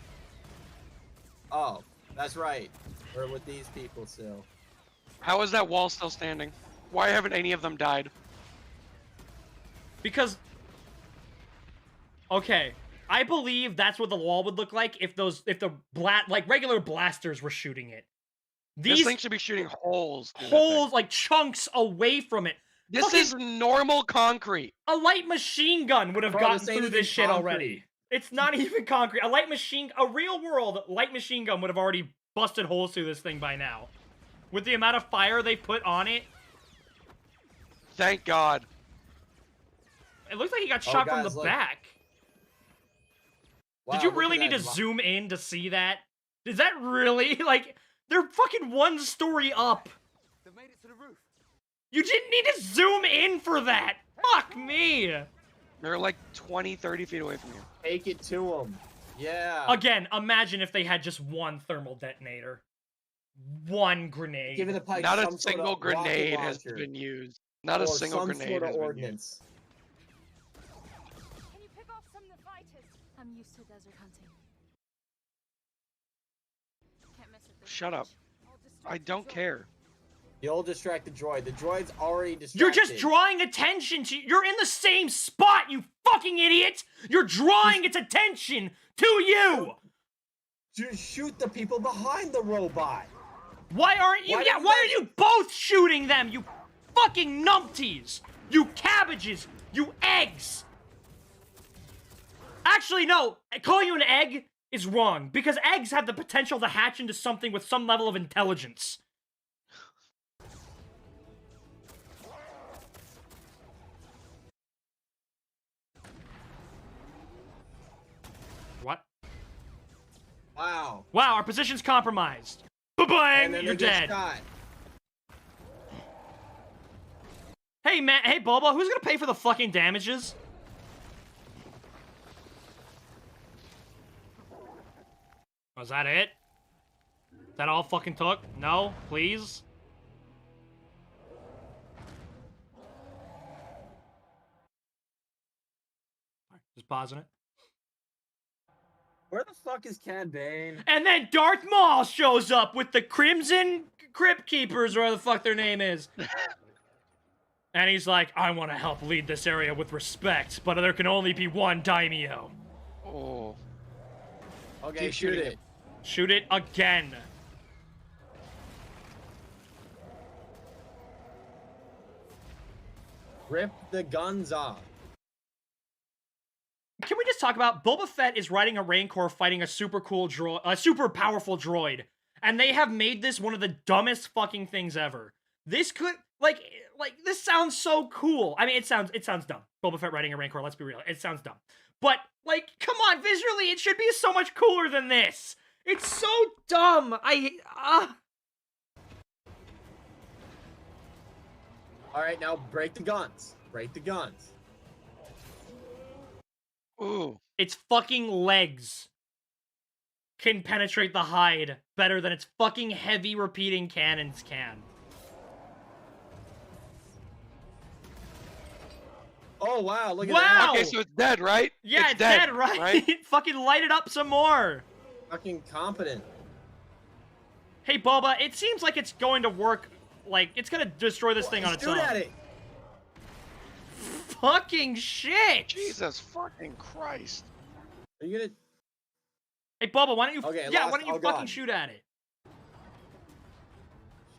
Oh, that's right. We're with these people still. How is that wall still standing? Why haven't any of them died? Because... Okay. I believe that's what the wall would look like if like regular blasters were shooting it. This These thing should be shooting holes. through that holes, thing. like chunks away from it. This Fucking- is normal concrete. A light machine gun would have Bro, gotten this ain't through even this shit already. concrete. It's not even concrete. A real world light machine gun would have already busted holes through this thing by now. With the amount of fire they put on it, Thank God. it looks like he got shot from guys, the look. back. Wow, Did you look really at need to that. zoom in to see that? Is that really? Like, they're fucking one story up. They've made it to the roof. You didn't need to zoom in for that. Fuck me. They're like 20, 30 feet away from you. Take it to them. Yeah. Again, imagine if they had just one thermal detonator. One grenade. Give it a Pike Not a some sort single of rocket grenade has launcher been used. Not a or single some grenade sort of has been used. ordnance. Can you pick off some of the fighters? I'm used to desert hunting. Can't mess with this Shut up. bitch. I'll distract I the don't droid. care. You'll distract the droid. The droid's already distracted. You're just drawing attention to... You're in the same spot, you fucking idiot! You're drawing its attention to you! Just shoot the people behind the robot. Why aren't you... Why yeah, does why that- are you both shooting them, you fucking numpties? You cabbages! You eggs! Actually, no. Calling you an egg is wrong, because eggs have the potential to hatch into something with some level of intelligence. What? Wow. Wow, our position's compromised. And Ba-bang! then You're they get dead. shot. Hey, man. Hey, Boba, who's gonna pay for the fucking damages? Was that it? That all fucking took? No? Please? Just pausing it. Where the fuck is Cad Bane? And then Darth Maul shows up with the Crimson Crypt Keepers, or whatever the fuck their name is. And he's like, I want to help lead this area with respect, but there can only be one daimyo. Oh. Okay, Keep shoot shooting it. Shoot it again. Rip the guns off. Can we just talk about Boba Fett is riding a Rancor fighting a super cool droid, a super powerful droid, and they have made this one of the dumbest fucking things ever. This could like this sounds so cool. I mean, it sounds dumb. Boba Fett riding a Rancor. Let's be real, it sounds dumb. But like, come on, visually, it should be so much cooler than this. It's so dumb. All right, now break the guns. Break the guns. Ooh. Its fucking legs can penetrate the hide better than its fucking heavy repeating cannons can. Oh wow, look at Wow! that. Okay, so it's dead, right? Yeah, it's dead, right? Fucking light it up some more. Fucking competent. Hey, Boba, it seems like it's going to work. Like, it's gonna destroy this thing on its own. Shoot at it. Fucking shit! Jesus fucking Christ. Are you gonna? Hey, Boba, why don't you? Okay, yeah, lost why don't you all fucking gun. shoot at it?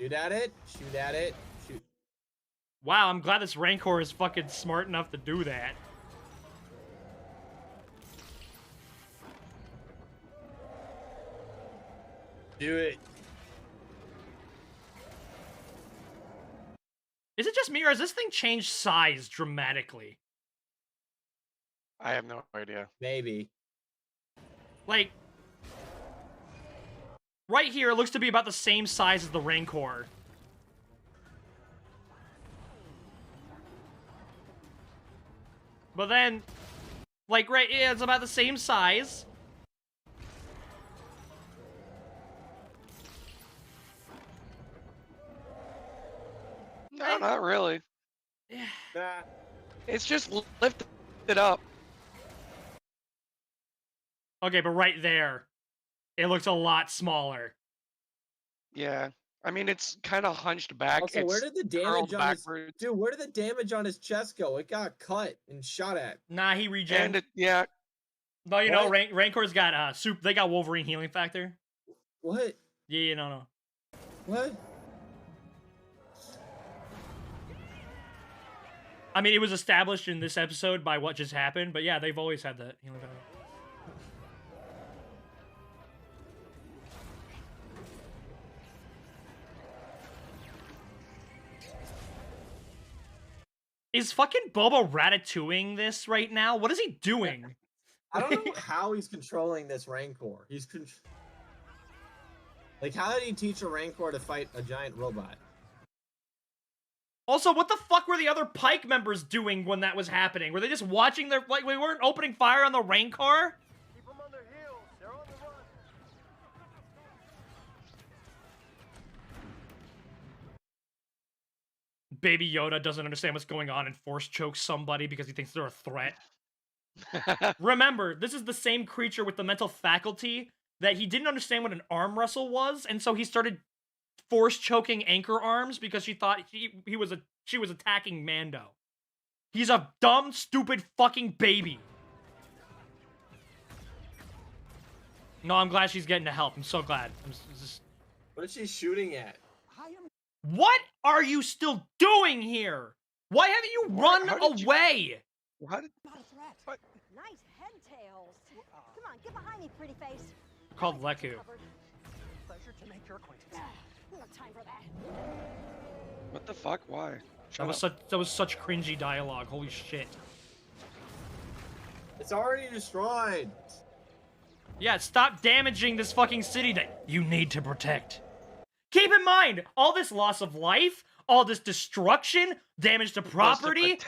Shoot at it. Shoot at it. Shoot. Wow, I'm glad this Rancor is fucking smart enough to do that. Do it. Is it just me, or has this thing changed size dramatically? I have no idea. Maybe. Like, right here, it looks to be about the same size as the Rancor. But then, like, right, yeah, it's about the same size. No, not really. Nah. It's just lifted it up. Okay, but right there. It looks a lot smaller. Yeah. I mean, it's kind of hunched back. Also, it's where did the curled damage on his backwards. dude? Where did the damage on his chest go? It got cut and shot at. Nah, he regen. And it, yeah. No, you know, What? Rancor's got they got Wolverine healing factor. What? Yeah, no. What? I mean, it was established in this episode by what just happened, but yeah, they've always had that healing factor. Is fucking Boba Ratatouilleing this right now? What is he doing? I don't know how he's controlling this Rancor. Like, how did he teach a Rancor to fight a giant robot? Also, what the fuck were the other Pike members doing when that was happening? Were they just watching their, like, we weren't opening fire on the Rancor? Keep them on their heels. They're on the run. Baby Yoda doesn't understand what's going on and force chokes somebody because he thinks they're a threat. Remember, this is the same creature with the mental faculty that he didn't understand what an arm wrestle was, and so he started force choking Anchor Arms because she thought she was attacking Mando. He's a dumb, stupid fucking baby. No, I'm glad she's getting the help. I'm so glad. What is she shooting at? What are you still doing here? Why haven't you run away? How did... Not a threat. Nice head tails. Come on, get behind me, pretty face. Called Leku. Pleasure to make your acquaintance. We don't have time for that. What the fuck? Why? That was such cringy dialogue. Holy shit. It's already destroyed. Yeah, stop damaging this fucking city that you need to protect. Keep in mind, all this loss of life, all this destruction, damage to property.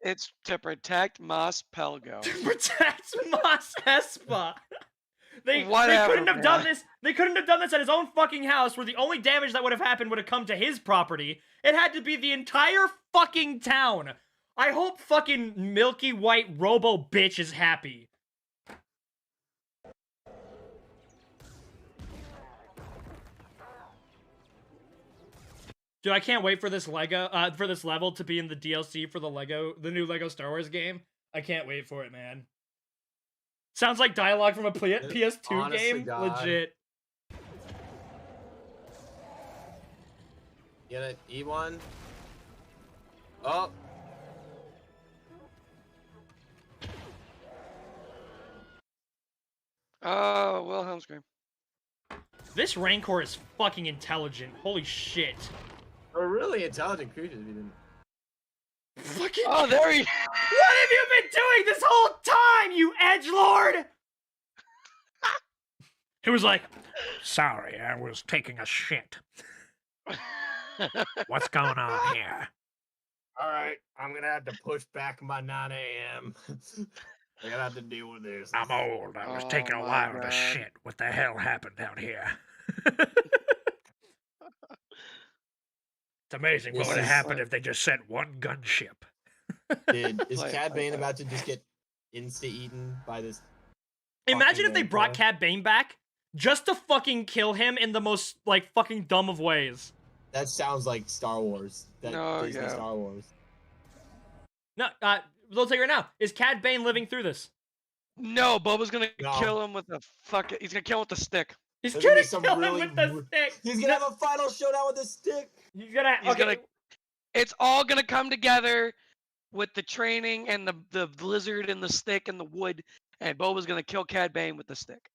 It's to protect Mos Pelgo. To protect Mos Espa. They Whatever, couldn't have done man. this. They couldn't have done this at his own fucking house, where the only damage that would have happened would have come to his property. It had to be the entire fucking town. I hope fucking milky white robo bitch is happy. Dude, I can't wait for this level to be in the DLC for the new Lego Star Wars game. I can't wait for it, man. Sounds like dialogue from a PS2 Honestly, game. God. Legit. You gonna eat one? Oh. Oh, Wilhelm scream. This Rancor is fucking intelligent. Holy shit. They're really intelligent creatures. If you didn't. Fucking. Oh, there he. What have you been doing this whole time, you edgelord? He was like, sorry, I was taking a shit. What's going on here? All right, I'm gonna have to push back my 9 a.m. I'm gonna have to deal with this. I'm old. I was taking a while to shit. What the hell happened out here? It's amazing what would have happened if they just sent one gunship. Is Cad Bane about to just get insta-eaten by this? Imagine if they brought Rancor? Cad Bane back just to fucking kill him in the most, like, fucking dumb of ways. That sounds like Star Wars. Disney yeah. Star Wars. No, they'll take it right now. Is Cad Bane living through this? No, Boba's gonna No. kill him with a fucking. He's gonna kill him with a stick. He's There's gonna gonna be some kill really him with the stick. He's gonna have a final showdown with a stick. He's gonna. He's gonna. It's all gonna come together with the training and the lizard and the stick and the wood, and Boba's gonna kill Cad Bane with the stick.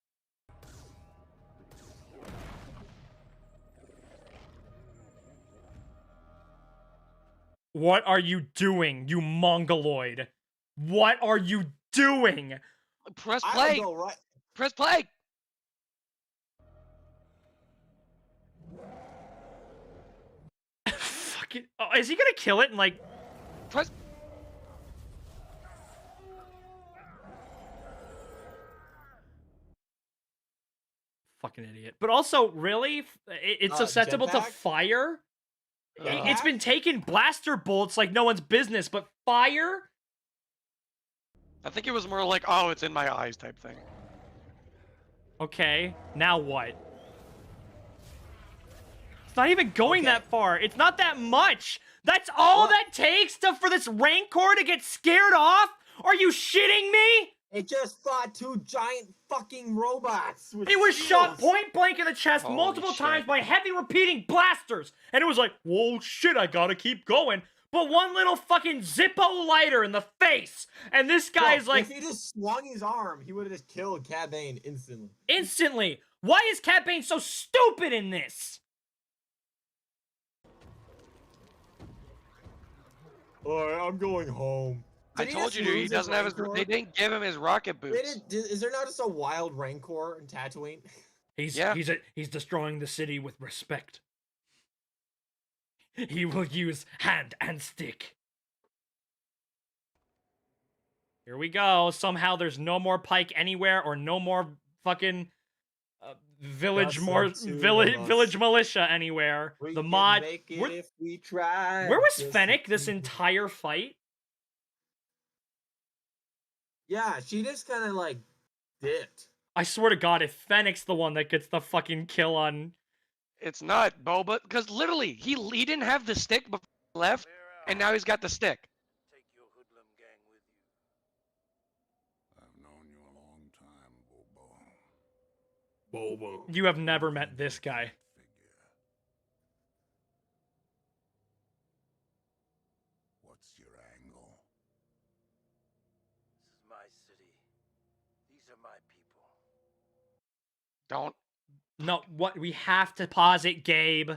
What are you doing, you mongoloid? What are you doing? Press I play. would go right. Press play. Fucking. Oh, is he gonna kill it and like? Press. Fucking idiot. But also, really, it's susceptible to jetpack? fire. It's been taking blaster bolts like no one's business, but fire? I think it was more like, oh, it's in my eyes type thing. Okay, now what? It's not even going that far. It's not that much. That's all that takes for this Rancor to get scared off? Are you shitting me? It just fought 2 giant fucking robots. It was shot shields. point blank in the chest Holy multiple shit. times by heavy repeating blasters. And it was like, whoa, shit, I gotta keep going. But one little fucking Zippo lighter in the face. And this guy's like... If he just swung his arm, he would have just killed Cad Bane instantly. Instantly. Why is Cad Bane so stupid in this? Alright, I'm going home. I told you, dude, he doesn't have his. They didn't give him his rocket boots. Is there not just a wild Rancor in Tatooine? He's destroying the city with respect. He will use hand and stick. Here we go. Somehow there's no more Pike anywhere, or no more fucking village militia anywhere. We the can mod. make it if we try. Where was Just Fennec to this keep- entire fight? Yeah, she just kind of like dipped. I swear to God, if Fennec's the one that gets the fucking kill on. It's not Boba, because literally he didn't have the stick before he left, and now he's got the stick. Take your hoodlum gang with you. I've known you a long time, Bobo. Bobo. You have never met this guy. Figure. What's your angle? This is my city. These are my people. Don't. No, what we have to pause it, Gabe.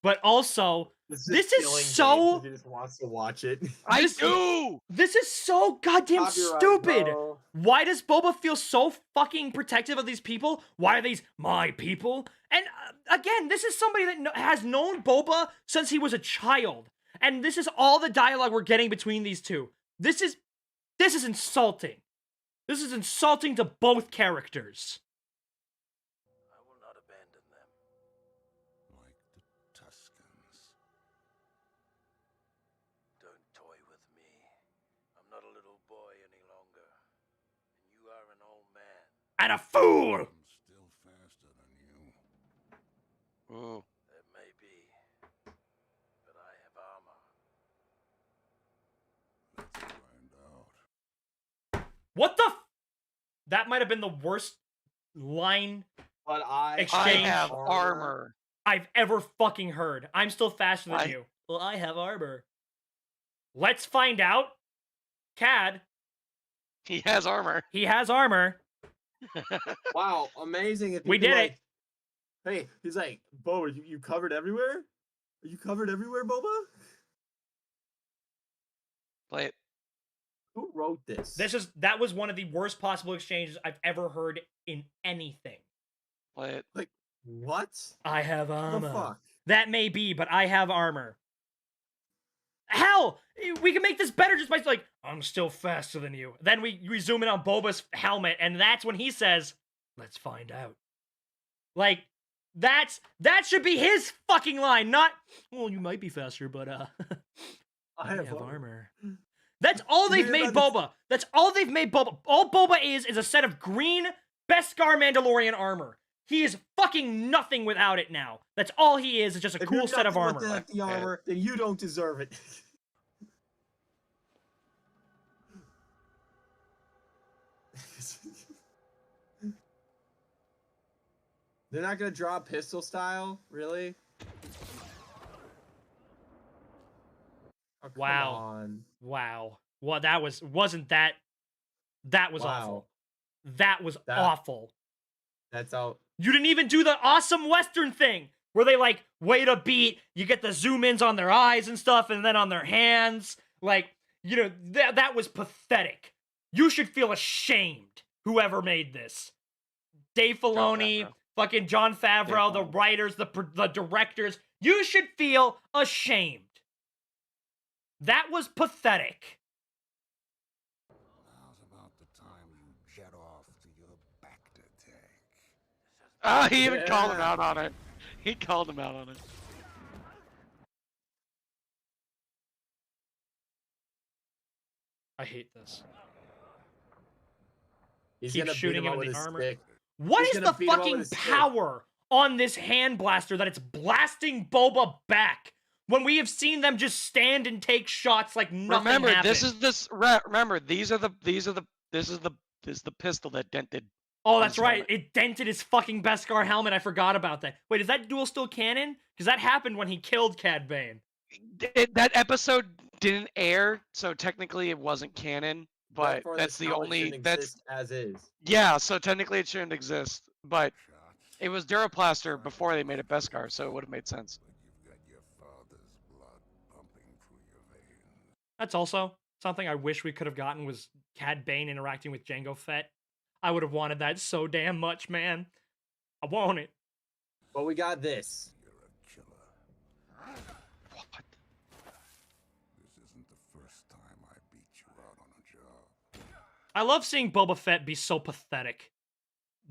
But also, this is killing so. Gabe 'cause he just wants to watch it. I do. This is so goddamn Copyright, stupid. bro. Why does Boba feel so fucking protective of these people? Why are these my people? And again, this is somebody that has known Boba since he was a child, and this is all the dialogue we're getting between these two. This is insulting. This is insulting to both characters. I will not abandon them. Like the Tuscans. Don't toy with me. I'm not a little boy any longer. And you are an old man. And a fool! I'm still faster than you. Ooh. That may be. But I have armor. Let's find out. What the? That might have been the worst line But I Exchange have armor. I've ever fucking heard. I'm still faster than I- you. Well, I have armor. Let's find out. Cad, He has armor. he has armor. Wow, amazing. If We you could, did it. like, Hey, he's like, Boba, you covered everywhere? Are you covered everywhere, Boba? Play it. Who wrote this? That was one of the worst possible exchanges I've ever heard in anything. Play it. Like, what? I have The armor. fuck? That may be, but I have armor. Hell, we can make this better just by like, I'm still faster than you. Then we zoom in on Boba's helmet, and that's when he says, let's find out. Like, that should be his fucking line, not, well, you might be faster, but I have armor. That's all they've Hear made about Boba. That's all they've made Boba. All Boba is a set of green Beskar Mandalorian armor. He is fucking nothing without it now. That's all he is just a If cool you're set of nothing armor. without the armor, then you don't deserve it. They're not gonna draw pistol style, really? Oh, come Wow. on. Wow. Well, that was awful. That was That- awful. That's out. You didn't even do the awesome Western thing where they like wait a beat, you get the zoom ins on their eyes and stuff, and then on their hands. Like, you know, that was pathetic. You should feel ashamed, whoever made this. Dave Filoni, Favreau. fucking John Favreau, the Favreau. writers, the directors. You should feel ashamed. That was pathetic. Now's about the time you jet off to your Bacta tank. Ah, he even called him Yeah. out on it. He called him out on it. I hate this. He's Keep gonna beat shooting him him up in with the his armor. stick. What He's is gonna the beat him up with fucking a stick. power on this hand blaster that it's blasting Boba back when we have seen them just stand and take shots like nothing Remember, happened? remember, this is the pistol that dented. Oh, that's his right. helmet. It dented his fucking Beskar helmet. I forgot about that. Wait, is that duel still canon? Because that happened when he killed Cad Bane. That episode didn't air, so technically it wasn't canon. But Therefore, that's this the helmet only. shouldn't That's exist as is. yeah. So technically it shouldn't exist. But it was Duraplaster before they made it Beskar, so it would have made sense. But you've got your father's blood pumping through your veins. That's also something I wish we could have gotten was Cad Bane interacting with Jango Fett. I would have wanted that so damn much, man. I want it. But we got this. You're a killer. What? This isn't the first time I beat you out on a job. I love seeing Boba Fett be so pathetic.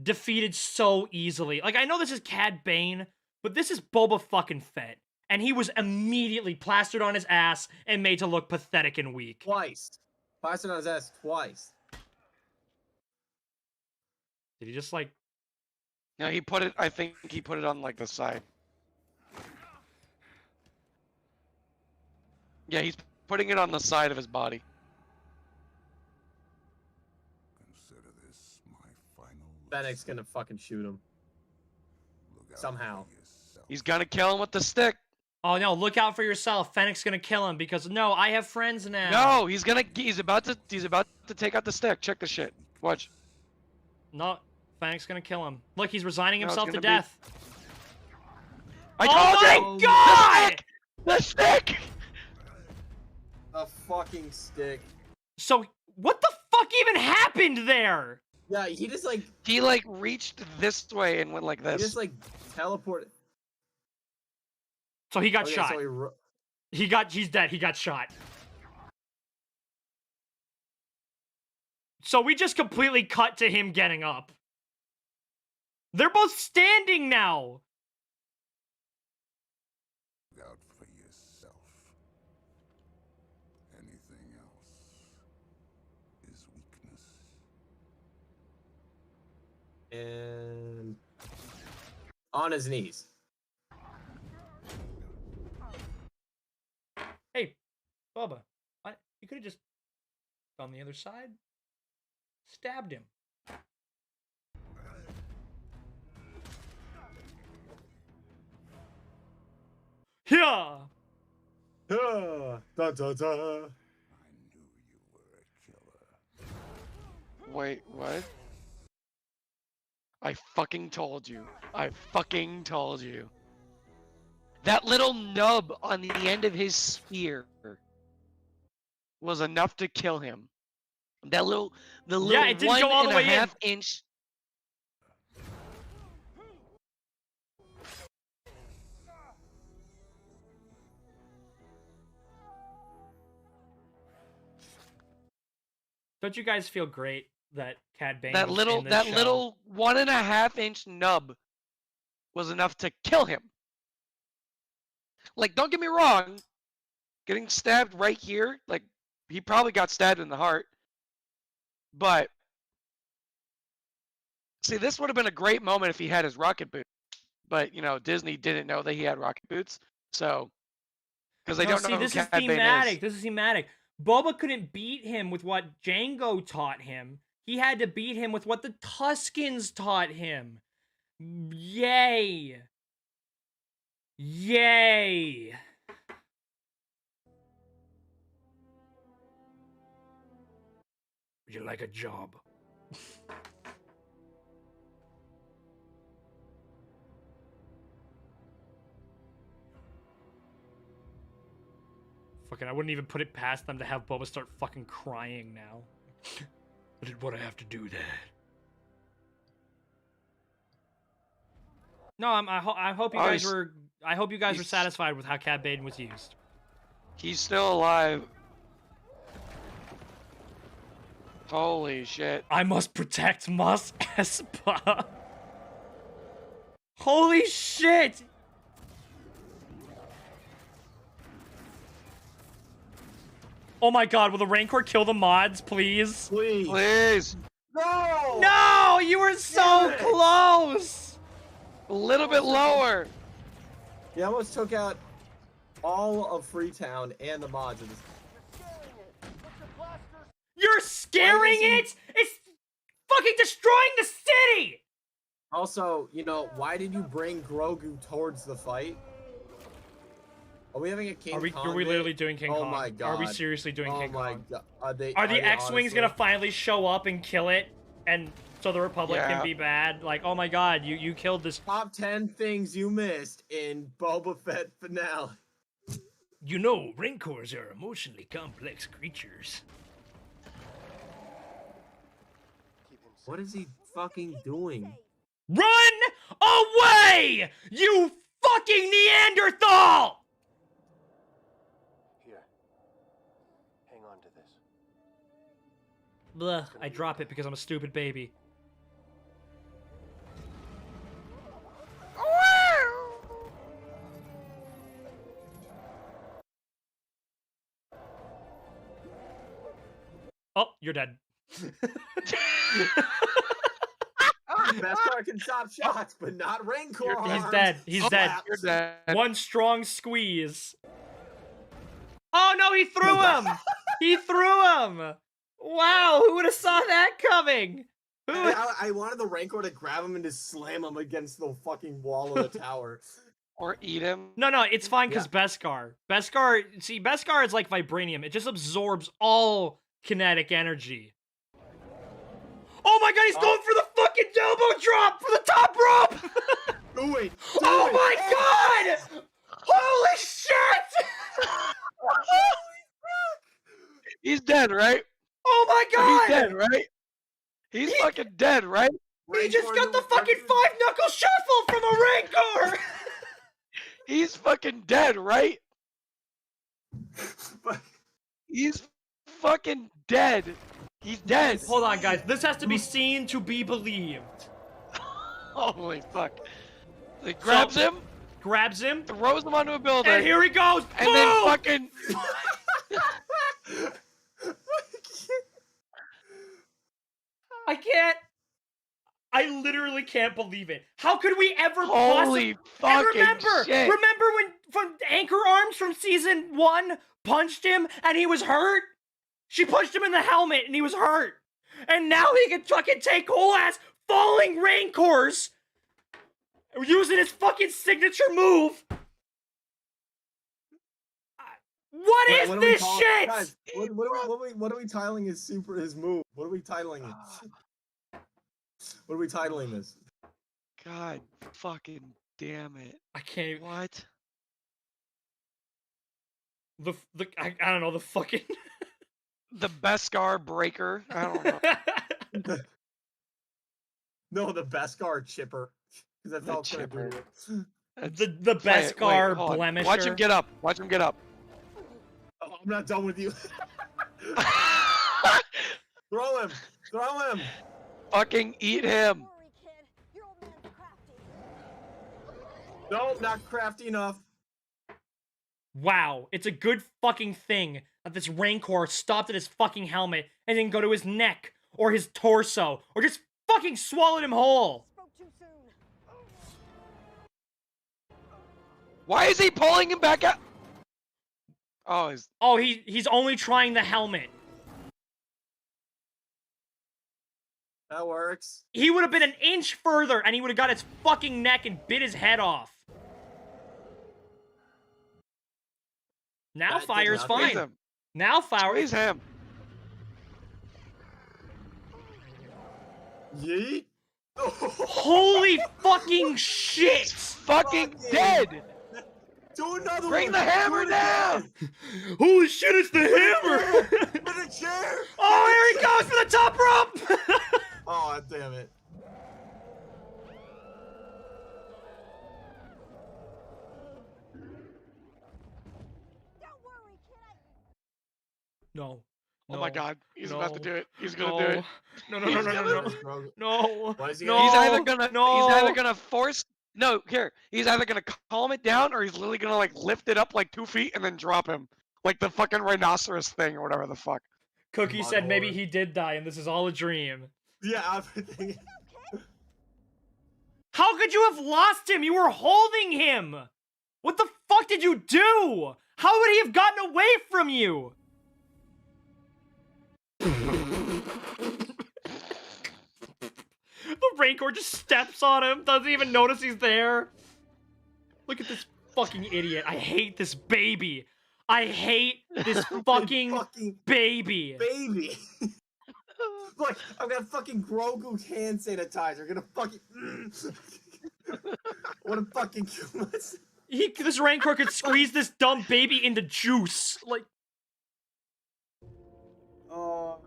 Defeated so easily. Like, I know this is Cad Bane, but this is Boba fucking Fett. And he was immediately plastered on his ass and made to look pathetic and weak. Twice. Plastered on his ass twice. Did he just, like... No, he put it. I think he put it on like the side. Yeah, he's putting it on the side of his body. Consider this my final. Fennec's gonna fucking shoot him. Look out Somehow. for yourself. He's gonna kill him with the stick. Oh, no, look out for yourself. Fennec's gonna kill him because, no, I have friends now. No, he's about to take out the stick. Check the shit. Watch. No, Fennec's gonna kill him. Look, he's resigning No, it's himself to gonna be- death. I Oh told my you! god! The stick! A fucking stick. So, what the fuck even happened there? Yeah, he just like He like reached this way and went like he this. just like teleported. So he got Okay, shot. so He's dead. He got shot. So we just completely cut to him getting up. They're both standing now. Look out for yourself. Anything else is weakness. And on his knees. Hey, Bubba, you could have just on the other side, stabbed him. Yeah. Da, da, da. I knew you were a killer. Wait, what? I fucking told you. I fucking told you. That little nub on the end of his spear was enough to kill him. The little it didn't go all the way in. 1.5 inch. Don't you guys feel great that Cad Bane? That was little in this show? little 1.5 inch nub was enough to kill him. Like, don't get me wrong, getting stabbed right here, like, he probably got stabbed in the heart. But see, this would have been a great moment if he had his rocket boots. But you know, Disney didn't know that he had rocket boots, so because they don't know who this is Cad Bane thematic. is. This is thematic. Boba couldn't beat him with what Django taught him. He had to beat him with what the Tuskens taught him. Yay! Yay! Would you like a job? Fucking, I wouldn't even put it past them to have Boba start fucking crying now. I did what I have to do that. No, I hope you guys were. I hope you guys were satisfied with how Cad Bane was used. He's still alive. Holy shit. I must protect Mos Espa. Holy shit! Oh my god, will the Rancor kill the mods, please? Please. Please. No! No! Oh, you were so close! A little bit lower. You almost took out all of Freetown and the mods. You're scaring it? It's fucking destroying the city! Also, you know, why did you bring Grogu towards the fight? Are we having a King Kong? Are we literally doing King Kong? Oh my god. Are we seriously doing King Kong? Oh my god. Are the X-Wings gonna finally show up and kill it? And so the Republic can Yeah. be bad? Like, oh my god, you killed this. Top 10 things you missed in Boba Fett finale. You know, Rancors are emotionally complex creatures. What is he fucking doing? Run away! You fucking Neanderthal! Here. Hang on to this. Blah, I drop it because I'm a stupid baby. Oh, you're dead. Beskar can stop shots, but not Rancor. He's dead. He's dead. You're dead. One strong squeeze. Oh no, he threw him! He threw him! Wow, who would have saw that coming? I wanted the Rancor to grab him and just slam him against the fucking wall of the tower. Or eat him. No, it's fine because Beskar. Beskar is like vibranium. It just absorbs all kinetic energy. Oh my god, he's going for the fucking elbow drop for the top rope! Do it! Oh my god! Holy shit! He's dead, right? Oh my god! He's dead, right? He's fucking dead, right? He just got the fucking 5-knuckle shuffle from a Rancor! He's fucking dead, right? He's fucking dead. He's dead. Hold on, guys. This has to be seen to be believed. Holy fuck. He grabs him, Grabs him, throws him onto a building, and here he goes! and Boom! then fucking... I can't. I literally can't believe it. How could we ever Holy fucking remember shit. when from Anchor Arms from season 1 punched him and he was hurt? She punched him in the helmet and he was hurt. And now he can fucking take whole ass falling Rancors using his fucking signature move. What is this shit? Guys, what are we titling his move? What are we titling it? What are we titling this? God fucking damn it. I can't. What? I don't know, the fucking The Beskar breaker? I don't know. No, the Beskar chipper. Because that's all it's gonna do. the Beskar Hold on. blemisher. Watch him get up. Watch him get up. Oh, I'm not done with you. Throw him! Throw him! Fucking eat him. Nope, not crafty enough. Wow, it's a good fucking thing that this Rancor stopped at his fucking helmet and didn't go to his neck or his torso or just fucking swallowed him whole. Why is he pulling him back up? Oh, he's only trying the helmet. That works. He would have been an inch further and he would have got his fucking neck and bit his head off. Now That did fire's nothing. fine. him. Now fire Squeeze him. Yeet. Holy fucking shit! Fucking dead. Do another one. Bring the hammer Do it down. again. Holy shit, it's the hammer! With a chair. Oh, here he goes for the top rope! Oh, damn it. No. Oh my god. He's about to No. do it. He's gonna No. do it. No, no. No. Why is he No. He's either gonna No. he's either gonna force no, here. He's either gonna calm it down or he's literally gonna like lift it up like 2 feet and then drop him. Like the fucking rhinoceros thing or whatever the fuck. Cookie Come on, said maybe Lord. he did die and this is all a dream. Yeah, I've been thinking. How could you have lost him? You were holding him! What the fuck did you do? How would he have gotten away from you? The Rancor just steps on him, doesn't even notice he's there. Look at this fucking idiot. I hate this baby. I hate this fucking baby. Baby. Look, I've got fucking Grogu's hand sanitizer. Gonna fucking. What a fucking. This Rancor could squeeze this dumb baby into juice. Like. Oh,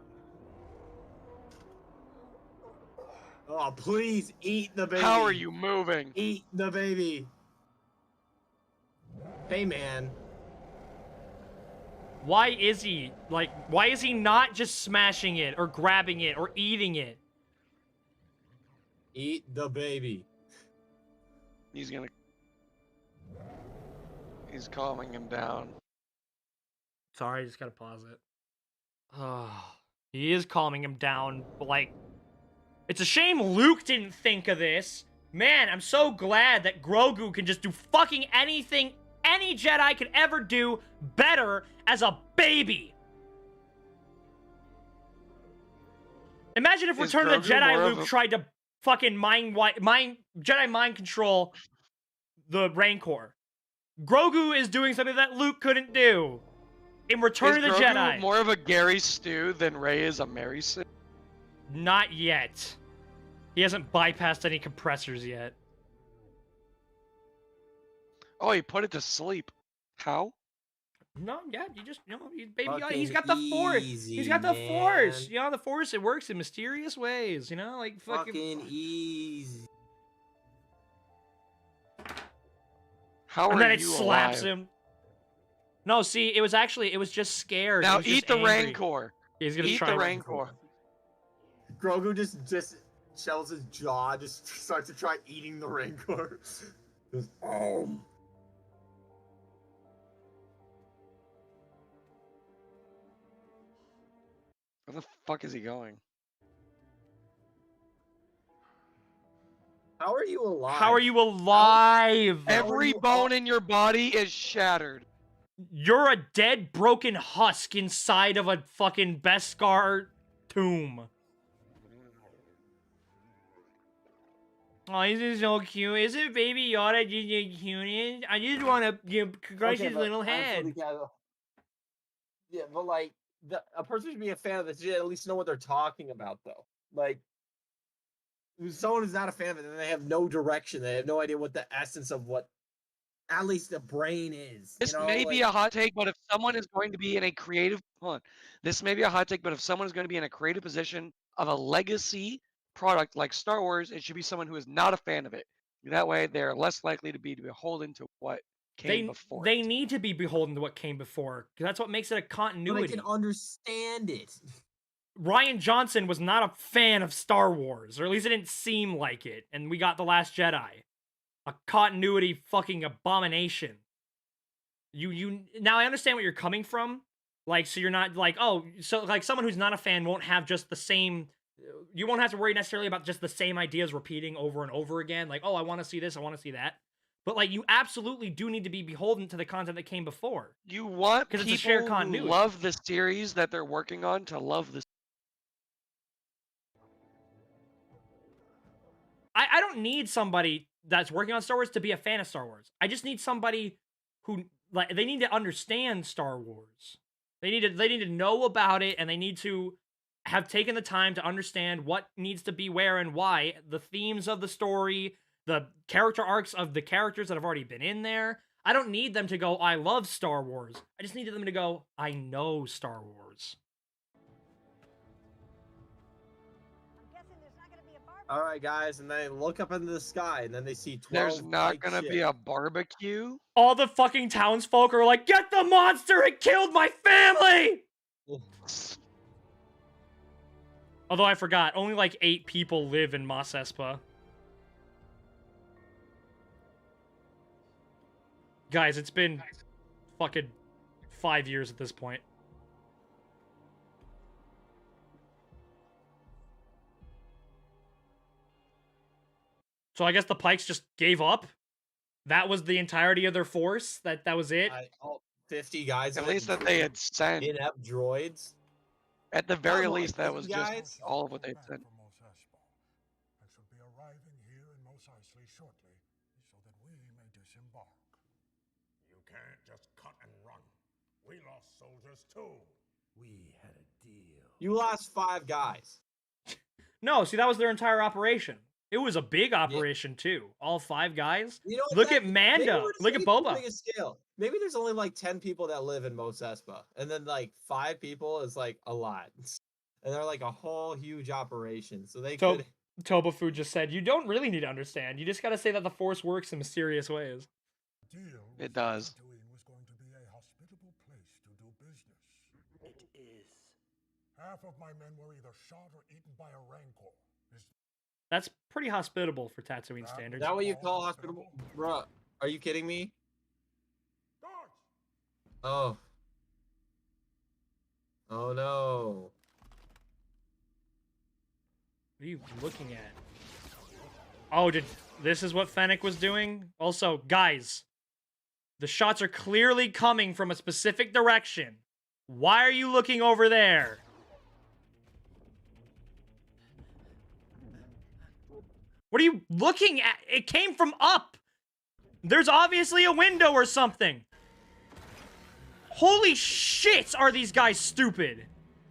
please eat the baby. How are you moving? Eat the baby. Hey, man. Why is he not just smashing it or grabbing it or eating it? Eat the baby. He's calming him down. Sorry, I just gotta pause it. He is calming him down, but like, it's a shame Luke didn't think of this. Man, I'm so glad that Grogu can just do fucking anything any Jedi could ever do better as a baby. Imagine if Return of the Jedi Luke tried to fucking Jedi mind control the Rancor. Grogu is doing something that Luke couldn't do in Return of the Grogu Jedi. More of a Gary Stew than Rey is a Mary Sue? Not yet. He hasn't bypassed any compressors yet. Oh, he put it to sleep. How? No, yeah, you just, baby, Fucking he's got the Force. easy, He's got the Force. man. The Force, it works in mysterious ways, like Fucking easy. How and are then it you slaps alive? him. No, see, it was just scared. Now It was just eat the angry. Rancor. He's gonna Eat try the it. Rancor. Grogu just shells his jaw, just starts to try eating the Rancor. Just, Where the fuck is he going? How are you alive? How are you alive? Every bone in your body is shattered. You're a dead, broken husk inside of a fucking Beskar tomb. Oh, this is so cute. Isn't Baby Yoda just the cutest? I just want to crush his little head. Yeah, but like, a person should be a fan of this should at least know what they're talking about, though. Like, someone who's not a fan of it, then they have no direction. They have no idea what the essence of what, at least the brain is. This may be a hot take, but if someone is going to be in a creative, this may be a hot take, but if someone is going to be in a creative position of a legacy product like Star Wars, it should be someone who is not a fan of it. That way, they're less likely to be beholden to what came before. They need to be beholden to what came before, because that's what makes it a continuity. But they can understand it. Rian Johnson was not a fan of Star Wars, or at least it didn't seem like it, and we got The Last Jedi. A continuity fucking abomination. Now I understand what you're coming from. Like, so you're not like, oh, so like someone who's not a fan won't have just the same, you won't have to worry necessarily about just the same ideas repeating over and over again. Like, oh, I want to see this, I want to see that. But like, you absolutely do need to be beholden to the content that came before. You want because people it's a shared who continuity. love the series that they're working on to love the. I don't need somebody that's working on Star Wars to be a fan of Star Wars. I just need somebody who, like, they need to understand Star Wars. They need to know about it, and they need to have taken the time to understand what needs to be where and why, the themes of the story, the character arcs of the characters that have already been in there. I don't need them to go, I love Star Wars. I just needed them to go, I know Star Wars. All right, guys, and they look up into the sky, and then they see 12. There's not gonna be a barbecue. All the fucking townsfolk are like, get the monster! It killed my family! Although I forgot, only like 8 people live in Mos Espa. Guys, it's been fucking 5 years at this point. So I guess the Pikes just gave up? That was the entirety of their force? That was it? 50 guys. At of it, least that they had sent. inept droids. At the very Come on, least, that 50 was guys? just all of what they sent. From Mos Espa, and should be arriving here in Mos Eisley shortly, so that we may disembark. You can't just cut and run. We lost soldiers too. We had a deal. You lost 5 guys. No, see, that was their entire operation. It was a big operation, too. All 5 guys. You know, Look at maybe Mando. we're just Look at thinking too Boba. big a scale. Maybe there's only like 10 people that live in Mos Espa, and then like 5 people is like a lot, and they're like a whole huge operation. So they could. Tobafu just said, you don't really need to understand. You just gotta say that the Force works in mysterious ways. It does. Was going to be a hospitable place to do business. It is. Half of my men were either shot or eaten by a rancor. That's pretty hospitable for Tatooine standards. Is that what you call hospitable? Bruh, are you kidding me? Oh. Oh no. What are you looking at? Oh, this is what Fennec was doing? Also, guys, the shots are clearly coming from a specific direction. Why are you looking over there? What are you looking at? It came from up. There's obviously a window or something. Holy shit, are these guys stupid?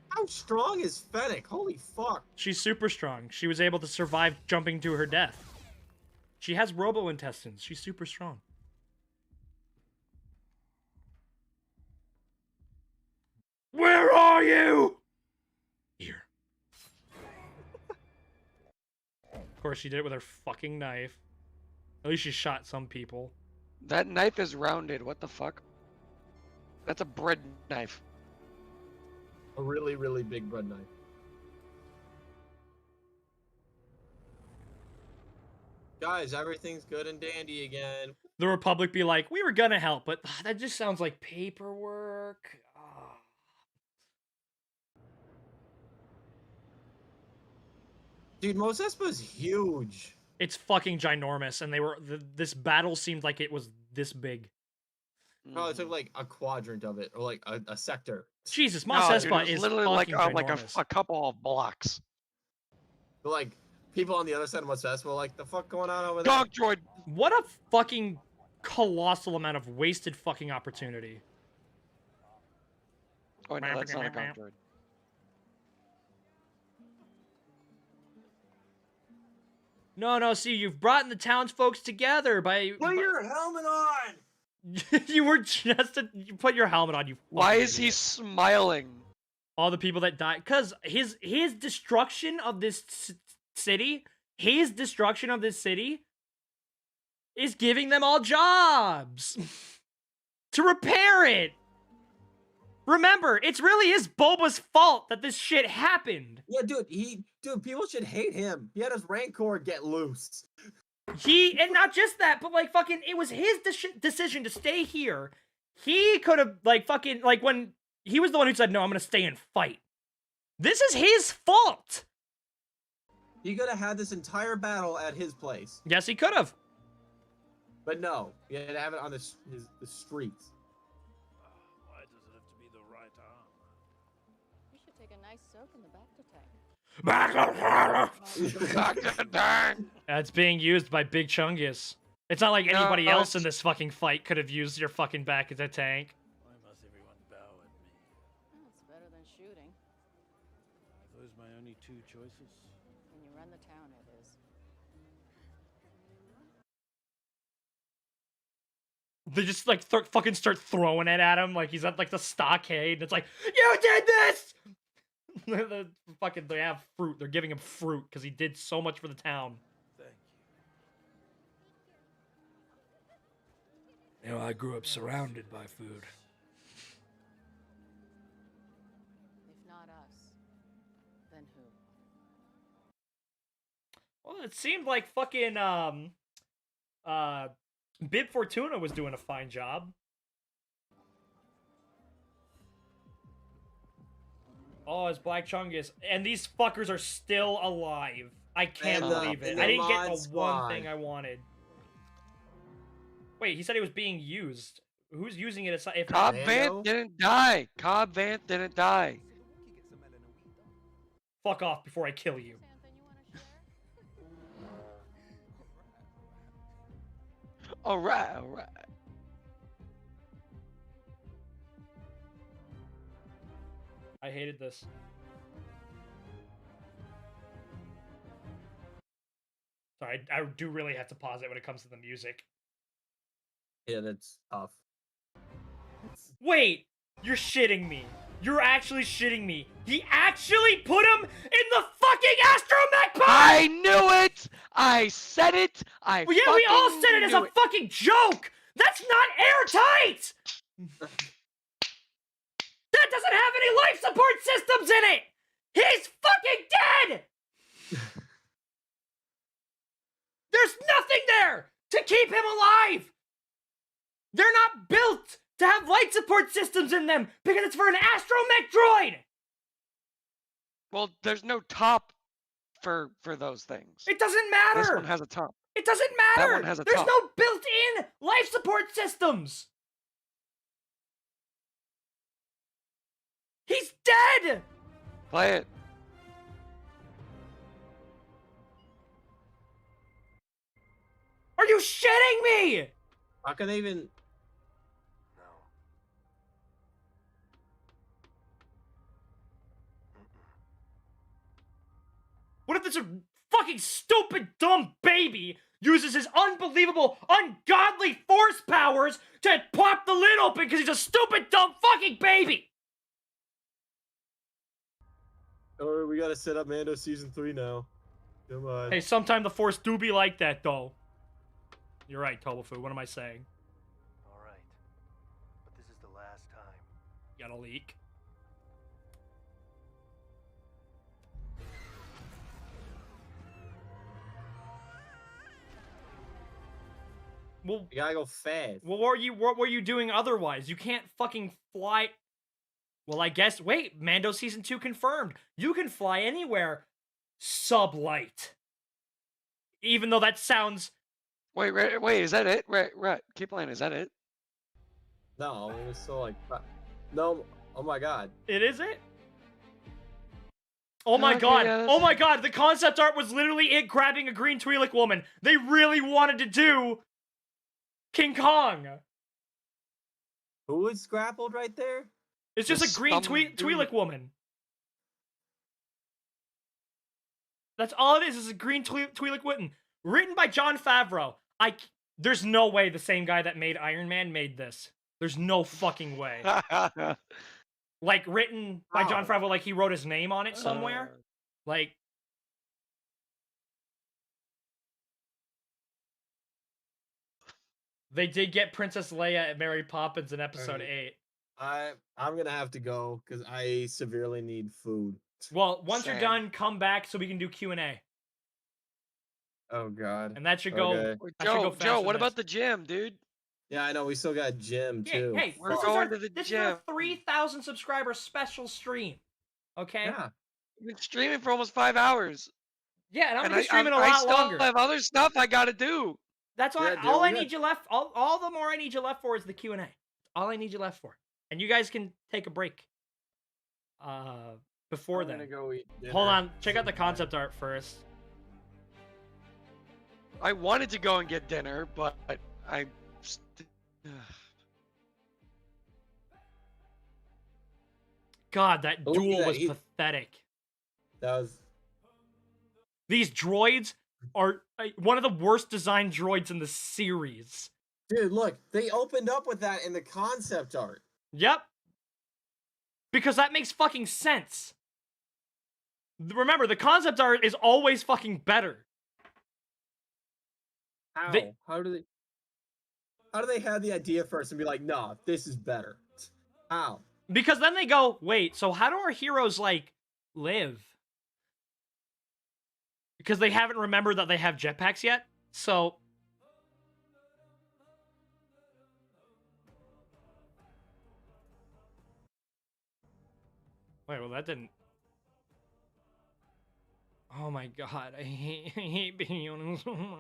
How strong is Fennec? Holy fuck. She's super strong. She was able to survive jumping to her death. She has robo-intestines. She's super strong. Where are you? Here. Of course, she did it with her fucking knife. At least she shot some people. That knife is rounded. What the fuck? That's a bread knife. A really, really big bread knife. Guys, everything's good and dandy again. The Republic be like, we were gonna help, but that just sounds like paperwork. Dude, Mos Espa's huge. It's fucking ginormous, and this battle seemed like it was this big. No, it took like a quadrant of it, or like a sector. Jesus, Mos Espa is literally fucking like ginormous. a couple of blocks. But like people on the other side of Mos Espa, like the fuck going on over there? Dog droid. What a fucking colossal amount of wasted fucking opportunity. Oh no, that's not a dog droid. No, see, you've brought the townsfolk together by... Put your helmet on! You were just... You put your helmet on, you Why fucking is he idiot. smiling? All the people that died... Because his destruction of this city... His destruction of this city... is giving them all jobs! To repair it! Remember, it really is Boba's fault that this shit happened. Yeah, dude, people should hate him. He had his Rancor get loose. And not just that, but like fucking, it was his decision to stay here. He could have like fucking, like when he was the one who said, no, I'm gonna stay and fight. This is his fault. He could have had this entire battle at his place. Yes, he could have. But no, he had to have it on the streets. Why does it have to be the right arm? You should take a nice soak in the Bacta tank. It's being used by Big Chungus. It's not like anybody else in this fucking fight could have used your fucking back as a tank. Why must everyone bow at me? Well, it's better than shooting. Are those my only 2 choices? When you run the town, it is. They just like fucking start throwing it at him like he's at like the stockade. And it's like, you did this! They have fruit. They're giving him fruit because he did so much for the town. Thank you. You know, I grew up surrounded by food. If not us, then who? Well, it seemed like fucking Bib Fortuna was doing a fine job. Oh, it's Black Chungus. And these fuckers are still alive. I can't And, believe it. and I the didn't get mod the one squad. thing I wanted. Wait, he said it was being used. Who's using it if not Cobb Vanth Mando? didn't die. Cobb Vanth didn't die. Fuck off before I kill you. Alright, alright. I hated this. Sorry, I do really have to pause it when it comes to the music. Yeah, that's tough. Wait! You're shitting me. You're actually shitting me. He actually put him in the fucking astromech pod! I knew it! I said it! I Well, yeah, we all fucking said it as knew a fucking joke! That's not airtight! That doesn't have any life support systems in it! He's fucking dead! There's nothing there to keep him alive! They're not built to have life support systems in them because it's for an astromech droid! Well, there's no top for those things. It doesn't matter! This one has a top. It doesn't matter! That one has a There's top. no built-in life support systems! He's dead! Play it. Are you shitting me? How can they even? What if this a fucking stupid dumb baby uses his unbelievable, ungodly force powers to pop the lid open because he's a stupid dumb fucking baby? Oh, we gotta set up Mando season 3 now. Come on. Hey, sometime the force do be like that though. You're right, Tobofu. What am I saying? Alright. But this is the last time. Got a leak. Well, You gotta go fast. well, what were you doing otherwise? You can't fucking fly. Well, I guess. Wait, Mando season 2 confirmed. You can fly anywhere. Sublight. Even though that sounds. Wait, is that it? Right. Keep playing. Is that it? No, it was so like. No, oh my god. It is it? Oh my Okay, god. yeah, Oh my god. The concept art was literally it grabbing a green Twi'lek woman. They really wanted to do King Kong. Who was grappled right there? It's just a green Some dude. Twi'lek woman. That's all it is a green Twi'lek woman. Written by Jon Favreau. There's no way the same guy that made Iron Man made this. There's no fucking way. Like, written by Jon Favreau, like he wrote his name on it somewhere. Like, they did get Princess Leia and Mary Poppins in episode 8. I'm gonna have to go because I severely need food. Well, once Same. you're done, come back so we can do Q&A. Oh god. And that should go. Okay. That should go Joe, faster Joe, than what this. about the gym, dude? Yeah, I know. We still got gym Hey, too. hey, We're this is going our, to the this is our gym. 3,000 subscriber special stream. Okay? Yeah. You've been streaming for almost 5 hours. Yeah, and I'm And gonna be streaming a lot still longer. have other stuff I gotta do. That's all. Yeah, dude, All we I got- need you left. All the more I need you left for is the Q&A. All I need you left for, and you guys can take a break. Before I'm then. gonna go eat dinner. Hold on. Check out the concept art first. I wanted to go and get dinner, but I. God, that Look at duel that, was he- pathetic. That was. These droids are one of the worst designed droids in the series. Dude, look, they opened up with that in the concept art. Yep. Because that makes fucking sense. Remember, the concept art is always fucking better. How? They- How do they have the idea first and be like, no, this is better? How? Because then they go, wait, so how do our heroes, like, live? Because they haven't remembered that they have jetpacks yet. So... Wait, well, that didn't... Oh my god, I hate being on so much.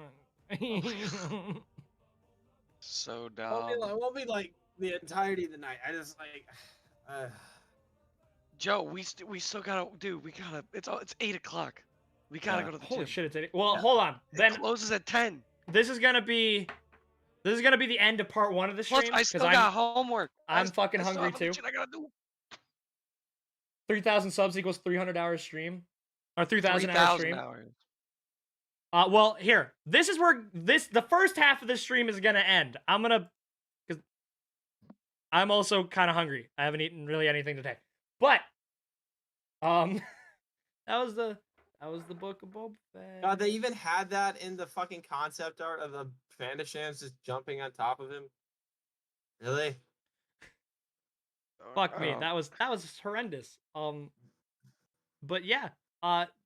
So It won't be dumb. like, it won't be like the entirety of the night. I just like, Joe, we still gotta, dude. We gotta. It's 8 o'clock. We gotta Yeah. go to the Holy gym. shit, it's 8. Well, hold on. It Then closes at 10. this is gonna be the end of part 1 of the Plus, stream I because still got homework. I'm fucking I still hungry have other too. shit I gotta do. 3,000 subs equals 300 hour stream, or 3,000 hour 3,000 stream. hours. Well, here. This is where the first half of this stream is gonna end. Because I'm also kind of hungry. I haven't eaten really anything today. But that was the book of Boba Fett. God, they even had that in the fucking concept art of the Panda Shams just jumping on top of him. Really? Fuck me. That was horrendous. But yeah.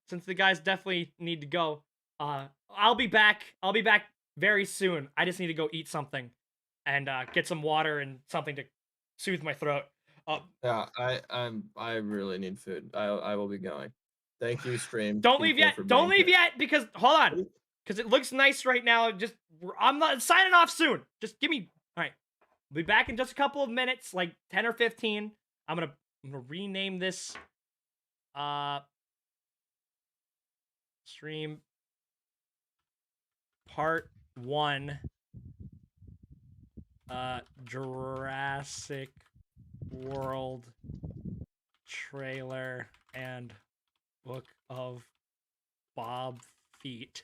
Since the guys definitely need to go, I'll be back. I'll be back very soon. I just need to go eat something and get some water and something to soothe my throat. Yeah, I really need food. I will be going. Thank you, stream. Don't leave people, yet. for Don't being leave here. yet because hold on. Because it looks nice right now. I'm not signing off soon. Just give me. All right. We'll be back in just a couple of minutes, like 10 or 15. I'm gonna rename this stream part 1 Jurassic World trailer and book of Bob Feet.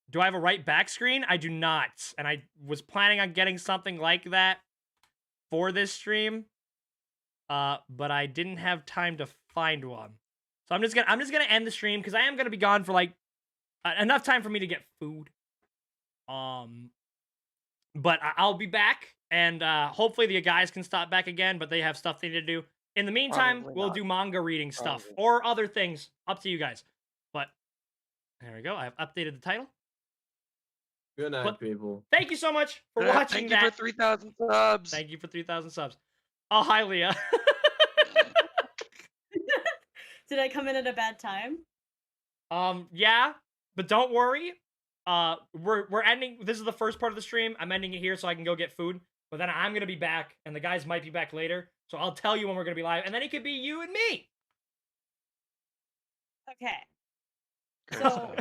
Do I have a right back screen? I do not. And I was planning on getting something like that for this stream. But I didn't have time to find one. So I'm just gonna end the stream because I am gonna be gone for like enough time for me to get food. But I'll be back, and hopefully the guys can stop back again, but they have stuff they need to do. In the meantime, Probably we'll not. do manga reading stuff Probably. or other things. Up to you guys. But there we go. I've updated the title. Good night, But people. thank you so much for watching Thank you for 3,000 subs. Thank you for 3,000 subs. Oh, hi, Leah. Did I come in at a bad time? Yeah, but don't worry. We're ending. This is the first part of the stream. I'm ending it here so I can go get food. But then I'm gonna be back, and the guys might be back later. So I'll tell you when we're gonna be live, and then it could be you and me. Okay. So